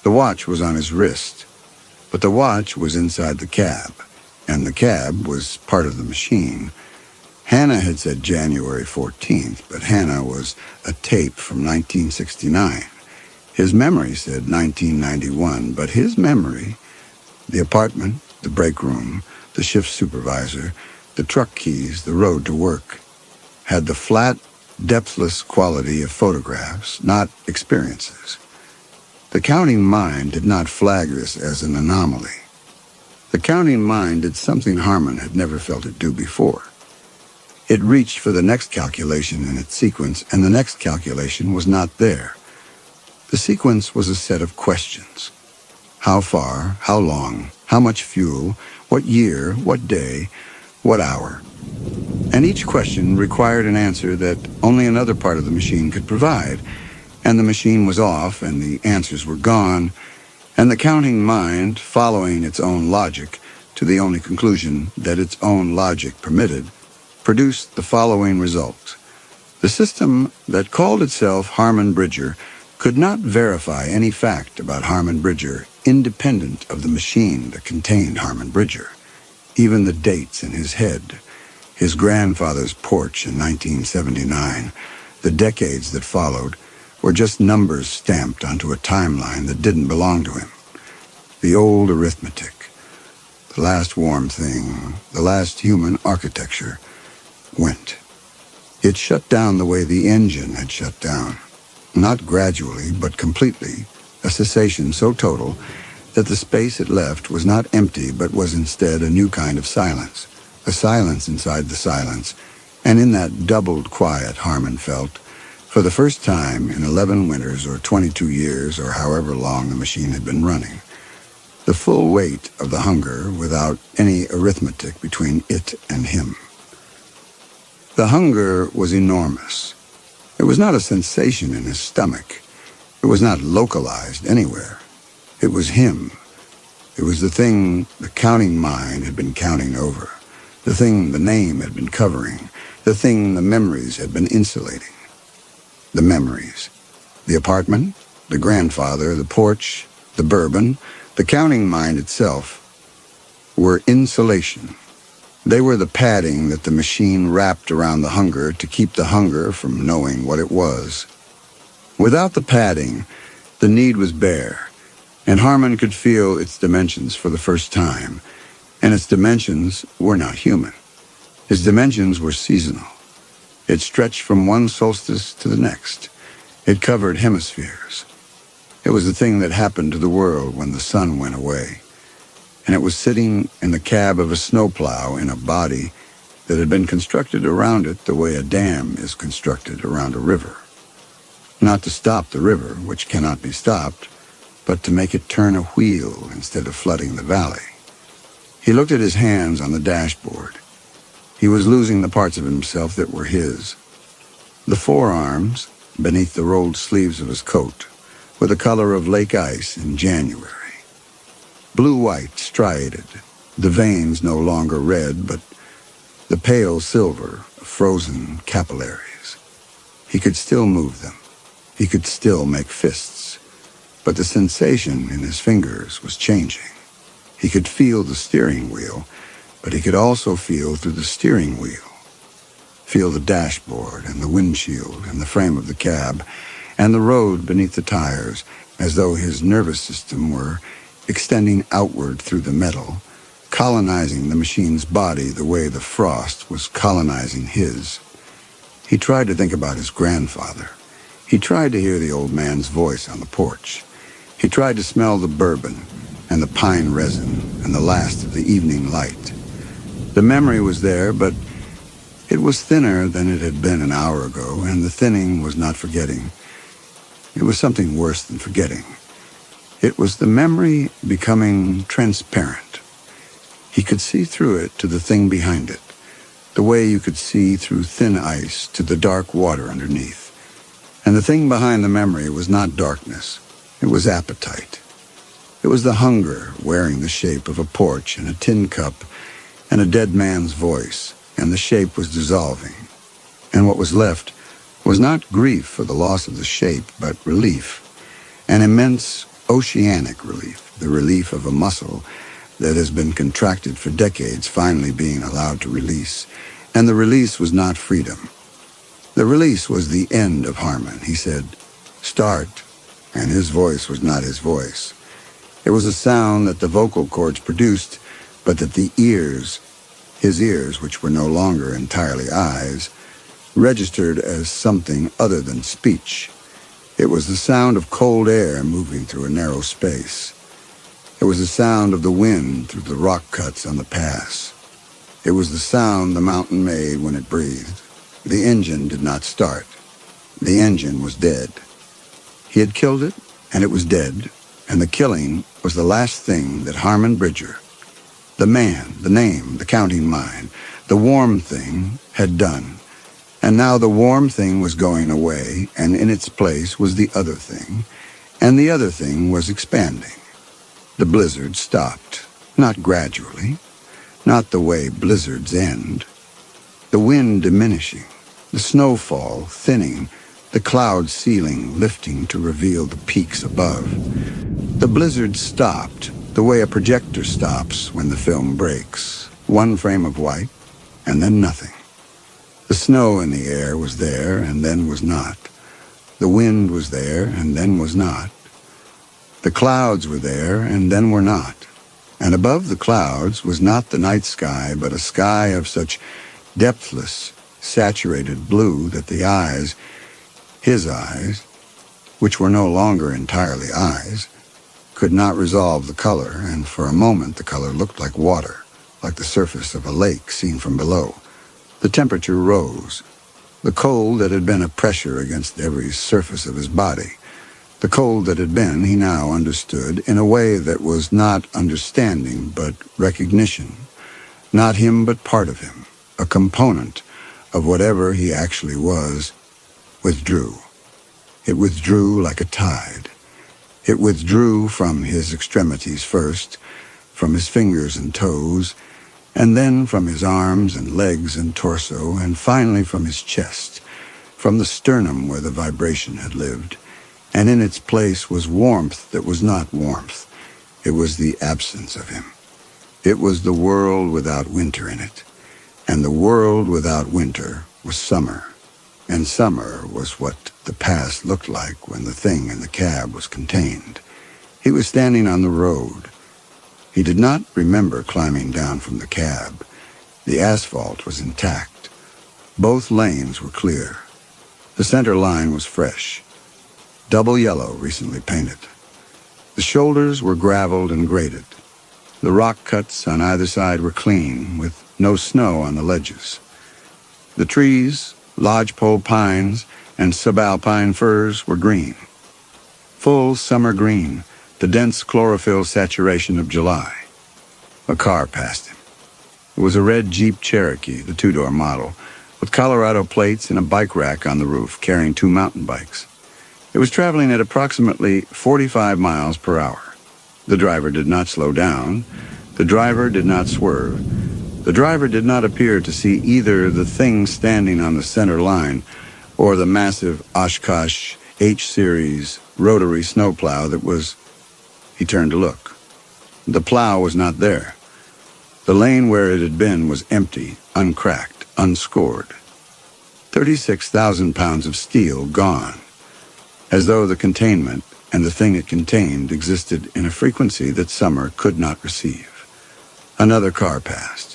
The watch was on his wrist, but the watch was inside the cab, and the cab was part of the machine. Hannah had said January 14th, but Hannah was a tape from 1969. His memory said 1991, but his memory, the apartment, the break room, the shift supervisor, the truck keys, the road to work, had the flat, depthless quality of photographs, not experiences. The counting mind did not flag this as an anomaly. The counting mind did something Harmon had never felt it do before. It reached for the next calculation in its sequence, and the next calculation was not there. The sequence was a set of questions. How far, how long, how much fuel, what year, what day, what hour. And each question required an answer that only another part of the machine could provide, and the machine was off, and the answers were gone, and the counting mind, following its own logic to the only conclusion that its own logic permitted, produced the following result. The system that called itself Harmon Bridger could not verify any fact about Harmon Bridger independent of the machine that contained Harmon Bridger. Even the dates in his head, his grandfather's porch in 1979, the decades that followed, were just numbers stamped onto a timeline that didn't belong to him. The old arithmetic, the last warm thing, the last human architecture, went. It shut down the way the engine had shut down. Not gradually, but completely, a cessation so total that the space it left was not empty, but was instead a new kind of silence, a silence inside the silence, and in that doubled quiet Harmon felt, for the first time in 11 winters or 22 years or however long the machine had been running, the full weight of the hunger without any arithmetic between it and him. The hunger was enormous. It was not a sensation in his stomach. It was not localized anywhere. It was him. It was the thing the counting mind had been counting over, the thing the name had been covering, the thing the memories had been insulating. The memories. The apartment, the grandfather, the porch, the bourbon, the counting mind itself were insulation. They were the padding that the machine wrapped around the hunger to keep the hunger from knowing what it was. Without the padding, the need was bare, and Harmon could feel its dimensions for the first time, and its dimensions were not human. Its dimensions were seasonal. It stretched from one solstice to the next. It covered hemispheres. It was the thing that happened to the world when the sun went away. And it was sitting in the cab of a snowplow in a body that had been constructed around it the way a dam is constructed around a river. Not to stop the river, which cannot be stopped, but to make it turn a wheel instead of flooding the valley. He looked at his hands on the dashboard. He was losing the parts of himself that were his. The forearms, beneath the rolled sleeves of his coat, were the color of lake ice in January. Blue-white, striated, the veins no longer red, but the pale silver of frozen capillaries. He could still move them. He could still make fists. But the sensation in his fingers was changing. He could feel the steering wheel, but he could also feel through the steering wheel. Feel the dashboard and the windshield and the frame of the cab and the road beneath the tires, as though his nervous system were extending outward through the metal, colonizing the machine's body the way the frost was colonizing his. He tried to think about his grandfather. He tried to hear the old man's voice on the porch. He tried to smell the bourbon and the pine resin and the last of the evening light. The memory was there, but it was thinner than it had been an hour ago, and the thinning was not forgetting. It was something worse than forgetting. It was the memory becoming transparent. He could see through it to the thing behind it, the way you could see through thin ice to the dark water underneath. And the thing behind the memory was not darkness. It was appetite. It was the hunger wearing the shape of a porch and a tin cup and a dead man's voice, and the shape was dissolving. And what was left was not grief for the loss of the shape, but relief. An immense oceanic relief, the relief of a muscle that has been contracted for decades finally being allowed to release. And the release was not freedom. The release was the end of Harmon. He said, "Start," and his voice was not his voice. It was a sound that the vocal cords produced, but that the ears, his ears, which were no longer entirely eyes, registered as something other than speech. It was the sound of cold air moving through a narrow space. It was the sound of the wind through the rock cuts on the pass. It was the sound the mountain made when it breathed. The engine did not start. The engine was dead. He had killed it, and it was dead, and the killing was the last thing that Harmon Bridger, the man, the name, the counting mind, the warm thing, had done. And now the warm thing was going away, and in its place was the other thing, and the other thing was expanding. The blizzard stopped, not gradually, not the way blizzards end. The wind diminishing, the snowfall thinning, the cloud ceiling lifting to reveal the peaks above. The blizzard stopped, the way a projector stops when the film breaks. One frame of white, and then nothing. The snow in the air was there, and then was not. The wind was there, and then was not. The clouds were there, and then were not. And above the clouds was not the night sky, but a sky of such depthless, saturated blue that the eyes, his eyes, which were no longer entirely eyes, could not resolve the color, and for a moment the color looked like water, like the surface of a lake seen from below. The temperature rose. The cold that had been a pressure against every surface of his body, the cold that had been, he now understood, in a way that was not understanding but recognition, not him but part of him, a component of whatever he actually was, withdrew. It withdrew like a tide. It withdrew from his extremities first, from his fingers and toes, and then from his arms and legs and torso, and finally from his chest, from the sternum where the vibration had lived. And in its place was warmth that was not warmth. It was the absence of him. It was the world without winter in it. And the world without winter was summer. And summer was what the past looked like when the thing in the cab was contained. He was standing on the road. He did not remember climbing down from the cab. The asphalt was intact. Both lanes were clear. The center line was fresh. Double yellow, recently painted. The shoulders were graveled and graded. The rock cuts on either side were clean, with no snow on the ledges. The trees, lodgepole pines, and subalpine firs were green. Full summer green, the dense chlorophyll saturation of July. A car passed him. It was a red Jeep Cherokee, the two-door model, with Colorado plates and a bike rack on the roof, carrying 2 mountain bikes. It was traveling at approximately 45 miles per hour. The driver did not slow down. The driver did not swerve. The driver did not appear to see either the thing standing on the center line or the massive Oshkosh H-Series rotary snowplow that was... He turned to look. The plow was not there. The lane where it had been was empty, uncracked, unscored. 36,000 pounds of steel gone, as though the containment and the thing it contained existed in a frequency that Summer could not receive. Another car passed.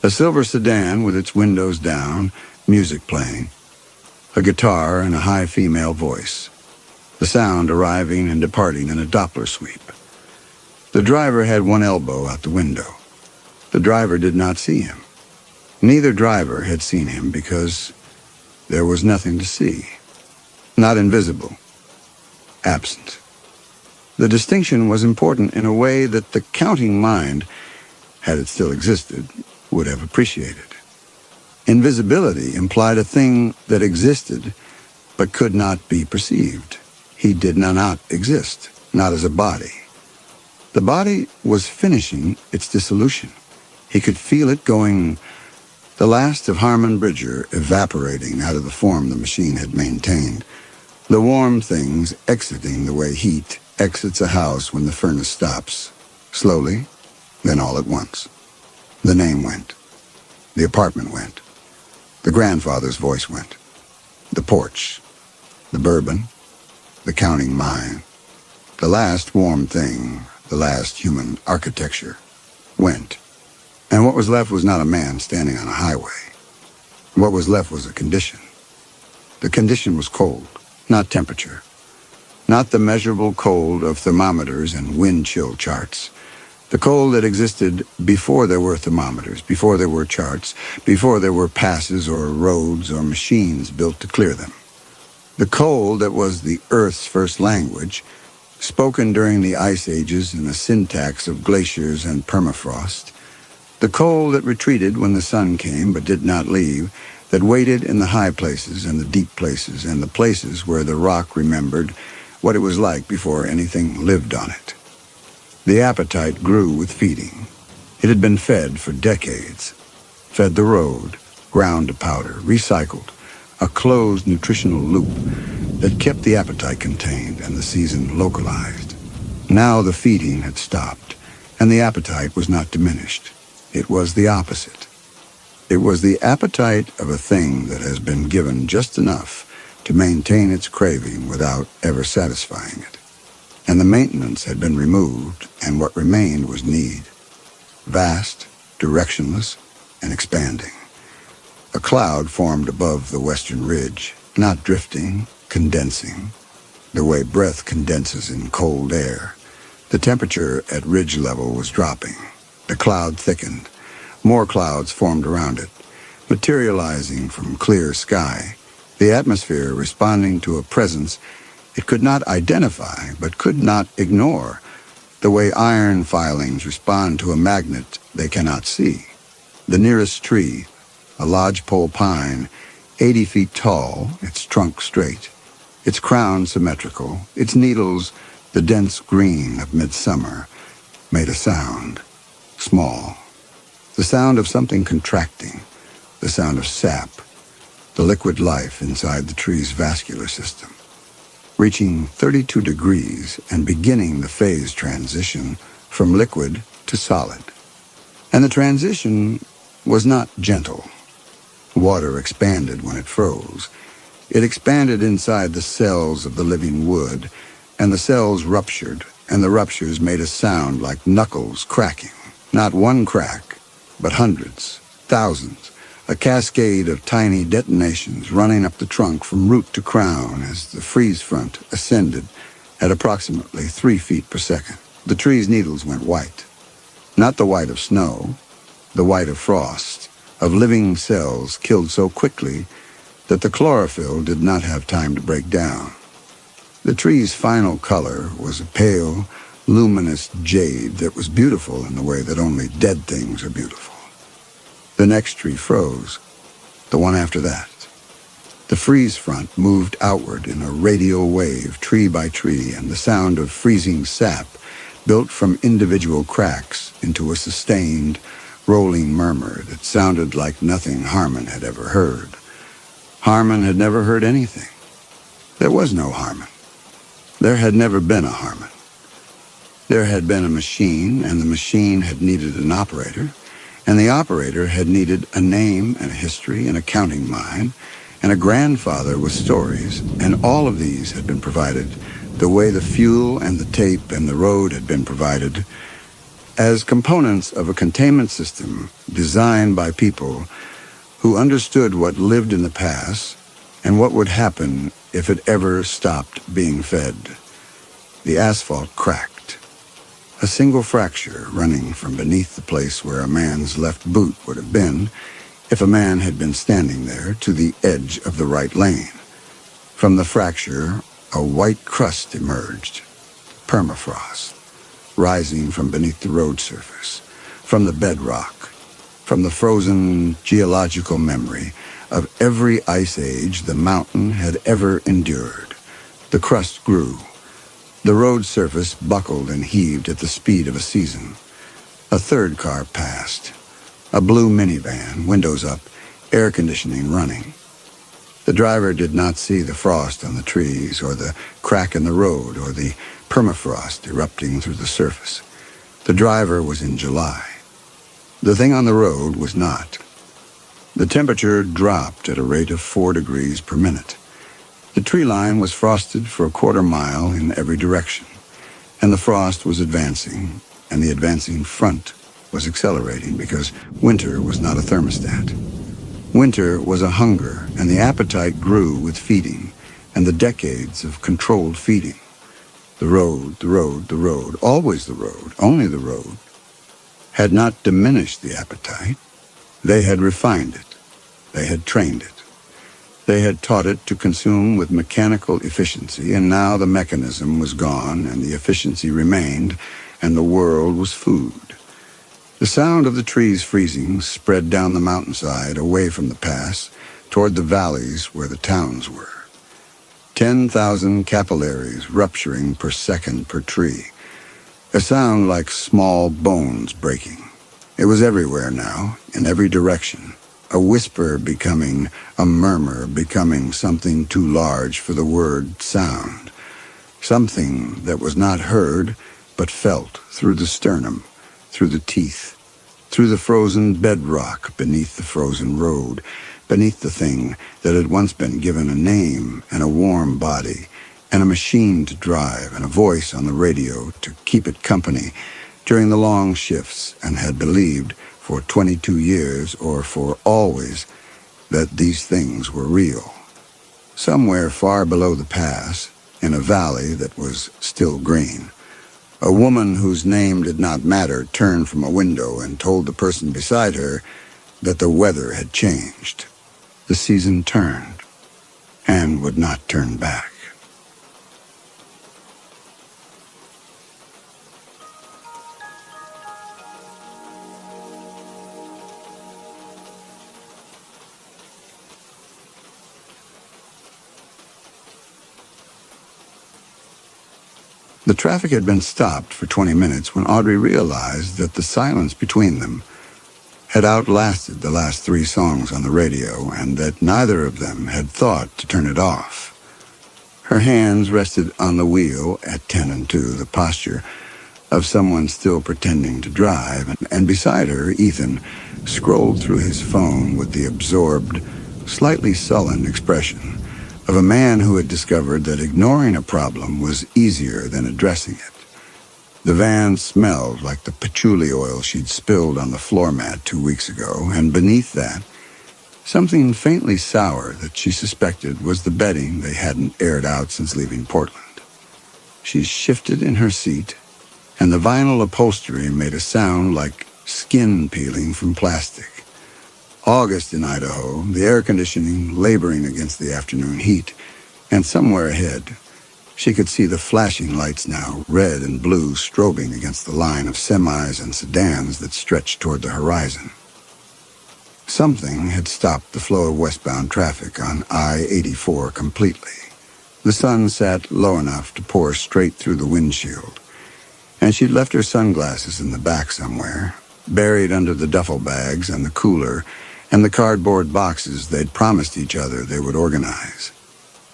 A silver sedan with its windows down, music playing. A guitar and a high female voice. The sound arriving and departing in a Doppler sweep. The driver had one elbow out the window. The driver did not see him. Neither driver had seen him because there was nothing to see. Not invisible. Absent. The distinction was important in a way that the counting mind, had it still existed, would have appreciated. Invisibility implied a thing that existed but could not be perceived. He did not exist, not as a body. The body was finishing its dissolution. He could feel it going, the last of Harmon Bridger evaporating out of the form the machine had maintained, the warm things exiting the way heat exits a house when the furnace stops, slowly, then all at once. The name went. The apartment went. The grandfather's voice went. The porch. The bourbon. The counting mind. The last warm thing, the last human architecture, went. And what was left was not a man standing on a highway. What was left was a condition. The condition was cold, not temperature. Not the measurable cold of thermometers and wind chill charts. The cold that existed before there were thermometers, before there were charts, before there were passes or roads or machines built to clear them. The cold that was the Earth's first language, spoken during the ice ages in the syntax of glaciers and permafrost. The cold that retreated when the sun came but did not leave, that waited in the high places and the deep places and the places where the rock remembered what it was like before anything lived on it. The appetite grew with feeding. It had been fed for decades. Fed the road, ground to powder, recycled, a closed nutritional loop that kept the appetite contained and the season localized. Now the feeding had stopped, and the appetite was not diminished. It was the opposite. It was the appetite of a thing that has been given just enough to maintain its craving without ever satisfying it. And the maintenance had been removed, and what remained was need. Vast, directionless, and expanding. A cloud formed above the western ridge, not drifting, condensing, the way breath condenses in cold air. The temperature at ridge level was dropping. The cloud thickened. More clouds formed around it, materializing from clear sky, the atmosphere responding to a presence it could not identify but could not ignore, the way iron filings respond to a magnet they cannot see. The nearest tree, a lodgepole pine, 80 feet tall, its trunk straight, its crown symmetrical, its needles the dense green of midsummer, made a sound, small. The sound of something contracting, the sound of sap, the liquid life inside the tree's vascular system, reaching 32 degrees and beginning the phase transition from liquid to solid. And the transition was not gentle. Water expanded when it froze. It expanded inside the cells of the living wood, and the cells ruptured, and the ruptures made a sound like knuckles cracking. Not one crack, but hundreds, thousands, a cascade of tiny detonations running up the trunk from root to crown as the freeze front ascended at approximately 3 feet per second. The tree's needles went white. Not the white of snow, the white of frost, of living cells killed so quickly that the chlorophyll did not have time to break down. The tree's final color was a pale, luminous jade that was beautiful in the way that only dead things are beautiful. The next tree froze, the one after that. The freeze front moved outward in a radial wave, tree by tree, and the sound of freezing sap built from individual cracks into a sustained, rolling murmur that sounded like nothing Harmon had ever heard. Harmon had never heard anything. There was no Harmon. There had never been a Harmon. There had been a machine, and the machine had needed an operator, and the operator had needed a name and a history and a counting mind, and a grandfather with stories, and all of these had been provided the way the fuel and the tape and the road had been provided as components of a containment system designed by people who understood what lived in the past and what would happen if it ever stopped being fed. The asphalt cracked. A single fracture running from beneath the place where a man's left boot would have been if a man had been standing there to the edge of the right lane. From the fracture, a white crust emerged, permafrost, rising from beneath the road surface, from the bedrock, from the frozen geological memory of every ice age the mountain had ever endured. The crust grew. The road surface buckled and heaved at the speed of a season. A third car passed, a blue minivan, windows up, air conditioning running. The driver did not see the frost on the trees or the crack in the road or the permafrost erupting through the surface. The driver was in July. The thing on the road was not. The temperature dropped at a rate of 4 degrees per minute. The tree line was frosted for a quarter mile in every direction, and the frost was advancing, and the advancing front was accelerating because winter was not a thermostat. Winter was a hunger, and the appetite grew with feeding, and the decades of controlled feeding. The road, the road, the road, always the road, only the road, had not diminished the appetite. They had refined it. They had trained it. They had taught it to consume with mechanical efficiency, and now the mechanism was gone, and the efficiency remained, and the world was food. The sound of the trees freezing spread down the mountainside, away from the pass, toward the valleys where the towns were. 10,000 capillaries rupturing per second per tree. A sound like small bones breaking. It was everywhere now, in every direction. A whisper becoming a murmur, becoming something too large for the word sound. Something that was not heard, but felt through the sternum, through the teeth, through the frozen bedrock beneath the frozen road, beneath the thing that had once been given a name and a warm body, and a machine to drive, and a voice on the radio to keep it company during the long shifts, and had believed for 22 years or for always that these things were real. Somewhere far below the pass, in a valley that was still green, a woman whose name did not matter turned from a window and told the person beside her that the weather had changed. The season turned and would not turn back. The traffic had been stopped for 20 minutes when Audrey realized that the silence between them had outlasted the last 3 songs on the radio, and that neither of them had thought to turn it off. Her hands rested on the wheel at 10 and 2, the posture of someone still pretending to drive, and beside her, Ethan scrolled through his phone with the absorbed, slightly sullen expression of a man who had discovered that ignoring a problem was easier than addressing it. The van smelled like the patchouli oil she'd spilled on the floor mat 2 weeks ago, and beneath that, something faintly sour that she suspected was the bedding they hadn't aired out since leaving Portland. She shifted in her seat, and the vinyl upholstery made a sound like skin peeling from plastic. August in Idaho, the air conditioning laboring against the afternoon heat, and somewhere ahead, she could see the flashing lights now, red and blue, strobing against the line of semis and sedans that stretched toward the horizon. Something had stopped the flow of westbound traffic on I-84 completely. The sun sat low enough to pour straight through the windshield, and she'd left her sunglasses in the back somewhere. buried under the duffel bags and the cooler and the cardboard boxes they'd promised each other they would organize.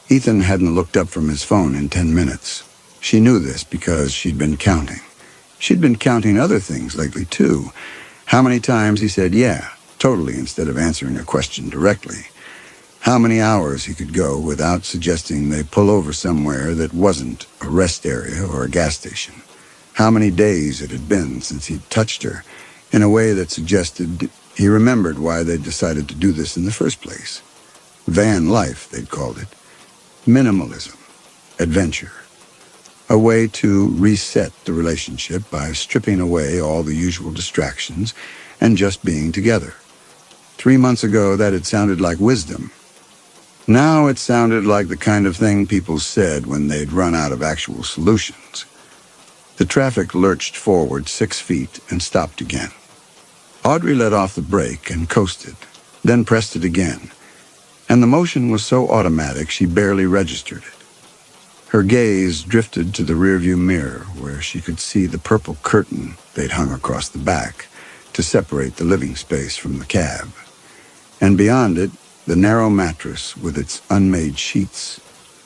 Ethan hadn't looked up from his phone in 10 minutes. She knew this because she'd been counting. She'd been counting other things lately, too. How many times he said, yeah, totally, instead of answering a question directly. How many hours he could go without suggesting they pull over somewhere that wasn't a rest area or a gas station. How many days it had been since he'd touched her in a way that suggested he remembered why they'd decided to do this in the first place. Van life, they'd called it. Minimalism. Adventure. A way to reset the relationship by stripping away all the usual distractions and just being together. 3 months ago, that had sounded like wisdom. Now it sounded like the kind of thing people said when they'd run out of actual solutions. The traffic lurched forward 6 feet and stopped again. Audrey let off the brake and coasted, then pressed it again, and the motion was so automatic she barely registered it. Her gaze drifted to the rearview mirror where she could see the purple curtain they'd hung across the back to separate the living space from the cab, and beyond it, the narrow mattress with its unmade sheets,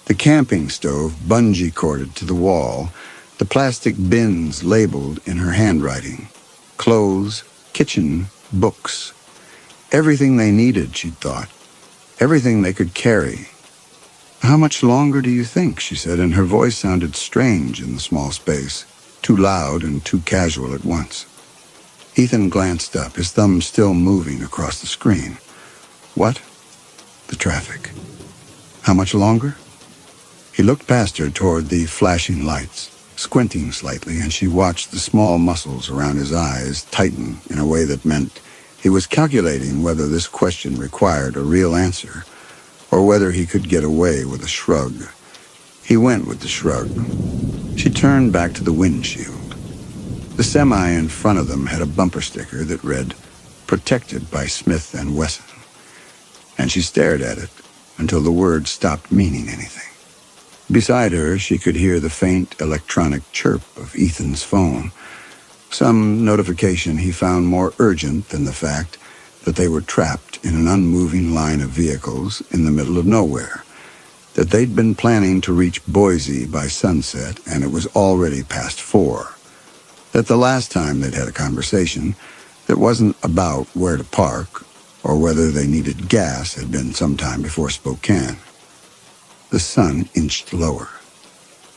the camping stove bungee corded to the wall, the plastic bins labeled in her handwriting, clothes, kitchen, books. Everything they needed, she'd thought. Everything they could carry. How much longer do you think, she said, and her voice sounded strange in the small space, too loud and too casual at once. Ethan glanced up, his thumb still moving across the screen. What? The traffic. How much longer? He looked past her toward the flashing lights, squinting slightly, and she watched the small muscles around his eyes tighten in a way that meant he was calculating whether this question required a real answer or whether he could get away with a shrug. He went with the shrug. She turned back to the windshield. The semi in front of them had a bumper sticker that read, "Protected by Smith & Wesson." And she stared at it until the word stopped meaning anything. Beside her, she could hear the faint electronic chirp of Ethan's phone, some notification he found more urgent than the fact that they were trapped in an unmoving line of vehicles in the middle of nowhere, that they'd been planning to reach Boise by sunset and it was already past 4, that the last time they'd had a conversation that wasn't about where to park or whether they needed gas had been sometime before Spokane. The sun inched lower.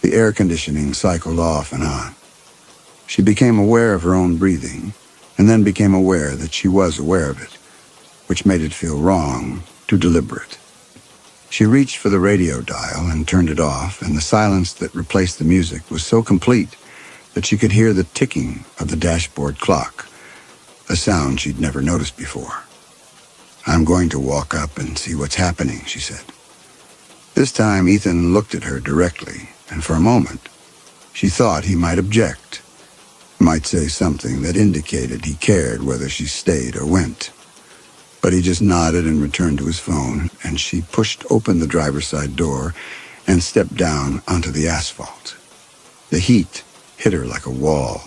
The air conditioning cycled off and on. She became aware of her own breathing, and then became aware that she was aware of it, which made it feel wrong, too deliberate. She reached for the radio dial and turned it off, and the silence that replaced the music was so complete that she could hear the ticking of the dashboard clock, a sound she'd never noticed before. "I'm going to walk up and see what's happening," she said. This time Ethan looked at her directly, and for a moment, she thought he might object, might say something that indicated he cared whether she stayed or went. But he just nodded and returned to his phone, and she pushed open the driver's side door and stepped down onto the asphalt. The heat hit her like a wall.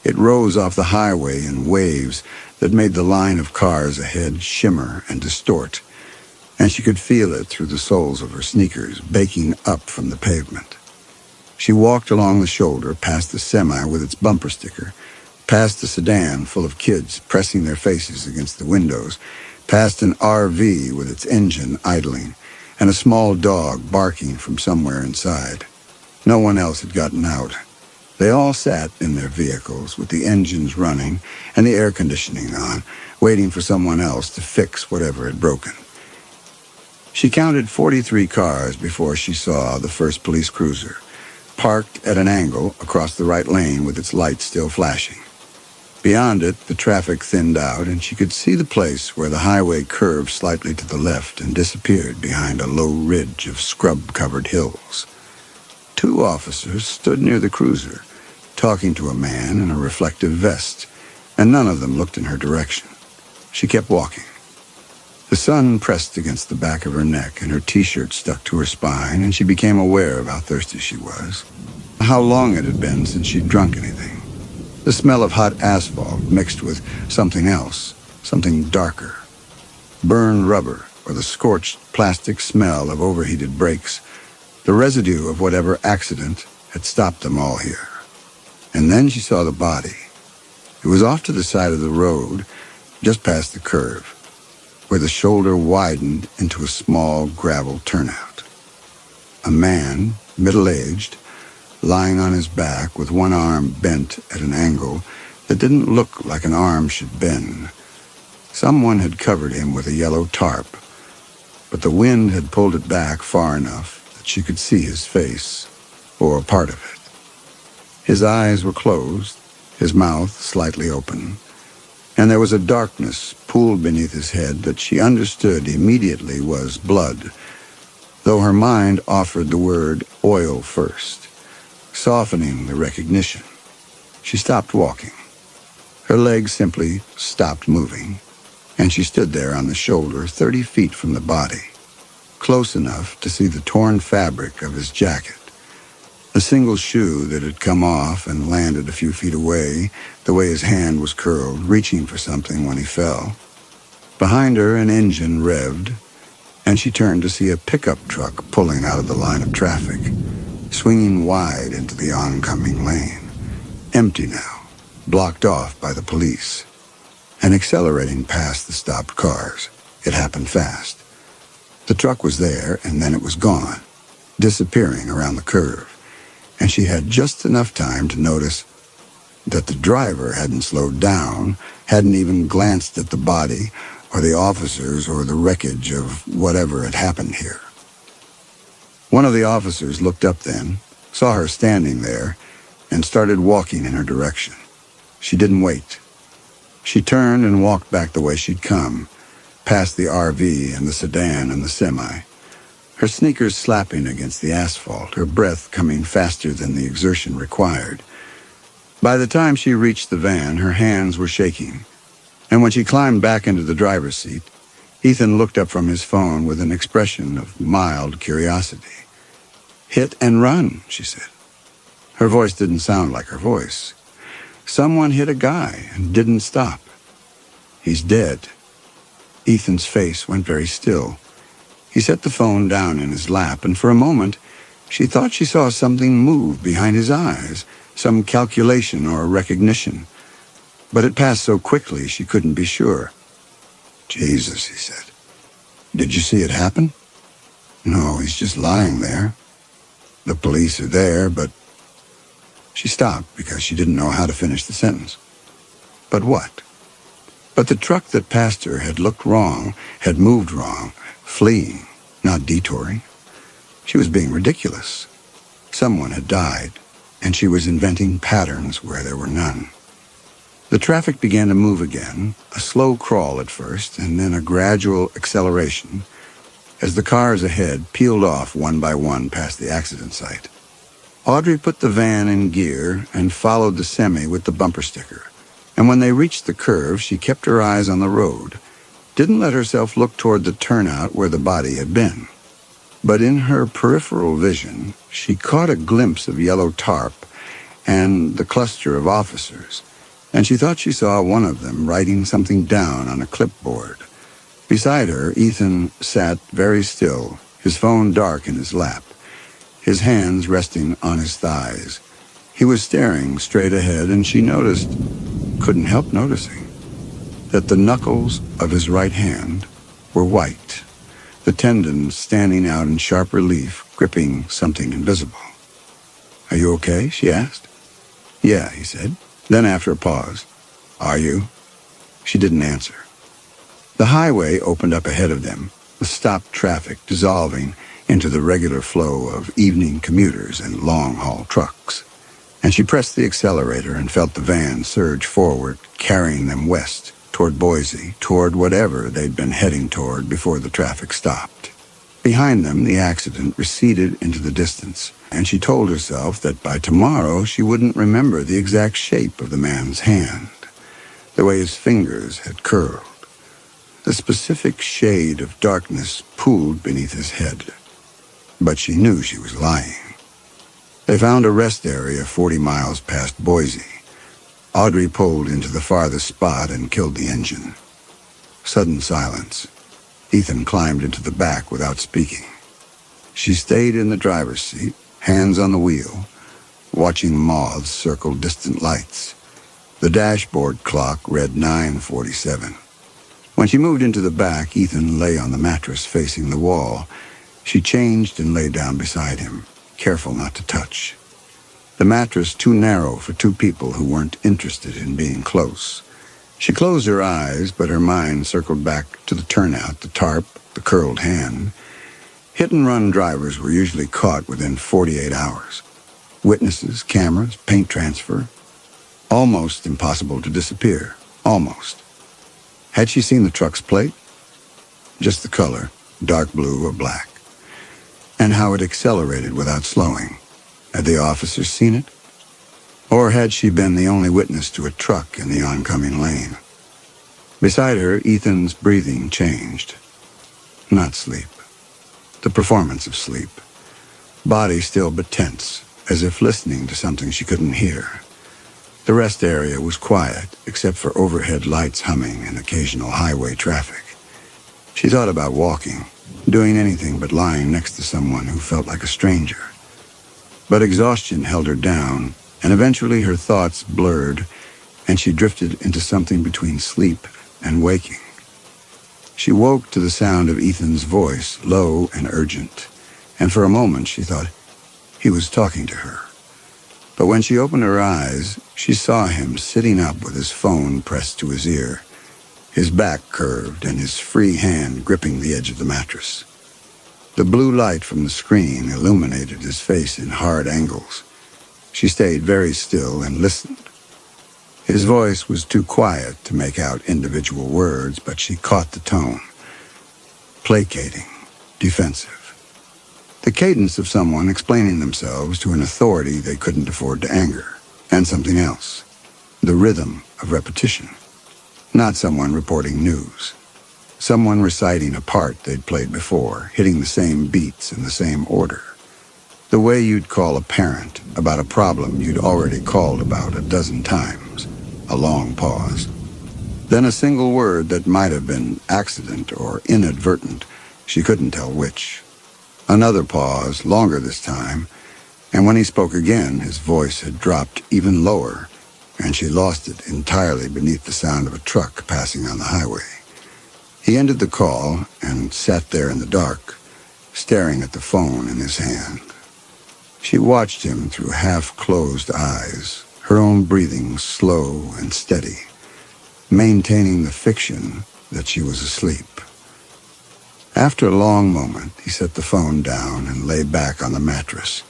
It rose off the highway in waves that made the line of cars ahead shimmer and distort, and she could feel it through the soles of her sneakers baking up from the pavement. She walked along the shoulder past the semi with its bumper sticker, past the sedan full of kids pressing their faces against the windows, past an RV with its engine idling, and a small dog barking from somewhere inside. No one else had gotten out. They all sat in their vehicles with the engines running and the air conditioning on, waiting for someone else to fix whatever had broken. She counted 43 cars before she saw the first police cruiser, parked at an angle across the right lane with its lights still flashing. Beyond it, the traffic thinned out, and she could see the place where the highway curved slightly to the left and disappeared behind a low ridge of scrub-covered hills. 2 officers stood near the cruiser, talking to a man in a reflective vest, and none of them looked in her direction. She kept walking. The sun pressed against the back of her neck, and her T-shirt stuck to her spine, and she became aware of how thirsty she was, how long it had been since she'd drunk anything. The smell of hot asphalt mixed with something else, something darker. Burned rubber or the scorched plastic smell of overheated brakes, the residue of whatever accident had stopped them all here. And then she saw the body. It was off to the side of the road, just past the curve, where the shoulder widened into a small gravel turnout. A man, middle-aged, lying on his back with one arm bent at an angle that didn't look like an arm should bend. Someone had covered him with a yellow tarp, but the wind had pulled it back far enough that she could see his face, or a part of it. His eyes were closed, his mouth slightly open, and there was a darkness pooled beneath his head that she understood immediately was blood, though her mind offered the word oil first, softening the recognition. She stopped walking. Her legs simply stopped moving, and she stood there on the shoulder 30 feet from the body, close enough to see the torn fabric of his jacket, a single shoe that had come off and landed a few feet away, the way his hand was curled, reaching for something when he fell. Behind her, an engine revved, and she turned to see a pickup truck pulling out of the line of traffic, swinging wide into the oncoming lane, empty now, blocked off by the police, and accelerating past the stopped cars. It happened fast. The truck was there, and then it was gone, disappearing around the curve, and she had just enough time to notice that the driver hadn't slowed down, hadn't even glanced at the body or the officers or the wreckage of whatever had happened here. One of the officers looked up then, saw her standing there, and started walking in her direction. She didn't wait. She turned and walked back the way she'd come, past the RV and the sedan and the semi, her sneakers slapping against the asphalt, her breath coming faster than the exertion required. By the time she reached the van, her hands were shaking, and when she climbed back into the driver's seat, Ethan looked up from his phone with an expression of mild curiosity. "Hit and run," she said. Her voice didn't sound like her voice. "Someone hit a guy and didn't stop. He's dead." Ethan's face went very still. He set the phone down in his lap, and for a moment, she thought she saw something move behind his eyes, some calculation or recognition. But it passed so quickly she couldn't be sure. "Jesus," he said. "Did you see it happen?" "No, he's just lying there. The police are there, but..." She stopped because she didn't know how to finish the sentence. But what? But the truck that passed her had looked wrong, had moved wrong, fleeing, not detouring. She was being ridiculous. Someone had died, and she was inventing patterns where there were none. The traffic began to move again, a slow crawl at first, and then a gradual acceleration, as the cars ahead peeled off one by one past the accident site. Audrey put the van in gear and followed the semi with the bumper sticker, and when they reached the curve, she kept her eyes on the road, didn't let herself look toward the turnout where the body had been. But in her peripheral vision, she caught a glimpse of yellow tarp and the cluster of officers, and she thought she saw one of them writing something down on a clipboard. Beside her, Ethan sat very still, his phone dark in his lap, his hands resting on his thighs. He was staring straight ahead, and she couldn't help noticing, that the knuckles of his right hand were white, the tendons standing out in sharp relief, gripping something invisible. "Are you okay?" she asked. "Yeah," he said. Then after a pause, "Are you?" She didn't answer. The highway opened up ahead of them, the stopped traffic dissolving into the regular flow of evening commuters and long-haul trucks. And she pressed the accelerator and felt the van surge forward, carrying them west, toward Boise, toward whatever they'd been heading toward before the traffic stopped. Behind them, the accident receded into the distance, and she told herself that by tomorrow she wouldn't remember the exact shape of the man's hand, the way his fingers had curled. The specific shade of darkness pooled beneath his head. But she knew she was lying. They found a rest area 40 miles past Boise. Audrey pulled into the farthest spot and killed the engine. Sudden silence. Ethan climbed into the back without speaking. She stayed in the driver's seat, hands on the wheel, watching moths circle distant lights. The dashboard clock read 9:47. When she moved into the back, Ethan lay on the mattress facing the wall. She changed and lay down beside him, careful not to touch. The mattress too narrow for two people who weren't interested in being close. She closed her eyes, but her mind circled back to the turnout, the tarp, the curled hand. Hit-and-run drivers were usually caught within 48 hours. Witnesses, cameras, paint transfer. Almost impossible to disappear. Almost. Had she seen the truck's plate? Just the color, dark blue or black. And how it accelerated without slowing. Had the officers seen it? Or had she been the only witness to a truck in the oncoming lane? Beside her, Ethan's breathing changed. Not sleep. The performance of sleep. Body still but tense, as if listening to something she couldn't hear. The rest area was quiet, except for overhead lights humming and occasional highway traffic. She thought about walking, doing anything but lying next to someone who felt like a stranger. But exhaustion held her down, and eventually her thoughts blurred, and she drifted into something between sleep and waking. She woke to the sound of Ethan's voice, low and urgent, and for a moment she thought he was talking to her. But when she opened her eyes, she saw him sitting up with his phone pressed to his ear, his back curved and his free hand gripping the edge of the mattress. The blue light from the screen illuminated his face in hard angles. She stayed very still and listened. His voice was too quiet to make out individual words, but she caught the tone. Placating, defensive. The cadence of someone explaining themselves to an authority they couldn't afford to anger. And something else. The rhythm of repetition. Not someone reporting news. Someone reciting a part they'd played before, hitting the same beats in the same order. The way you'd call a parent about a problem you'd already called about a dozen times. A long pause. Then a single word that might have been accident or inadvertent. She couldn't tell which. Another pause, longer this time, and when he spoke again, his voice had dropped even lower, and she lost it entirely beneath the sound of a truck passing on the highway. He ended the call and sat there in the dark, staring at the phone in his hand. She watched him through half-closed eyes, her own breathing slow and steady, maintaining the fiction that she was asleep. After a long moment, he set the phone down and lay back on the mattress,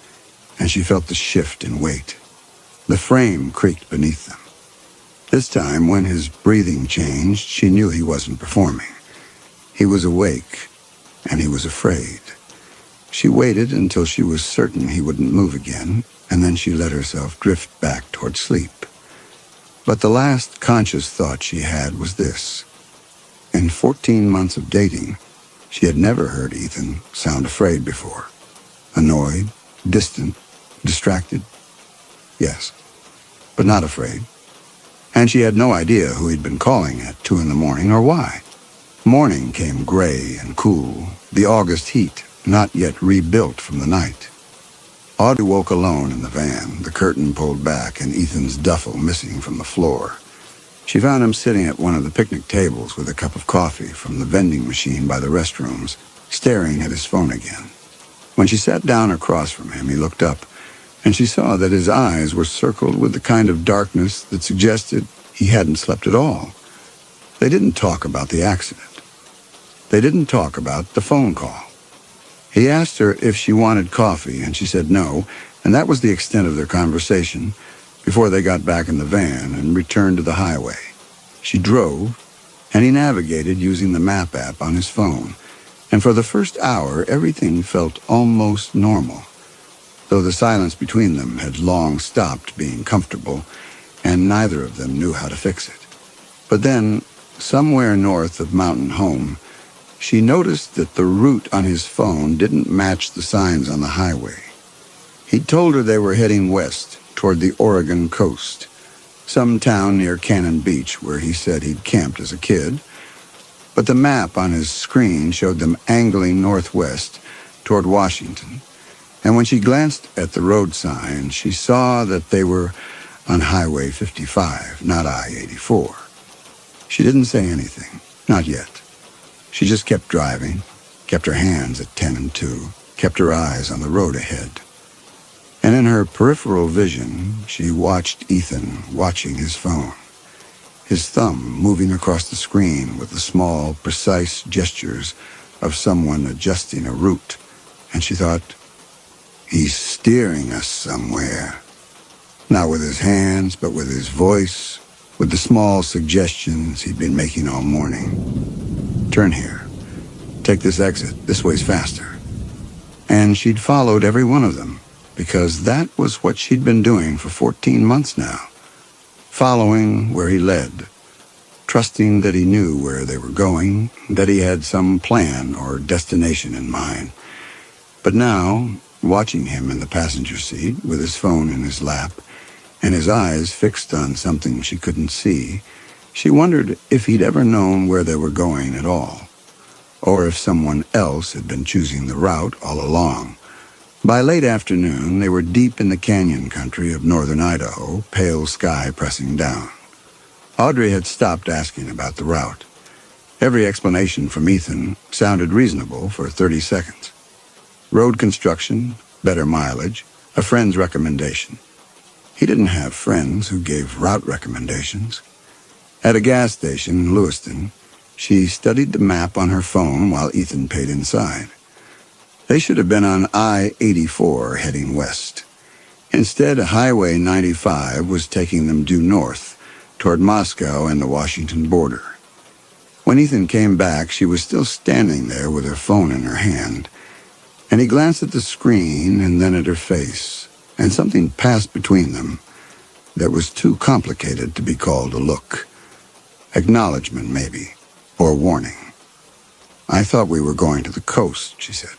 and she felt the shift in weight. The frame creaked beneath them. This time, when his breathing changed, she knew he wasn't performing. He was awake, and he was afraid. She waited until she was certain he wouldn't move again, and then she let herself drift back toward sleep. But the last conscious thought she had was this. In 14 months of dating, she had never heard Ethan sound afraid before. Annoyed, distant, distracted. Yes, but not afraid. And she had no idea who he'd been calling at 2 a.m. or why. Morning came gray and cool, the August heat not yet rebuilt from the night. Audrey woke alone in the van, the curtain pulled back and Ethan's duffel missing from the floor. She found him sitting at one of the picnic tables with a cup of coffee from the vending machine by the restrooms, staring at his phone again. When she sat down across from him, he looked up, and she saw that his eyes were circled with the kind of darkness that suggested he hadn't slept at all. They didn't talk about the accident. They didn't talk about the phone call. He asked her if she wanted coffee, and she said no, and that was the extent of their conversation before they got back in the van and returned to the highway. She drove, and he navigated using the map app on his phone, and for the first hour, everything felt almost normal, though the silence between them had long stopped being comfortable, and neither of them knew how to fix it. But then, somewhere north of Mountain Home, she noticed that the route on his phone didn't match the signs on the highway. He'd told her they were heading west toward the Oregon coast, some town near Cannon Beach where he said he'd camped as a kid, but the map on his screen showed them angling northwest toward Washington, and when she glanced at the road sign, she saw that they were on Highway 55, not I-84. She didn't say anything, not yet. She just kept driving, kept her hands at 10 and 2, kept her eyes on the road ahead. And in her peripheral vision, she watched Ethan watching his phone, his thumb moving across the screen with the small, precise gestures of someone adjusting a route. And she thought, he's steering us somewhere. Not with his hands, but with his voice, with the small suggestions he'd been making all morning. Turn here. Take this exit. This way's faster. And she'd followed every one of them, because that was what she'd been doing for 14 months now. Following where he led, trusting that he knew where they were going, that he had some plan or destination in mind. But now, watching him in the passenger seat with his phone in his lap, and his eyes fixed on something she couldn't see, she wondered if he'd ever known where they were going at all, or if someone else had been choosing the route all along. By late afternoon, they were deep in the canyon country of northern Idaho, pale sky pressing down. Audrey had stopped asking about the route. Every explanation from Ethan sounded reasonable for 30 seconds. Road construction, better mileage, a friend's recommendation. He didn't have friends who gave route recommendations. At a gas station in Lewiston, she studied the map on her phone while Ethan paid inside. They should have been on I-84 heading west. Instead, Highway 95 was taking them due north, toward Moscow and the Washington border. When Ethan came back, she was still standing there with her phone in her hand, and he glanced at the screen and then at her face, and something passed between them that was too complicated to be called a look. Acknowledgement, maybe, or warning. I thought we were going to the coast, she said.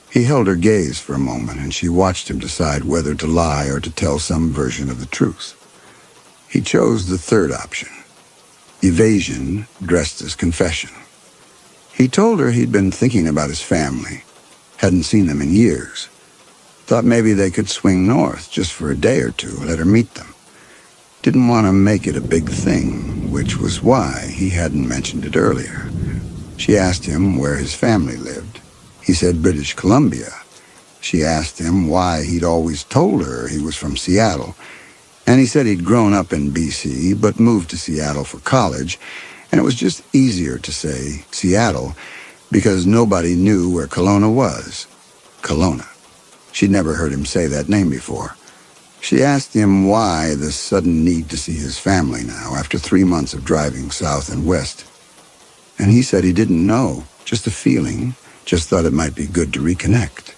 He held her gaze for a moment, and she watched him decide whether to lie or to tell some version of the truth. He chose the third option, evasion dressed as confession. He told her he'd been thinking about his family, hadn't seen them in years, thought maybe they could swing north just for a day or two, let her meet them. Didn't want to make it a big thing, which was why he hadn't mentioned it earlier. She asked him where his family lived. He said British Columbia. She asked him why he'd always told her he was from Seattle, and he said he'd grown up in B.C. but moved to Seattle for college, and it was just easier to say Seattle because nobody knew where Kelowna was. Kelowna. She'd never heard him say that name before. She asked him why the sudden need to see his family now after 3 months of driving south and west. And he said he didn't know, just a feeling, just thought it might be good to reconnect.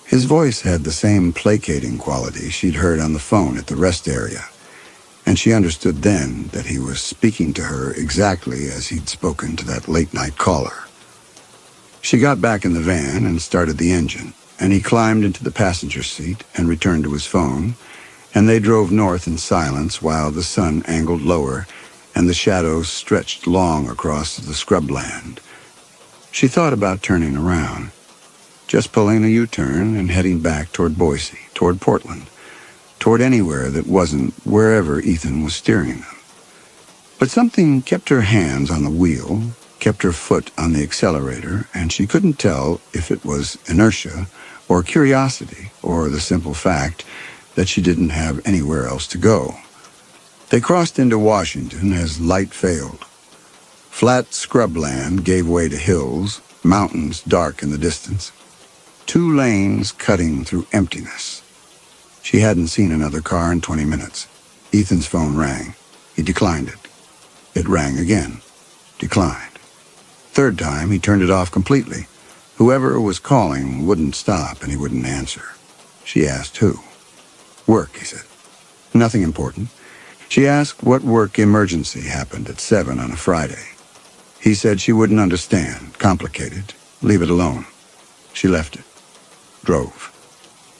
His voice had the same placating quality she'd heard on the phone at the rest area, and she understood then that he was speaking to her exactly as he'd spoken to that late-night caller. She got back in the van and started the engine, and he climbed into the passenger seat and returned to his phone, and they drove north in silence while the sun angled lower and the shadows stretched long across the scrubland. She thought about turning around, just pulling a U-turn and heading back toward Boise, toward Portland, toward anywhere that wasn't wherever Ethan was steering them. But something kept her hands on the wheel, kept her foot on the accelerator, and she couldn't tell if it was inertia or curiosity or the simple fact that she didn't have anywhere else to go. They crossed into Washington as light failed. Flat scrubland gave way to hills, mountains dark in the distance. 2 lanes cutting through emptiness. She hadn't seen another car in 20 minutes. Ethan's phone rang. He declined it. It rang again. Declined. Third time, he turned it off completely. Whoever was calling wouldn't stop, and he wouldn't answer. She asked who. Work, he said. Nothing important. She asked what work emergency happened at 7 on a Friday. He said she wouldn't understand. Complicated. Leave it alone. She left it. Drove.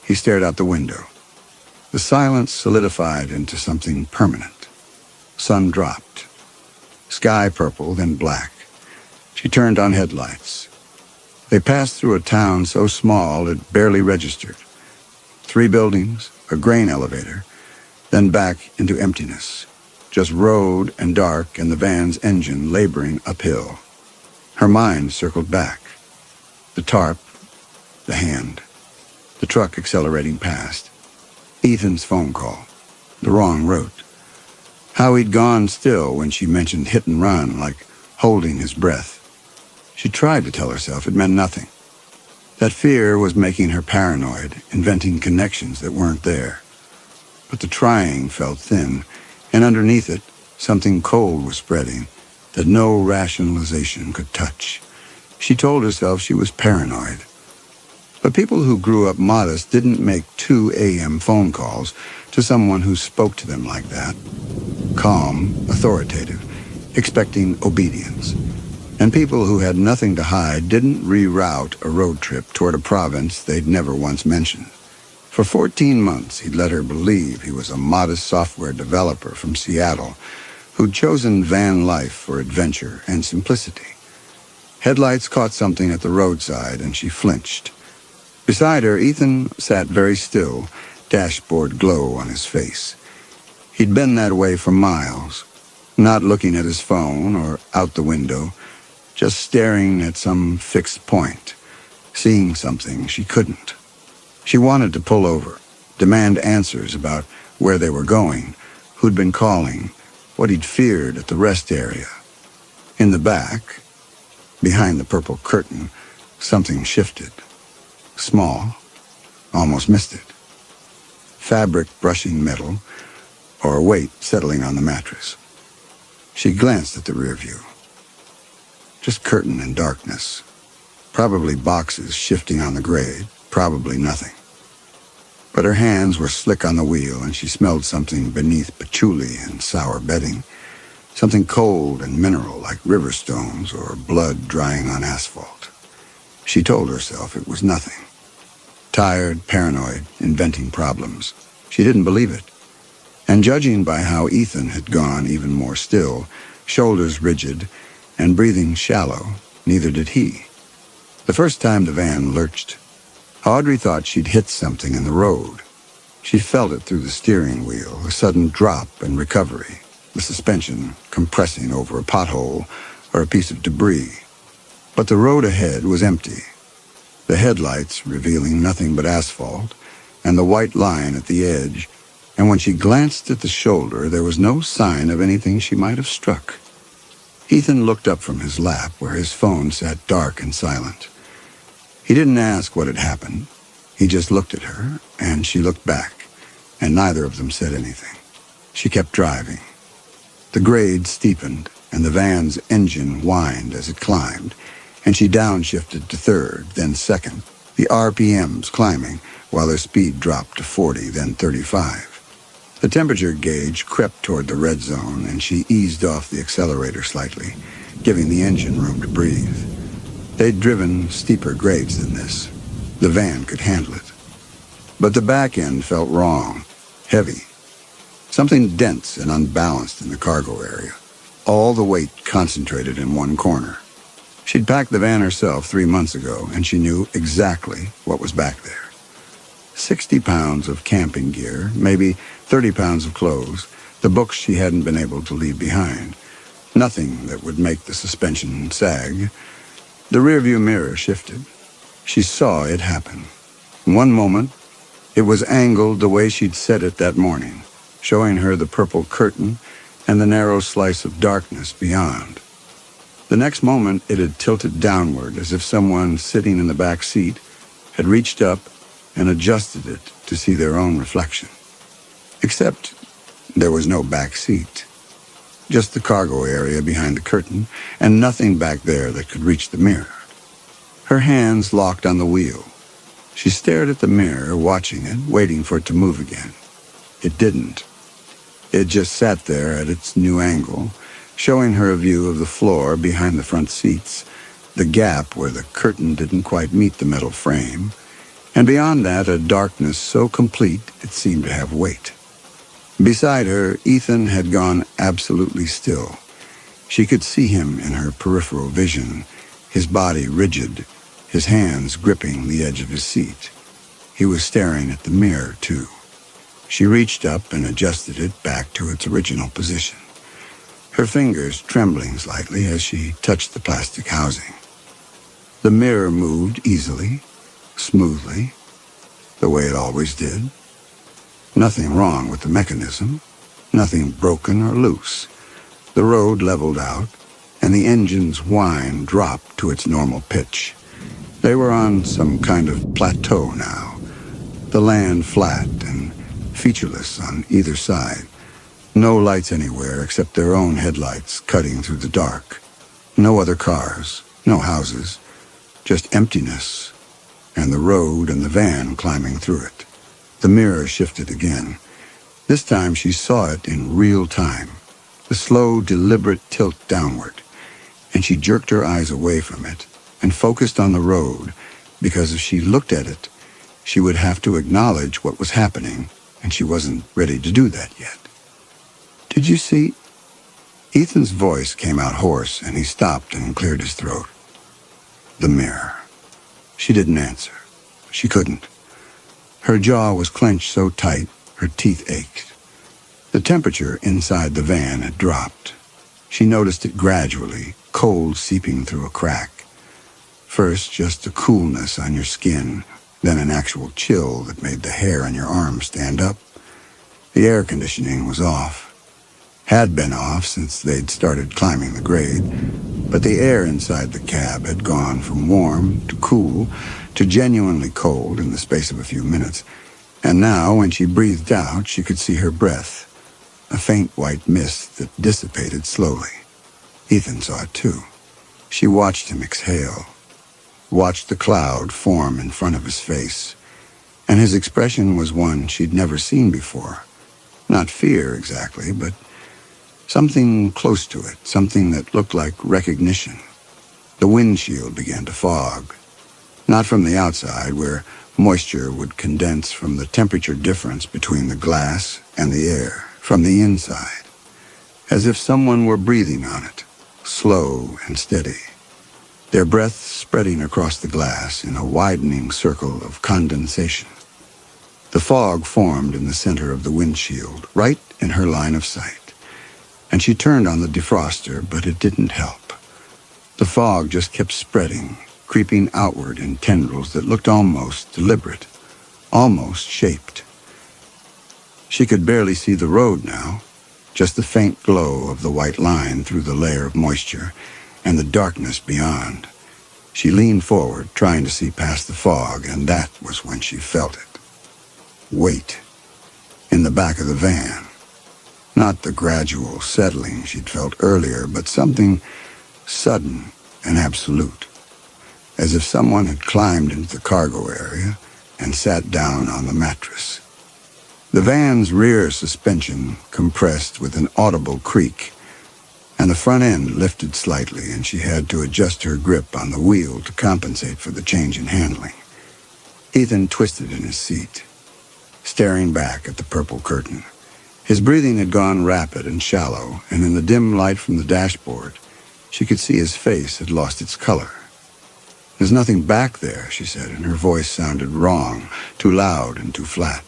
He stared out the window. The silence solidified into something permanent. Sun dropped. Sky purple, then black. She turned on headlights. They passed through a town so small it barely registered. 3 buildings, a grain elevator, then back into emptiness. Just road and dark and the van's engine laboring uphill. Her mind circled back. The tarp, the hand, the truck accelerating past. Ethan's phone call, the wrong route. How he'd gone still when she mentioned hit and run, like holding his breath. She tried to tell herself it meant nothing. That fear was making her paranoid, inventing connections that weren't there. But the trying felt thin, and underneath it, something cold was spreading that no rationalization could touch. She told herself she was paranoid. But people who grew up modest didn't make 2 a.m. phone calls to someone who spoke to them like that. Calm, authoritative, expecting obedience. And people who had nothing to hide didn't reroute a road trip toward a province they'd never once mentioned. For 14 months, he'd let her believe he was a modest software developer from Seattle who'd chosen van life for adventure and simplicity. Headlights caught something at the roadside, and she flinched. Beside her, Ethan sat very still, dashboard glow on his face. He'd been that way for miles, not looking at his phone or out the window, just staring at some fixed point, seeing something she couldn't. She wanted to pull over, demand answers about where they were going, who'd been calling, what he'd feared at the rest area. In the back, behind the purple curtain, something shifted. Small, almost missed it. Fabric brushing metal, or weight settling on the mattress. She glanced at the rear view. Just curtain and darkness. Probably boxes shifting on the grade, probably nothing. But her hands were slick on the wheel, and she smelled something beneath patchouli and sour bedding. Something cold and mineral like river stones or blood drying on asphalt. She told herself it was nothing. Tired, paranoid, inventing problems. She didn't believe it. And judging by how Ethan had gone even more still, shoulders rigid, and breathing shallow, neither did he. The first time the van lurched, Audrey thought she'd hit something in the road. She felt it through the steering wheel, a sudden drop and recovery, the suspension compressing over a pothole or a piece of debris. But the road ahead was empty, the headlights revealing nothing but asphalt, and the white line at the edge, and when she glanced at the shoulder, there was no sign of anything she might have struck. Ethan looked up from his lap, where his phone sat dark and silent. He didn't ask what had happened. He just looked at her, and she looked back, and neither of them said anything. She kept driving. The grade steepened, and the van's engine whined as it climbed, and she downshifted to third, then second, the RPMs climbing, while their speed dropped to 40, then 35. The temperature gauge crept toward the red zone, and she eased off the accelerator slightly, giving the engine room to breathe. They'd driven steeper grades than this. The van could handle it. But the back end felt wrong, heavy. Something dense and unbalanced in the cargo area. All the weight concentrated in one corner. She'd packed the van herself 3 months ago, and she knew exactly what was back there. 60 pounds of camping gear, maybe 30 pounds of clothes, the books she hadn't been able to leave behind. Nothing that would make the suspension sag. The rearview mirror shifted. She saw it happen. One moment, it was angled the way she'd set it that morning, showing her the purple curtain and the narrow slice of darkness beyond. The next moment, it had tilted downward as if someone sitting in the back seat had reached up and adjusted it to see their own reflection. Except there was no back seat. Just the cargo area behind the curtain, and nothing back there that could reach the mirror. Her hands locked on the wheel. She stared at the mirror, watching it, waiting for it to move again. It didn't. It just sat there at its new angle, showing her a view of the floor behind the front seats, the gap where the curtain didn't quite meet the metal frame, And beyond that, a darkness so complete it seemed to have weight. Beside her, Ethan had gone absolutely still. She could see him in her peripheral vision, his body rigid, his hands gripping the edge of his seat. He was staring at the mirror, too. She reached up and adjusted it back to its original position, her fingers trembling slightly as she touched the plastic housing. The mirror moved easily, smoothly, the way it always did. Nothing wrong with the mechanism, nothing broken or loose. The road leveled out, and the engine's whine dropped to its normal pitch. They were on some kind of plateau now, the land flat and featureless on either side. No lights anywhere except their own headlights cutting through the dark. No other cars, no houses, just emptiness, and the road and the van climbing through it. The mirror shifted again. This time she saw it in real time, the slow, deliberate tilt downward, and she jerked her eyes away from it and focused on the road, because if she looked at it, she would have to acknowledge what was happening, and she wasn't ready to do that yet. "Did you see?" Ethan's voice came out hoarse, and he stopped and cleared his throat. The mirror. She didn't answer. She couldn't. Her jaw was clenched so tight, her teeth ached. The temperature inside the van had dropped. She noticed it gradually, cold seeping through a crack. First, just a coolness on your skin, then an actual chill that made the hair on your arms stand up. The air conditioning was off. Had been off since they'd started climbing the grade, but the air inside the cab had gone from warm to cool to genuinely cold in the space of a few minutes. And now, when she breathed out, she could see her breath, a faint white mist that dissipated slowly. Ethan saw it too. She watched him exhale, watched the cloud form in front of his face, and his expression was one she'd never seen before. Not fear exactly, but something close to it, something that looked like recognition. The windshield began to fog. Not from the outside, where moisture would condense from the temperature difference between the glass and the air, from the inside, as if someone were breathing on it, slow and steady, their breath spreading across the glass in a widening circle of condensation. The fog formed in the center of the windshield, right in her line of sight, and she turned on the defroster, but it didn't help. The fog just kept spreading, creeping outward in tendrils that looked almost deliberate, almost shaped. She could barely see the road now, just the faint glow of the white line through the layer of moisture and the darkness beyond. She leaned forward, trying to see past the fog, and that was when she felt it. Weight. In the back of the van. Not the gradual settling she'd felt earlier, but something sudden and absolute, as if someone had climbed into the cargo area and sat down on the mattress. The van's rear suspension compressed with an audible creak, and the front end lifted slightly, and she had to adjust her grip on the wheel to compensate for the change in handling. Ethan twisted in his seat, staring back at the purple curtain. His breathing had gone rapid and shallow, and in the dim light from the dashboard, she could see his face had lost its color. "There's nothing back there," she said, and her voice sounded wrong, too loud and too flat.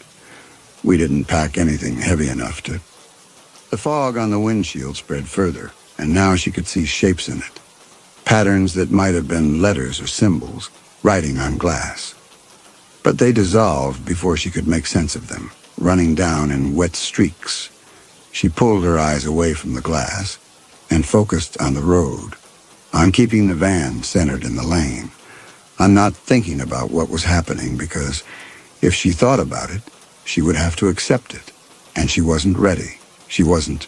"We didn't pack anything heavy enough to..." The fog on the windshield spread further, and now she could see shapes in it, patterns that might have been letters or symbols, writing on glass. But they dissolved before she could make sense of them, running down in wet streaks. She pulled her eyes away from the glass and focused on the road, on keeping the van centered in the lane, on not thinking about what was happening, because if she thought about it, she would have to accept it, and she wasn't ready. She wasn't.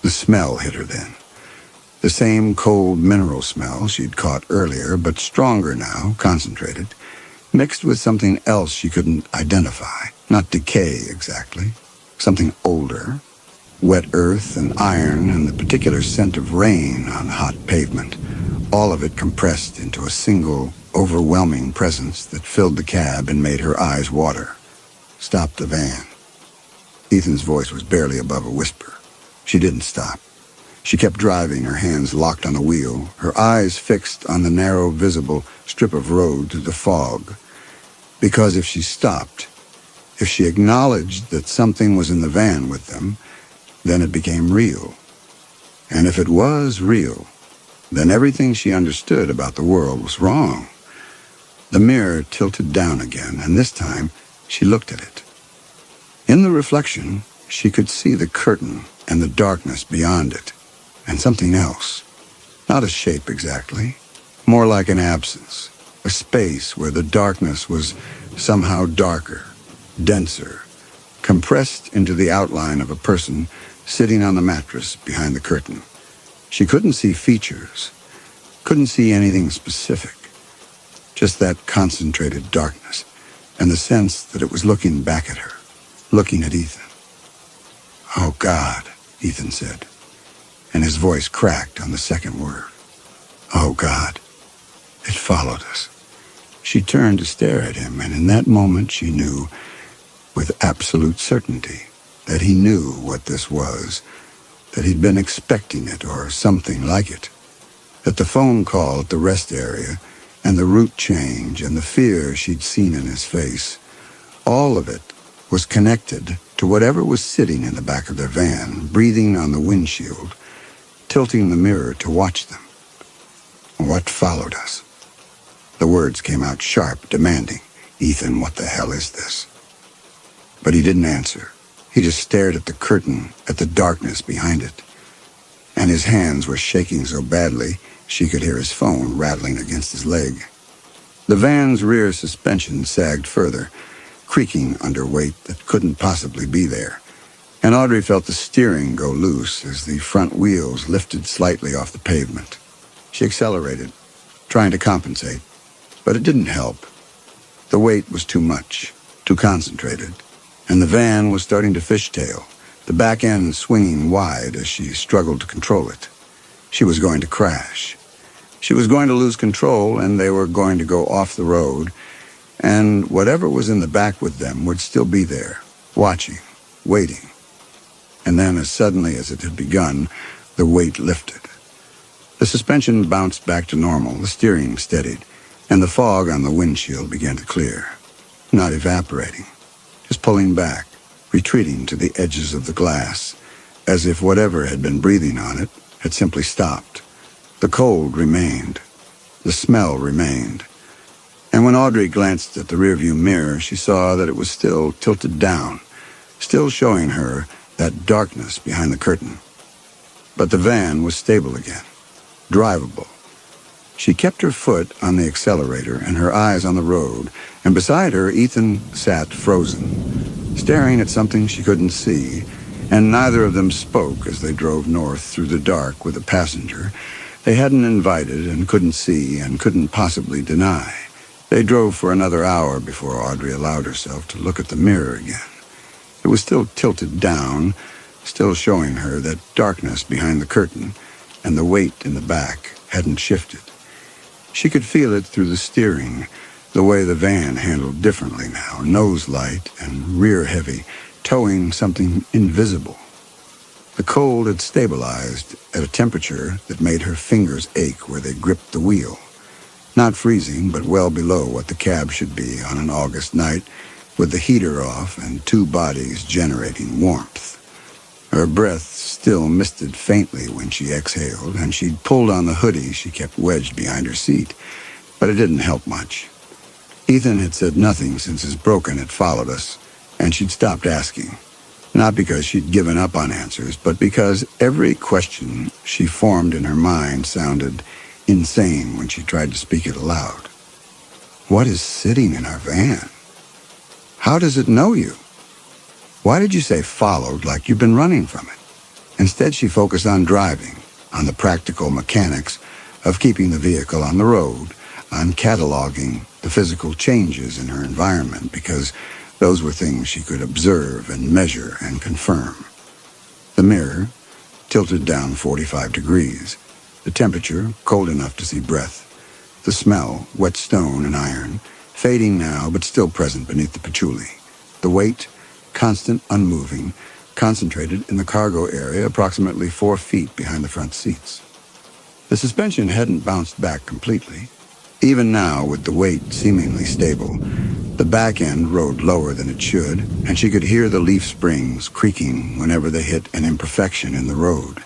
The smell hit her then. The same cold mineral smell she'd caught earlier, but stronger now, concentrated, mixed with something else she couldn't identify. Not decay exactly, something older, wet earth and iron and the particular scent of rain on hot pavement, all of it compressed into a single, overwhelming presence that filled the cab and made her eyes water. "Stop the van." Ethan's voice was barely above a whisper. She didn't stop. She kept driving, her hands locked on the wheel, her eyes fixed on the narrow, visible strip of road through the fog. Because if she stopped, if she acknowledged that something was in the van with them, then it became real. And if it was real, then everything she understood about the world was wrong. The mirror tilted down again, and this time she looked at it. In the reflection, she could see the curtain and the darkness beyond it, and something else. Not a shape exactly, more like an absence, a space where the darkness was somehow darker, denser, compressed into the outline of a person sitting on the mattress behind the curtain. She couldn't see features, couldn't see anything specific, just that concentrated darkness and the sense that it was looking back at her, looking at Ethan. "Oh, God," Ethan said, and his voice cracked on the second word. "Oh, God." It followed us. She turned to stare at him, and in that moment she knew, with absolute certainty, that he knew what this was, that he'd been expecting it or something like it, that the phone call at the rest area and the route change and the fear she'd seen in his face, all of it was connected to whatever was sitting in the back of their van, breathing on the windshield, tilting the mirror to watch them. What followed us? The words came out sharp, demanding, "Ethan, what the hell is this?" But he didn't answer. He just stared at the curtain, at the darkness behind it. And his hands were shaking so badly she could hear his phone rattling against his leg. The van's rear suspension sagged further, creaking under weight that couldn't possibly be there, and Audrey felt the steering go loose as the front wheels lifted slightly off the pavement. She accelerated, trying to compensate, but it didn't help. The weight was too much, too concentrated, and the van was starting to fishtail, the back end swinging wide as she struggled to control it. She was going to crash. She was going to lose control, and they were going to go off the road, and whatever was in the back with them would still be there, watching, waiting. And then, as suddenly as it had begun, the weight lifted. The suspension bounced back to normal, the steering steadied, and the fog on the windshield began to clear. Not evaporating, just pulling back, retreating to the edges of the glass, as if whatever had been breathing on it had simply stopped. The cold remained. The smell remained. And when Audrey glanced at the rearview mirror, she saw that it was still tilted down, still showing her that darkness behind the curtain. But the van was stable again, drivable. She kept her foot on the accelerator and her eyes on the road, and beside her, Ethan sat frozen, staring at something she couldn't see, and neither of them spoke as they drove north through the dark with a passenger they hadn't invited and couldn't see and couldn't possibly deny. They drove for another hour before Audrey allowed herself to look at the mirror again. It was still tilted down, still showing her that darkness behind the curtain, and the weight in the back hadn't shifted. She could feel it through the steering, the way the van handled differently now, nose light and rear heavy, towing something invisible. The cold had stabilized at a temperature that made her fingers ache where they gripped the wheel. Not freezing, but well below what the cab should be on an August night, with the heater off and two bodies generating warmth. Her breath still misted faintly when she exhaled, and she'd pulled on the hoodie she kept wedged behind her seat, but it didn't help much. Ethan had said nothing since his broken had followed us, and she'd stopped asking. Not because she'd given up on answers, but because every question she formed in her mind sounded insane when she tried to speak it aloud. What is sitting in our van? How does it know you? Why did you say followed like you've been running from it? Instead, she focused on driving, on the practical mechanics of keeping the vehicle on the road, on cataloging the physical changes in her environment, because those were things she could observe and measure and confirm. The mirror tilted down 45 degrees. The temperature, cold enough to see breath. The smell, wet stone and iron, fading now but still present beneath the patchouli. The weight, constant, unmoving, concentrated in the cargo area approximately 4 feet behind the front seats. The suspension hadn't bounced back completely. Even now, with the weight seemingly stable, the back end rode lower than it should, and she could hear the leaf springs creaking whenever they hit an imperfection in the road.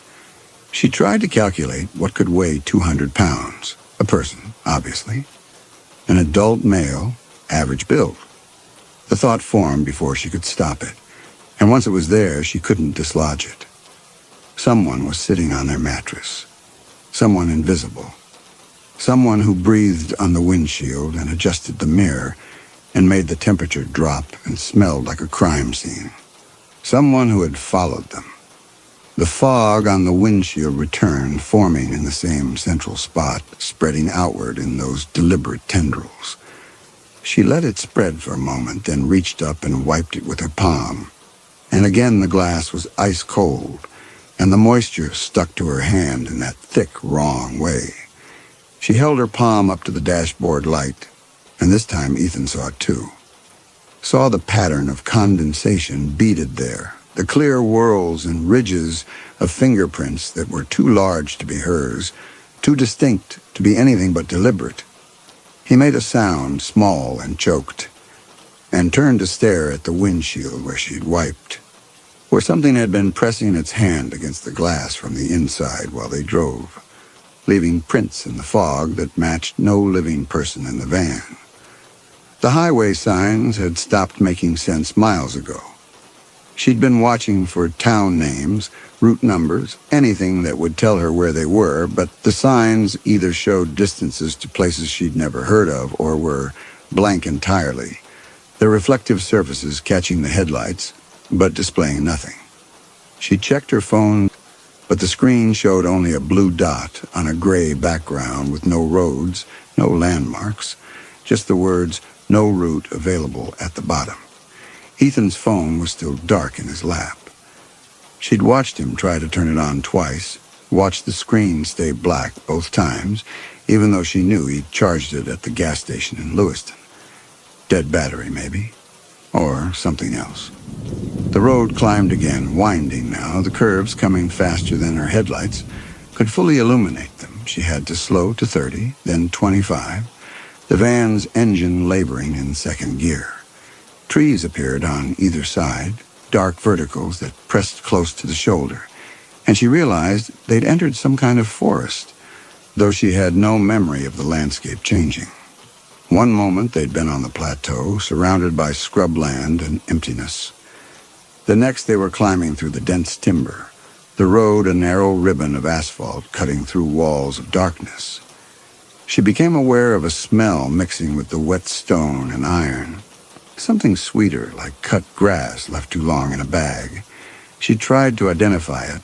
She tried to calculate what could weigh 200 pounds. A person, obviously. An adult male, average build. The thought formed before she could stop it, and once it was there, she couldn't dislodge it. Someone was sitting on their mattress. Someone invisible. Someone who breathed on the windshield and adjusted the mirror and made the temperature drop and smelled like a crime scene. Someone who had followed them. The fog on the windshield returned, forming in the same central spot, spreading outward in those deliberate tendrils. She let it spread for a moment, then reached up and wiped it with her palm. And again the glass was ice cold, and the moisture stuck to her hand in that thick, wrong way. She held her palm up to the dashboard light, and this time Ethan saw it too. Saw the pattern of condensation beaded there, the clear whorls and ridges of fingerprints that were too large to be hers, too distinct to be anything but deliberate. He made a sound, small and choked, and turned to stare at the windshield where she'd wiped, where something had been pressing its hand against the glass from the inside while they drove, leaving prints in the fog that matched no living person in the van. The highway signs had stopped making sense miles ago. She'd been watching for town names, route numbers, anything that would tell her where they were, but the signs either showed distances to places she'd never heard of or were blank entirely, their reflective surfaces catching the headlights, but displaying nothing. She checked her phone, but the screen showed only a blue dot on a gray background with no roads, no landmarks, just the words, "No route available" at the bottom. Ethan's phone was still dark in his lap. She'd watched him try to turn it on twice, watched the screen stay black both times, even though she knew he'd charged it at the gas station in Lewiston. Dead battery, maybe. Or something else. The road climbed again, winding now, the curves coming faster than her headlights could fully illuminate them. She had to slow to 30, then 25, the van's engine laboring in second gear. Trees appeared on either side, dark verticals that pressed close to the shoulder, and she realized they'd entered some kind of forest, though she had no memory of the landscape changing. One moment they'd been on the plateau, surrounded by scrubland and emptiness. The next they were climbing through the dense timber, the road a narrow ribbon of asphalt cutting through walls of darkness. She became aware of a smell mixing with the wet stone and iron. Something sweeter, like cut grass left too long in a bag. She tried to identify it,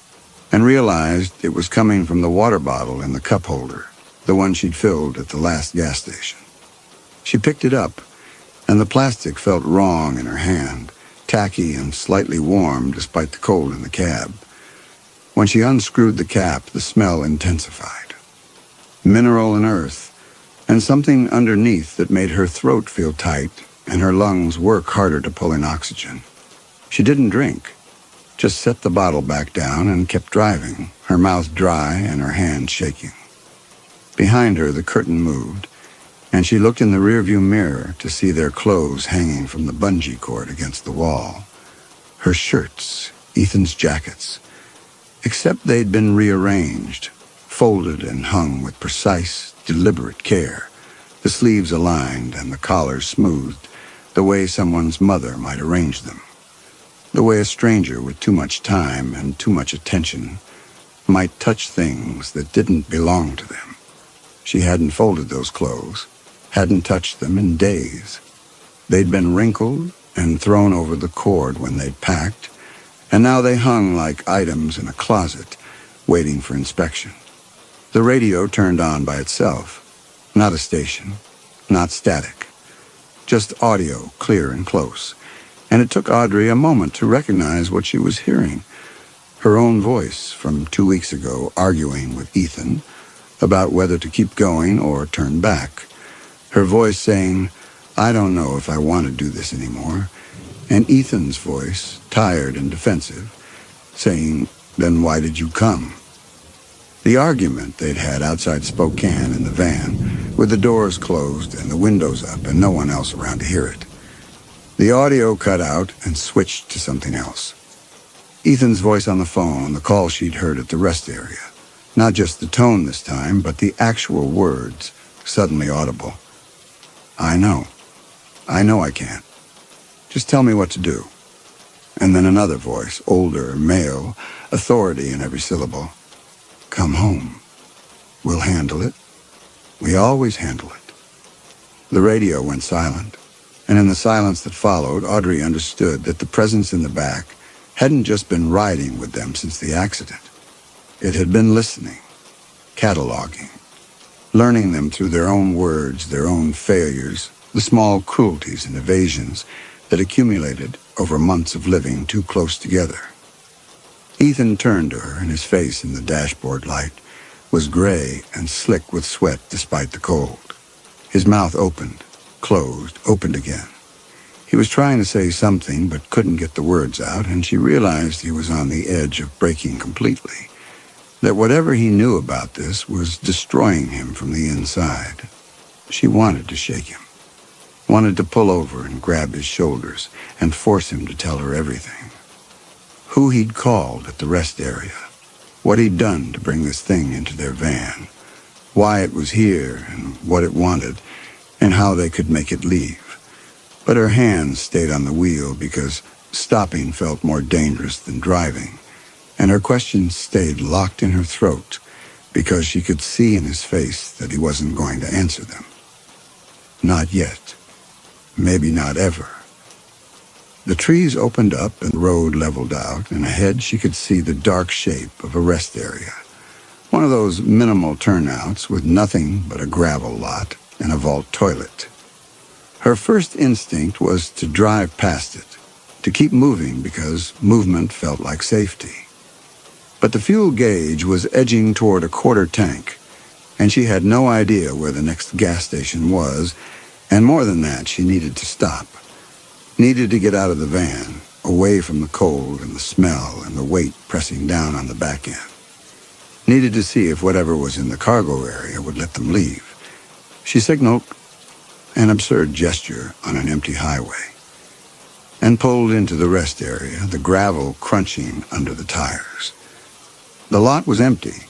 and realized it was coming from the water bottle in the cup holder, the one she'd filled at the last gas station. She picked it up, and the plastic felt wrong in her hand, tacky and slightly warm despite the cold in the cab. When she unscrewed the cap, the smell intensified. Mineral and earth, and something underneath that made her throat feel tight and her lungs work harder to pull in oxygen. She didn't drink, just set the bottle back down and kept driving, her mouth dry and her hands shaking. Behind her, the curtain moved, and she looked in the rearview mirror to see their clothes hanging from the bungee cord against the wall. Her shirts, Ethan's jackets, except they'd been rearranged, folded and hung with precise, deliberate care, the sleeves aligned and the collars smoothed, the way someone's mother might arrange them, the way a stranger with too much time and too much attention might touch things that didn't belong to them. She hadn't folded those clothes, hadn't touched them in days. They'd been wrinkled and thrown over the cord when they'd packed, and now they hung like items in a closet, waiting for inspection. The radio turned on by itself, not a station, not static. Just audio, clear and close, and it took Audrey a moment to recognize what she was hearing. Her own voice from 2 weeks ago arguing with Ethan, about whether to keep going or turn back. Her voice saying, "I don't know if I want to do this anymore," and Ethan's voice, tired and defensive, saying, "Then why did you come?" The argument they'd had outside Spokane in the van, with the doors closed and the windows up and no one else around to hear it. The audio cut out and switched to something else. Ethan's voice on the phone, the call she'd heard at the rest area. Not just the tone this time, but the actual words, suddenly audible. "I know. I know I can't. Just tell me what to do." And then another voice, older, male, authority in every syllable. "Come home. We'll handle it. We always handle it." The radio went silent, and in the silence that followed, Audrey understood that the presence in the back hadn't just been riding with them since the accident. It had been listening, cataloging, learning them through their own words, their own failures, the small cruelties and evasions that accumulated over months of living too close together. Ethan turned to her, and his face in the dashboard light was gray and slick with sweat despite the cold. His mouth opened, closed, opened again. He was trying to say something but couldn't get the words out, and she realized he was on the edge of breaking completely, that whatever he knew about this was destroying him from the inside. She wanted to shake him, wanted to pull over and grab his shoulders and force him to tell her everything. Who he'd called at the rest area, what he'd done to bring this thing into their van, why it was here and what it wanted, and how they could make it leave. But her hands stayed on the wheel because stopping felt more dangerous than driving, and her questions stayed locked in her throat because she could see in his face that he wasn't going to answer them. Not yet. Maybe not ever. The trees opened up and the road leveled out, and ahead she could see the dark shape of a rest area. One of those minimal turnouts with nothing but a gravel lot and a vault toilet. Her first instinct was to drive past it, to keep moving because movement felt like safety. But the fuel gauge was edging toward a quarter tank, and she had no idea where the next gas station was, and more than that, she needed to stop. Needed to get out of the van, away from the cold and the smell and the weight pressing down on the back end. Needed to see if whatever was in the cargo area would let them leave. She signaled, an absurd gesture on an empty highway, and pulled into the rest area, the gravel crunching under the tires. The lot was empty,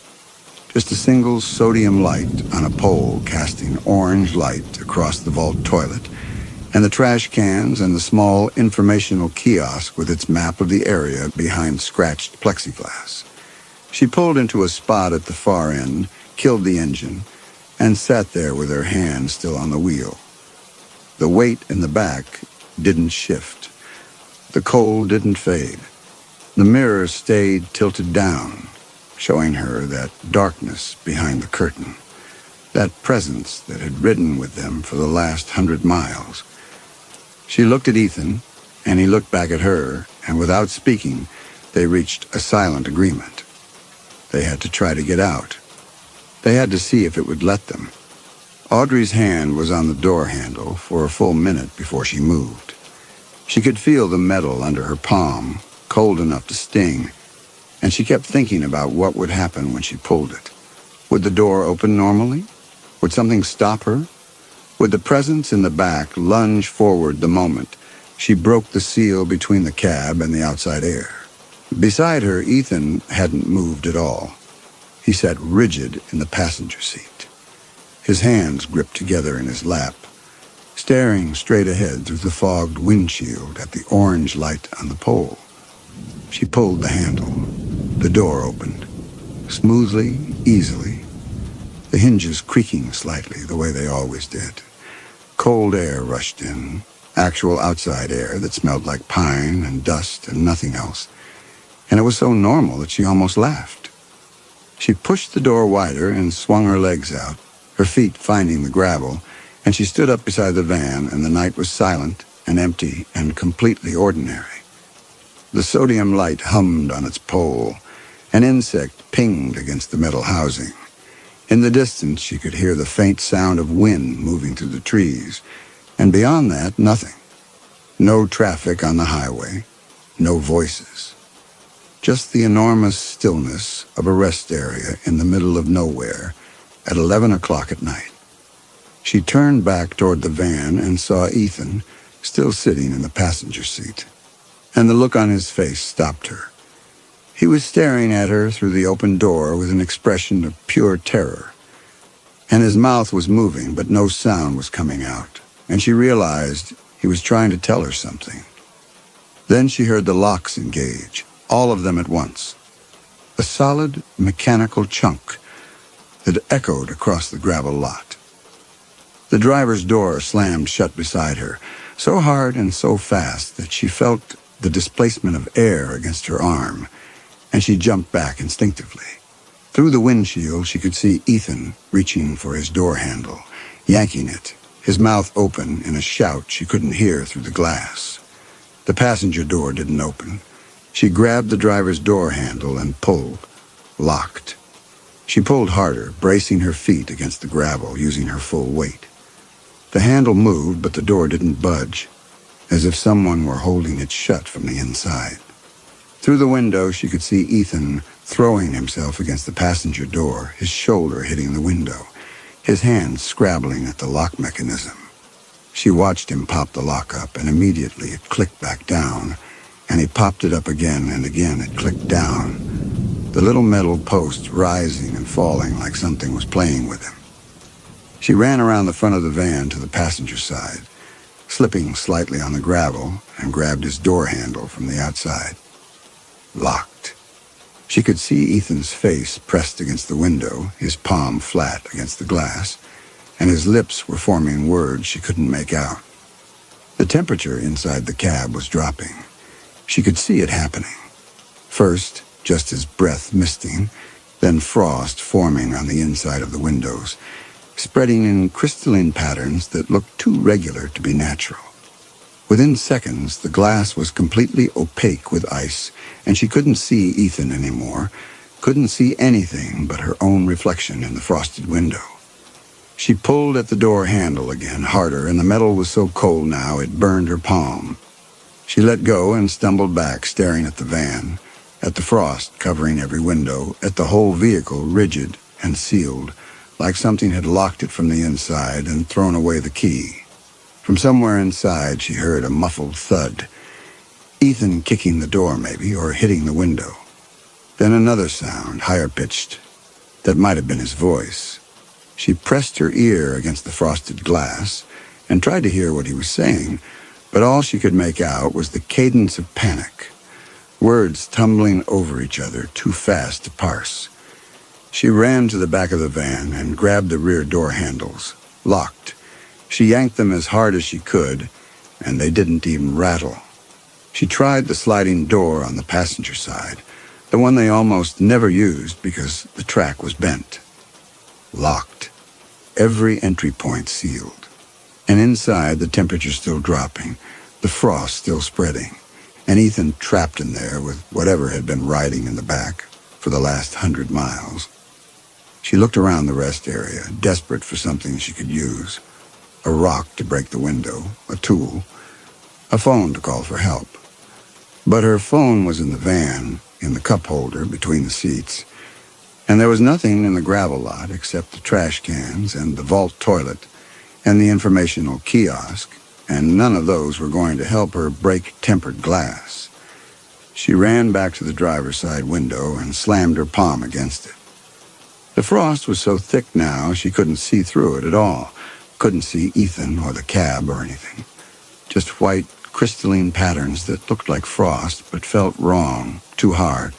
just a single sodium light on a pole casting orange light across the vault toilet, and the trash cans and the small informational kiosk with its map of the area behind scratched plexiglass. She pulled into a spot at the far end, killed the engine, and sat there with her hand still on the wheel. The weight in the back didn't shift. The cold didn't fade. The mirror stayed tilted down, showing her that darkness behind the curtain, that presence that had ridden with them for the last 100 miles. She looked at Ethan, and he looked back at her, and without speaking, they reached a silent agreement. They had to try to get out. They had to see if it would let them. Audrey's hand was on the door handle for a full minute before she moved. She could feel the metal under her palm, cold enough to sting, and she kept thinking about what would happen when she pulled it. Would the door open normally? Would something stop her? Would the presence in the back lunge forward the moment she broke the seal between the cab and the outside air? Beside her, Ethan hadn't moved at all. He sat rigid in the passenger seat, his hands gripped together in his lap, staring straight ahead through the fogged windshield at the orange light on the pole. She pulled the handle. The door opened, smoothly, easily, the hinges creaking slightly the way they always did. Cold air rushed in, actual outside air that smelled like pine and dust and nothing else, and it was so normal that she almost laughed. She pushed the door wider and swung her legs out, her feet finding the gravel, and she stood up beside the van, and the night was silent and empty and completely ordinary. The sodium light hummed on its pole. An insect pinged against the metal housing. In the distance, she could hear the faint sound of wind moving through the trees, and beyond that, nothing. No traffic on the highway, no voices. Just the enormous stillness of a rest area in the middle of nowhere at 11 o'clock at night. She turned back toward the van and saw Ethan still sitting in the passenger seat, and the look on his face stopped her. He was staring at her through the open door with an expression of pure terror, and his mouth was moving, but no sound was coming out, and she realized he was trying to tell her something. Then she heard the locks engage, all of them at once. A solid, mechanical chunk that echoed across the gravel lot. The driver's door slammed shut beside her, so hard and so fast that she felt the displacement of air against her arm, and she jumped back instinctively. Through the windshield, she could see Ethan reaching for his door handle, yanking it, his mouth open in a shout she couldn't hear through the glass. The passenger door didn't open. She grabbed the driver's door handle and pulled, locked. She pulled harder, bracing her feet against the gravel, using her full weight. The handle moved, but the door didn't budge, as if someone were holding it shut from the inside. Through the window, she could see Ethan throwing himself against the passenger door, his shoulder hitting the window, his hands scrabbling at the lock mechanism. She watched him pop the lock up, and immediately it clicked back down, and he popped it up again, and again it clicked down, the little metal post rising and falling like something was playing with him. She ran around the front of the van to the passenger side, slipping slightly on the gravel, and grabbed his door handle from the outside. Locked. She could see Ethan's face pressed against the window, his palm flat against the glass, and his lips were forming words she couldn't make out. The temperature inside the cab was dropping. She could see it happening. First, just his breath misting, then frost forming on the inside of the windows, spreading in crystalline patterns that looked too regular to be natural. Within seconds, the glass was completely opaque with ice, and she couldn't see Ethan anymore, couldn't see anything but her own reflection in the frosted window. She pulled at the door handle again, harder, and the metal was so cold now it burned her palm. She let go and stumbled back, staring at the van, at the frost covering every window, at the whole vehicle rigid and sealed, like something had locked it from the inside and thrown away the key. From somewhere inside, she heard a muffled thud. Ethan kicking the door, maybe, or hitting the window. Then another sound, higher pitched, that might have been his voice. She pressed her ear against the frosted glass and tried to hear what he was saying, but all she could make out was the cadence of panic, words tumbling over each other, too fast to parse. She ran to the back of the van and grabbed the rear door handles, locked. She yanked them as hard as she could, and they didn't even rattle. She tried the sliding door on the passenger side, the one they almost never used because the track was bent. Locked. Every entry point sealed. And inside, the temperature still dropping, the frost still spreading, and Ethan trapped in there with whatever had been riding in the back for the last 100 miles. She looked around the rest area, desperate for something she could use. A rock to break the window, a tool, a phone to call for help. But her phone was in the van, in the cup holder between the seats, and there was nothing in the gravel lot except the trash cans and the vault toilet and the informational kiosk, and none of those were going to help her break tempered glass. She ran back to the driver's side window and slammed her palm against it. The frost was so thick now she couldn't see through it at all, couldn't see Ethan or the cab or anything. Just white, crystalline patterns that looked like frost but felt wrong, too hard,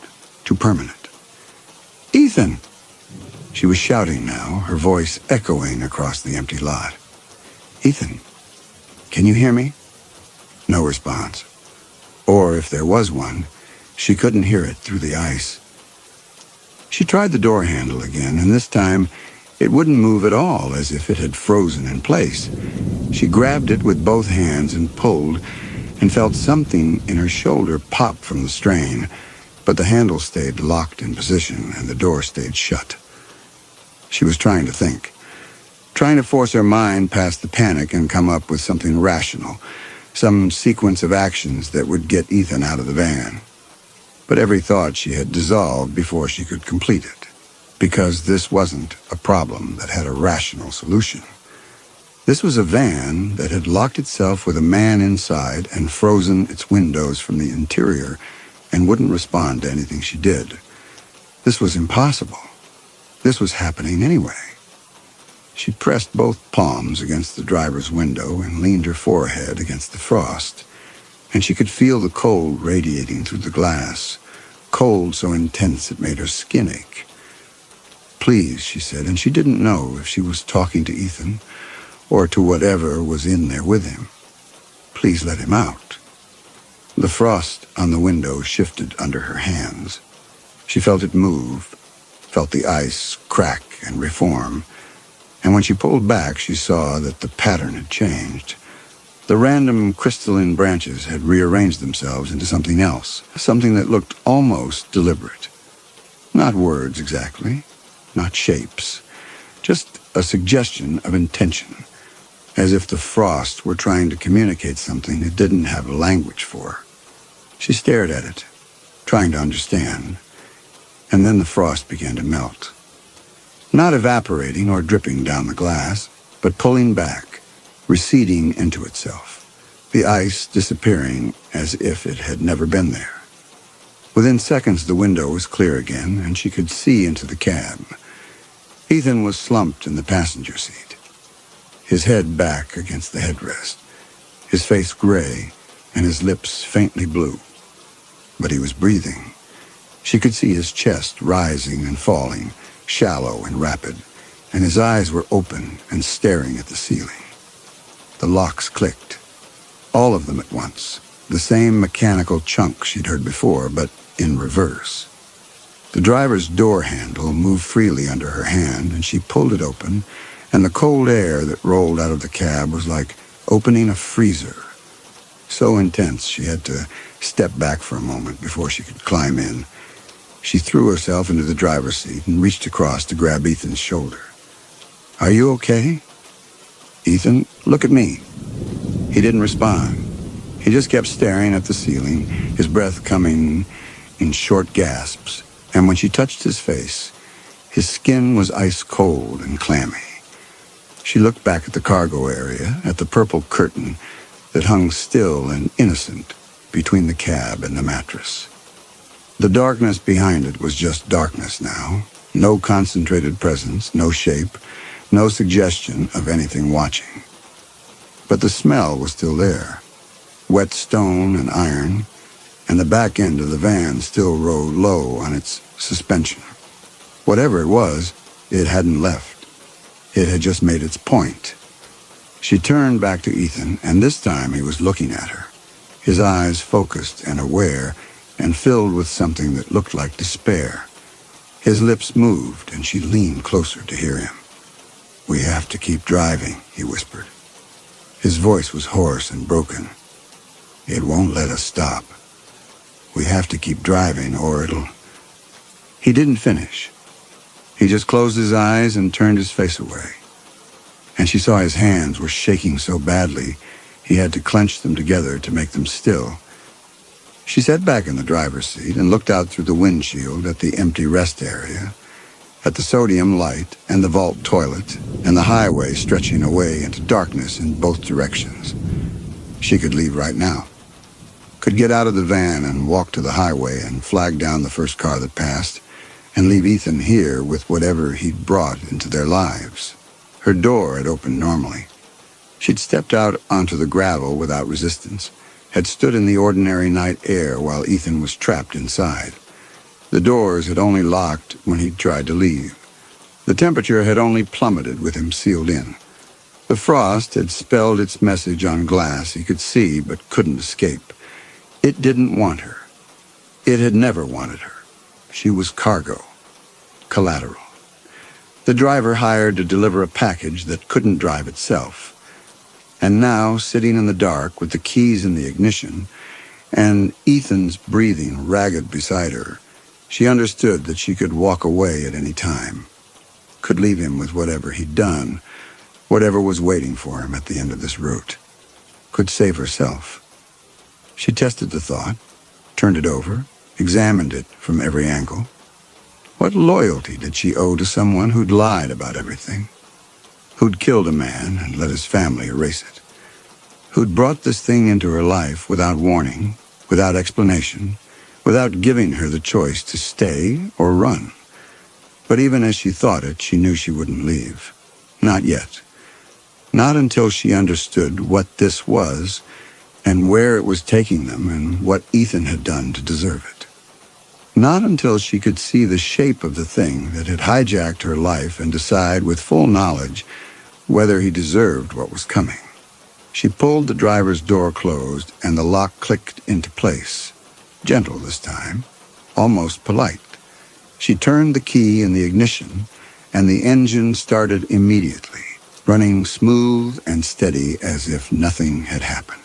too permanent. Ethan! She was shouting now, her voice echoing across the empty lot. Ethan, can you hear me? No response. Or if there was one, she couldn't hear it through the ice. She tried the door handle again, and this time it wouldn't move at all, as if it had frozen in place. She grabbed it with both hands and pulled, and felt something in her shoulder pop from the strain, but the handle stayed locked in position and the door stayed shut. She was trying to think, trying to force her mind past the panic and come up with something rational, some sequence of actions that would get Ethan out of the van. But every thought she had dissolved before she could complete it, because this wasn't a problem that had a rational solution. This was a van that had locked itself with a man inside and frozen its windows from the interior and wouldn't respond to anything she did. This was impossible. This was happening anyway. She pressed both palms against the driver's window and leaned her forehead against the frost, and she could feel the cold radiating through the glass, cold so intense it made her skin ache. Please, she said, and she didn't know if she was talking to Ethan or to whatever was in there with him. Please let him out. The frost on the window shifted under her hands. She felt it move, felt the ice crack and reform, and when she pulled back, she saw that the pattern had changed. The random crystalline branches had rearranged themselves into something else, something that looked almost deliberate. Not words exactly, not shapes, just a suggestion of intention, as if the frost were trying to communicate something it didn't have a language for. She stared at it, trying to understand, and then the frost began to melt. Not evaporating or dripping down the glass, but pulling back, receding into itself, the ice disappearing as if it had never been there. Within seconds, the window was clear again, and she could see into the cab. Ethan was slumped in the passenger seat, his head back against the headrest, his face gray and his lips faintly blue. But he was breathing. She could see his chest rising and falling, shallow and rapid, and his eyes were open and staring at the ceiling. The locks clicked, all of them at once, the same mechanical chunk she'd heard before, but in reverse. The driver's door handle moved freely under her hand, and she pulled it open, and the cold air that rolled out of the cab was like opening a freezer. So intense she had to step back for a moment before she could climb in. She threw herself into the driver's seat and reached across to grab Ethan's shoulder. "Are you okay?" "Ethan, look at me." He didn't respond. He just kept staring at the ceiling, his breath coming in short gasps, and when she touched his face, his skin was ice cold and clammy. She looked back at the cargo area, at the purple curtain that hung still and innocent between the cab and the mattress. The darkness behind it was just darkness now, no concentrated presence, no shape, no suggestion of anything watching. But the smell was still there, wet stone and iron, and the back end of the van still rode low on its suspension. Whatever it was, it hadn't left. It had just made its point. She turned back to Ethan, and this time he was looking at her, his eyes focused and aware, and filled with something that looked like despair. His lips moved, and she leaned closer to hear him. "We have to keep driving," he whispered. His voice was hoarse and broken. "It won't let us stop. We have to keep driving, or it'll..." He didn't finish. He just closed his eyes and turned his face away. And she saw his hands were shaking so badly he had to clench them together to make them still. She sat back in the driver's seat and looked out through the windshield at the empty rest area, at the sodium light and the vault toilet, and the highway stretching away into darkness in both directions. She could leave right now. Could get out of the van and walk to the highway and flag down the first car that passed, and leave Ethan here with whatever he'd brought into their lives. Her door had opened normally. She'd stepped out onto the gravel without resistance, had stood in the ordinary night air while Ethan was trapped inside. The doors had only locked when he'd tried to leave. The temperature had only plummeted with him sealed in. The frost had spelled its message on glass he could see but couldn't escape. It didn't want her. It had never wanted her. She was cargo, collateral. The driver hired to deliver a package that couldn't drive itself. And now, sitting in the dark with the keys in the ignition, and Ethan's breathing ragged beside her, she understood that she could walk away at any time. could leave him with whatever he'd done, whatever was waiting for him at the end of this route, could save herself. She tested the thought, turned it over, examined it from every angle. What loyalty did she owe to someone who'd lied about everything, who'd killed a man and let his family erase it, who'd brought this thing into her life without warning, without explanation, without giving her the choice to stay or run? But even as she thought it, she knew she wouldn't leave. Not yet. Not until she understood what this was and where it was taking them and what Ethan had done to deserve it. Not until she could see the shape of the thing that had hijacked her life and decide with full knowledge whether he deserved what was coming. She pulled the driver's door closed and the lock clicked into place. Gentle this time, almost polite. She turned the key in the ignition and the engine started immediately, running smooth and steady as if nothing had happened.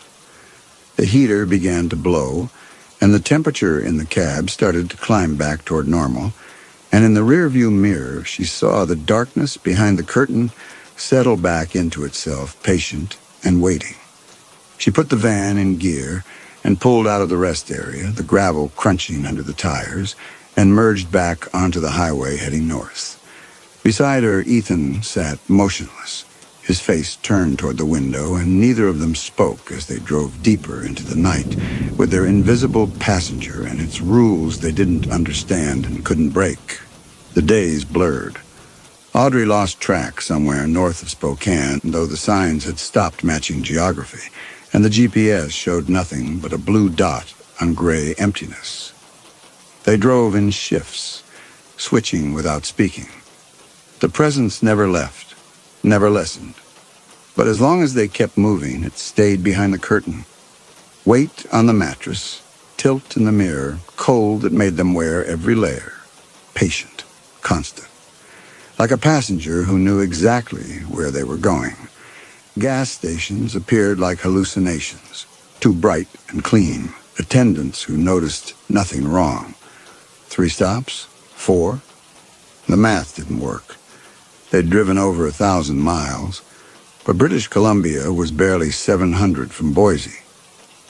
The heater began to blow, and the temperature in the cab started to climb back toward normal, and in the rearview mirror she saw the darkness behind the curtain settle back into itself, patient and waiting. She put the van in gear and pulled out of the rest area, the gravel crunching under the tires, and merged back onto the highway heading north. Beside her, Ethan sat motionless, his face turned toward the window, and neither of them spoke as they drove deeper into the night with their invisible passenger and its rules they didn't understand and couldn't break. The days blurred. Audrey lost track somewhere north of Spokane, though the signs had stopped matching geography, and the GPS showed nothing but a blue dot on gray emptiness. They drove in shifts, switching without speaking. The presence never left, never lessened. But as long as they kept moving, it stayed behind the curtain. Weight on the mattress, tilt in the mirror, cold that made them wear every layer. Patient, constant. Like a passenger who knew exactly where they were going. Gas stations appeared like hallucinations, too bright and clean. Attendants who noticed nothing wrong. 3 stops? 4? The math didn't work. They'd driven over 1,000 miles, but British Columbia was barely 700 from Boise.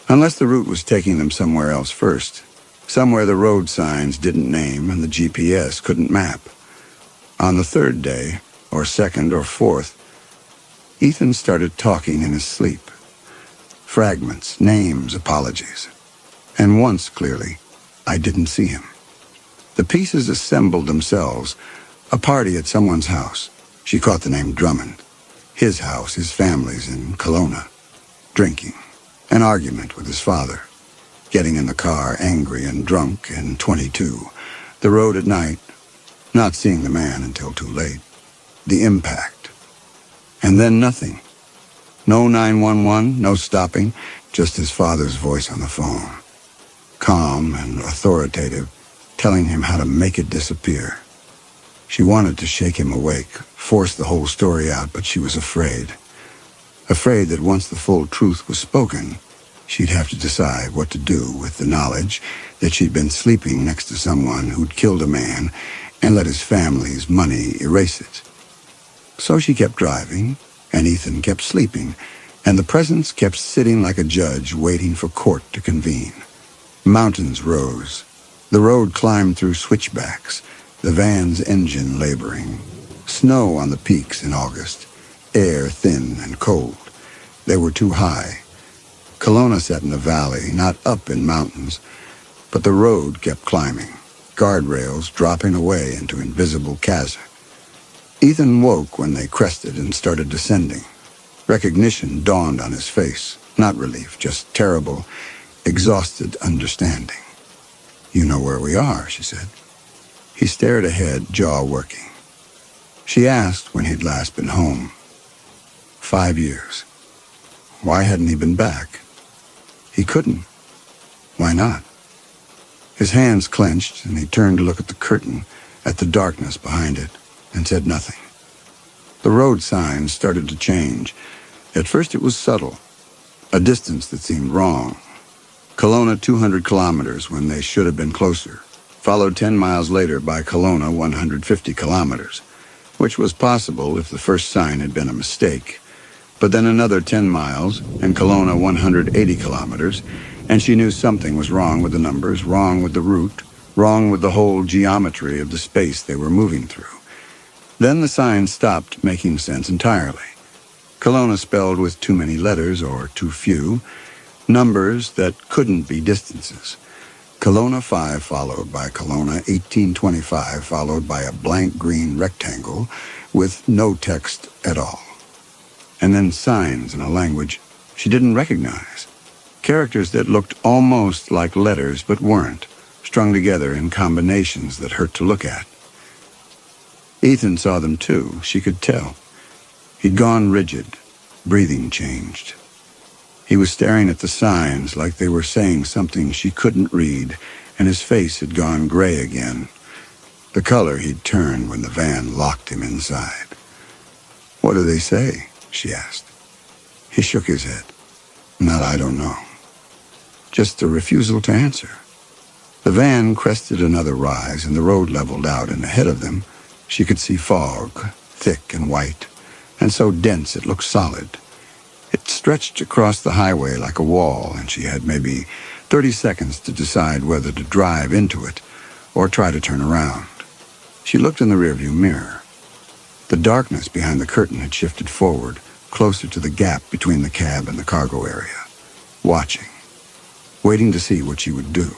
Unless the route was taking them somewhere else first, somewhere the road signs didn't name and the GPS couldn't map. On the 3rd day, or 2nd or 4th, Ethan started talking in his sleep. Fragments, names, apologies. And once, clearly, I didn't see him. The pieces assembled themselves. A party at someone's house. She caught the name Drummond. His house, his family's in Kelowna. Drinking. An argument with his father. Getting in the car, angry and drunk, and 22. The road at night. Not seeing the man until too late. The impact. And then nothing. No 911, no stopping, just his father's voice on the phone. Calm and authoritative, telling him how to make it disappear. She wanted to shake him awake, force the whole story out, but she was afraid. Afraid that once the full truth was spoken, she'd have to decide what to do with the knowledge that she'd been sleeping next to someone who'd killed a man and let his family's money erase it. So she kept driving, and Ethan kept sleeping, and the presence kept sitting like a judge waiting for court to convene. Mountains rose. The road climbed through switchbacks, the van's engine laboring. Snow on the peaks in August, air thin and cold. They were too high. Kelowna sat in a valley, not up in mountains, but the road kept climbing, guardrails dropping away into invisible chasms. Ethan woke when they crested and started descending. Recognition dawned on his face, not relief, just terrible, exhausted understanding. "You know where we are," she said. He stared ahead, jaw working. She asked when he'd last been home. 5 years. Why hadn't he been back? He couldn't. Why not? His hands clenched, and he turned to look at the curtain, at the darkness behind it, and said nothing. The road signs started to change. At first it was subtle, a distance that seemed wrong. Kelowna 200 kilometers when they should have been closer, followed 10 miles later by Kelowna 150 kilometers. which was possible if the first sign had been a mistake. But then another 10 miles, and Kelowna 180 kilometers, and she knew something was wrong with the numbers, wrong with the route, wrong with the whole geometry of the space they were moving through. Then the sign stopped making sense entirely. Kelowna spelled with too many letters, or too few, numbers that couldn't be distances. Kelowna 5 followed by Kelowna 1825 followed by a blank green rectangle with no text at all. And then signs in a language she didn't recognize. Characters that looked almost like letters but weren't, strung together in combinations that hurt to look at. Ethan saw them too, she could tell. He'd gone rigid, breathing changed. He was staring at the signs like they were saying something she couldn't read, and his face had gone gray again, the color he'd turned when the van locked him inside. "What do they say?" she asked. He shook his head. "Not I don't know. Just a refusal to answer." The van crested another rise, and the road leveled out, and ahead of them she could see fog, thick and white, and so dense it looked solid. It stretched across the highway like a wall, and she had maybe 30 seconds to decide whether to drive into it or try to turn around. She looked in the rearview mirror. The darkness behind the curtain had shifted forward, closer to the gap between the cab and the cargo area, watching, waiting to see what she would do.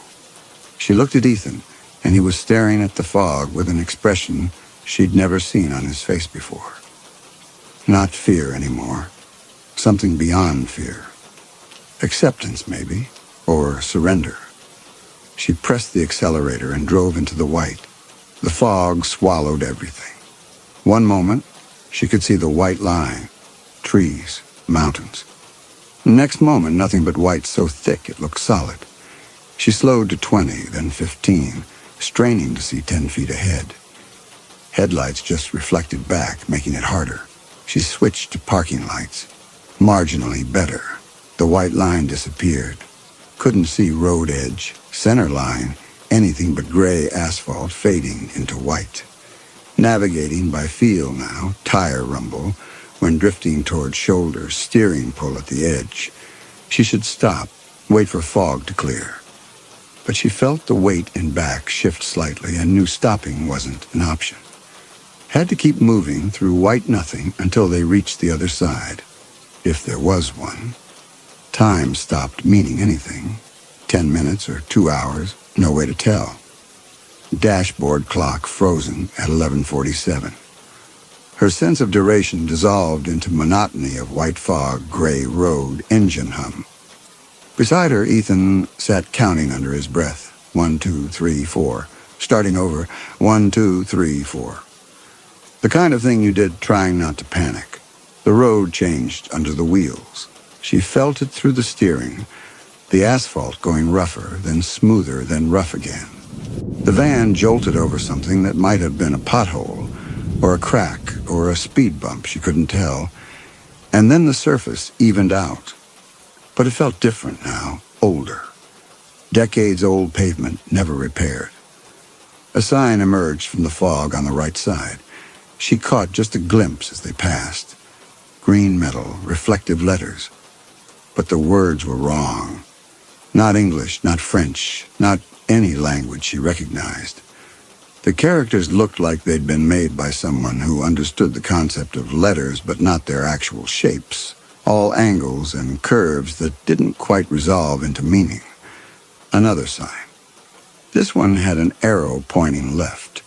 She looked at Ethan, and he was staring at the fog with an expression she'd never seen on his face before. Not fear anymore. Something beyond fear. Acceptance, maybe, or surrender. She pressed the accelerator and drove into the white. The fog swallowed everything. One moment, she could see the white line, trees, mountains. Next moment, nothing but white so thick it looked solid. She slowed to 20, then 15, straining to see 10 feet ahead. Headlights just reflected back, making it harder. She switched to parking lights. Marginally better. The white line disappeared. Couldn't see road edge, center line, anything but gray asphalt fading into white. Navigating by feel now, tire rumble, when drifting toward shoulders, steering pull at the edge. She should stop, wait for fog to clear. But she felt the weight in back shift slightly and knew stopping wasn't an option. Had to keep moving through white nothing until they reached the other side. If there was one. Time stopped meaning anything. 10 minutes or 2 hours, no way to tell. Dashboard clock frozen at 11:47. Her sense of duration dissolved into monotony of white fog, gray road, engine hum. Beside her, Ethan sat counting under his breath. 1, 2, 3, 4. Starting over. 1, 2, 3, 4. The kind of thing you did trying not to panic. The road changed under the wheels. She felt it through the steering, the asphalt going rougher, then smoother, then rough again. The van jolted over something that might have been a pothole, or a crack, or a speed bump, she couldn't tell. And then the surface evened out. But it felt different now, older. Decades-old pavement, never repaired. A sign emerged from the fog on the right side. She caught just a glimpse as they passed. Green metal, reflective letters. But the words were wrong. Not English, not French, not any language she recognized. The characters looked like they'd been made by someone who understood the concept of letters but not their actual shapes. All angles and curves that didn't quite resolve into meaning. Another sign. This one had an arrow pointing left.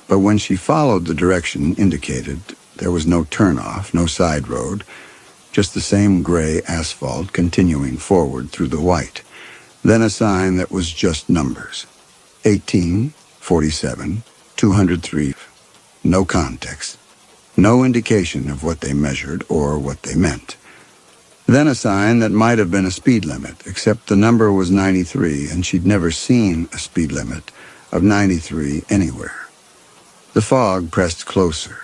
But when she followed the direction indicated, there was no turnoff, no side road, just the same gray asphalt continuing forward through the white. Then a sign that was just numbers. 18, 47, 203. No context. No indication of what they measured or what they meant. Then a sign that might have been a speed limit, except the number was 93, and she'd never seen a speed limit of 93 anywhere. The fog pressed closer.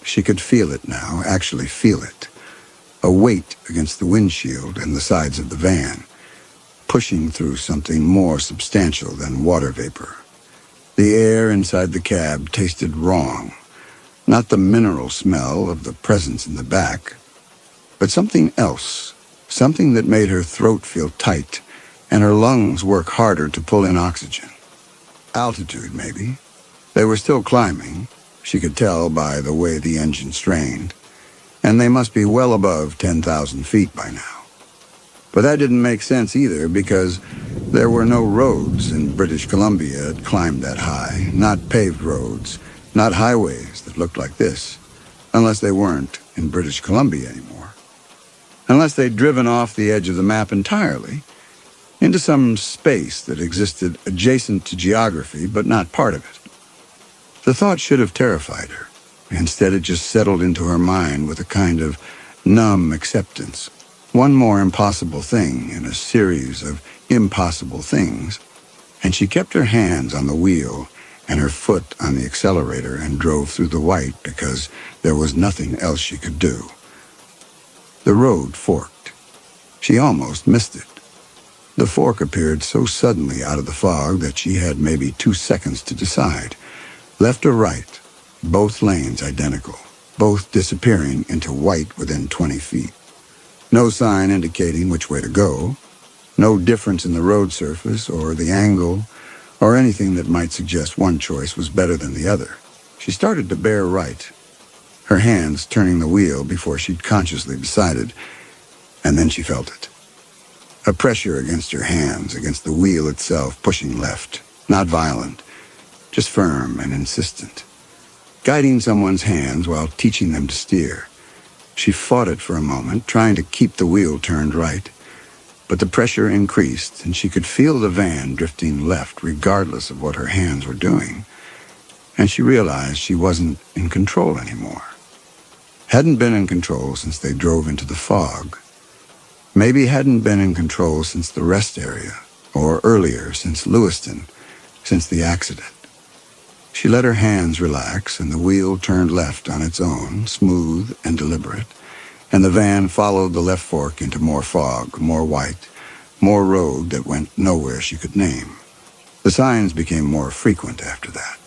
She could feel it now, actually feel it. A weight against the windshield and the sides of the van, pushing through something more substantial than water vapor. The air inside the cab tasted wrong. Not the mineral smell of the presence in the back, but something else, something that made her throat feel tight and her lungs work harder to pull in oxygen. Altitude, maybe. They were still climbing, she could tell by the way the engine strained, and they must be well above 10,000 feet by now. But that didn't make sense either, because there were no roads in British Columbia that climbed that high, not paved roads, not highways that looked like this, unless they weren't in British Columbia anymore. Unless they'd driven off the edge of the map entirely, into some space that existed adjacent to geography but not part of it. The thought should have terrified her. Instead, it just settled into her mind with a kind of numb acceptance. One more impossible thing in a series of impossible things, and she kept her hands on the wheel and her foot on the accelerator and drove through the white because there was nothing else she could do. The road forked. She almost missed it. The fork appeared so suddenly out of the fog that she had maybe 2 seconds to decide. Left or right, both lanes identical, both disappearing into white within 20 feet. No sign indicating which way to go, no difference in the road surface or the angle or anything that might suggest one choice was better than the other. She started to bear right, her hands turning the wheel before she'd consciously decided, and then she felt it. A pressure against her hands, against the wheel itself, pushing left, not violent, just firm and insistent, guiding someone's hands while teaching them to steer. She fought it for a moment, trying to keep the wheel turned right, but the pressure increased, and she could feel the van drifting left regardless of what her hands were doing, and she realized she wasn't in control anymore. Hadn't been in control since they drove into the fog. Maybe hadn't been in control since the rest area, or earlier, since Lewiston, since the accident. She let her hands relax, and the wheel turned left on its own, smooth and deliberate, and the van followed the left fork into more fog, more white, more road that went nowhere she could name. The signs became more frequent after that.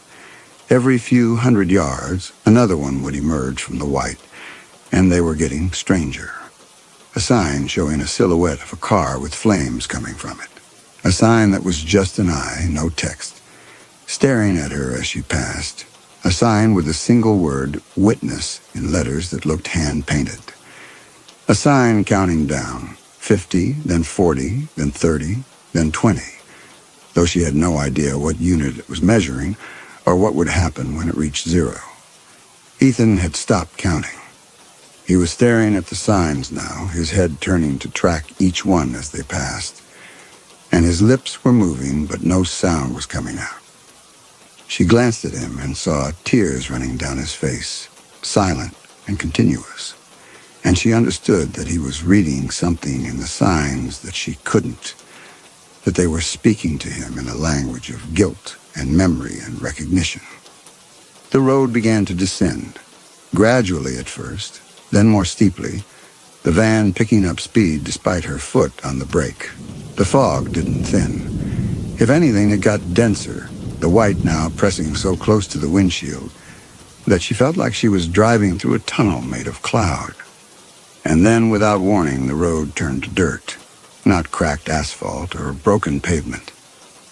Every few hundred yards, another one would emerge from the white, and they were getting stranger. A sign showing a silhouette of a car with flames coming from it. A sign that was just an eye, no text, staring at her as she passed. A sign with a single word, witness, in letters that looked hand-painted. A sign counting down, 50, then 40, then 30, then 20, though she had no idea what unit it was measuring or what would happen when it reached 0. Ethan had stopped counting. He was staring at the signs now, his head turning to track each one as they passed, and his lips were moving, but no sound was coming out. She glanced at him and saw tears running down his face, silent and continuous, and she understood that he was reading something in the signs that she couldn't, that they were speaking to him in a language of guilt and memory and recognition. The road began to descend, gradually at first, then more steeply, the van picking up speed despite her foot on the brake. The fog didn't thin. If anything, it got denser, the white now pressing so close to the windshield that she felt like she was driving through a tunnel made of cloud. And then, without warning, the road turned to dirt, not cracked asphalt or broken pavement.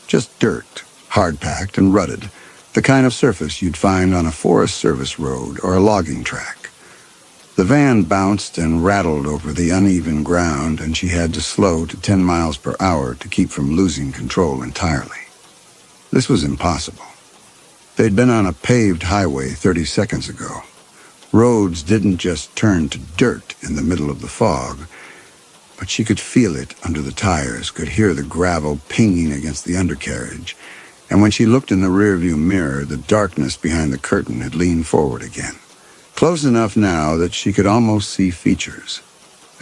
Just dirt, hard-packed and rutted, the kind of surface you'd find on a Forest Service road or a logging track. The van bounced and rattled over the uneven ground, and she had to slow to 10 miles per hour to keep from losing control entirely. This was impossible. They'd been on a paved highway 30 seconds ago. Roads didn't just turn to dirt in the middle of the fog, but she could feel it under the tires, could hear the gravel pinging against the undercarriage, and when she looked in the rearview mirror, the darkness behind the curtain had leaned forward again. Close enough now that she could almost see features,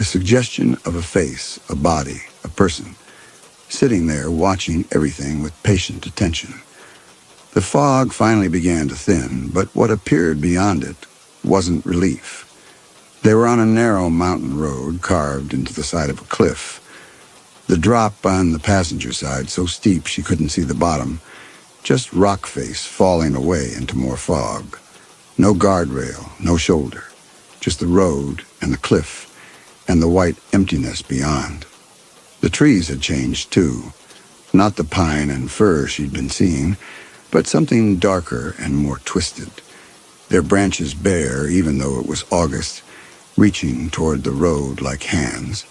a suggestion of a face, a body, a person, sitting there watching everything with patient attention. The fog finally began to thin, but what appeared beyond it wasn't relief. They were on a narrow mountain road carved into the side of a cliff. The drop on the passenger side so steep she couldn't see the bottom, just rock face falling away into more fog. No guardrail, no shoulder. Just the road and the cliff and the white emptiness beyond. The trees had changed too. Not the pine and fir she'd been seeing, but something darker and more twisted. Their branches bare, even though it was August, reaching toward the road like hands.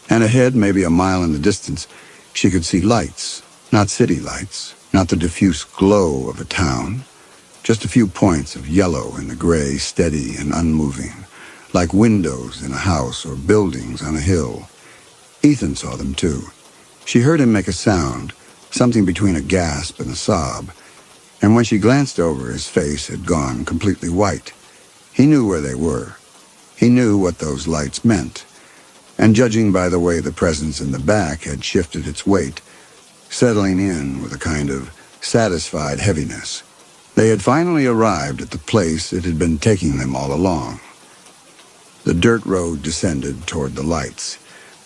And ahead, maybe a mile in the distance, she could see lights, not city lights, not the diffuse glow of a town, just a few points of yellow in the gray, steady and unmoving, like windows in a house or buildings on a hill. Ethan saw them too. She heard him make a sound, something between a gasp and a sob, and when she glanced over, his face had gone completely white. He knew where they were. He knew what those lights meant, and judging by the way the presence in the back had shifted its weight, settling in with a kind of satisfied heaviness, they had finally arrived at the place it had been taking them all along. The dirt road descended toward the lights,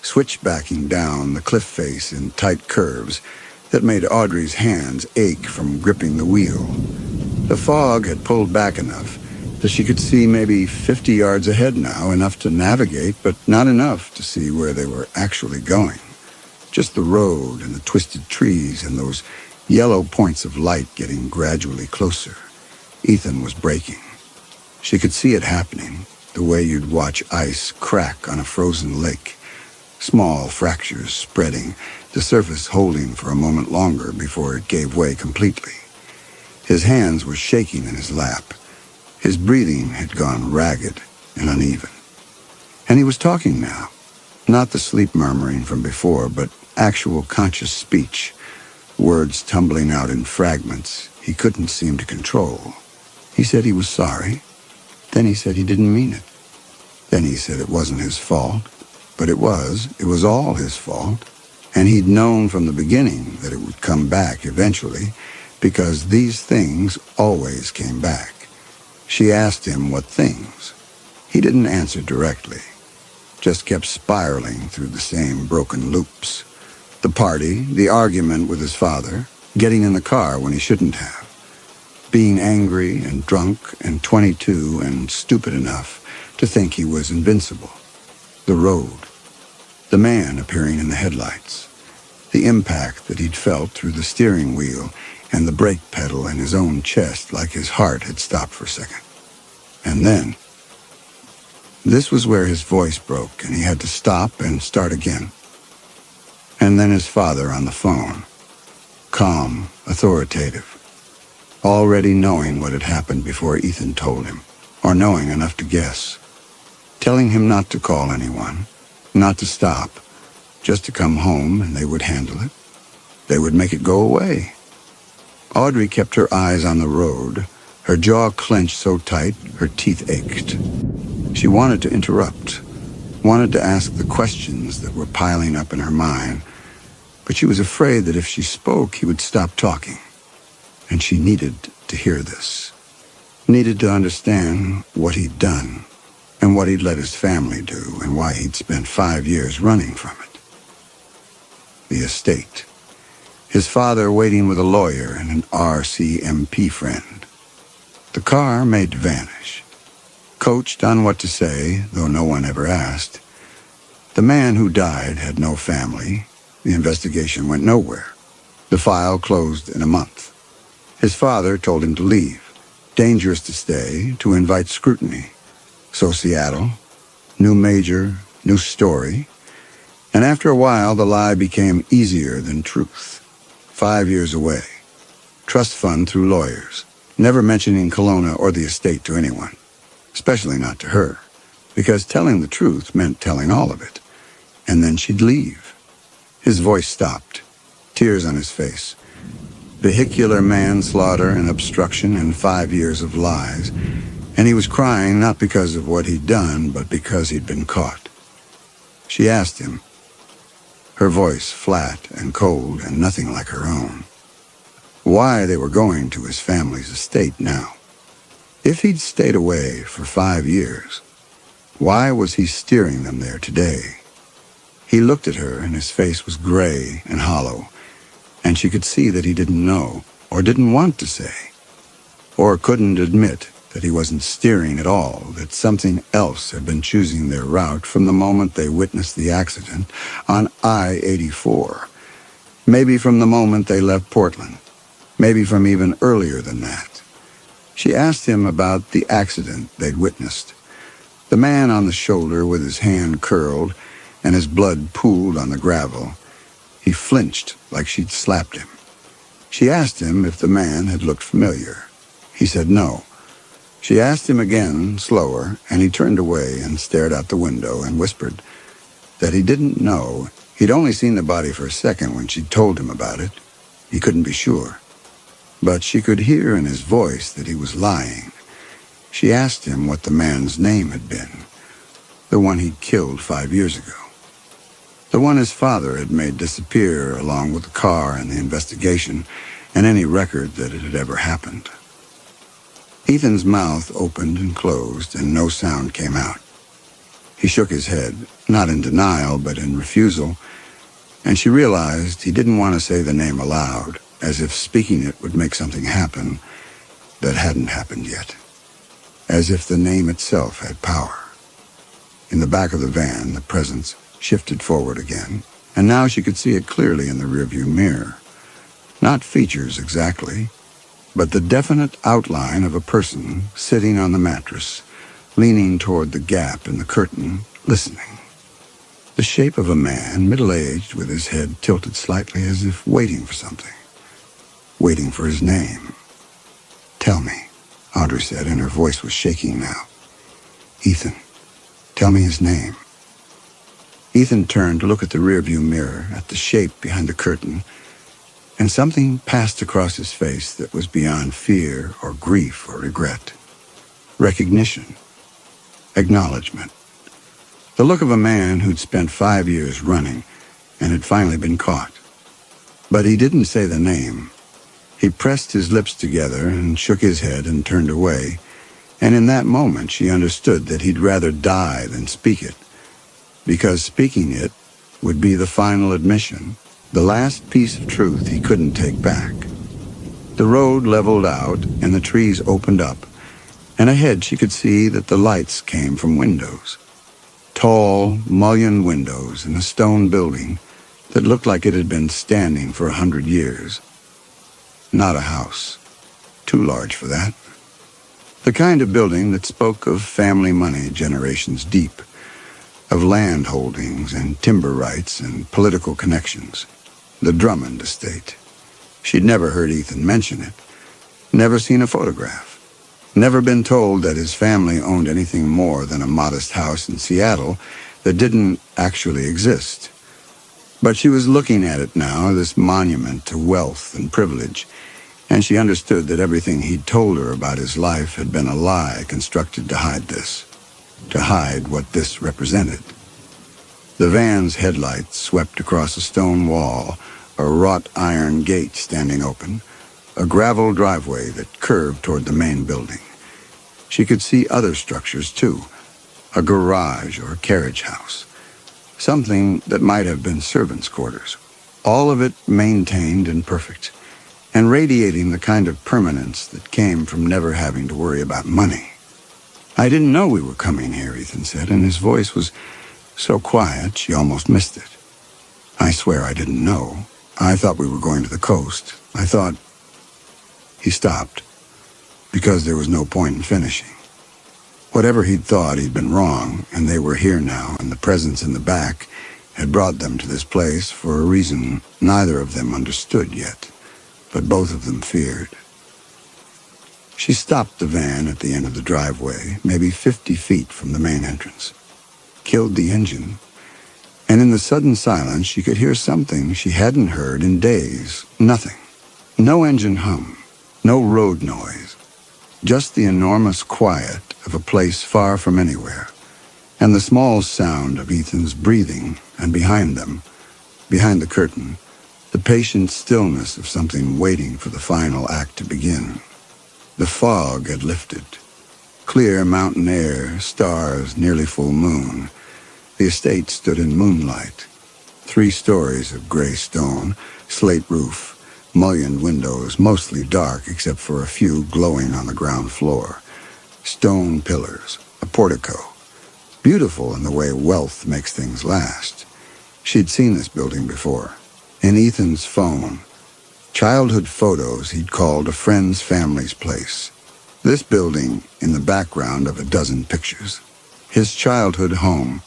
switchbacking down the cliff face in tight curves that made Audrey's hands ache from gripping the wheel. The fog had pulled back enough that she could see maybe 50 yards ahead now, enough to navigate, but not enough to see where they were actually going. Just the road and the twisted trees and those yellow points of light getting gradually closer. Ethan was braking. She could see it happening, the way you'd watch ice crack on a frozen lake. Small fractures spreading, the surface holding for a moment longer before it gave way completely. His hands were shaking in his lap. His breathing had gone ragged and uneven. And he was talking now. Not the sleep murmuring from before, but actual conscious speech. Words tumbling out in fragments he couldn't seem to control. He said he was sorry. Then he said he didn't mean it. Then he said it wasn't his fault. But it was all his fault. And he'd known from the beginning that it would come back eventually, because these things always came back. She asked him what things. He didn't answer directly, just kept spiraling through the same broken loops. The party, the argument with his father, getting in the car when he shouldn't have, being angry and drunk and 22 and stupid enough to think he was invincible. The road, the man appearing in the headlights, the impact that he'd felt through the steering wheel and the brake pedal in his own chest, like his heart had stopped for a second. And then, this was where his voice broke and he had to stop and start again. And then his father on the phone, calm, authoritative, already knowing what had happened before Ethan told him, or knowing enough to guess, telling him not to call anyone, not to stop, just to come home and they would handle it. They would make it go away. Audrey kept her eyes on the road, her jaw clenched so tight her teeth ached. She wanted to interrupt, wanted to ask the questions that were piling up in her mind, but she was afraid that if she spoke, he would stop talking. And she needed to hear this, needed to understand what he'd done, and what he'd let his family do, and why he'd spent 5 years running from it. The estate. His father waiting with a lawyer and an RCMP friend. The car made to vanish. Coached on what to say, though no one ever asked. The man who died had no family. The investigation went nowhere. The file closed in a month. His father told him to leave. Dangerous to stay, to invite scrutiny. So Seattle, new major, new story. And after a while, the lie became easier than truth. 5 years away. Trust fund through lawyers. Never mentioning Kelowna or the estate to anyone. Especially not to her. Because telling the truth meant telling all of it. And then she'd leave. His voice stopped. Tears on his face. Vehicular manslaughter and obstruction and 5 years of lies. And he was crying not because of what he'd done, but because he'd been caught. She asked him, her voice flat and cold and nothing like her own, why they were going to his family's estate now. If he'd stayed away for 5 years, why was he steering them there today? He looked at her and his face was gray and hollow, and she could see that he didn't know, or didn't want to say, or couldn't admit that he wasn't steering at all, that something else had been choosing their route from the moment they witnessed the accident on I-84. Maybe from the moment they left Portland. Maybe from even earlier than that. She asked him about the accident they'd witnessed. The man on the shoulder with his hand curled and his blood pooled on the gravel. He flinched like she'd slapped him. She asked him if the man had looked familiar. He said no. She asked him again, slower, and he turned away and stared out the window and whispered that he didn't know. He'd only seen the body for a second when she'd told him about it. He couldn't be sure. But she could hear in his voice that he was lying. She asked him what the man's name had been, the one he'd killed 5 years ago, the one his father had made disappear along with the car and the investigation and any record that it had ever happened. Ethan's mouth opened and closed, and no sound came out. He shook his head, not in denial, but in refusal, and she realized he didn't want to say the name aloud, as if speaking it would make something happen that hadn't happened yet. As if the name itself had power. In the back of the van, the presence shifted forward again, and now she could see it clearly in the rearview mirror. Not features exactly, but the definite outline of a person sitting on the mattress, leaning toward the gap in the curtain, listening. The shape of a man, middle-aged, with his head tilted slightly as if waiting for something. Waiting for his name. "Tell me," Audrey said, and her voice was shaking now. "Ethan, tell me his name." Ethan turned to look at the rearview mirror, at the shape behind the curtain, and something passed across his face that was beyond fear or grief or regret. Recognition. Acknowledgement. The look of a man who'd spent 5 years running and had finally been caught. But he didn't say the name. He pressed his lips together and shook his head and turned away, and in that moment she understood that he'd rather die than speak it, because speaking it would be the final admission, the last piece of truth he couldn't take back. The road leveled out and the trees opened up, and ahead she could see that the lights came from windows. Tall, mullioned windows in a stone building that looked like it had been standing for 100 years. Not a house. Too large for that. The kind of building that spoke of family money generations deep, of land holdings and timber rights and political connections. The Drummond estate. She'd never heard Ethan mention it. Never seen a photograph. Never been told that his family owned anything more than a modest house in Seattle that didn't actually exist. But she was looking at it now, this monument to wealth and privilege, and she understood that everything he'd told her about his life had been a lie constructed to hide this, to hide what this represented. The van's headlights swept across a stone wall, a wrought iron gate standing open, a gravel driveway that curved toward the main building. She could see other structures, too, a garage or carriage house, something that might have been servants' quarters, all of it maintained and perfect, and radiating the kind of permanence that came from never having to worry about money. "I didn't know we were coming here," Ethan said, and his voice was so quiet she almost missed it. "I swear I didn't know. I thought we were going to the coast. I thought..." He stopped, because there was no point in finishing. Whatever he'd thought, he'd been wrong, and they were here now, and the presence in the back had brought them to this place for a reason neither of them understood yet, but both of them feared. She stopped the van at the end of the driveway, maybe 50 feet from the main entrance. Killed the engine, and in the sudden silence she could hear something she hadn't heard in days. Nothing. No engine hum. No road noise, just the enormous quiet of a place far from anywhere, and the small sound of Ethan's breathing, and behind them, behind the curtain, the patient stillness of something waiting for the final act to begin. The fog had lifted. Clear mountain air, stars, nearly full moon. The estate stood in moonlight. 3 stories of gray stone, slate roof, mullioned windows, mostly dark except for a few glowing on the ground floor. Stone pillars, a portico. Beautiful in the way wealth makes things last. She'd seen this building before. In Ethan's phone, childhood photos he'd called a friend's family's place. This building in the background of a dozen pictures. His childhood home,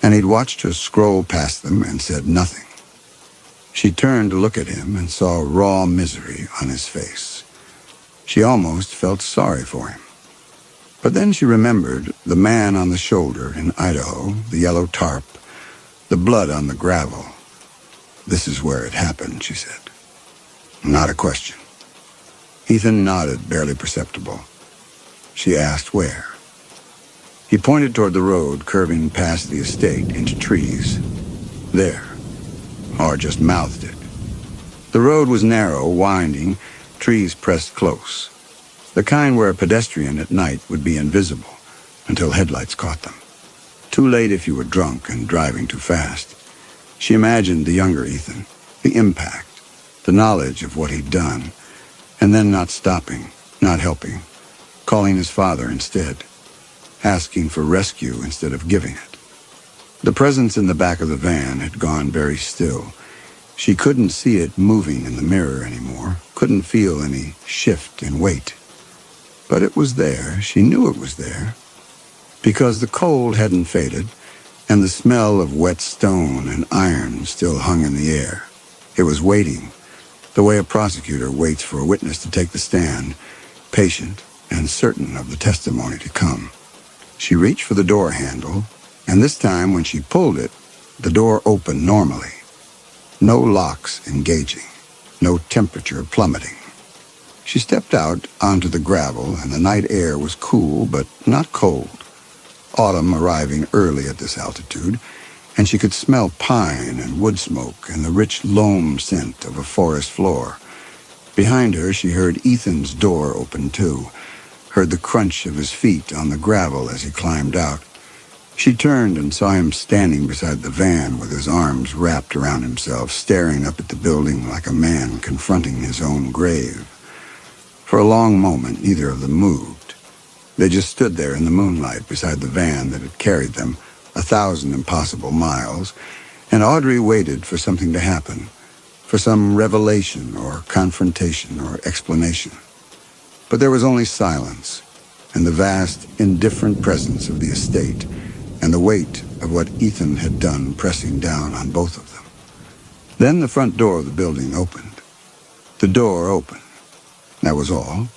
and he'd watched her scroll past them and said nothing. She turned to look at him and saw raw misery on his face. She almost felt sorry for him. But then she remembered the man on the shoulder in Idaho, the yellow tarp, the blood on the gravel. This is where it happened, she said. Not a question. Ethan nodded, barely perceptible. She asked where. He pointed toward the road curving past the estate into trees. There. Or just mouthed it. The road was narrow, winding, trees pressed close. The kind where a pedestrian at night would be invisible until headlights caught them. Too late if you were drunk and driving too fast. She imagined the younger Ethan, the impact, the knowledge of what he'd done, and then not stopping, not helping, calling his father instead, asking for rescue instead of giving it. The presence in the back of the van had gone very still. She couldn't see it moving in the mirror anymore, couldn't feel any shift in weight. But it was there, she knew it was there, because the cold hadn't faded, and the smell of wet stone and iron still hung in the air. It was waiting, the way a prosecutor waits for a witness to take the stand, patient and certain of the testimony to come. She reached for the door handle, and this time when she pulled it, the door opened normally. No locks engaging, no temperature plummeting. She stepped out onto the gravel, and the night air was cool but not cold. Autumn arriving early at this altitude, and she could smell pine and wood smoke and the rich loam scent of a forest floor. Behind her, she heard Ethan's door open too, heard the crunch of his feet on the gravel as he climbed out. She turned and saw him standing beside the van with his arms wrapped around himself, staring up at the building like a man confronting his own grave. For a long moment, neither of them moved. They just stood there in the moonlight beside the van that had carried them 1,000 impossible miles, and Audrey waited for something to happen, for some revelation or confrontation or explanation. But there was only silence, and the vast, indifferent presence of the estate, and the weight of what Ethan had done pressing down on both of them. Then the front door of the building opened. The door opened. That was all.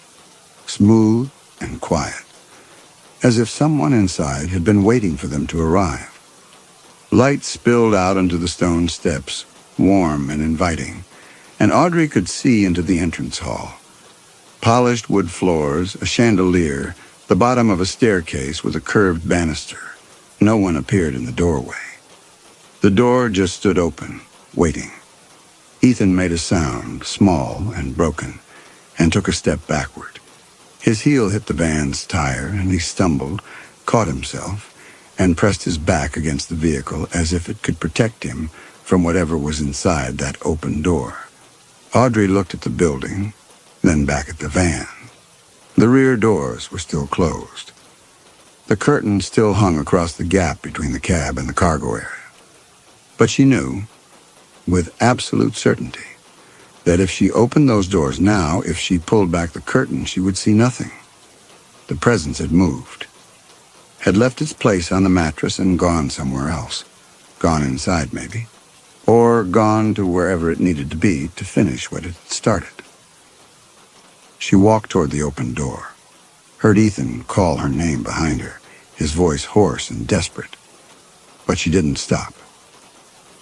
Smooth and quiet. As if someone inside had been waiting for them to arrive. Light spilled out onto the stone steps, warm and inviting, and Audrey could see into the entrance hall. Polished wood floors, a chandelier, the bottom of a staircase with a curved banister. No one appeared in the doorway. The door just stood open, waiting. Ethan made a sound, small and broken, and took a step backward. His heel hit the van's tire, and he stumbled, caught himself, and pressed his back against the vehicle as if it could protect him from whatever was inside that open door. Audrey looked at the building, then back at the van. The rear doors were still closed. The curtain still hung across the gap between the cab and the cargo area. But she knew, with absolute certainty, that if she opened those doors now, if she pulled back the curtain, she would see nothing. The presence had moved, had left its place on the mattress and gone somewhere else. Gone inside, maybe. Or gone to wherever it needed to be to finish what it had started. She walked toward the open door, heard Ethan call her name behind her, his voice hoarse and desperate. But she didn't stop.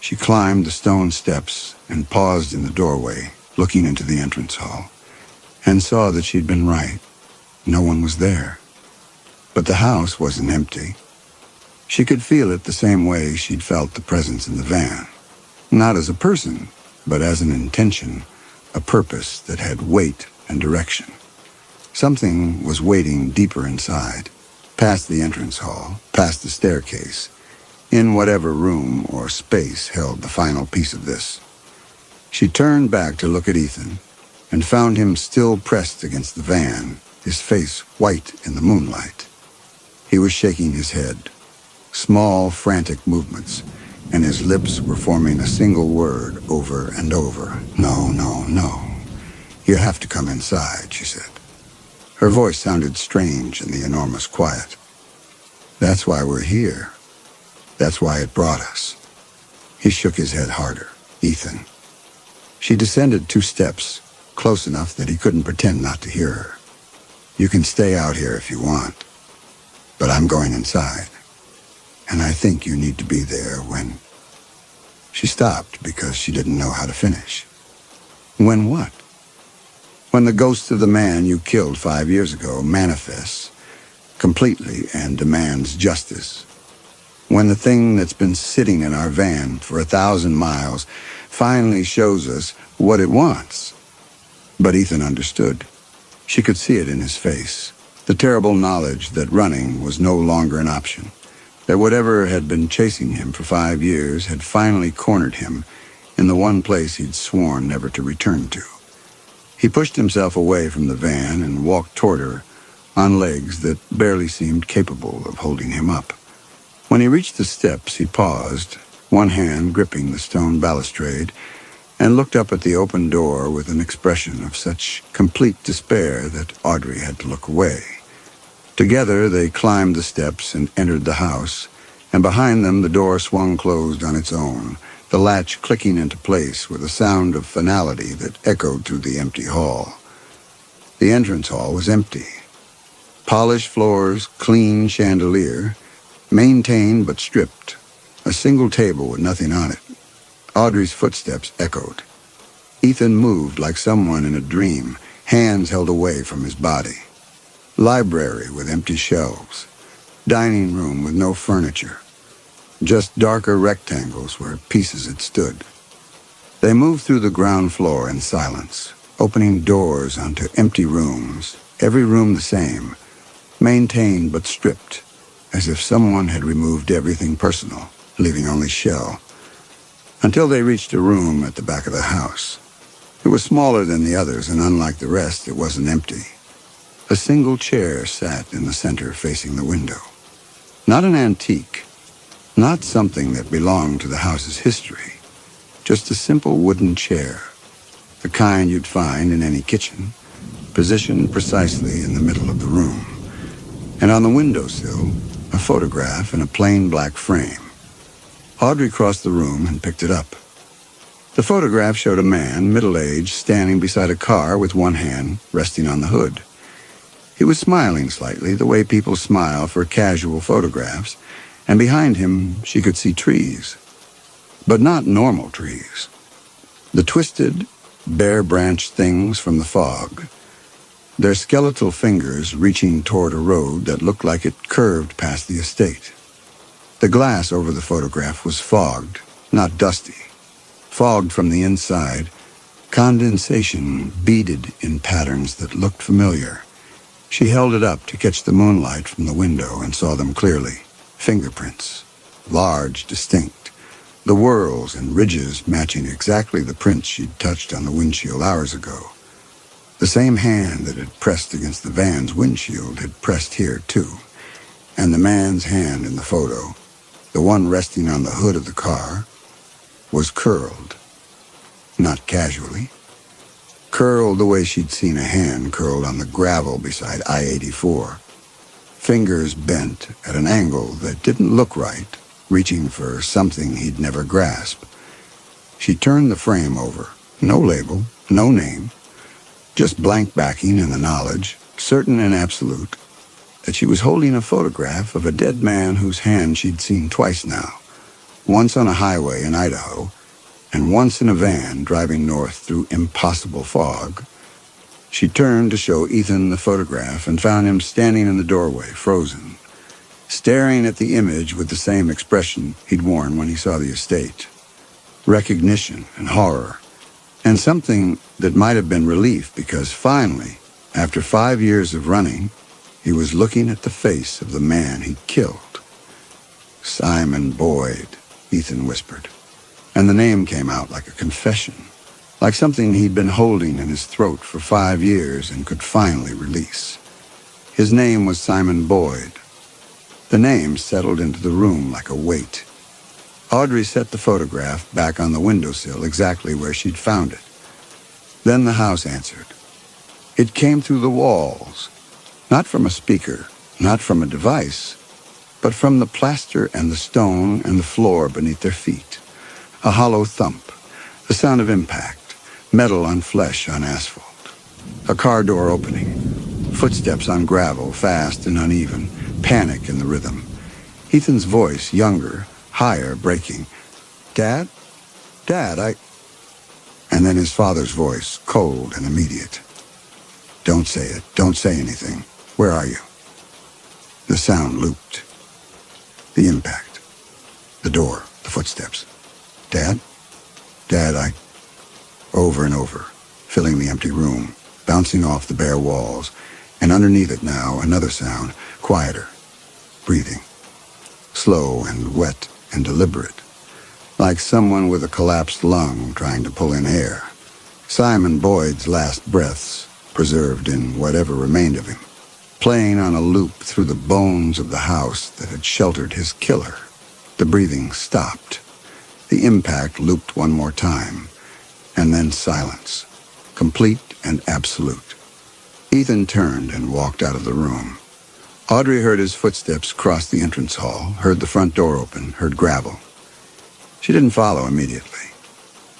She climbed the stone steps and paused in the doorway, looking into the entrance hall, and saw that she'd been right. No one was there. But the house wasn't empty. She could feel it the same way she'd felt the presence in the van. Not as a person, but as an intention, a purpose that had weight and direction. Something was waiting deeper inside, past the entrance hall, past the staircase, in whatever room or space held the final piece of this. She turned back to look at Ethan and found him still pressed against the van, his face white in the moonlight. He was shaking his head, small, frantic movements, and his lips were forming a single word over and over. "No, no, no. You have to come inside," she said. Her voice sounded strange in the enormous quiet. "That's why we're here. That's why it brought us." He shook his head harder. "Ethan." She descended 2 steps, close enough that he couldn't pretend not to hear her. "You can stay out here if you want, but I'm going inside. And I think you need to be there when—" She stopped because she didn't know how to finish. "When what?" "When the ghost of the man you killed 5 years ago manifests completely and demands justice. When the thing that's been sitting in our van for 1,000 miles finally shows us what it wants." But Ethan understood. She could see it in his face, the terrible knowledge that running was no longer an option, that whatever had been chasing him for 5 years had finally cornered him in the one place he'd sworn never to return to. He pushed himself away from the van and walked toward her on legs that barely seemed capable of holding him up. When he reached the steps, he paused, one hand gripping the stone balustrade, and looked up at the open door with an expression of such complete despair that Audrey had to look away. Together they climbed the steps and entered the house, and behind them the door swung closed on its own, the latch clicking into place with a sound of finality that echoed through the empty hall. The entrance hall was empty. Polished floors, clean chandelier, maintained but stripped, a single table with nothing on it. Audrey's footsteps echoed. Ethan moved like someone in a dream, hands held away from his body. Library with empty shelves. Dining room with no furniture. Just darker rectangles where pieces had stood. They moved through the ground floor in silence, opening doors onto empty rooms, every room the same, maintained but stripped, as if someone had removed everything personal, leaving only shell. Until they reached a room at the back of the house. It was smaller than the others, and unlike the rest, it wasn't empty. A single chair sat in the center facing the window. Not an antique, not something that belonged to the house's history, just a simple wooden chair, the kind you'd find in any kitchen, positioned precisely in the middle of the room. And on the windowsill, a photograph in a plain black frame. Audrey crossed the room and picked it up. The photograph showed a man, middle-aged, standing beside a car with one hand resting on the hood. He was smiling slightly, the way people smile for casual photographs, and behind him she could see trees. But not normal trees. The twisted, bare-branched things from the fog, their skeletal fingers reaching toward a road that looked like it curved past the estate. The glass over the photograph was fogged, not dusty. Fogged from the inside, condensation beaded in patterns that looked familiar. She held it up to catch the moonlight from the window and saw them clearly. Fingerprints, large, distinct, the whorls and ridges matching exactly the prints she'd touched on the windshield hours ago. The same hand that had pressed against the van's windshield had pressed here too, and the man's hand in the photo, the one resting on the hood of the car, was curled. Not casually. Curled the way she'd seen a hand curled on the gravel beside I-84. Fingers bent at an angle that didn't look right, reaching for something he'd never grasped. She turned the frame over. No label, no name. Just blank backing and the knowledge, certain and absolute, that she was holding a photograph of a dead man whose hand she'd seen twice now. Once on a highway in Idaho, and once in a van driving north through impossible fog. She turned to show Ethan the photograph and found him standing in the doorway, frozen, staring at the image with the same expression he'd worn when he saw the estate. Recognition and horror, and something that might have been relief because finally, after 5 years of running, he was looking at the face of the man he'd killed. "Simon Boyd," Ethan whispered, and the name came out like a confession, like something he'd been holding in his throat for 5 years and could finally release. His name was Simon Boyd. The name settled into the room like a weight. Audrey set the photograph back on the windowsill exactly where she'd found it. Then the house answered. It came through the walls, not from a speaker, not from a device, but from the plaster and the stone and the floor beneath their feet. A hollow thump, the sound of impact, metal on flesh on asphalt. A car door opening, footsteps on gravel, fast and uneven, panic in the rhythm. Ethan's voice, younger, higher, breaking. Dad? Dad, And then his father's voice, cold and immediate. Don't say it. Don't say anything. Where are you? The sound looped. The impact. The door. The footsteps. Dad? Dad, Over and over, filling the empty room, bouncing off the bare walls, and underneath it now, another sound, quieter. Breathing. Slow and wet and deliberate. Like someone with a collapsed lung trying to pull in air. Simon Boyd's last breaths, preserved in whatever remained of him, playing on a loop through the bones of the house that had sheltered his killer. The breathing stopped. The impact looped one more time, and then silence, complete and absolute. Ethan turned and walked out of the room. Audrey heard his footsteps cross the entrance hall, heard the front door open, heard gravel. She didn't follow immediately.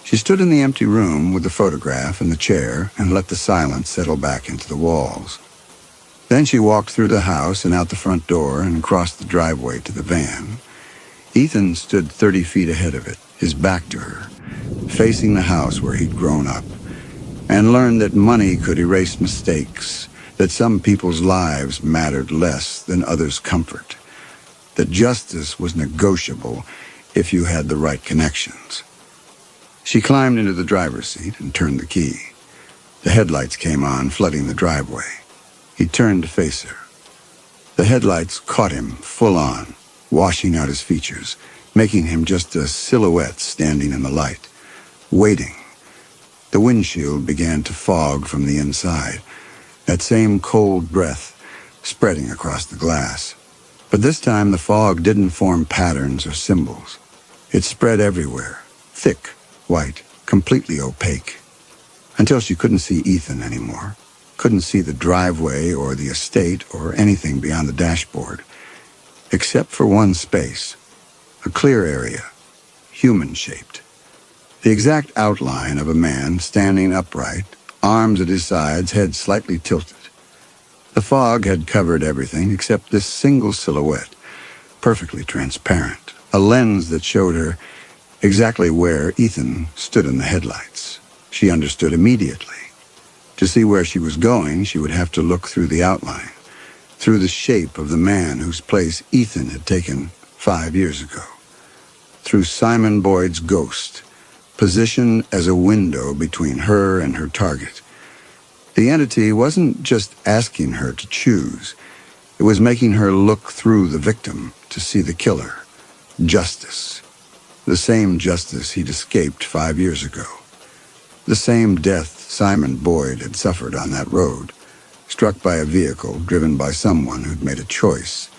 She stood in the empty room with the photograph and the chair and let the silence settle back into the walls. Then she walked through the house and out the front door and across the driveway to the van. Ethan stood 30 feet ahead of it, his back to her, facing the house where he'd grown up, and learned that money could erase mistakes, that some people's lives mattered less than others' comfort, that justice was negotiable if you had the right connections. She climbed into the driver's seat and turned the key. The headlights came on, flooding the driveway. He turned to face her. The headlights caught him full on, washing out his features, making him just a silhouette standing in the light, waiting. The windshield began to fog from the inside, that same cold breath spreading across the glass. But this time the fog didn't form patterns or symbols. It spread everywhere, thick, white, completely opaque, until she couldn't see Ethan anymore, couldn't see the driveway or the estate or anything beyond the dashboard, except for one space, a clear area, human-shaped. The exact outline of a man standing upright, arms at his sides, head slightly tilted. The fog had covered everything except this single silhouette, perfectly transparent, a lens that showed her exactly where Ethan stood in the headlights. She understood immediately. To see where she was going, she would have to look through the outline, through the shape of the man whose place Ethan had taken 5 years ago, through Simon Boyd's ghost, positioned as a window between her and her target. The entity wasn't just asking her to choose. It was making her look through the victim to see the killer. Justice. The same justice he'd escaped 5 years ago. The same death Simon Boyd had suffered on that road, struck by a vehicle driven by someone who'd made a choice,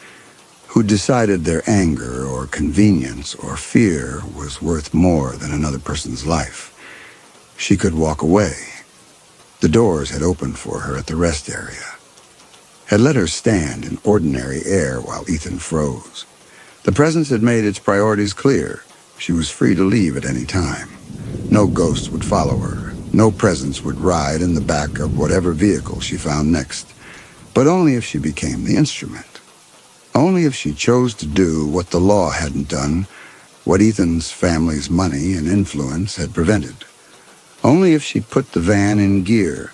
who decided their anger or convenience or fear was worth more than another person's life. She could walk away. The doors had opened for her at the rest area, had let her stand in ordinary air while Ethan froze. The presence had made its priorities clear. She was free to leave at any time. No ghost would follow her. No presence would ride in the back of whatever vehicle she found next. But only if she became the instrument. Only if she chose to do what the law hadn't done, what Ethan's family's money and influence had prevented. Only if she put the van in gear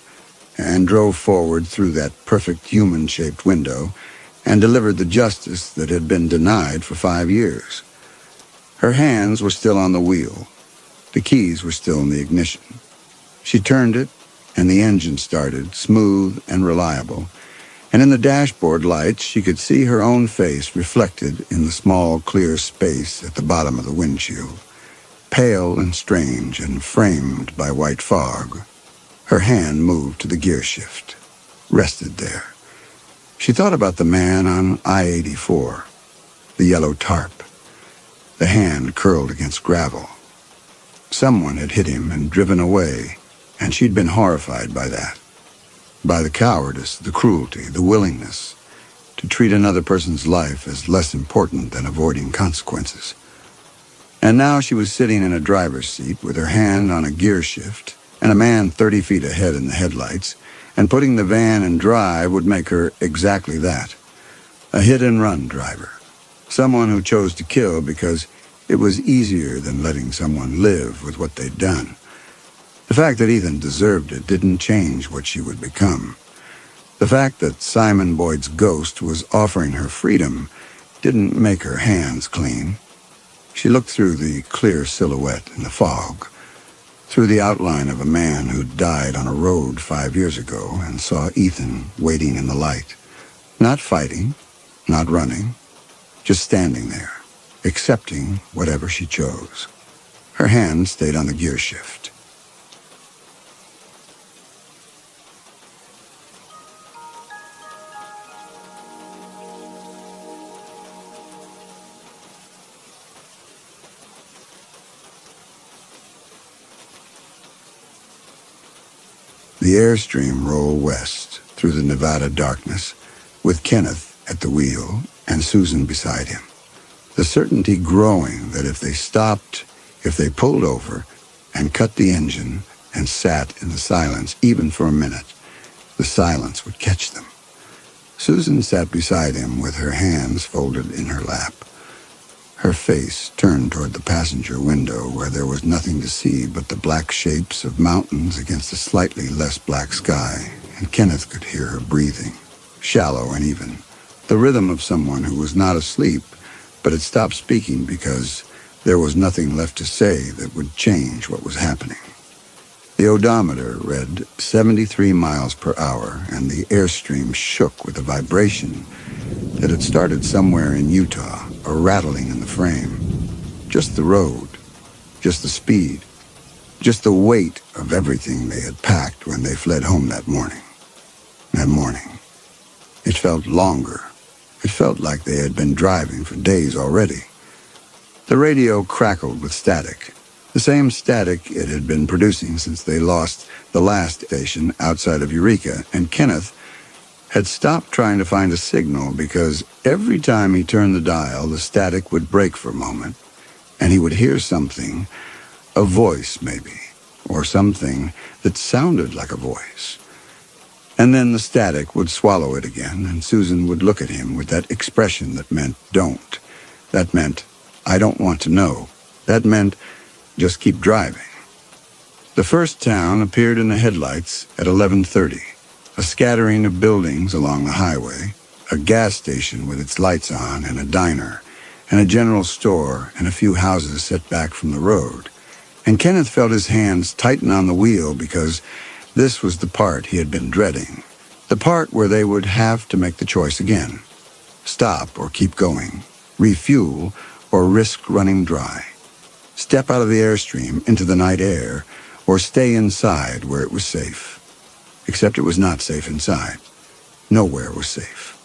and drove forward through that perfect human-shaped window and delivered the justice that had been denied for 5 years. Her hands were still on the wheel. The keys were still in the ignition. She turned it, and the engine started, smooth and reliable. And in the dashboard lights, she could see her own face reflected in the small, clear space at the bottom of the windshield, pale and strange and framed by white fog. Her hand moved to the gear shift, rested there. She thought about the man on I-84, the yellow tarp, the hand curled against gravel. Someone had hit him and driven away, and she'd been horrified by that. By the cowardice, the cruelty, the willingness to treat another person's life as less important than avoiding consequences. And now she was sitting in a driver's seat with her hand on a gear shift, and a man 30 feet ahead in the headlights, and putting the van in drive would make her exactly that. A hit-and-run driver. Someone who chose to kill because it was easier than letting someone live with what they'd done. The fact that Ethan deserved it didn't change what she would become. The fact that Simon Boyd's ghost was offering her freedom didn't make her hands clean. She looked through the clear silhouette in the fog, through the outline of a man who'd died on a road 5 years ago, and saw Ethan waiting in the light. Not fighting, not running, just standing there, accepting whatever she chose. Her hand stayed on the gear shift. The Airstream rolled west through the Nevada darkness, with Kenneth at the wheel and Susan beside him. The certainty growing that if they stopped, if they pulled over and cut the engine and sat in the silence, even for a minute, the silence would catch them. Susan sat beside him with her hands folded in her lap, her face turned toward the passenger window where there was nothing to see but the black shapes of mountains against a slightly less black sky, and Kenneth could hear her breathing, shallow and even, the rhythm of someone who was not asleep, but had stopped speaking because there was nothing left to say that would change what was happening. The odometer read 73 miles per hour, and the Airstream shook with a vibration that had started somewhere in Utah, a rattling in the frame. Just the road, just the speed, just the weight of everything they had packed when they fled home that morning. That morning. It felt longer. It felt like they had been driving for days already. The radio crackled with static, the same static it had been producing since they lost the last station outside of Eureka, and Kenneth had stopped trying to find a signal because every time he turned the dial, the static would break for a moment, and he would hear something, a voice maybe, or something that sounded like a voice. And then the static would swallow it again, and Susan would look at him with that expression that meant don't. That meant, I don't want to know. That meant, just keep driving. The first town appeared in the headlights at 11:30. A scattering of buildings along the highway, a gas station with its lights on and a diner, and a general store and a few houses set back from the road. And Kenneth felt his hands tighten on the wheel because this was the part he had been dreading, the part where they would have to make the choice again. Stop or keep going, refuel or risk running dry. Step out of the Airstream into the night air or stay inside where it was safe. Except it was not safe inside. Nowhere was safe.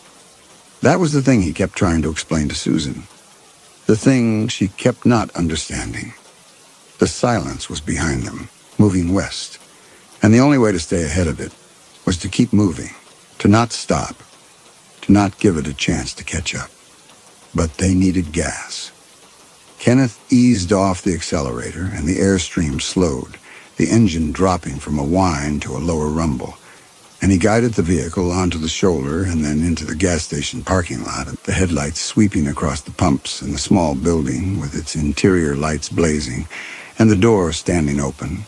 That was the thing he kept trying to explain to Susan. The thing she kept not understanding. The silence was behind them, moving west. And the only way to stay ahead of it was to keep moving, to not stop, to not give it a chance to catch up. But they needed gas. Kenneth eased off the accelerator, and the Airstream slowed, the engine dropping from a whine to a lower rumble, and he guided the vehicle onto the shoulder and then into the gas station parking lot, the headlights sweeping across the pumps and the small building with its interior lights blazing, and the door standing open,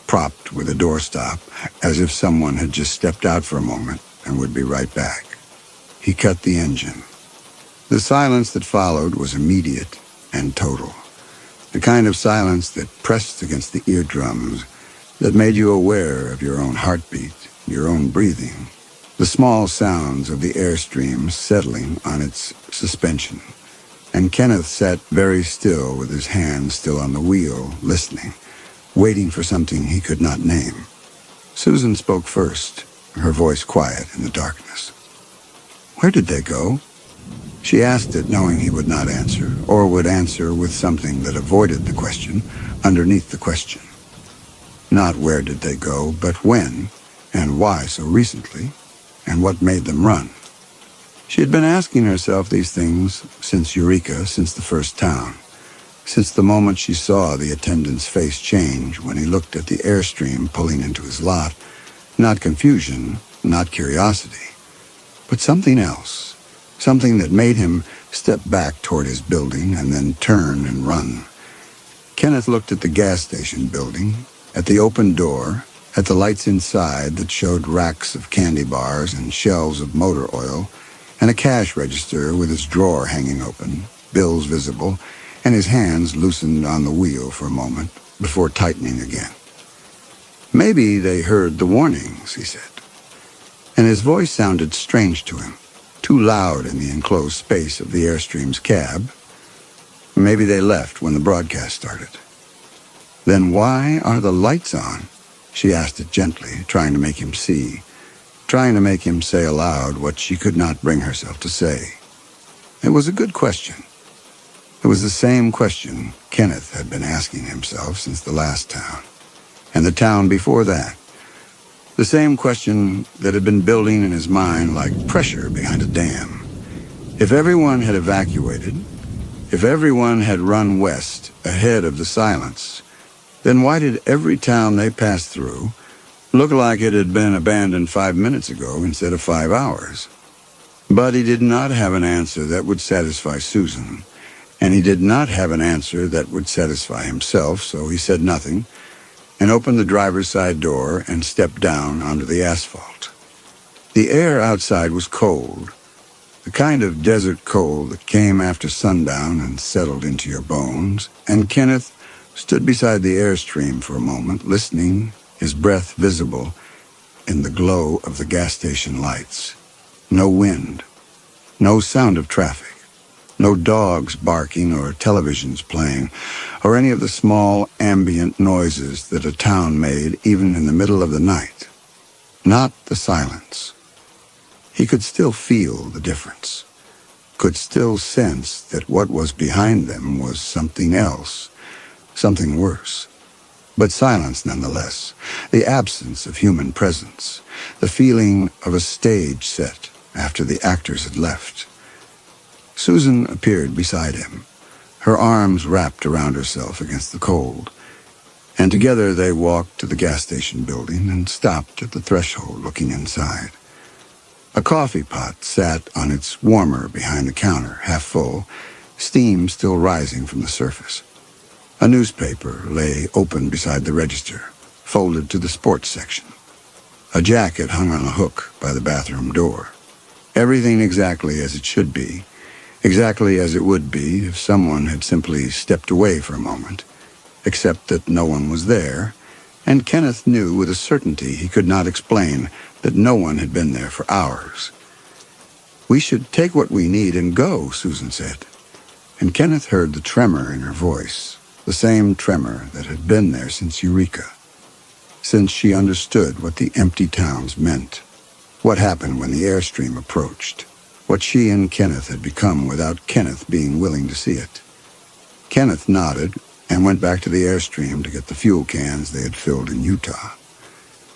propped with a doorstop, as if someone had just stepped out for a moment and would be right back. He cut the engine. The silence that followed was immediate and total, the kind of silence that pressed against the eardrums, that made you aware of your own heartbeat, your own breathing, the small sounds of the Airstream settling on its suspension. And Kenneth sat very still with his hands still on the wheel, listening, waiting for something he could not name. Susan spoke first, her voice quiet in the darkness. Where did they go? She asked it knowing he would not answer, or would answer with something that avoided the question underneath the question. Not where did they go, but when, and why so recently, and what made them run. She had been asking herself these things since Eureka, since the first town, since the moment she saw the attendant's face change when he looked at the airstream pulling into his lot. Not confusion, not curiosity, but something else, something that made him step back toward his building and then turn and run. Kenneth looked at the gas station building, at the open door, at the lights inside that showed racks of candy bars and shelves of motor oil, and a cash register with its drawer hanging open, bills visible, and his hands loosened on the wheel for a moment before tightening again. Maybe they heard the warnings, he said, and his voice sounded strange to him, too loud in the enclosed space of the Airstream's cab. Maybe they left when the broadcast started. Then why are the lights on? She asked it gently, trying to make him see, trying to make him say aloud what she could not bring herself to say. It was a good question. It was the same question Kenneth had been asking himself since the last town, and the town before that. The same question that had been building in his mind like pressure behind a dam. If everyone had evacuated, if everyone had run west ahead of the silence, then why did every town they passed through look like it had been abandoned 5 minutes ago instead of 5 hours? But he did not have an answer that would satisfy Susan, and he did not have an answer that would satisfy himself, so he said nothing and opened the driver's side door and stepped down onto the asphalt. The air outside was cold, the kind of desert cold that came after sundown and settled into your bones, and Kenneth stood beside the Airstream for a moment, listening, his breath visible in the glow of the gas station lights. No wind, no sound of traffic, no dogs barking or televisions playing, or any of the small ambient noises that a town made even in the middle of the night. Not the silence. He could still feel the difference, could still sense that what was behind them was something else, something worse. But silence nonetheless, the absence of human presence, the feeling of a stage set after the actors had left. Susan appeared beside him, her arms wrapped around herself against the cold, and together they walked to the gas station building and stopped at the threshold looking inside. A coffee pot sat on its warmer behind the counter, half full, steam still rising from the surface. A newspaper lay open beside the register, folded to the sports section. A jacket hung on a hook by the bathroom door. Everything exactly as it should be, exactly as it would be if someone had simply stepped away for a moment, except that no one was there, and Kenneth knew with a certainty he could not explain that no one had been there for hours. "We should take what we need and go," Susan said, and Kenneth heard the tremor in her voice, the same tremor that had been there since Eureka, since she understood what the empty towns meant, what happened when the Airstream approached, what she and Kenneth had become without Kenneth being willing to see it. Kenneth nodded and went back to the Airstream to get the fuel cans they had filled in Utah,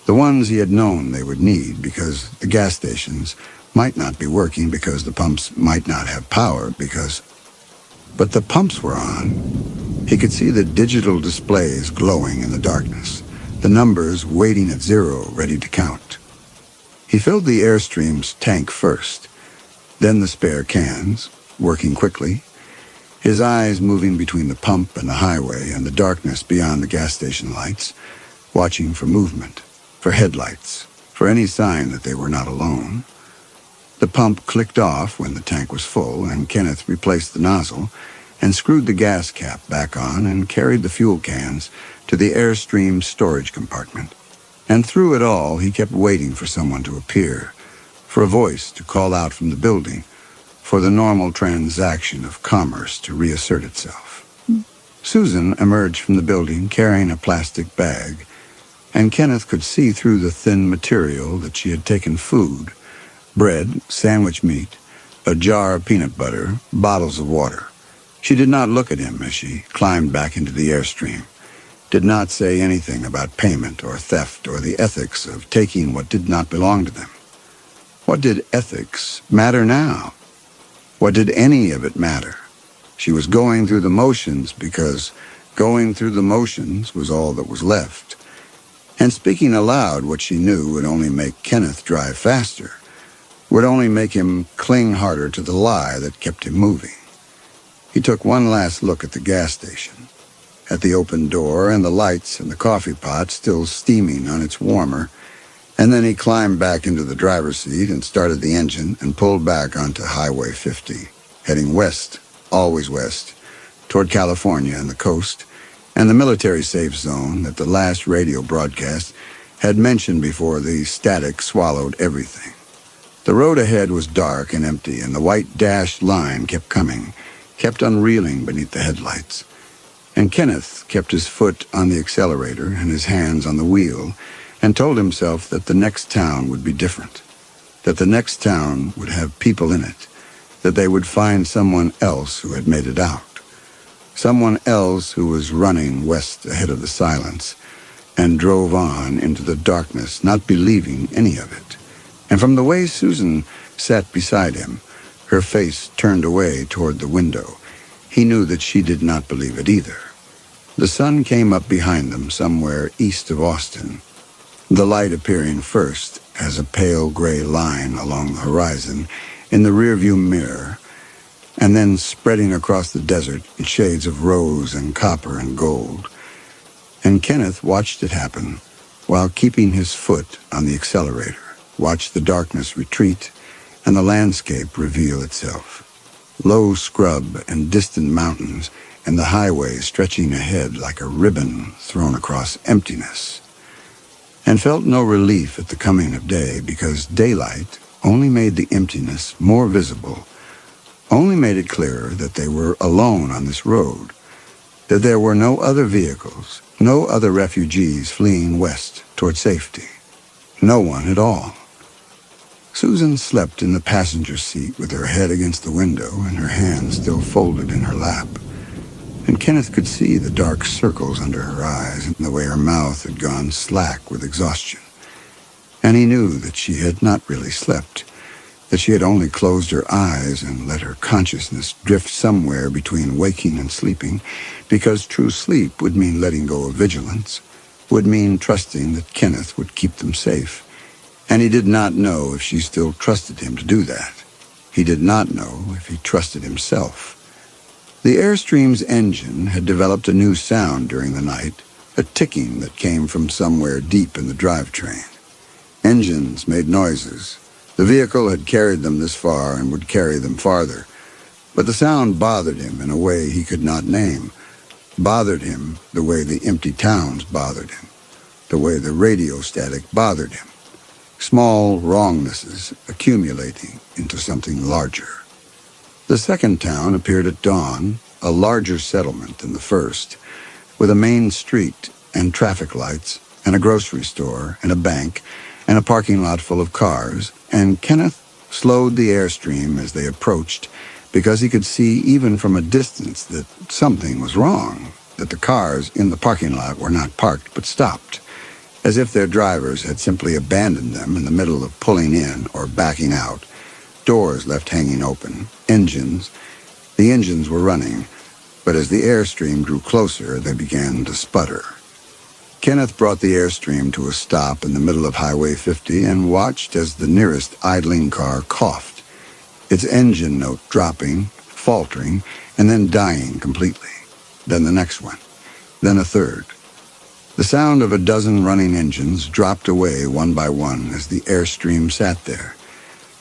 the ones he had known they would need because the gas stations might not be working, because the pumps might not have power, but the pumps were on. He could see the digital displays glowing in the darkness, the numbers waiting at zero, ready to count. He filled the Airstream's tank first, then the spare cans, working quickly, his eyes moving between the pump and the highway and the darkness beyond the gas station lights, watching for movement, for headlights, for any sign that they were not alone. The pump clicked off when the tank was full, and Kenneth replaced the nozzle and screwed the gas cap back on and carried the fuel cans to the Airstream storage compartment. And through it all, he kept waiting for someone to appear, for a voice to call out from the building, for the normal transaction of commerce to reassert itself. Susan emerged from the building carrying a plastic bag, and Kenneth could see through the thin material that she had taken food, Bread, sandwich meat, a jar of peanut butter, bottles of water. She did not look at him as she climbed back into the airstream, did not say anything about payment or theft or the ethics of taking what did not belong to them. What did ethics matter now? What did any of it matter? She was going through the motions because going through the motions was all that was left. And speaking aloud what she knew would only make Kenneth drive faster, would only make him cling harder to the lie that kept him moving. He took one last look at the gas station, at the open door and the lights and the coffee pot still steaming on its warmer, and then he climbed back into the driver's seat and started the engine and pulled back onto Highway 50, heading west, always west, toward California and the coast, and the military safe zone that the last radio broadcast had mentioned before the static swallowed everything. The road ahead was dark and empty, and the white dashed line kept coming, kept unreeling beneath the headlights. And Kenneth kept his foot on the accelerator and his hands on the wheel, and told himself that the next town would be different, that the next town would have people in it, that they would find someone else who had made it out, someone else who was running west ahead of the silence, and drove on into the darkness, not believing any of it. And from the way Susan sat beside him, her face turned away toward the window, he knew that she did not believe it either. The sun came up behind them somewhere east of Austin, the light appearing first as a pale gray line along the horizon in the rearview mirror, and then spreading across the desert in shades of rose and copper and gold. And Kenneth watched it happen while keeping his foot on the accelerator, watched the darkness retreat and the landscape reveal itself. Low scrub and distant mountains and the highway stretching ahead like a ribbon thrown across emptiness. And felt no relief at the coming of day because daylight only made the emptiness more visible, only made it clearer that they were alone on this road, that there were no other vehicles, no other refugees fleeing west toward safety. No one at all. Susan slept in the passenger seat with her head against the window and her hands still folded in her lap. And Kenneth could see the dark circles under her eyes and the way her mouth had gone slack with exhaustion. And he knew that she had not really slept, that she had only closed her eyes and let her consciousness drift somewhere between waking and sleeping, because true sleep would mean letting go of vigilance, would mean trusting that Kenneth would keep them safe. And he did not know if she still trusted him to do that. He did not know if he trusted himself. The Airstream's engine had developed a new sound during the night, a ticking that came from somewhere deep in the drivetrain. Engines made noises. The vehicle had carried them this far and would carry them farther. But the sound bothered him in a way he could not name. Bothered him the way the empty towns bothered him, the way the radio static bothered him. Small wrongnesses accumulating into something larger. The second town appeared at dawn, a larger settlement than the first, with a main street and traffic lights and a grocery store and a bank and a parking lot full of cars, and Kenneth slowed the Airstream as they approached because he could see even from a distance that something was wrong, that the cars in the parking lot were not parked but stopped, as if their drivers had simply abandoned them in the middle of pulling in or backing out, doors left hanging open, the engines were running, but as the Airstream drew closer, they began to sputter. Kenneth brought the Airstream to a stop in the middle of Highway 50 and watched as the nearest idling car coughed, its engine note dropping, faltering, and then dying completely. Then the next one, then a third. The sound of a dozen running engines dropped away one by one as the Airstream sat there,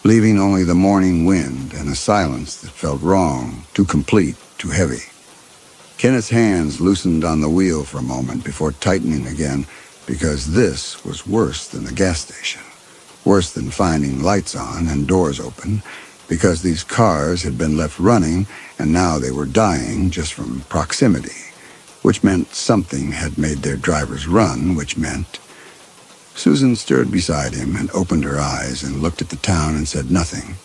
leaving only the morning wind and a silence that felt wrong, too complete, too heavy. Kenneth's hands loosened on the wheel for a moment before tightening again, because this was worse than the gas station, worse than finding lights on and doors open, because these cars had been left running and now they were dying just from proximity, which meant something had made their drivers run, which meant Susan stirred beside him and opened her eyes and looked at the town and said nothing.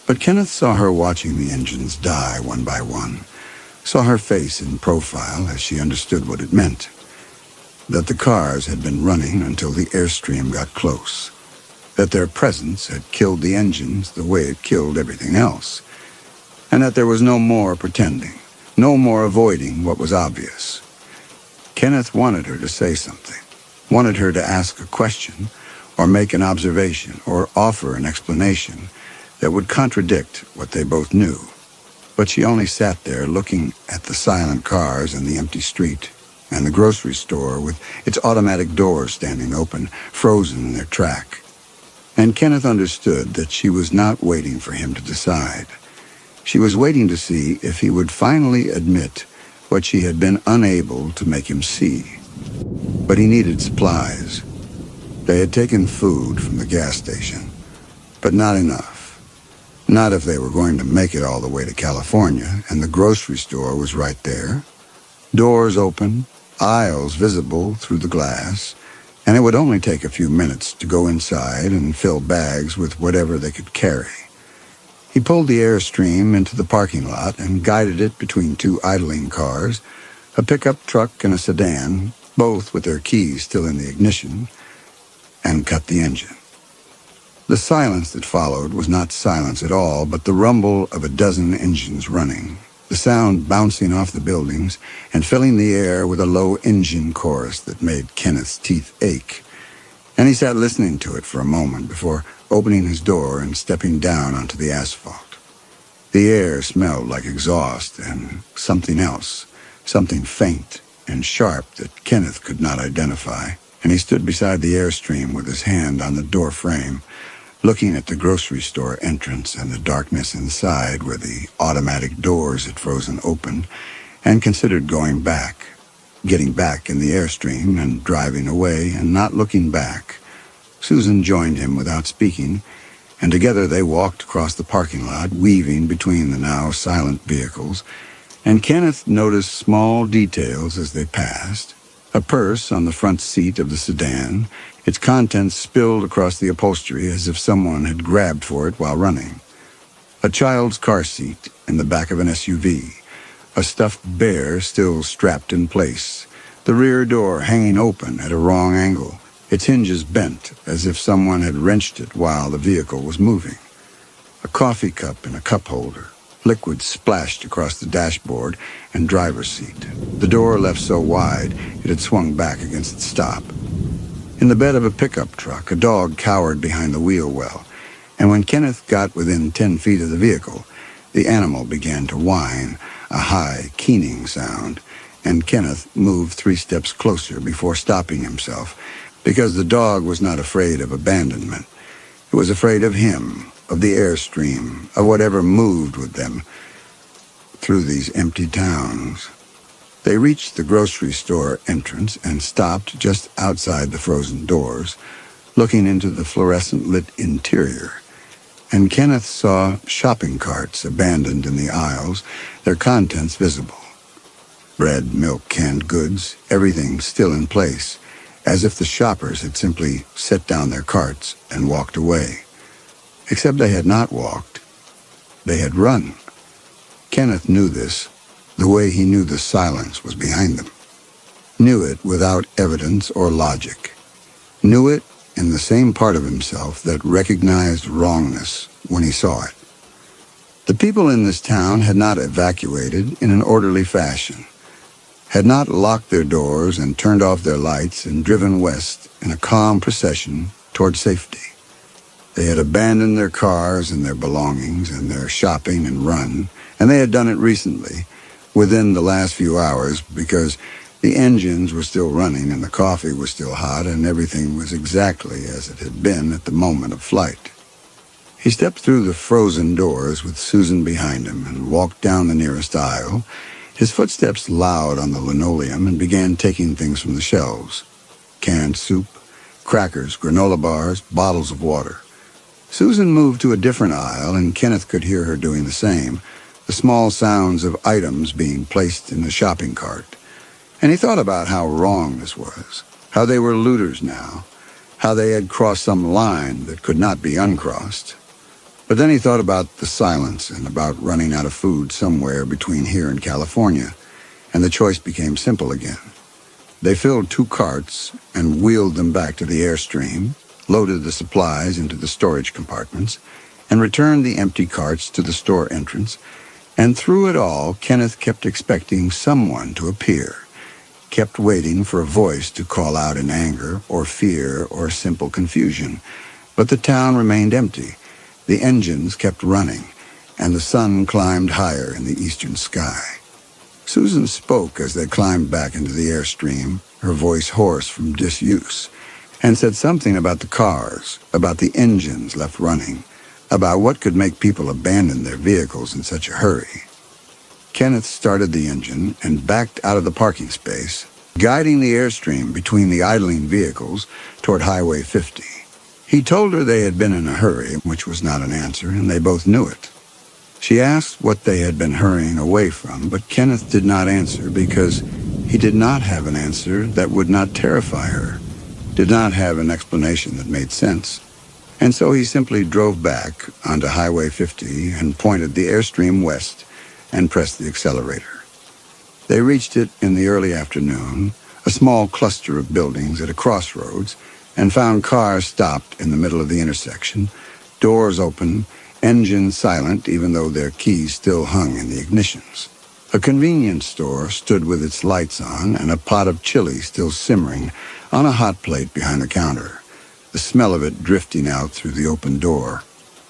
But Kenneth saw her watching the engines die one by one, saw her face in profile as she understood what it meant. That the cars had been running until the airstream got close. That their presence had killed the engines the way it killed everything else. And that there was no more pretending, no more avoiding what was obvious. Kenneth wanted her to say something, wanted her to ask a question, or make an observation, or offer an explanation that would contradict what they both knew. But she only sat there looking at the silent cars and the empty street, and the grocery store with its automatic doors standing open, frozen in their track. And Kenneth understood that she was not waiting for him to decide. She was waiting to see if he would finally admit what she had been unable to make him see. But he needed supplies. They had taken food from the gas station, but not enough. Not if they were going to make it all the way to California, and the grocery store was right there. Doors open, aisles visible through the glass, and it would only take a few minutes to go inside and fill bags with whatever they could carry. He pulled the Airstream into the parking lot and guided it between two idling cars, a pickup truck and a sedan, both with their keys still in the ignition, and cut the engine. The silence that followed was not silence at all, but the rumble of a dozen engines running, the sound bouncing off the buildings and filling the air with a low engine chorus that made Kenneth's teeth ache. And he sat listening to it for a moment before opening his door and stepping down onto the asphalt. The air smelled like exhaust and something else, something faint and sharp that Kenneth could not identify, and he stood beside the Airstream with his hand on the door frame, looking at the grocery store entrance and the darkness inside where the automatic doors had frozen open, and considered going back, getting back in the Airstream and driving away and not looking back. Susan joined him without speaking, and together they walked across the parking lot, weaving between the now silent vehicles, and Kenneth noticed small details as they passed. A purse on the front seat of the sedan, its contents spilled across the upholstery as if someone had grabbed for it while running. A child's car seat in the back of an SUV, a stuffed bear still strapped in place, the rear door hanging open at a wrong angle, its hinges bent as if someone had wrenched it while the vehicle was moving. A coffee cup in a cup holder, liquid splashed across the dashboard and driver's seat. The door left so wide it had swung back against its stop. In the bed of a pickup truck, a dog cowered behind the wheel well, and when Kenneth got within 10 feet of the vehicle, the animal began to whine, a high, keening sound, and Kenneth moved 3 steps closer before stopping himself, because the dog was not afraid of abandonment. It was afraid of him, of the Airstream, of whatever moved with them through these empty towns. They reached the grocery store entrance and stopped just outside the frozen doors, looking into the fluorescent-lit interior. And Kenneth saw shopping carts abandoned in the aisles, their contents visible. Bread, milk, canned goods, everything still in place, as if the shoppers had simply set down their carts and walked away. Except they had not walked. They had run. Kenneth knew this, the way he knew the silence was behind them. Knew it without evidence or logic. Knew it in the same part of himself that recognized wrongness when he saw it. The people in this town had not evacuated in an orderly fashion, had not locked their doors and turned off their lights and driven west in a calm procession toward safety. They had abandoned their cars and their belongings and their shopping and run, and they had done it recently, within the last few hours, because the engines were still running and the coffee was still hot and everything was exactly as it had been at the moment of flight. He stepped through the frozen doors with Susan behind him and walked down the nearest aisle, his footsteps loud on the linoleum, and began taking things from the shelves. Canned soup, crackers, granola bars, bottles of water. Susan moved to a different aisle, and Kenneth could hear her doing the same, the small sounds of items being placed in the shopping cart. And he thought about how wrong this was, how they were looters now, how they had crossed some line that could not be uncrossed. But then he thought about the silence and about running out of food somewhere between here and California, and the choice became simple again. They filled 2 carts and wheeled them back to the airstream, loaded the supplies into the storage compartments, and returned the empty carts to the store entrance. And through it all, Kenneth kept expecting someone to appear, kept waiting for a voice to call out in anger or fear or simple confusion. But the town remained empty. The engines kept running, and the sun climbed higher in the eastern sky. Susan spoke as they climbed back into the airstream, her voice hoarse from disuse, and said something about the cars, about the engines left running, about what could make people abandon their vehicles in such a hurry. Kenneth started the engine and backed out of the parking space, guiding the airstream between the idling vehicles toward Highway 50. He told her they had been in a hurry, which was not an answer, and they both knew it. She asked what they had been hurrying away from, but Kenneth did not answer because he did not have an answer that would not terrify her, did not have an explanation that made sense. And so he simply drove back onto Highway 50 and pointed the airstream west and pressed the accelerator. They reached it in the early afternoon, a small cluster of buildings at a crossroads, and found cars stopped in the middle of the intersection, doors open, engines silent even though their keys still hung in the ignitions. A convenience store stood with its lights on and a pot of chili still simmering on a hot plate behind the counter, the smell of it drifting out through the open door.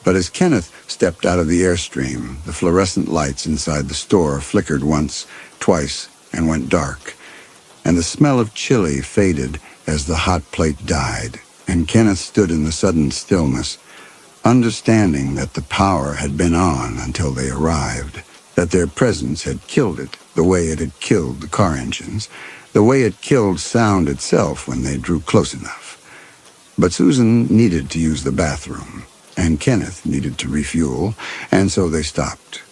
But as Kenneth stepped out of the airstream, the fluorescent lights inside the store flickered once, twice, and went dark, and the smell of chili faded as the hot plate died, and Kenneth stood in the sudden stillness, understanding that the power had been on until they arrived, that their presence had killed it the way it had killed the car engines, the way it killed sound itself when they drew close enough. But Susan needed to use the bathroom, and Kenneth needed to refuel, and so they stopped.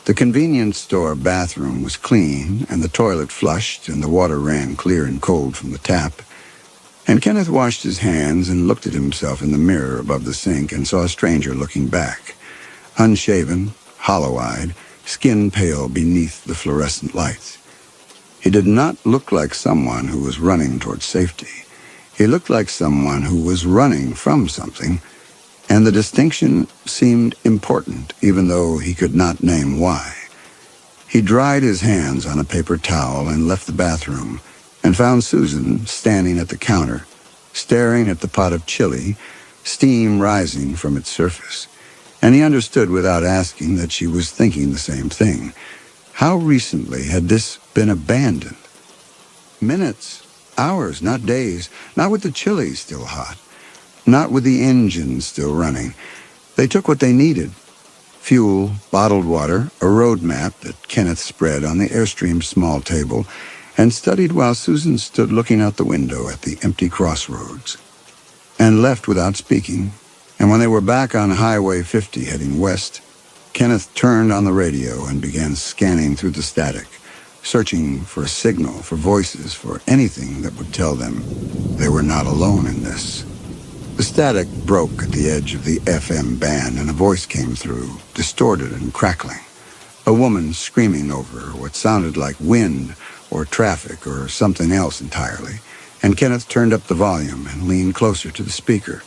The convenience store bathroom was clean, and the toilet flushed, and the water ran clear and cold from the tap. And Kenneth washed his hands and looked at himself in the mirror above the sink and saw a stranger looking back, unshaven, hollow-eyed, skin pale beneath the fluorescent lights. He did not look like someone who was running towards safety. He looked like someone who was running from something, and the distinction seemed important, even though he could not name why. He dried his hands on a paper towel and left the bathroom, and found Susan standing at the counter, staring at the pot of chili, steam rising from its surface. And he understood without asking that she was thinking the same thing. How recently had this been abandoned? Minutes, hours, not days, not with the chili still hot, not with the engines still running. They took what they needed: fuel, bottled water, a road map that Kenneth spread on the airstream's small table, and studied while Susan stood looking out the window at the empty crossroads, and left without speaking. And when they were back on Highway 50 heading west, Kenneth turned on the radio and began scanning through the static, searching for a signal, for voices, for anything that would tell them they were not alone in this. The static broke at the edge of the FM band, and a voice came through, distorted and crackling. A woman screaming over what sounded like wind or traffic or something else entirely, and Kenneth turned up the volume and leaned closer to the speaker,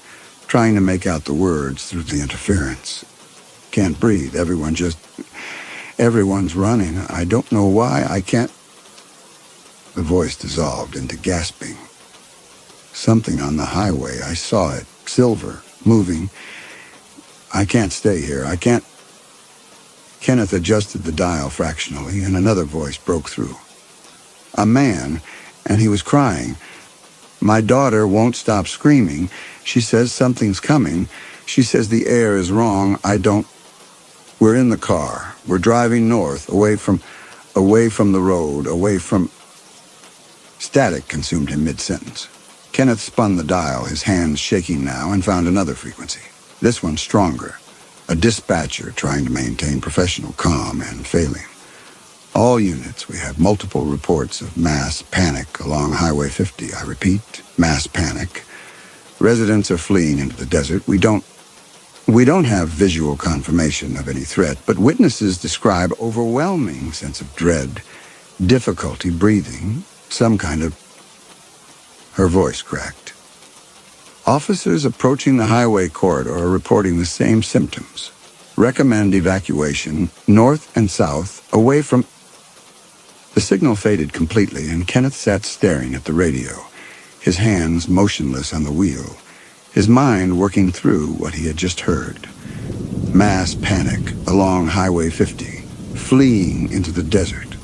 trying to make out the words through the interference. Can't breathe. Everyone's running. I don't know why. I can't. The voice dissolved into gasping. Something on the highway. I saw it. Silver. Moving. I can't stay here. I can't. Kenneth adjusted the dial fractionally, and another voice broke through. A man, and he was crying. My daughter won't stop screaming. She says something's coming. She says the air is wrong. We're in the car. We're driving north, away from the road, away from... Static consumed him mid-sentence. Kenneth spun the dial, his hands shaking now, and found another frequency. This one stronger. A dispatcher trying to maintain professional calm and failing. All units, we have multiple reports of mass panic along Highway 50. I repeat, mass panic. Residents are fleeing into the desert. We don't have visual confirmation of any threat, but witnesses describe overwhelming sense of dread, difficulty breathing, some kind of... Her voice cracked. Officers approaching the highway corridor are reporting the same symptoms. Recommend evacuation north and south, away from... The signal faded completely, and Kenneth sat staring at the radio, his hands motionless on the wheel, his mind working through what he had just heard. Mass panic along Highway 50, fleeing into the desert.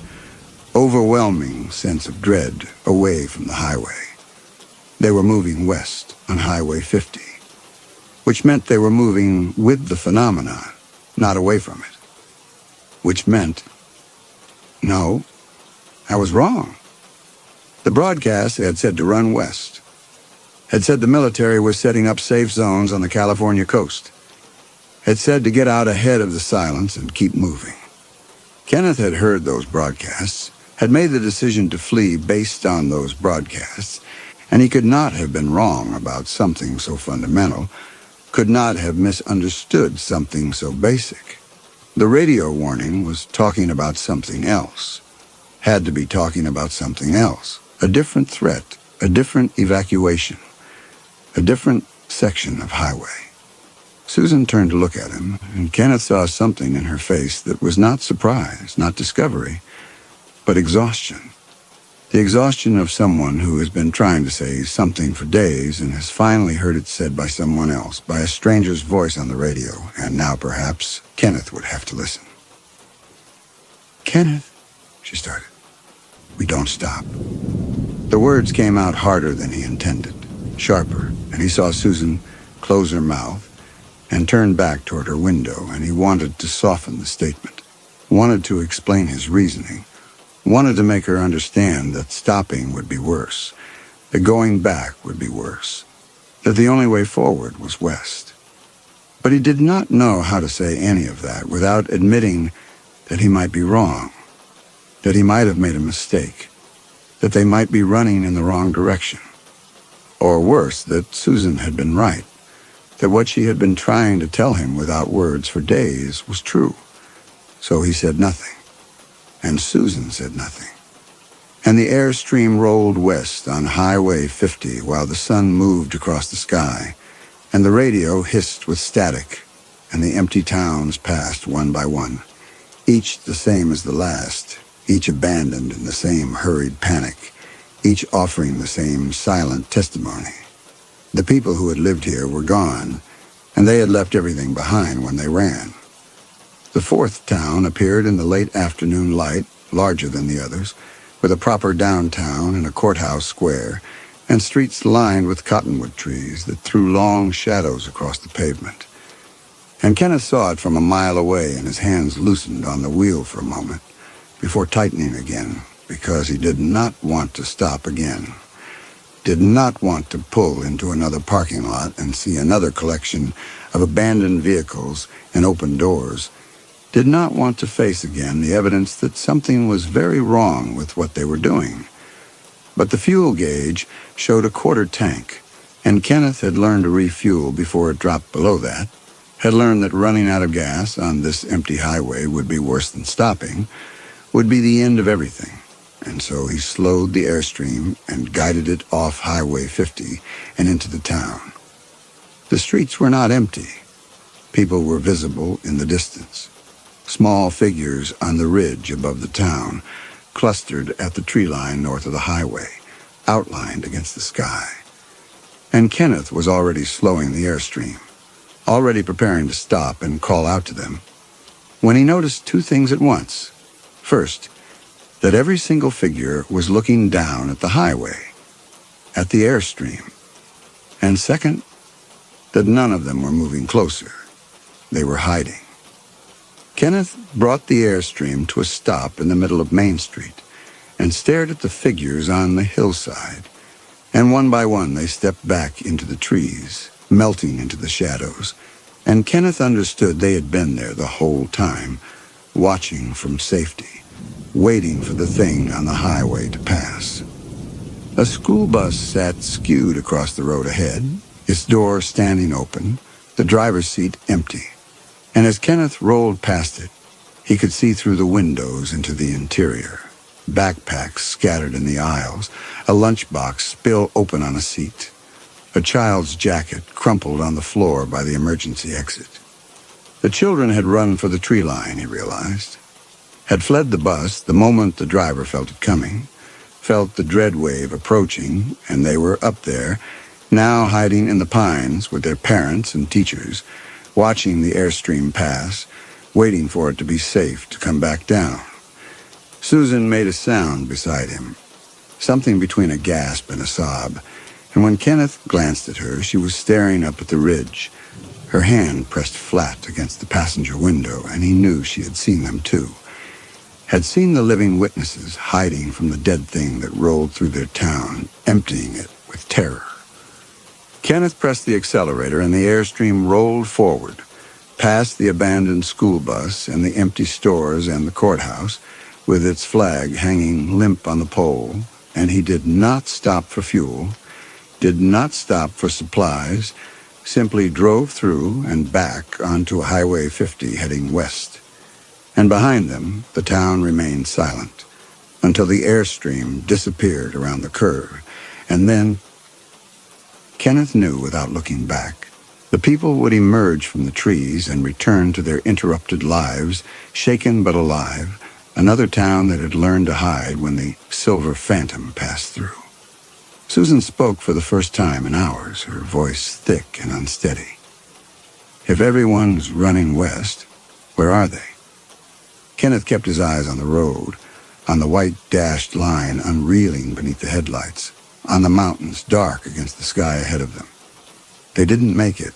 Overwhelming sense of dread away from the highway. They were moving west on Highway 50, which meant they were moving with the phenomenon, not away from it. Which meant... No, I was wrong. The broadcast had said to run west. Had said the military was setting up safe zones on the California coast. Had said to get out ahead of the silence and keep moving. Kenneth had heard those broadcasts, had made the decision to flee based on those broadcasts, and he could not have been wrong about something so fundamental, could not have misunderstood something so basic. The radio warning was talking about something else. Had to be talking about something else. A different threat, a different evacuation, a different section of highway. Susan turned to look at him, and Kenneth saw something in her face that was not surprise, not discovery, but exhaustion. The exhaustion of someone who has been trying to say something for days and has finally heard it said by someone else, by a stranger's voice on the radio, and now perhaps Kenneth would have to listen. "Kenneth," she started. "We don't stop." The words came out harder than he intended, sharper, and he saw Susan close her mouth and turn back toward her window, and he wanted to soften the statement, wanted to explain his reasoning, wanted to make her understand that stopping would be worse, that going back would be worse, that the only way forward was west. But he did not know how to say any of that without admitting that he might be wrong, that he might have made a mistake, that they might be running in the wrong direction. Or worse, that Susan had been right, that what she had been trying to tell him without words for days was true. So he said nothing, and Susan said nothing. And the airstream rolled west on Highway 50 while the sun moved across the sky, and the radio hissed with static, and the empty towns passed one by one, each the same as the last, each abandoned in the same hurried panic, each offering the same silent testimony. The people who had lived here were gone, and they had left everything behind when they ran. The fourth town appeared in the late afternoon light, larger than the others, with a proper downtown and a courthouse square, and streets lined with cottonwood trees that threw long shadows across the pavement. And Kenneth saw it from a mile away, and his hands loosened on the wheel for a moment, before tightening again, because he did not want to stop again. Did not want to pull into another parking lot and see another collection of abandoned vehicles and open doors. Did not want to face again the evidence that something was very wrong with what they were doing. But the fuel gauge showed a quarter tank, and Kenneth had learned to refuel before it dropped below that, had learned that running out of gas on this empty highway would be worse than stopping, would be the end of everything. And so he slowed the airstream and guided it off Highway 50 and into the town. The streets were not empty. People were visible in the distance. Small figures on the ridge above the town, clustered at the tree line north of the highway, outlined against the sky. And Kenneth was already slowing the airstream, already preparing to stop and call out to them, when he noticed two things at once. First, that every single figure was looking down at the highway, at the airstream. And second, that none of them were moving closer. They were hiding. Kenneth brought the airstream to a stop in the middle of Main Street and stared at the figures on the hillside. And one by one they stepped back into the trees, melting into the shadows. And Kenneth understood they had been there the whole time, watching from safety, waiting for the thing on the highway to pass. A school bus sat skewed across the road ahead, its door standing open, the driver's seat empty. And as Kenneth rolled past it, he could see through the windows into the interior. Backpacks scattered in the aisles, a lunchbox spill open on a seat, a child's jacket crumpled on the floor by the emergency exit. The children had run for the tree line, he realized, had fled the bus the moment the driver felt it coming, felt the dread wave approaching, and they were up there, now hiding in the pines with their parents and teachers, watching the airstream pass, waiting for it to be safe to come back down. Susan made a sound beside him, something between a gasp and a sob, and when Kenneth glanced at her, she was staring up at the ridge, her hand pressed flat against the passenger window, and he knew she had seen them too. Had seen the living witnesses hiding from the dead thing that rolled through their town, emptying it with terror. Kenneth pressed the accelerator, and the airstream rolled forward, past the abandoned school bus and the empty stores and the courthouse, with its flag hanging limp on the pole, and he did not stop for fuel, did not stop for supplies, simply drove through and back onto Highway 50 heading west. And behind them, the town remained silent, until the airstream disappeared around the curve, and then Kenneth knew without looking back. The people would emerge from the trees and return to their interrupted lives, shaken but alive, another town that had learned to hide when the silver phantom passed through. Susan spoke for the first time in hours, her voice thick and unsteady. If everyone's running west, where are they? Kenneth kept his eyes on the road, on the white dashed line unreeling beneath the headlights, on the mountains dark against the sky ahead of them. They didn't make it.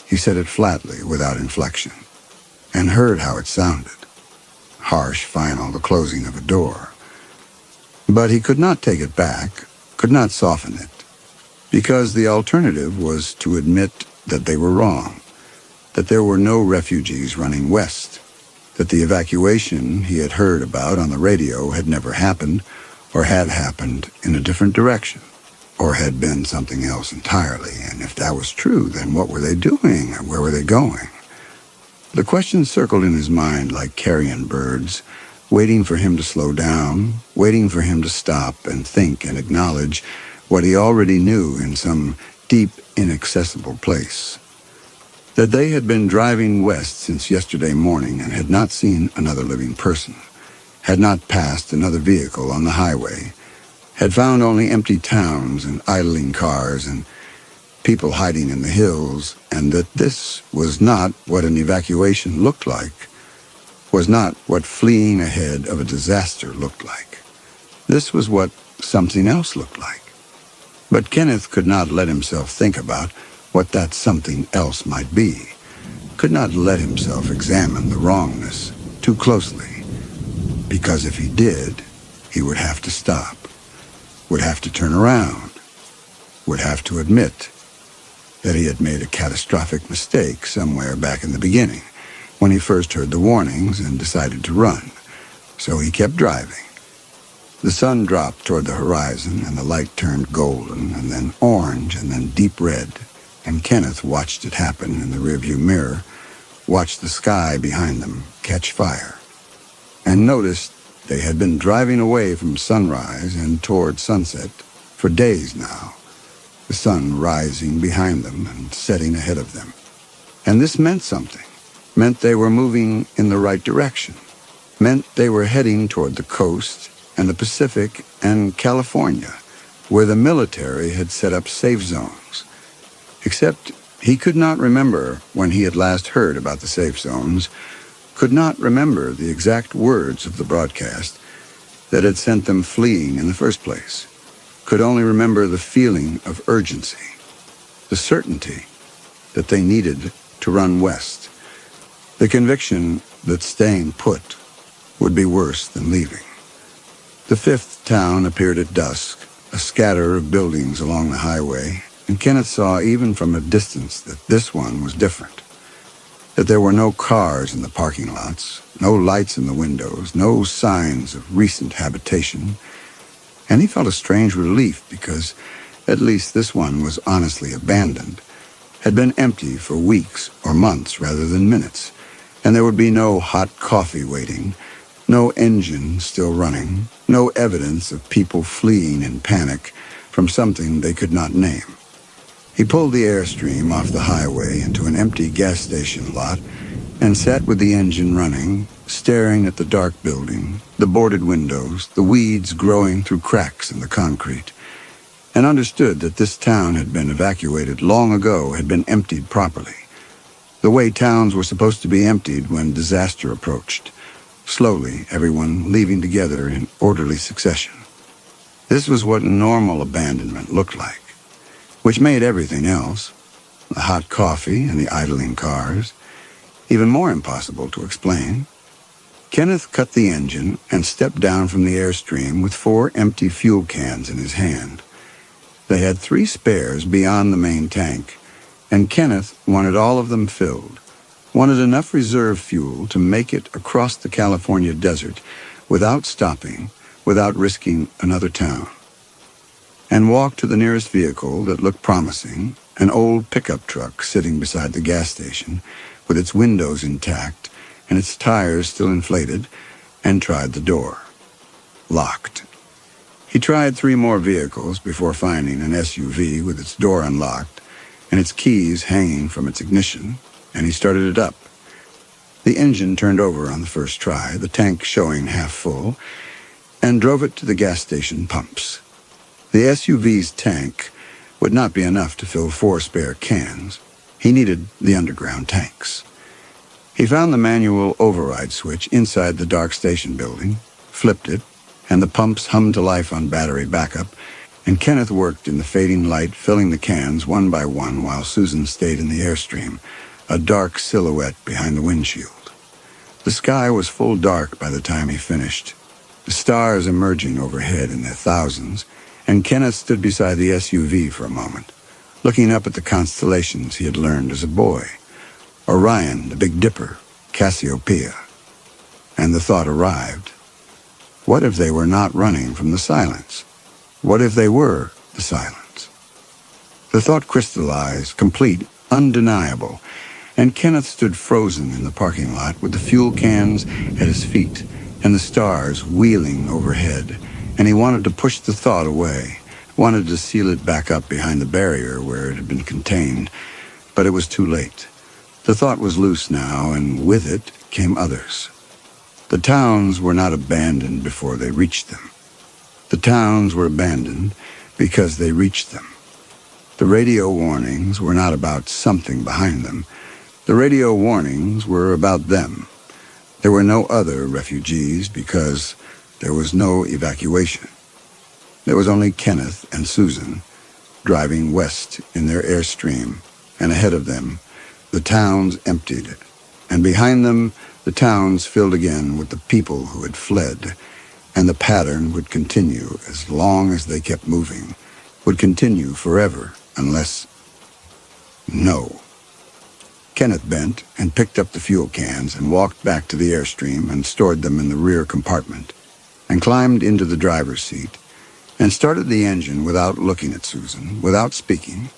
He said it flatly, without inflection, and heard how it sounded. Harsh, final, the closing of a door. But he could not take it back, could not soften it, because the alternative was to admit that they were wrong, that there were no refugees running west, that the evacuation he had heard about on the radio had never happened, or had happened in a different direction, or had been something else entirely. And if that was true, then what were they doing, and where were they going? The questions circled in his mind like carrion birds, waiting for him to slow down, waiting for him to stop and think and acknowledge what he already knew in some deep, inaccessible place. That they had been driving west since yesterday morning and had not seen another living person, had not passed another vehicle on the highway, had found only empty towns and idling cars and people hiding in the hills, and that this was not what an evacuation looked like, was not what fleeing ahead of a disaster looked like. This was what something else looked like. But Kenneth could not let himself think about what that something else might be, could not let himself examine the wrongness too closely, because if he did, he would have to stop, would have to turn around, would have to admit that he had made a catastrophic mistake somewhere back in the beginning, when he first heard the warnings and decided to run. So he kept driving. The sun dropped toward the horizon, and the light turned golden, and then orange, and then deep red, and Kenneth watched it happen in the rearview mirror, watched the sky behind them catch fire, and noticed they had been driving away from sunrise and toward sunset for days now, the sun rising behind them and setting ahead of them. And this meant something, meant they were moving in the right direction, meant they were heading toward the coast and the Pacific and California, where the military had set up safe zones. Except he could not remember when he had last heard about the safe zones, could not remember the exact words of the broadcast that had sent them fleeing in the first place, could only remember the feeling of urgency, the certainty that they needed to run west, the conviction that staying put would be worse than leaving. The fifth town appeared at dusk, a scatter of buildings along the highway, and Kenneth saw even from a distance that this one was different, that there were no cars in the parking lots, no lights in the windows, no signs of recent habitation, and he felt a strange relief because At least this one was honestly abandoned, had been empty for weeks or months rather than minutes, and there would be no hot coffee waiting, no engine still running, no evidence of people fleeing in panic from something they could not name. He pulled the Airstream off the highway into an empty gas station lot and sat with the engine running, staring at the dark building, the boarded windows, the weeds growing through cracks in the concrete, and understood that this town had been evacuated long ago, had been emptied properly, the way towns were supposed to be emptied when disaster approached, slowly everyone leaving together in orderly succession. This was what normal abandonment looked like, which made everything else, the hot coffee and the idling cars, even more impossible to explain. Kenneth cut the engine and stepped down from the Airstream with 4 empty fuel cans in his hand. They had 3 spares beyond the main tank, and Kenneth wanted all of them filled, wanted enough reserve fuel to make it across the California desert without stopping, without risking another town, and walked to the nearest vehicle that looked promising, an old pickup truck sitting beside the gas station with its windows intact and its tires still inflated, and tried the door. Locked. He tried 3 more vehicles before finding an SUV with its door unlocked and its keys hanging from its ignition, and he started it up. The engine turned over on the first try, the tank showing half full, and drove it to the gas station pumps. The SUV's tank would not be enough to fill 4 spare cans. He needed the underground tanks. He found the manual override switch inside the dark station building, flipped it, and the pumps hummed to life on battery backup, and Kenneth worked in the fading light, filling the cans one by one while Susan stayed in the Airstream, a dark silhouette behind the windshield. The sky was full dark by the time he finished, the stars emerging overhead in their thousands, and Kenneth stood beside the SUV for a moment, looking up at the constellations he had learned as a boy. Orion, the Big Dipper, Cassiopeia. And the thought arrived. What if they were not running from the silence? What if they were the silence? The thought crystallized, complete, undeniable, and Kenneth stood frozen in the parking lot with the fuel cans at his feet and the stars wheeling overhead, and he wanted to push the thought away, wanted to seal it back up behind the barrier where it had been contained, but it was too late. The thought was loose now, and with it came others. The towns were not abandoned before they reached them. The towns were abandoned because they reached them. The radio warnings were not about something behind them. The radio warnings were about them. There were no other refugees because there was no evacuation. There was only Kenneth and Susan driving west in their Airstream, and ahead of them, the towns emptied, and behind them, the towns filled again with the people who had fled, and the pattern would continue as long as they kept moving, would continue forever unless... No. Kenneth bent and picked up the fuel cans and walked back to the Airstream and stored them in the rear compartment, and climbed into the driver's seat, and started the engine without looking at Susan, without speaking,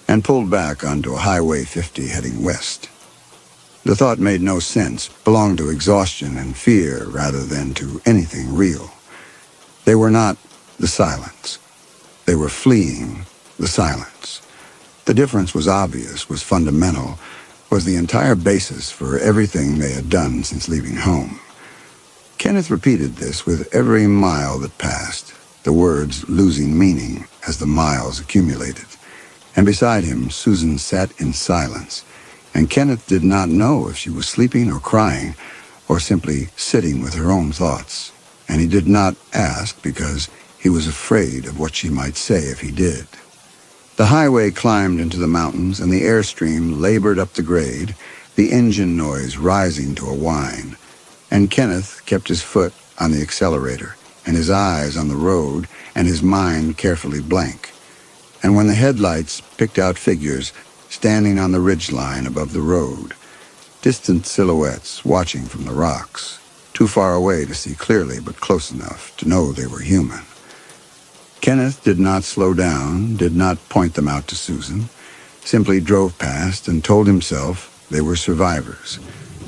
and pulled back onto a Highway 50 heading west. The thought made no sense, belonged to exhaustion and fear rather than to anything real. They were not the silence. They were fleeing the silence. The difference was obvious, was fundamental, was the entire basis for everything they had done since leaving home. Kenneth repeated this with every mile that passed, the words losing meaning as the miles accumulated. And beside him, Susan sat in silence, and Kenneth did not know if she was sleeping or crying, or simply sitting with her own thoughts. And he did not ask because he was afraid of what she might say if he did. The highway climbed into the mountains, and the Airstream labored up the grade, the engine noise rising to a whine, and Kenneth kept his foot on the accelerator, and his eyes on the road, and his mind carefully blank. And when the headlights picked out figures standing on the ridgeline above the road, distant silhouettes watching from the rocks, too far away to see clearly but close enough to know they were human, Kenneth did not slow down, did not point them out to Susan, simply drove past and told himself they were survivors,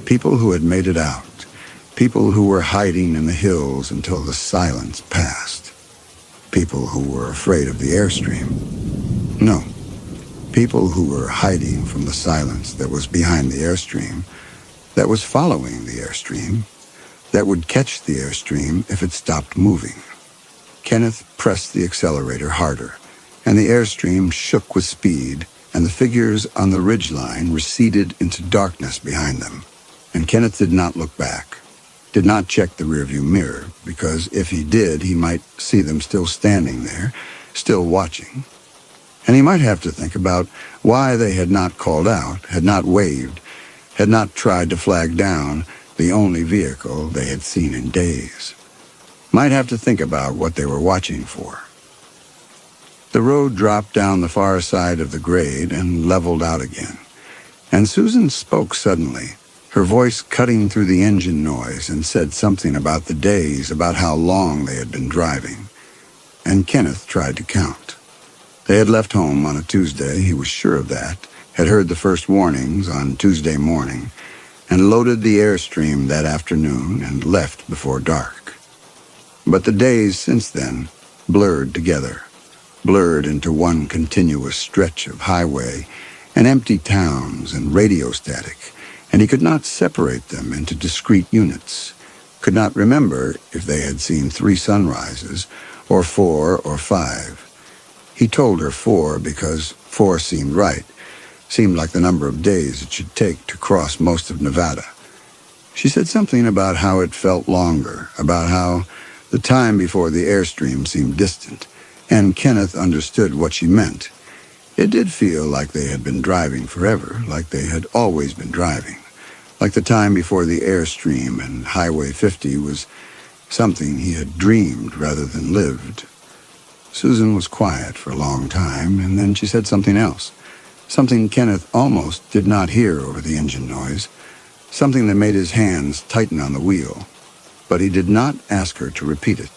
people who had made it out, people who were hiding in the hills until the silence passed, people who were afraid of the airstream. No, people who were hiding from the silence that was behind the airstream, that was following the airstream, that would catch the airstream if it stopped moving. Kenneth pressed the accelerator harder, and the airstream shook with speed, and the figures on the ridgeline receded into darkness behind them. And Kenneth did not look back, did not check the rearview mirror, because if he did, he might see them still standing there, still watching. And he might have to think about why they had not called out, had not waved, had not tried to flag down the only vehicle they had seen in days. Might have to think about what they were watching for. The road dropped down the far side of the grade and leveled out again. And Susan spoke suddenly, her voice cutting through the engine noise, and said something about the days, about how long they had been driving. And Kenneth tried to count. They had left home on a Tuesday, he was sure of that, had heard the first warnings on Tuesday morning, and loaded the airstream that afternoon and left before dark. But the days since then blurred together, blurred into one continuous stretch of highway and empty towns and radio static, and he could not separate them into discrete units, could not remember if they had seen 3 sunrises, or 4 or 5. He told her 4 because 4 seemed right, seemed like the number of days it should take to cross most of Nevada. She said something about how it felt longer, about how the time before the airstream seemed distant, and Kenneth understood what she meant. It did feel like they had been driving forever, like they had always been driving, like the time before the airstream and Highway 50 was something he had dreamed rather than lived. Susan was quiet for a long time, and then she said something else, something Kenneth almost did not hear over the engine noise, something that made his hands tighten on the wheel. But he did not ask her to repeat it,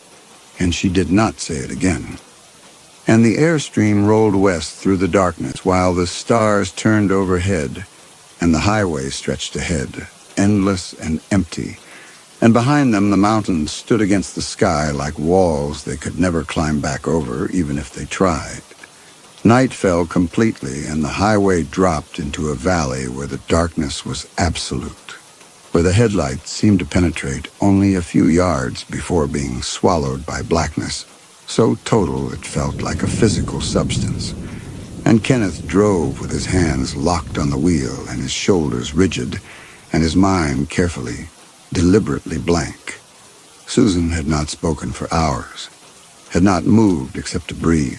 and she did not say it again. And the airstream rolled west through the darkness while the stars turned overhead, and the highway stretched ahead, endless and empty, and behind them the mountains stood against the sky like walls they could never climb back over, even if they tried. Night fell completely, and the highway dropped into a valley where the darkness was absolute, where the headlights seemed to penetrate only a few yards before being swallowed by blackness, so total it felt like a physical substance. And Kenneth drove with his hands locked on the wheel and his shoulders rigid, and his mind carefully, deliberately blank. Susan had not spoken for hours, had not moved except to breathe.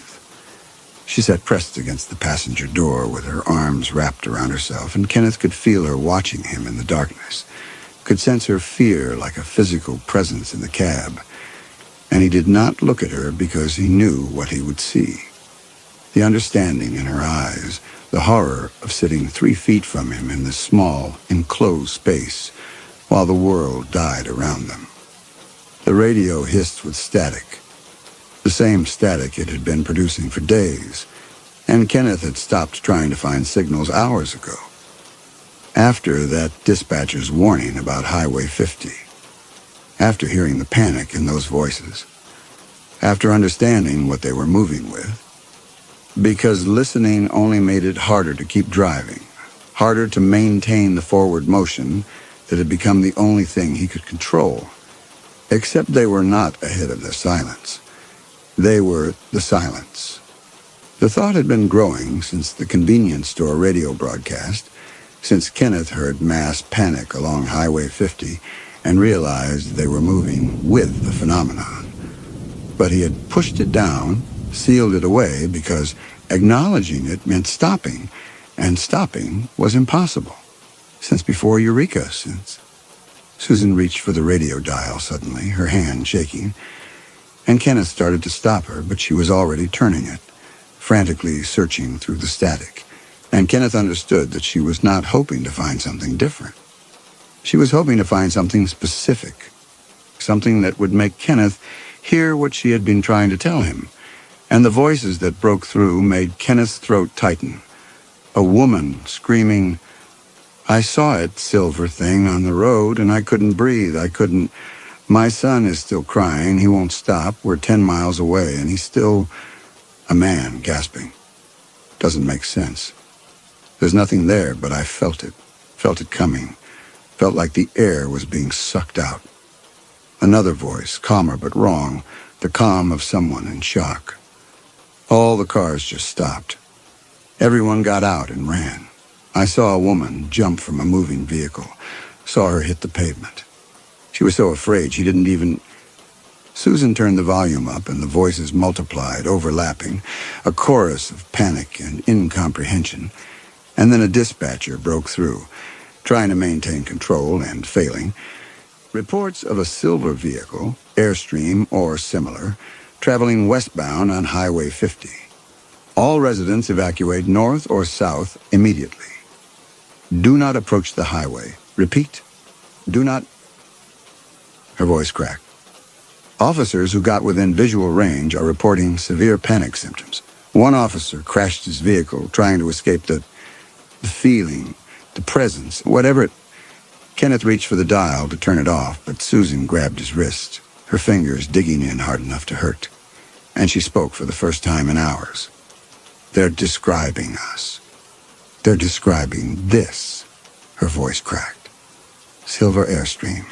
She sat pressed against the passenger door with her arms wrapped around herself, and Kenneth could feel her watching him in the darkness, could sense her fear like a physical presence in the cab. And he did not look at her because he knew what he would see. The understanding in her eyes, the horror of sitting 3 feet from him in this small, enclosed space, while the world died around them. The radio hissed with static, the same static it had been producing for days, and Kenneth had stopped trying to find signals hours ago, after that dispatcher's warning about Highway 50, after hearing the panic in those voices, after understanding what they were moving with, because listening only made it harder to keep driving, harder to maintain the forward motion that had become the only thing he could control. Except they were not ahead of the silence. They were the silence. The thought had been growing since the convenience store radio broadcast, since Kenneth heard mass panic along Highway 50 and realized they were moving with the phenomenon. But he had pushed it down, sealed it away, because acknowledging it meant stopping, and stopping was impossible. Since before Eureka, since... Susan reached for the radio dial suddenly, her hand shaking, and Kenneth started to stop her, but she was already turning it, frantically searching through the static, and Kenneth understood that she was not hoping to find something different. She was hoping to find something specific, something that would make Kenneth hear what she had been trying to tell him, And the voices that broke through made Kenneth's throat tighten. A woman screaming, "I saw it, silver thing, on the road, and I couldn't breathe. I couldn't. My son is still crying. He won't stop. We're 10 miles away, and he's still..." A man gasping. Doesn't make sense. There's nothing there, but I felt it. Felt it coming. Felt like the air was being sucked out. Another voice, calmer but wrong, the calm of someone in shock. All the cars just stopped. Everyone got out and ran. I saw a woman jump from a moving vehicle, saw her hit the pavement. She was so afraid she didn't even... Susan turned the volume up and the voices multiplied, overlapping, a chorus of panic and incomprehension. And then a dispatcher broke through, trying to maintain control and failing. Reports of a silver vehicle, Airstream or similar, traveling westbound on Highway 50. All residents evacuate north or south immediately. Do not approach the highway. Repeat, do not... Her voice cracked. Officers who got within visual range are reporting severe panic symptoms. One officer crashed his vehicle trying to escape the feeling, the presence, whatever it... Kenneth reached for the dial to turn it off, but Susan grabbed his wrist, her fingers digging in hard enough to hurt. And she spoke for the first time in hours. "They're describing us. They're describing this." Her voice cracked. "Silver Airstream.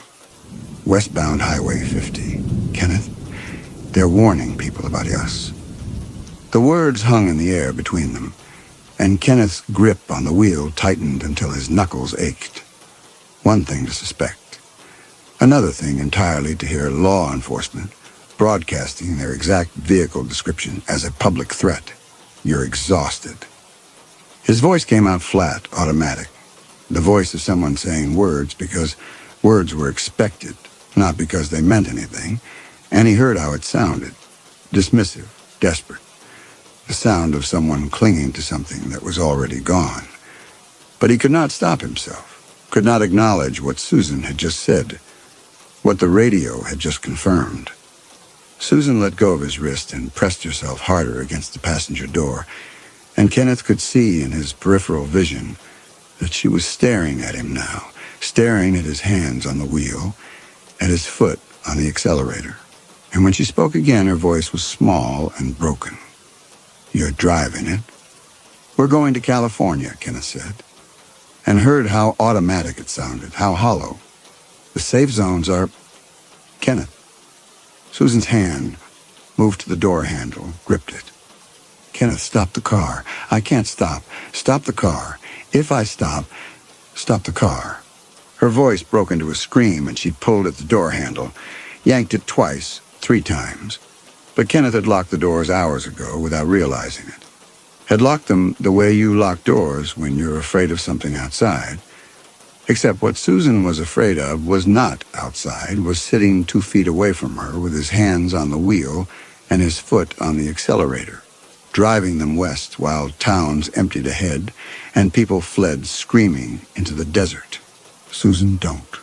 Westbound Highway 50. Kenneth, they're warning people about us." The words hung in the air between them, and Kenneth's grip on the wheel tightened until his knuckles ached. One thing to suspect. Another thing entirely to hear law enforcement broadcasting their exact vehicle description as a public threat. "You're exhausted." His voice came out flat, automatic. The voice of someone saying words because words were expected, not because they meant anything, and he heard how it sounded. Dismissive, desperate. The sound of someone clinging to something that was already gone. But he could not stop himself, could not acknowledge what Susan had just said, what the radio had just confirmed. Susan let go of his wrist and pressed herself harder against the passenger door, and Kenneth could see in his peripheral vision that she was staring at him now, staring at his hands on the wheel, at his foot on the accelerator. And when she spoke again, her voice was small and broken. "You're driving it?" "We're going to California," Kenneth said, and heard how automatic it sounded, how hollow. "The safe zones are..." "Kenneth." Susan's hand moved to the door handle, gripped it. "Kenneth, stop the car. I can't stop. Stop the car. If I stop the car." Her voice broke into a scream, and she pulled at the door handle, yanked it twice, 3 times. But Kenneth had locked the doors hours ago without realizing it. Had locked them the way you lock doors when you're afraid of something outside. Except what Susan was afraid of was not outside, was sitting 2 feet away from her with his hands on the wheel and his foot on the accelerator, driving them west while towns emptied ahead and people fled screaming into the desert. "Susan, don't."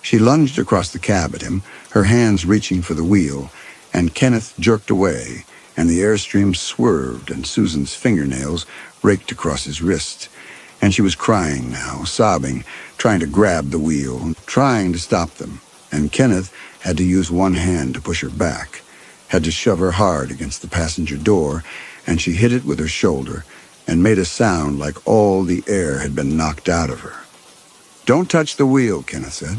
She lunged across the cab at him, her hands reaching for the wheel, and Kenneth jerked away, and the Airstream swerved, and Susan's fingernails raked across his wrist. And she was crying now, sobbing, trying to grab the wheel, trying to stop them. And Kenneth had to use one hand to push her back, had to shove her hard against the passenger door, and she hit it with her shoulder and made a sound like all the air had been knocked out of her. "Don't touch the wheel," Kenneth said.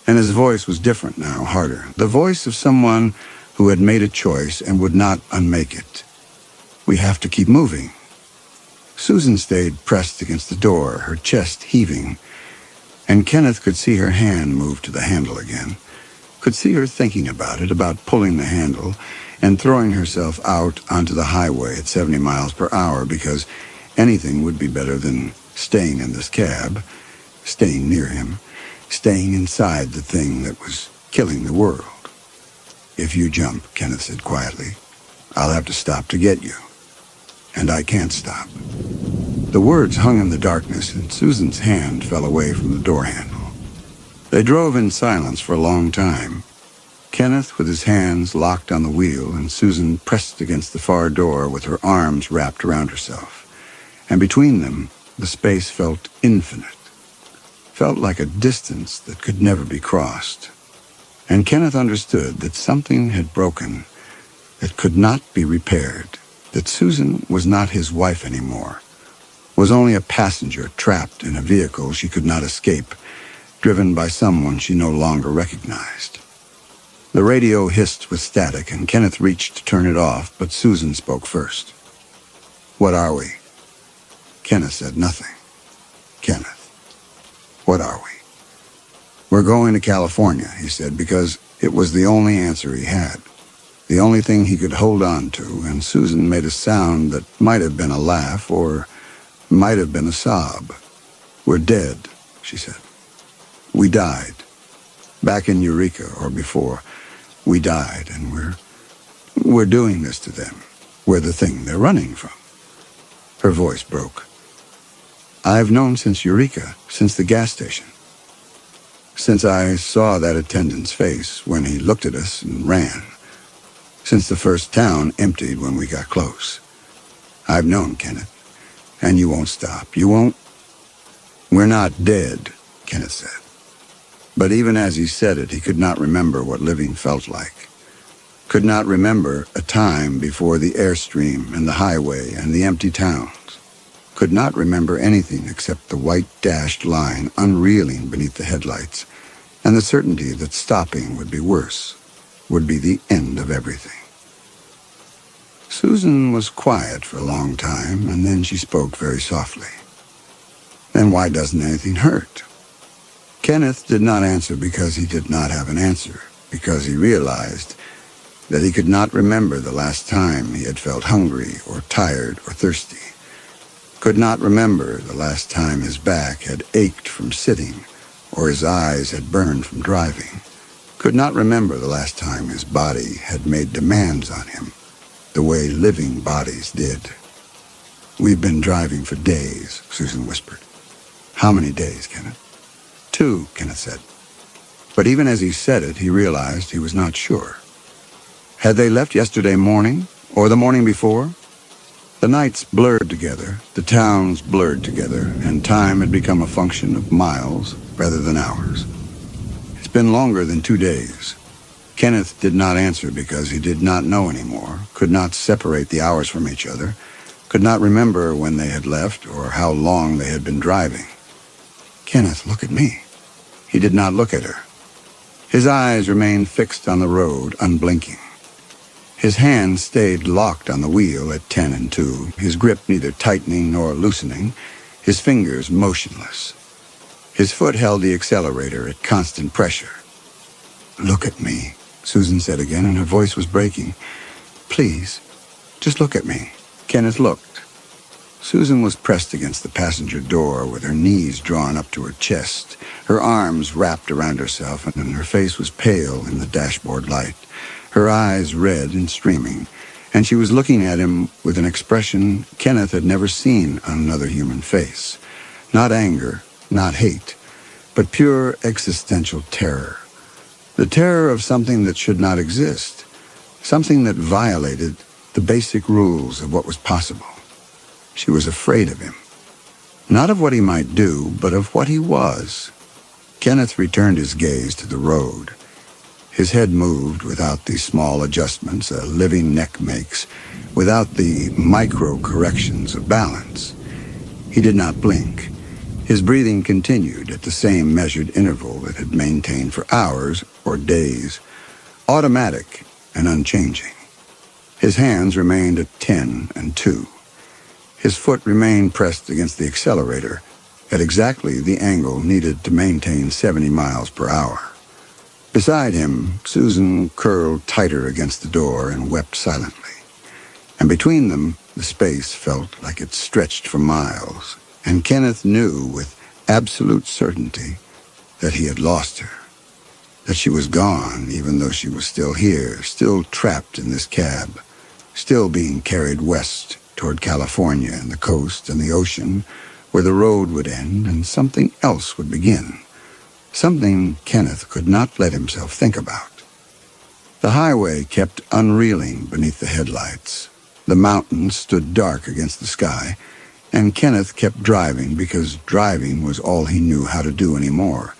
And his voice was different now, harder. The voice of someone who had made a choice and would not unmake it. "We have to keep moving." Susan stayed pressed against the door, her chest heaving, and Kenneth could see her hand move to the handle again, could see her thinking about it, about pulling the handle and throwing herself out onto the highway at 70 miles per hour because anything would be better than staying in this cab, staying near him, staying inside the thing that was killing the world. "If you jump," Kenneth said quietly, "I'll have to stop to get you. And I can't stop." The words hung in the darkness, and Susan's hand fell away from the door handle. They drove in silence for a long time. Kenneth with his hands locked on the wheel, and Susan pressed against the far door with her arms wrapped around herself. And between them, the space felt infinite, felt like a distance that could never be crossed. And Kenneth understood that something had broken that could not be repaired, that Susan was not his wife anymore, was only a passenger trapped in a vehicle she could not escape, driven by someone she no longer recognized. The radio hissed with static, and Kenneth reached to turn it off, but Susan spoke first. "What are we?" Kenneth said nothing. "Kenneth, what are we?" "We're going to California," he said, because it was the only answer he had, the only thing he could hold on to, and Susan made a sound that might have been a laugh or might have been a sob. "We're dead," she said. "We died. Back in Eureka, or before. We died, and we're doing this to them. We're the thing they're running from." Her voice broke. "I've known since Eureka, since the gas station. Since I saw that attendant's face when he looked at us and ran. Since the first town emptied when we got close. I've known, Kenneth. And you won't stop. You won't." "We're not dead," Kenneth said. But even as he said it, he could not remember what living felt like. Could not remember a time before the airstream and the highway and the empty towns. Could not remember anything except the white dashed line unreeling beneath the headlights, and the certainty that stopping would be worse, would be the end of everything. Susan was quiet for a long time, and then she spoke very softly. "Then why doesn't anything hurt?" Kenneth did not answer because he did not have an answer, because he realized that he could not remember the last time he had felt hungry or tired or thirsty, could not remember the last time his back had ached from sitting or his eyes had burned from driving, could not remember the last time his body had made demands on him, the way living bodies did. "We've been driving for days," Susan whispered. "How many days, Kenneth?" "2, Kenneth said. But even as he said it, he realized he was not sure. Had they left yesterday morning, or the morning before? The nights blurred together, the towns blurred together, and time had become a function of miles rather than hours. "It's been longer than 2 days. Kenneth did not answer because he did not know anymore, could not separate the hours from each other, could not remember when they had left or how long they had been driving. "Kenneth, look at me." He did not look at her. His eyes remained fixed on the road, unblinking. His hands stayed locked on the wheel at 10 and 2, his grip neither tightening nor loosening, his fingers motionless. His foot held the accelerator at constant pressure. "Look at me," Susan said again, and her voice was breaking. "Please, just look at me." Kenneth looked. Susan was pressed against the passenger door with her knees drawn up to her chest, her arms wrapped around herself, and her face was pale in the dashboard light, her eyes red and streaming, and she was looking at him with an expression Kenneth had never seen on another human face. Not anger, not hate, but pure existential terror. The terror of something that should not exist, something that violated the basic rules of what was possible. She was afraid of him. Not of what he might do, but of what he was. Kenneth returned his gaze to the road. His head moved without the small adjustments a living neck makes, without the micro-corrections of balance. He did not blink. His breathing continued at the same measured interval it had maintained for hours or days, automatic and unchanging. His hands remained at 10 and 2. His foot remained pressed against the accelerator at exactly the angle needed to maintain 70 miles per hour. Beside him, Susan curled tighter against the door and wept silently. And between them, the space felt like it stretched for miles, and Kenneth knew with absolute certainty that he had lost her, that she was gone even though she was still here, still trapped in this cab, still being carried west toward California and the coast and the ocean, where the road would end and something else would begin, something Kenneth could not let himself think about. The highway kept unreeling beneath the headlights. The mountains stood dark against the sky, and Kenneth kept driving because driving was all he knew how to do anymore.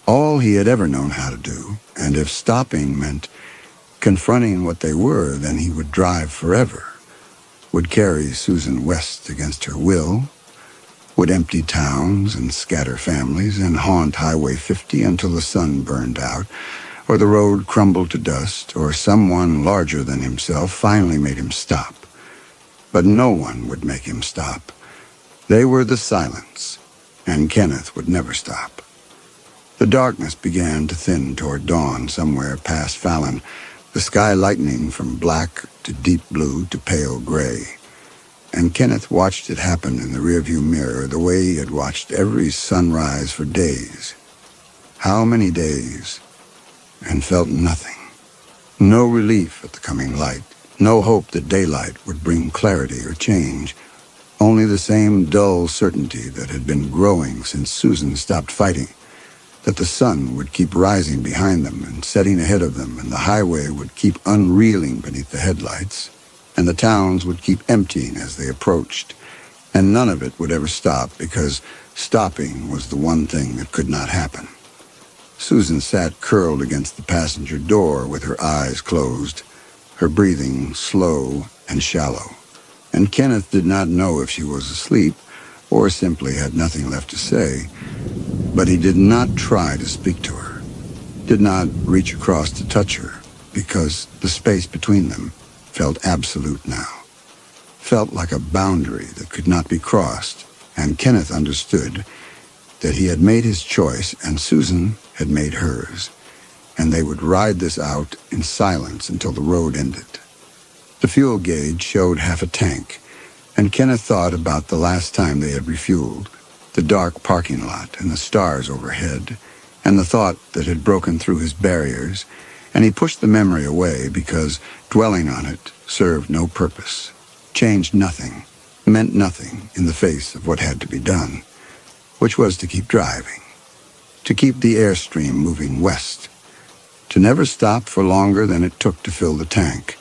All he had ever known how to do, and if stopping meant confronting what they were, then he would drive forever, would carry Susan west against her will, would empty towns and scatter families and haunt Highway 50 until the sun burned out, or the road crumbled to dust, or someone larger than himself finally made him stop. But no one would make him stop. They were the silence, and Kenneth would never stop. The darkness began to thin toward dawn somewhere past Fallon, the sky lightening from black to deep blue to pale gray. And Kenneth watched it happen in the rearview mirror the way he had watched every sunrise for days. How many days? And felt nothing. No relief at the coming light, no hope that daylight would bring clarity or change, only the same dull certainty that had been growing since Susan stopped fighting, that the sun would keep rising behind them and setting ahead of them, and the highway would keep unreeling beneath the headlights, and the towns would keep emptying as they approached, and none of it would ever stop because stopping was the one thing that could not happen. Susan sat curled against the passenger door with her eyes closed, her breathing slow and shallow, and Kenneth did not know if she was asleep or simply had nothing left to say, but he did not try to speak to her, did not reach across to touch her, because the space between them felt absolute now, felt like a boundary that could not be crossed, and Kenneth understood that he had made his choice and Susan had made hers, and they would ride this out in silence until the road ended. The fuel gauge showed half a tank, and Kenneth thought about the last time they had refueled, the dark parking lot and the stars overhead, and the thought that had broken through his barriers, and he pushed the memory away because dwelling on it served no purpose, changed nothing, meant nothing in the face of what had to be done, which was to keep driving, to keep the airstream moving west, to never stop for longer than it took to fill the tank,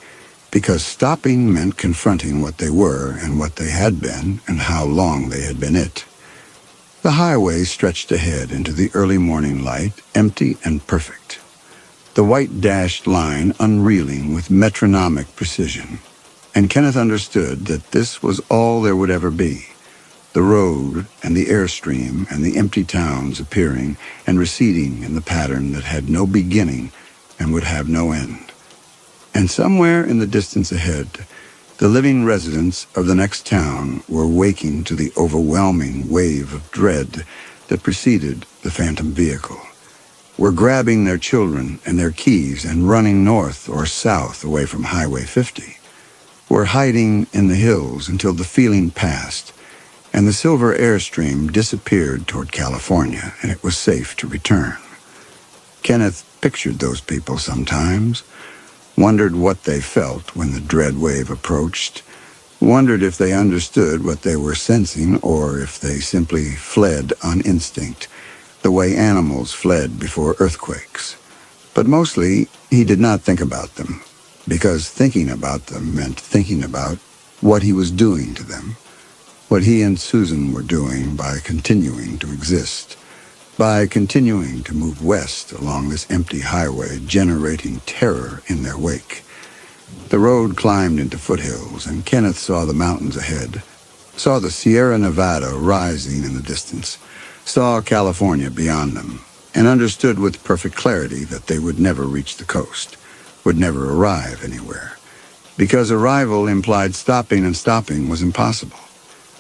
because stopping meant confronting what they were and what they had been and how long they had been it. The highway stretched ahead into the early morning light, empty and perfect, the white dashed line unreeling with metronomic precision, and Kenneth understood that this was all there would ever be. The road and the airstream and the empty towns appearing and receding in the pattern that had no beginning and would have no end. And somewhere in the distance ahead, the living residents of the next town were waking to the overwhelming wave of dread that preceded the phantom vehicle, were grabbing their children and their keys and running north or south away from Highway 50, were hiding in the hills until the feeling passed, and the silver airstream disappeared toward California, and it was safe to return. Kenneth pictured those people sometimes, wondered what they felt when the dread wave approached, wondered if they understood what they were sensing or if they simply fled on instinct, the way animals fled before earthquakes. But mostly, he did not think about them, because thinking about them meant thinking about what he was doing to them, what he and Susan were doing by continuing to exist, by continuing to move west along this empty highway, generating terror in their wake. The road climbed into foothills, and Kenneth saw the mountains ahead, saw the Sierra Nevada rising in the distance, saw California beyond them, and understood with perfect clarity that they would never reach the coast, would never arrive anywhere, because arrival implied stopping, and stopping was impossible.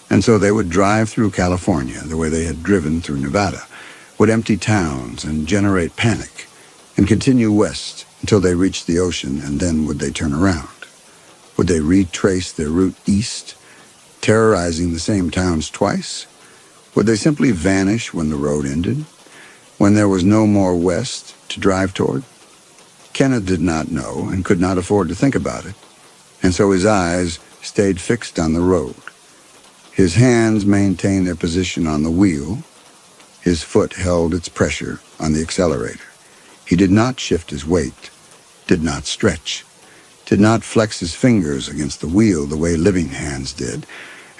And so they would drive through California the way they had driven through Nevada, would empty towns and generate panic, and continue west until they reached the ocean, and then would they turn around? Would they retrace their route east, terrorizing the same towns twice? Would they simply vanish when the road ended, when there was no more west to drive toward? Kenneth did not know and could not afford to think about it, and so his eyes stayed fixed on the road. His hands maintained their position on the wheel. His foot held its pressure on the accelerator. He did not shift his weight. did not stretch, did not flex his fingers against the wheel the way living hands did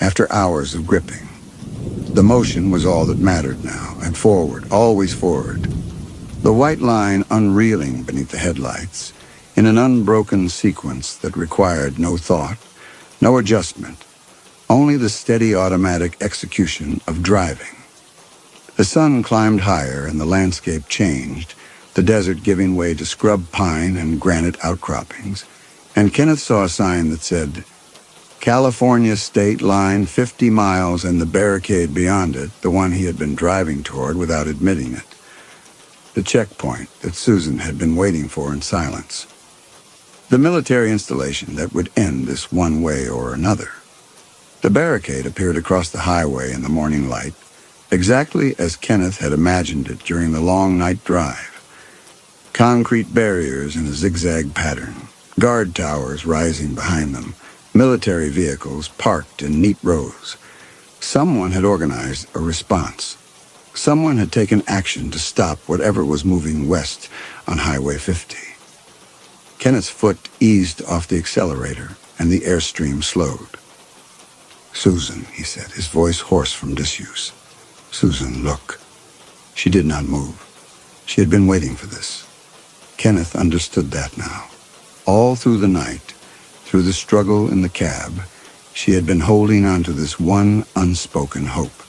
after hours of gripping. The motion was all that mattered now, and forward, always forward. The white line unreeling beneath the headlights, in an unbroken sequence that required no thought, no adjustment, only the steady automatic execution of driving. The sun climbed higher and the landscape changed, the desert giving way to scrub pine and granite outcroppings, and Kenneth saw a sign that said, California State Line 50 miles and the barricade beyond it, the one he had been driving toward without admitting it. The checkpoint that Susan had been waiting for in silence. The military installation that would end this one way or another. The barricade appeared across the highway in the morning light, exactly as Kenneth had imagined it during the long night drive. Concrete barriers in a zigzag pattern, guard towers rising behind them, military vehicles parked in neat rows. Someone had organized a response. Someone had taken action to stop whatever was moving west on Highway 50. Kenneth's foot eased off the accelerator, and the airstream slowed. "Susan," he said, his voice hoarse from disuse. "Susan, look." She did not move. She had been waiting for this. Kenneth understood that now. All through the night, through the struggle in the cab, she had been holding on to this one unspoken hope.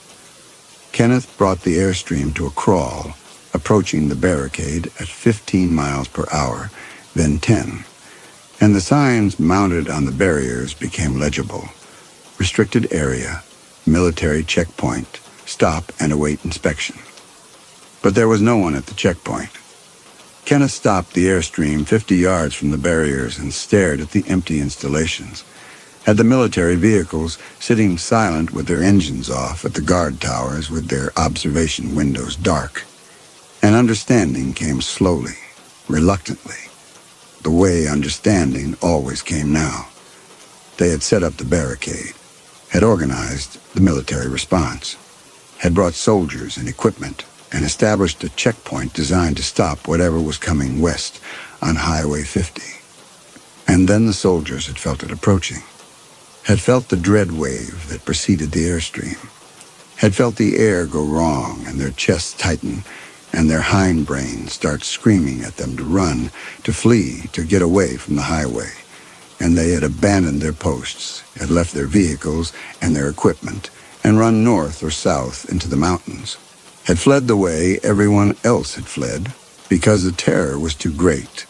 Kenneth brought the airstream to a crawl, approaching the barricade at 15 miles per hour, then 10, and the signs mounted on the barriers became legible. Restricted area, military checkpoint, stop and await inspection. But there was no one at the checkpoint. Kenneth stopped the airstream 50 yards from the barriers and stared at the empty installations, at the military vehicles sitting silent with their engines off at the guard towers with their observation windows dark. And understanding came slowly, reluctantly, the way understanding always came now. They had set up the barricade, had organized the military response, had brought soldiers and equipment, and established a checkpoint designed to stop whatever was coming west on Highway 50. And then the soldiers had felt it approaching, had felt the dread wave that preceded the airstream, had felt the air go wrong and their chests tighten and their hindbrains start screaming at them to run, to flee, to get away from the highway. And they had abandoned their posts, had left their vehicles and their equipment, and run north or south into the mountains, had fled the way everyone else had fled, because the terror was too great,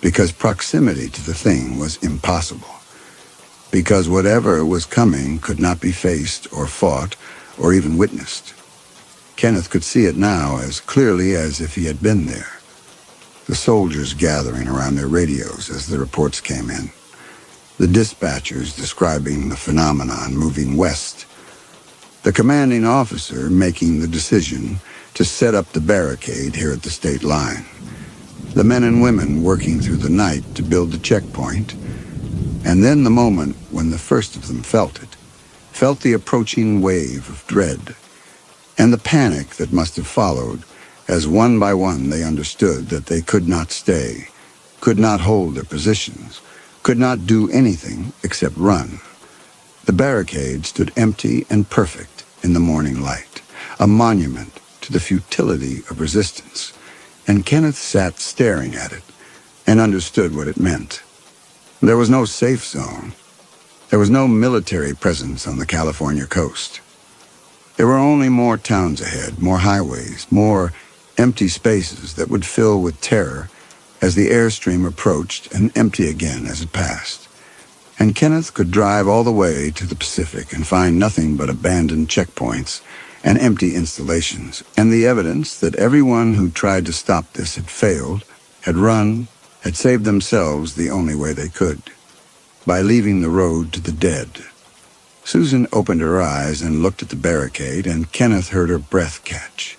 because proximity to the thing was impossible, because whatever was coming could not be faced or fought or even witnessed. Kenneth could see it now as clearly as if he had been there. The soldiers gathering around their radios as the reports came in. The dispatchers describing the phenomenon moving west. The commanding officer making the decision to set up the barricade here at the state line. The men and women working through the night to build the checkpoint. And then the moment when the first of them felt it, felt the approaching wave of dread, and the panic that must have followed as one by one they understood that they could not stay, could not hold their positions, could not do anything except run. The barricade stood empty and perfect in the morning light, a monument to the futility of resistance, and Kenneth sat staring at it and understood what it meant. There was no safe zone. There was no military presence on the California coast. There were only more towns ahead, more highways, more empty spaces that would fill with terror as the airstream approached and empty again as it passed. And Kenneth could drive all the way to the Pacific and find nothing but abandoned checkpoints and empty installations, and the evidence that everyone who tried to stop this had failed, had run, had saved themselves the only way they could, by leaving the road to the dead. Susan opened her eyes and looked at the barricade, and Kenneth heard her breath catch,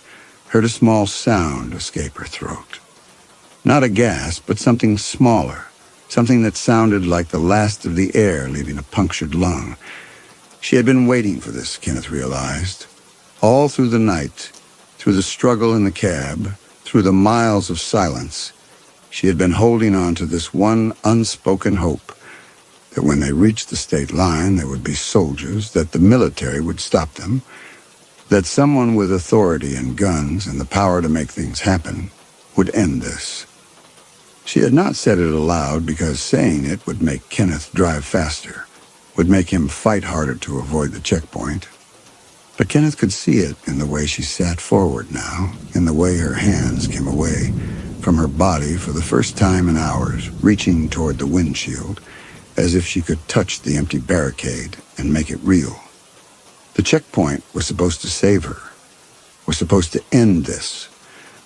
heard a small sound escape her throat. Not a gasp, but something smaller, something that sounded like the last of the air leaving a punctured lung. She had been waiting for this, Kenneth realized. All through the night, through the struggle in the cab, through the miles of silence, She had been holding on to this one unspoken hope, that when they reached the state line there would be soldiers, that the military would stop them, that someone with authority and guns and the power to make things happen would end this. She had not said it aloud because saying it would make Kenneth drive faster, would make him fight harder to avoid the checkpoint. But Kenneth could see it in the way she sat forward now, in the way her hands came away from her body for the first time in hours, reaching toward the windshield, as if she could touch the empty barricade and make it real. The checkpoint was supposed to save her, was supposed to end this,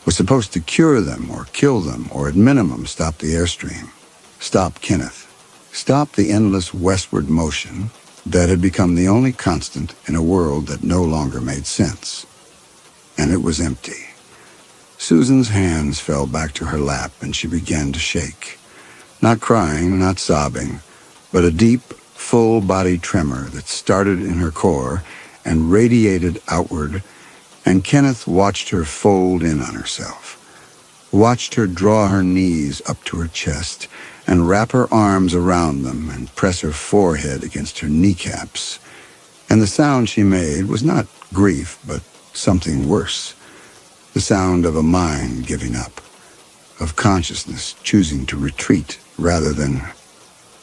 was supposed to cure them or kill them or at minimum stop the airstream, stop Kenneth, stop the endless westward motion that had become the only constant in a world that no longer made sense. And it was empty. Susan's hands fell back to her lap and she began to shake. Not crying, not sobbing, but a deep, full-body tremor that started in her core and radiated outward, and Kenneth watched her fold in on herself, watched her draw her knees up to her chest and wrap her arms around them and press her forehead against her kneecaps. And the sound she made was not grief, but something worse. The sound of a mind giving up, of consciousness choosing to retreat rather than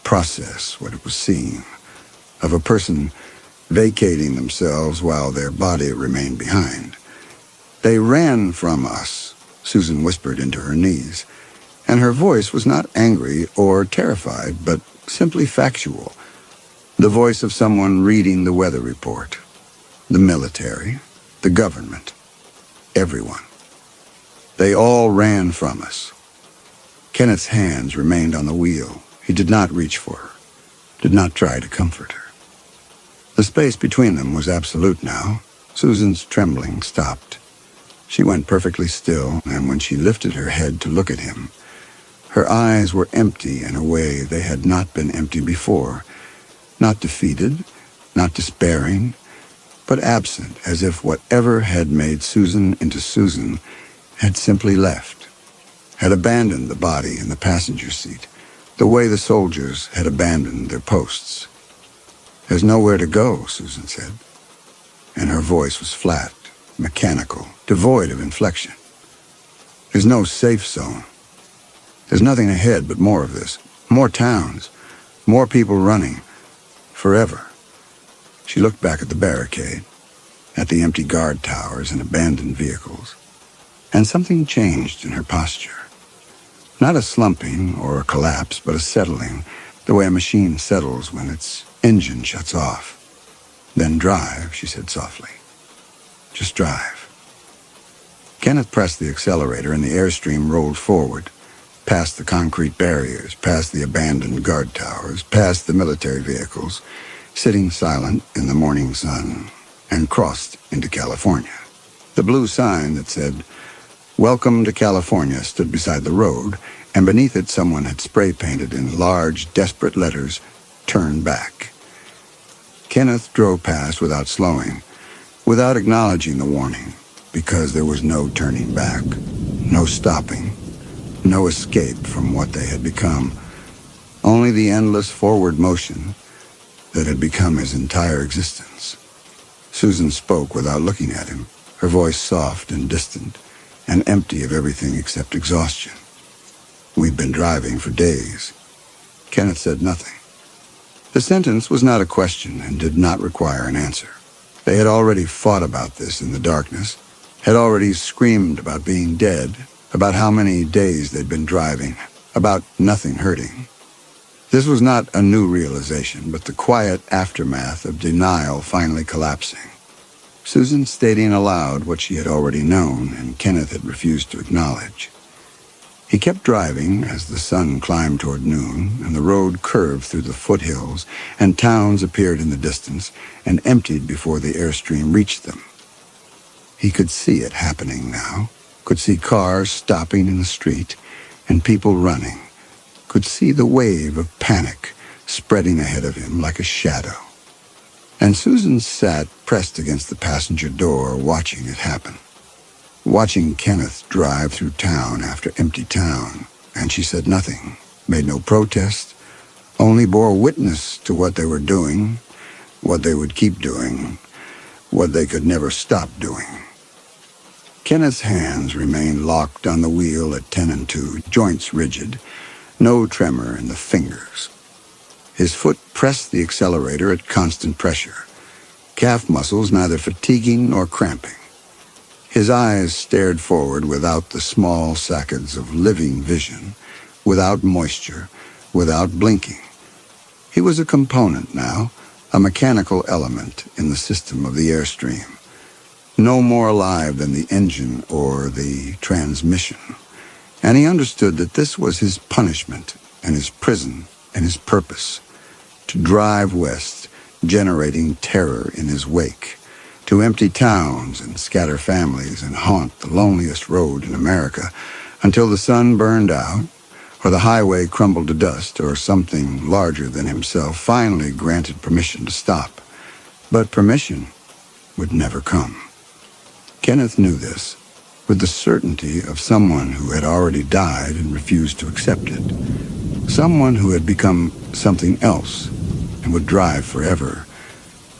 process what it was seeing, of a person vacating themselves while their body remained behind. "They ran from us," Susan whispered into her knees, and her voice was not angry or terrified, but simply factual. The voice of someone reading the weather report. The military, the government, everyone. They all ran from us. Kenneth's hands remained on the wheel. He did not reach for her, did not try to comfort her. The space between them was absolute now. Susan's trembling stopped. She went perfectly still, and when she lifted her head to look at him, her eyes were empty in a way they had not been empty before. Not defeated, not despairing, but absent, as if whatever had made Susan into Susan had simply left, had abandoned the body in the passenger seat, the way the soldiers had abandoned their posts. "There's nowhere to go," Susan said, and her voice was flat, mechanical, devoid of inflection. "There's no safe zone. There's nothing ahead but more of this, more towns, more people running, forever." She looked back at the barricade, at the empty guard towers and abandoned vehicles, and something changed in her posture. Not a slumping or a collapse, but a settling, the way a machine settles when its engine shuts off. "Then drive," she said softly. "Just drive." Kenneth pressed the accelerator and the airstream rolled forward, past the concrete barriers, past the abandoned guard towers, past the military vehicles, sitting silent in the morning sun, and crossed into California. The blue sign that said, "Welcome to California," stood beside the road, and beneath it someone had spray-painted in large, desperate letters, "Turn back." Kenneth drove past without slowing, without acknowledging the warning, because there was no turning back, no stopping, no escape from what they had become, only the endless forward motion that had become his entire existence. Susan spoke without looking at him, her voice soft and distant, and empty of everything except exhaustion. "We've been driving for days." Kenneth said nothing. The sentence was not a question and did not require an answer. They had already fought about this in the darkness, had already screamed about being dead, about how many days they'd been driving, about nothing hurting. This was not a new realization, but the quiet aftermath of denial finally collapsing. Susan stating aloud what she had already known and Kenneth had refused to acknowledge. He kept driving as the sun climbed toward noon and the road curved through the foothills and towns appeared in the distance and emptied before the airstream reached them. He could see it happening now, could see cars stopping in the street and people running, could see the wave of panic spreading ahead of him like a shadow. And Susan sat pressed against the passenger door watching it happen. Watching Kenneth drive through town after empty town, and she said nothing, made no protest, only bore witness to what they were doing, what they would keep doing, what they could never stop doing. Kenneth's hands remained locked on the wheel at 10 and 2, joints rigid, no tremor in the fingers. His foot pressed the accelerator at constant pressure, calf muscles neither fatiguing nor cramping. His eyes stared forward without the small saccades of living vision, without moisture, without blinking. He was a component now, a mechanical element in the system of the airstream, no more alive than the engine or the transmission. And he understood that this was his punishment and his prison and his purpose, to drive west, generating terror in his wake, to empty towns and scatter families and haunt the loneliest road in America until the sun burned out, or the highway crumbled to dust, or something larger than himself finally granted permission to stop. But permission would never come. Kenneth knew this, with the certainty of someone who had already died and refused to accept it. Someone who had become something else and would drive forever,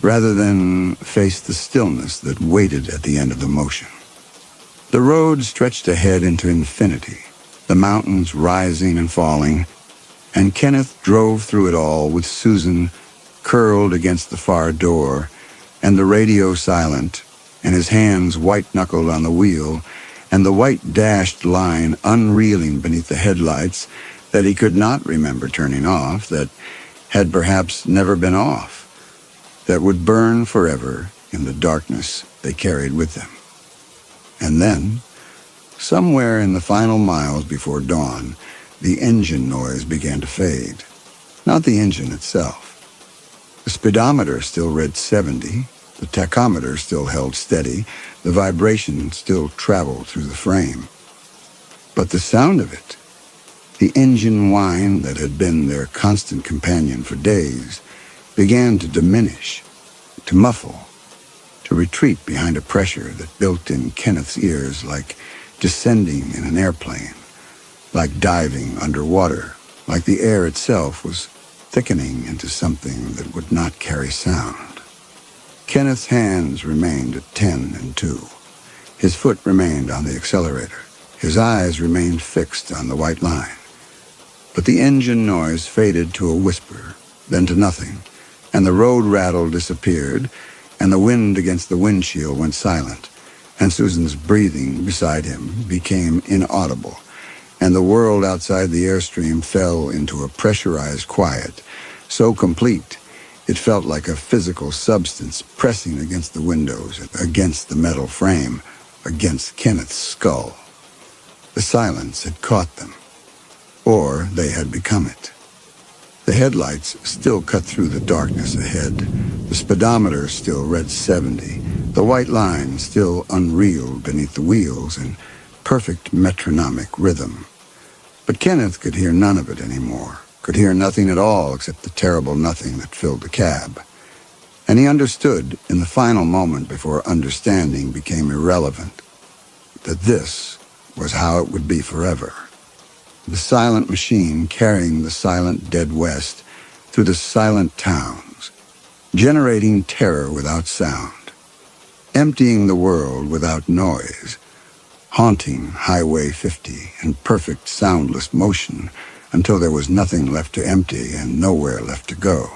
rather than face the stillness that waited at the end of the motion. The road stretched ahead into infinity, the mountains rising and falling, and Kenneth drove through it all with Susan curled against the far door, and the radio silent, and his hands white-knuckled on the wheel, and the white dashed line unreeling beneath the headlights that he could not remember turning off, that had perhaps never been off, that would burn forever in the darkness they carried with them. And then, somewhere in the final miles before dawn, the engine noise began to fade. Not the engine itself. The speedometer still read 70, the tachometer still held steady, the vibration still traveled through the frame. But the sound of it, the engine whine that had been their constant companion for days, began to diminish, to muffle, to retreat behind a pressure that built in Kenneth's ears like descending in an airplane, like diving underwater, like the air itself was thickening into something that would not carry sound. Kenneth's hands remained at 10 and 2. His foot remained on the accelerator. His eyes remained fixed on the white line. But the engine noise faded to a whisper, then to nothing, and the road rattle disappeared, and the wind against the windshield went silent, and Susan's breathing beside him became inaudible, and the world outside the airstream fell into a pressurized quiet, so complete it felt like a physical substance pressing against the windows, against the metal frame, against Kenneth's skull. The silence had caught them, or they had become it. The headlights still cut through the darkness ahead. The speedometer still read 70. The white line still unreeled beneath the wheels in perfect metronomic rhythm. But Kenneth could hear none of it anymore, could hear nothing at all except the terrible nothing that filled the cab. And he understood, in the final moment before understanding became irrelevant, that this was how it would be forever. The silent machine carrying the silent dead west through the silent towns, generating terror without sound, emptying the world without noise, haunting Highway 50 in perfect soundless motion until there was nothing left to empty and nowhere left to go.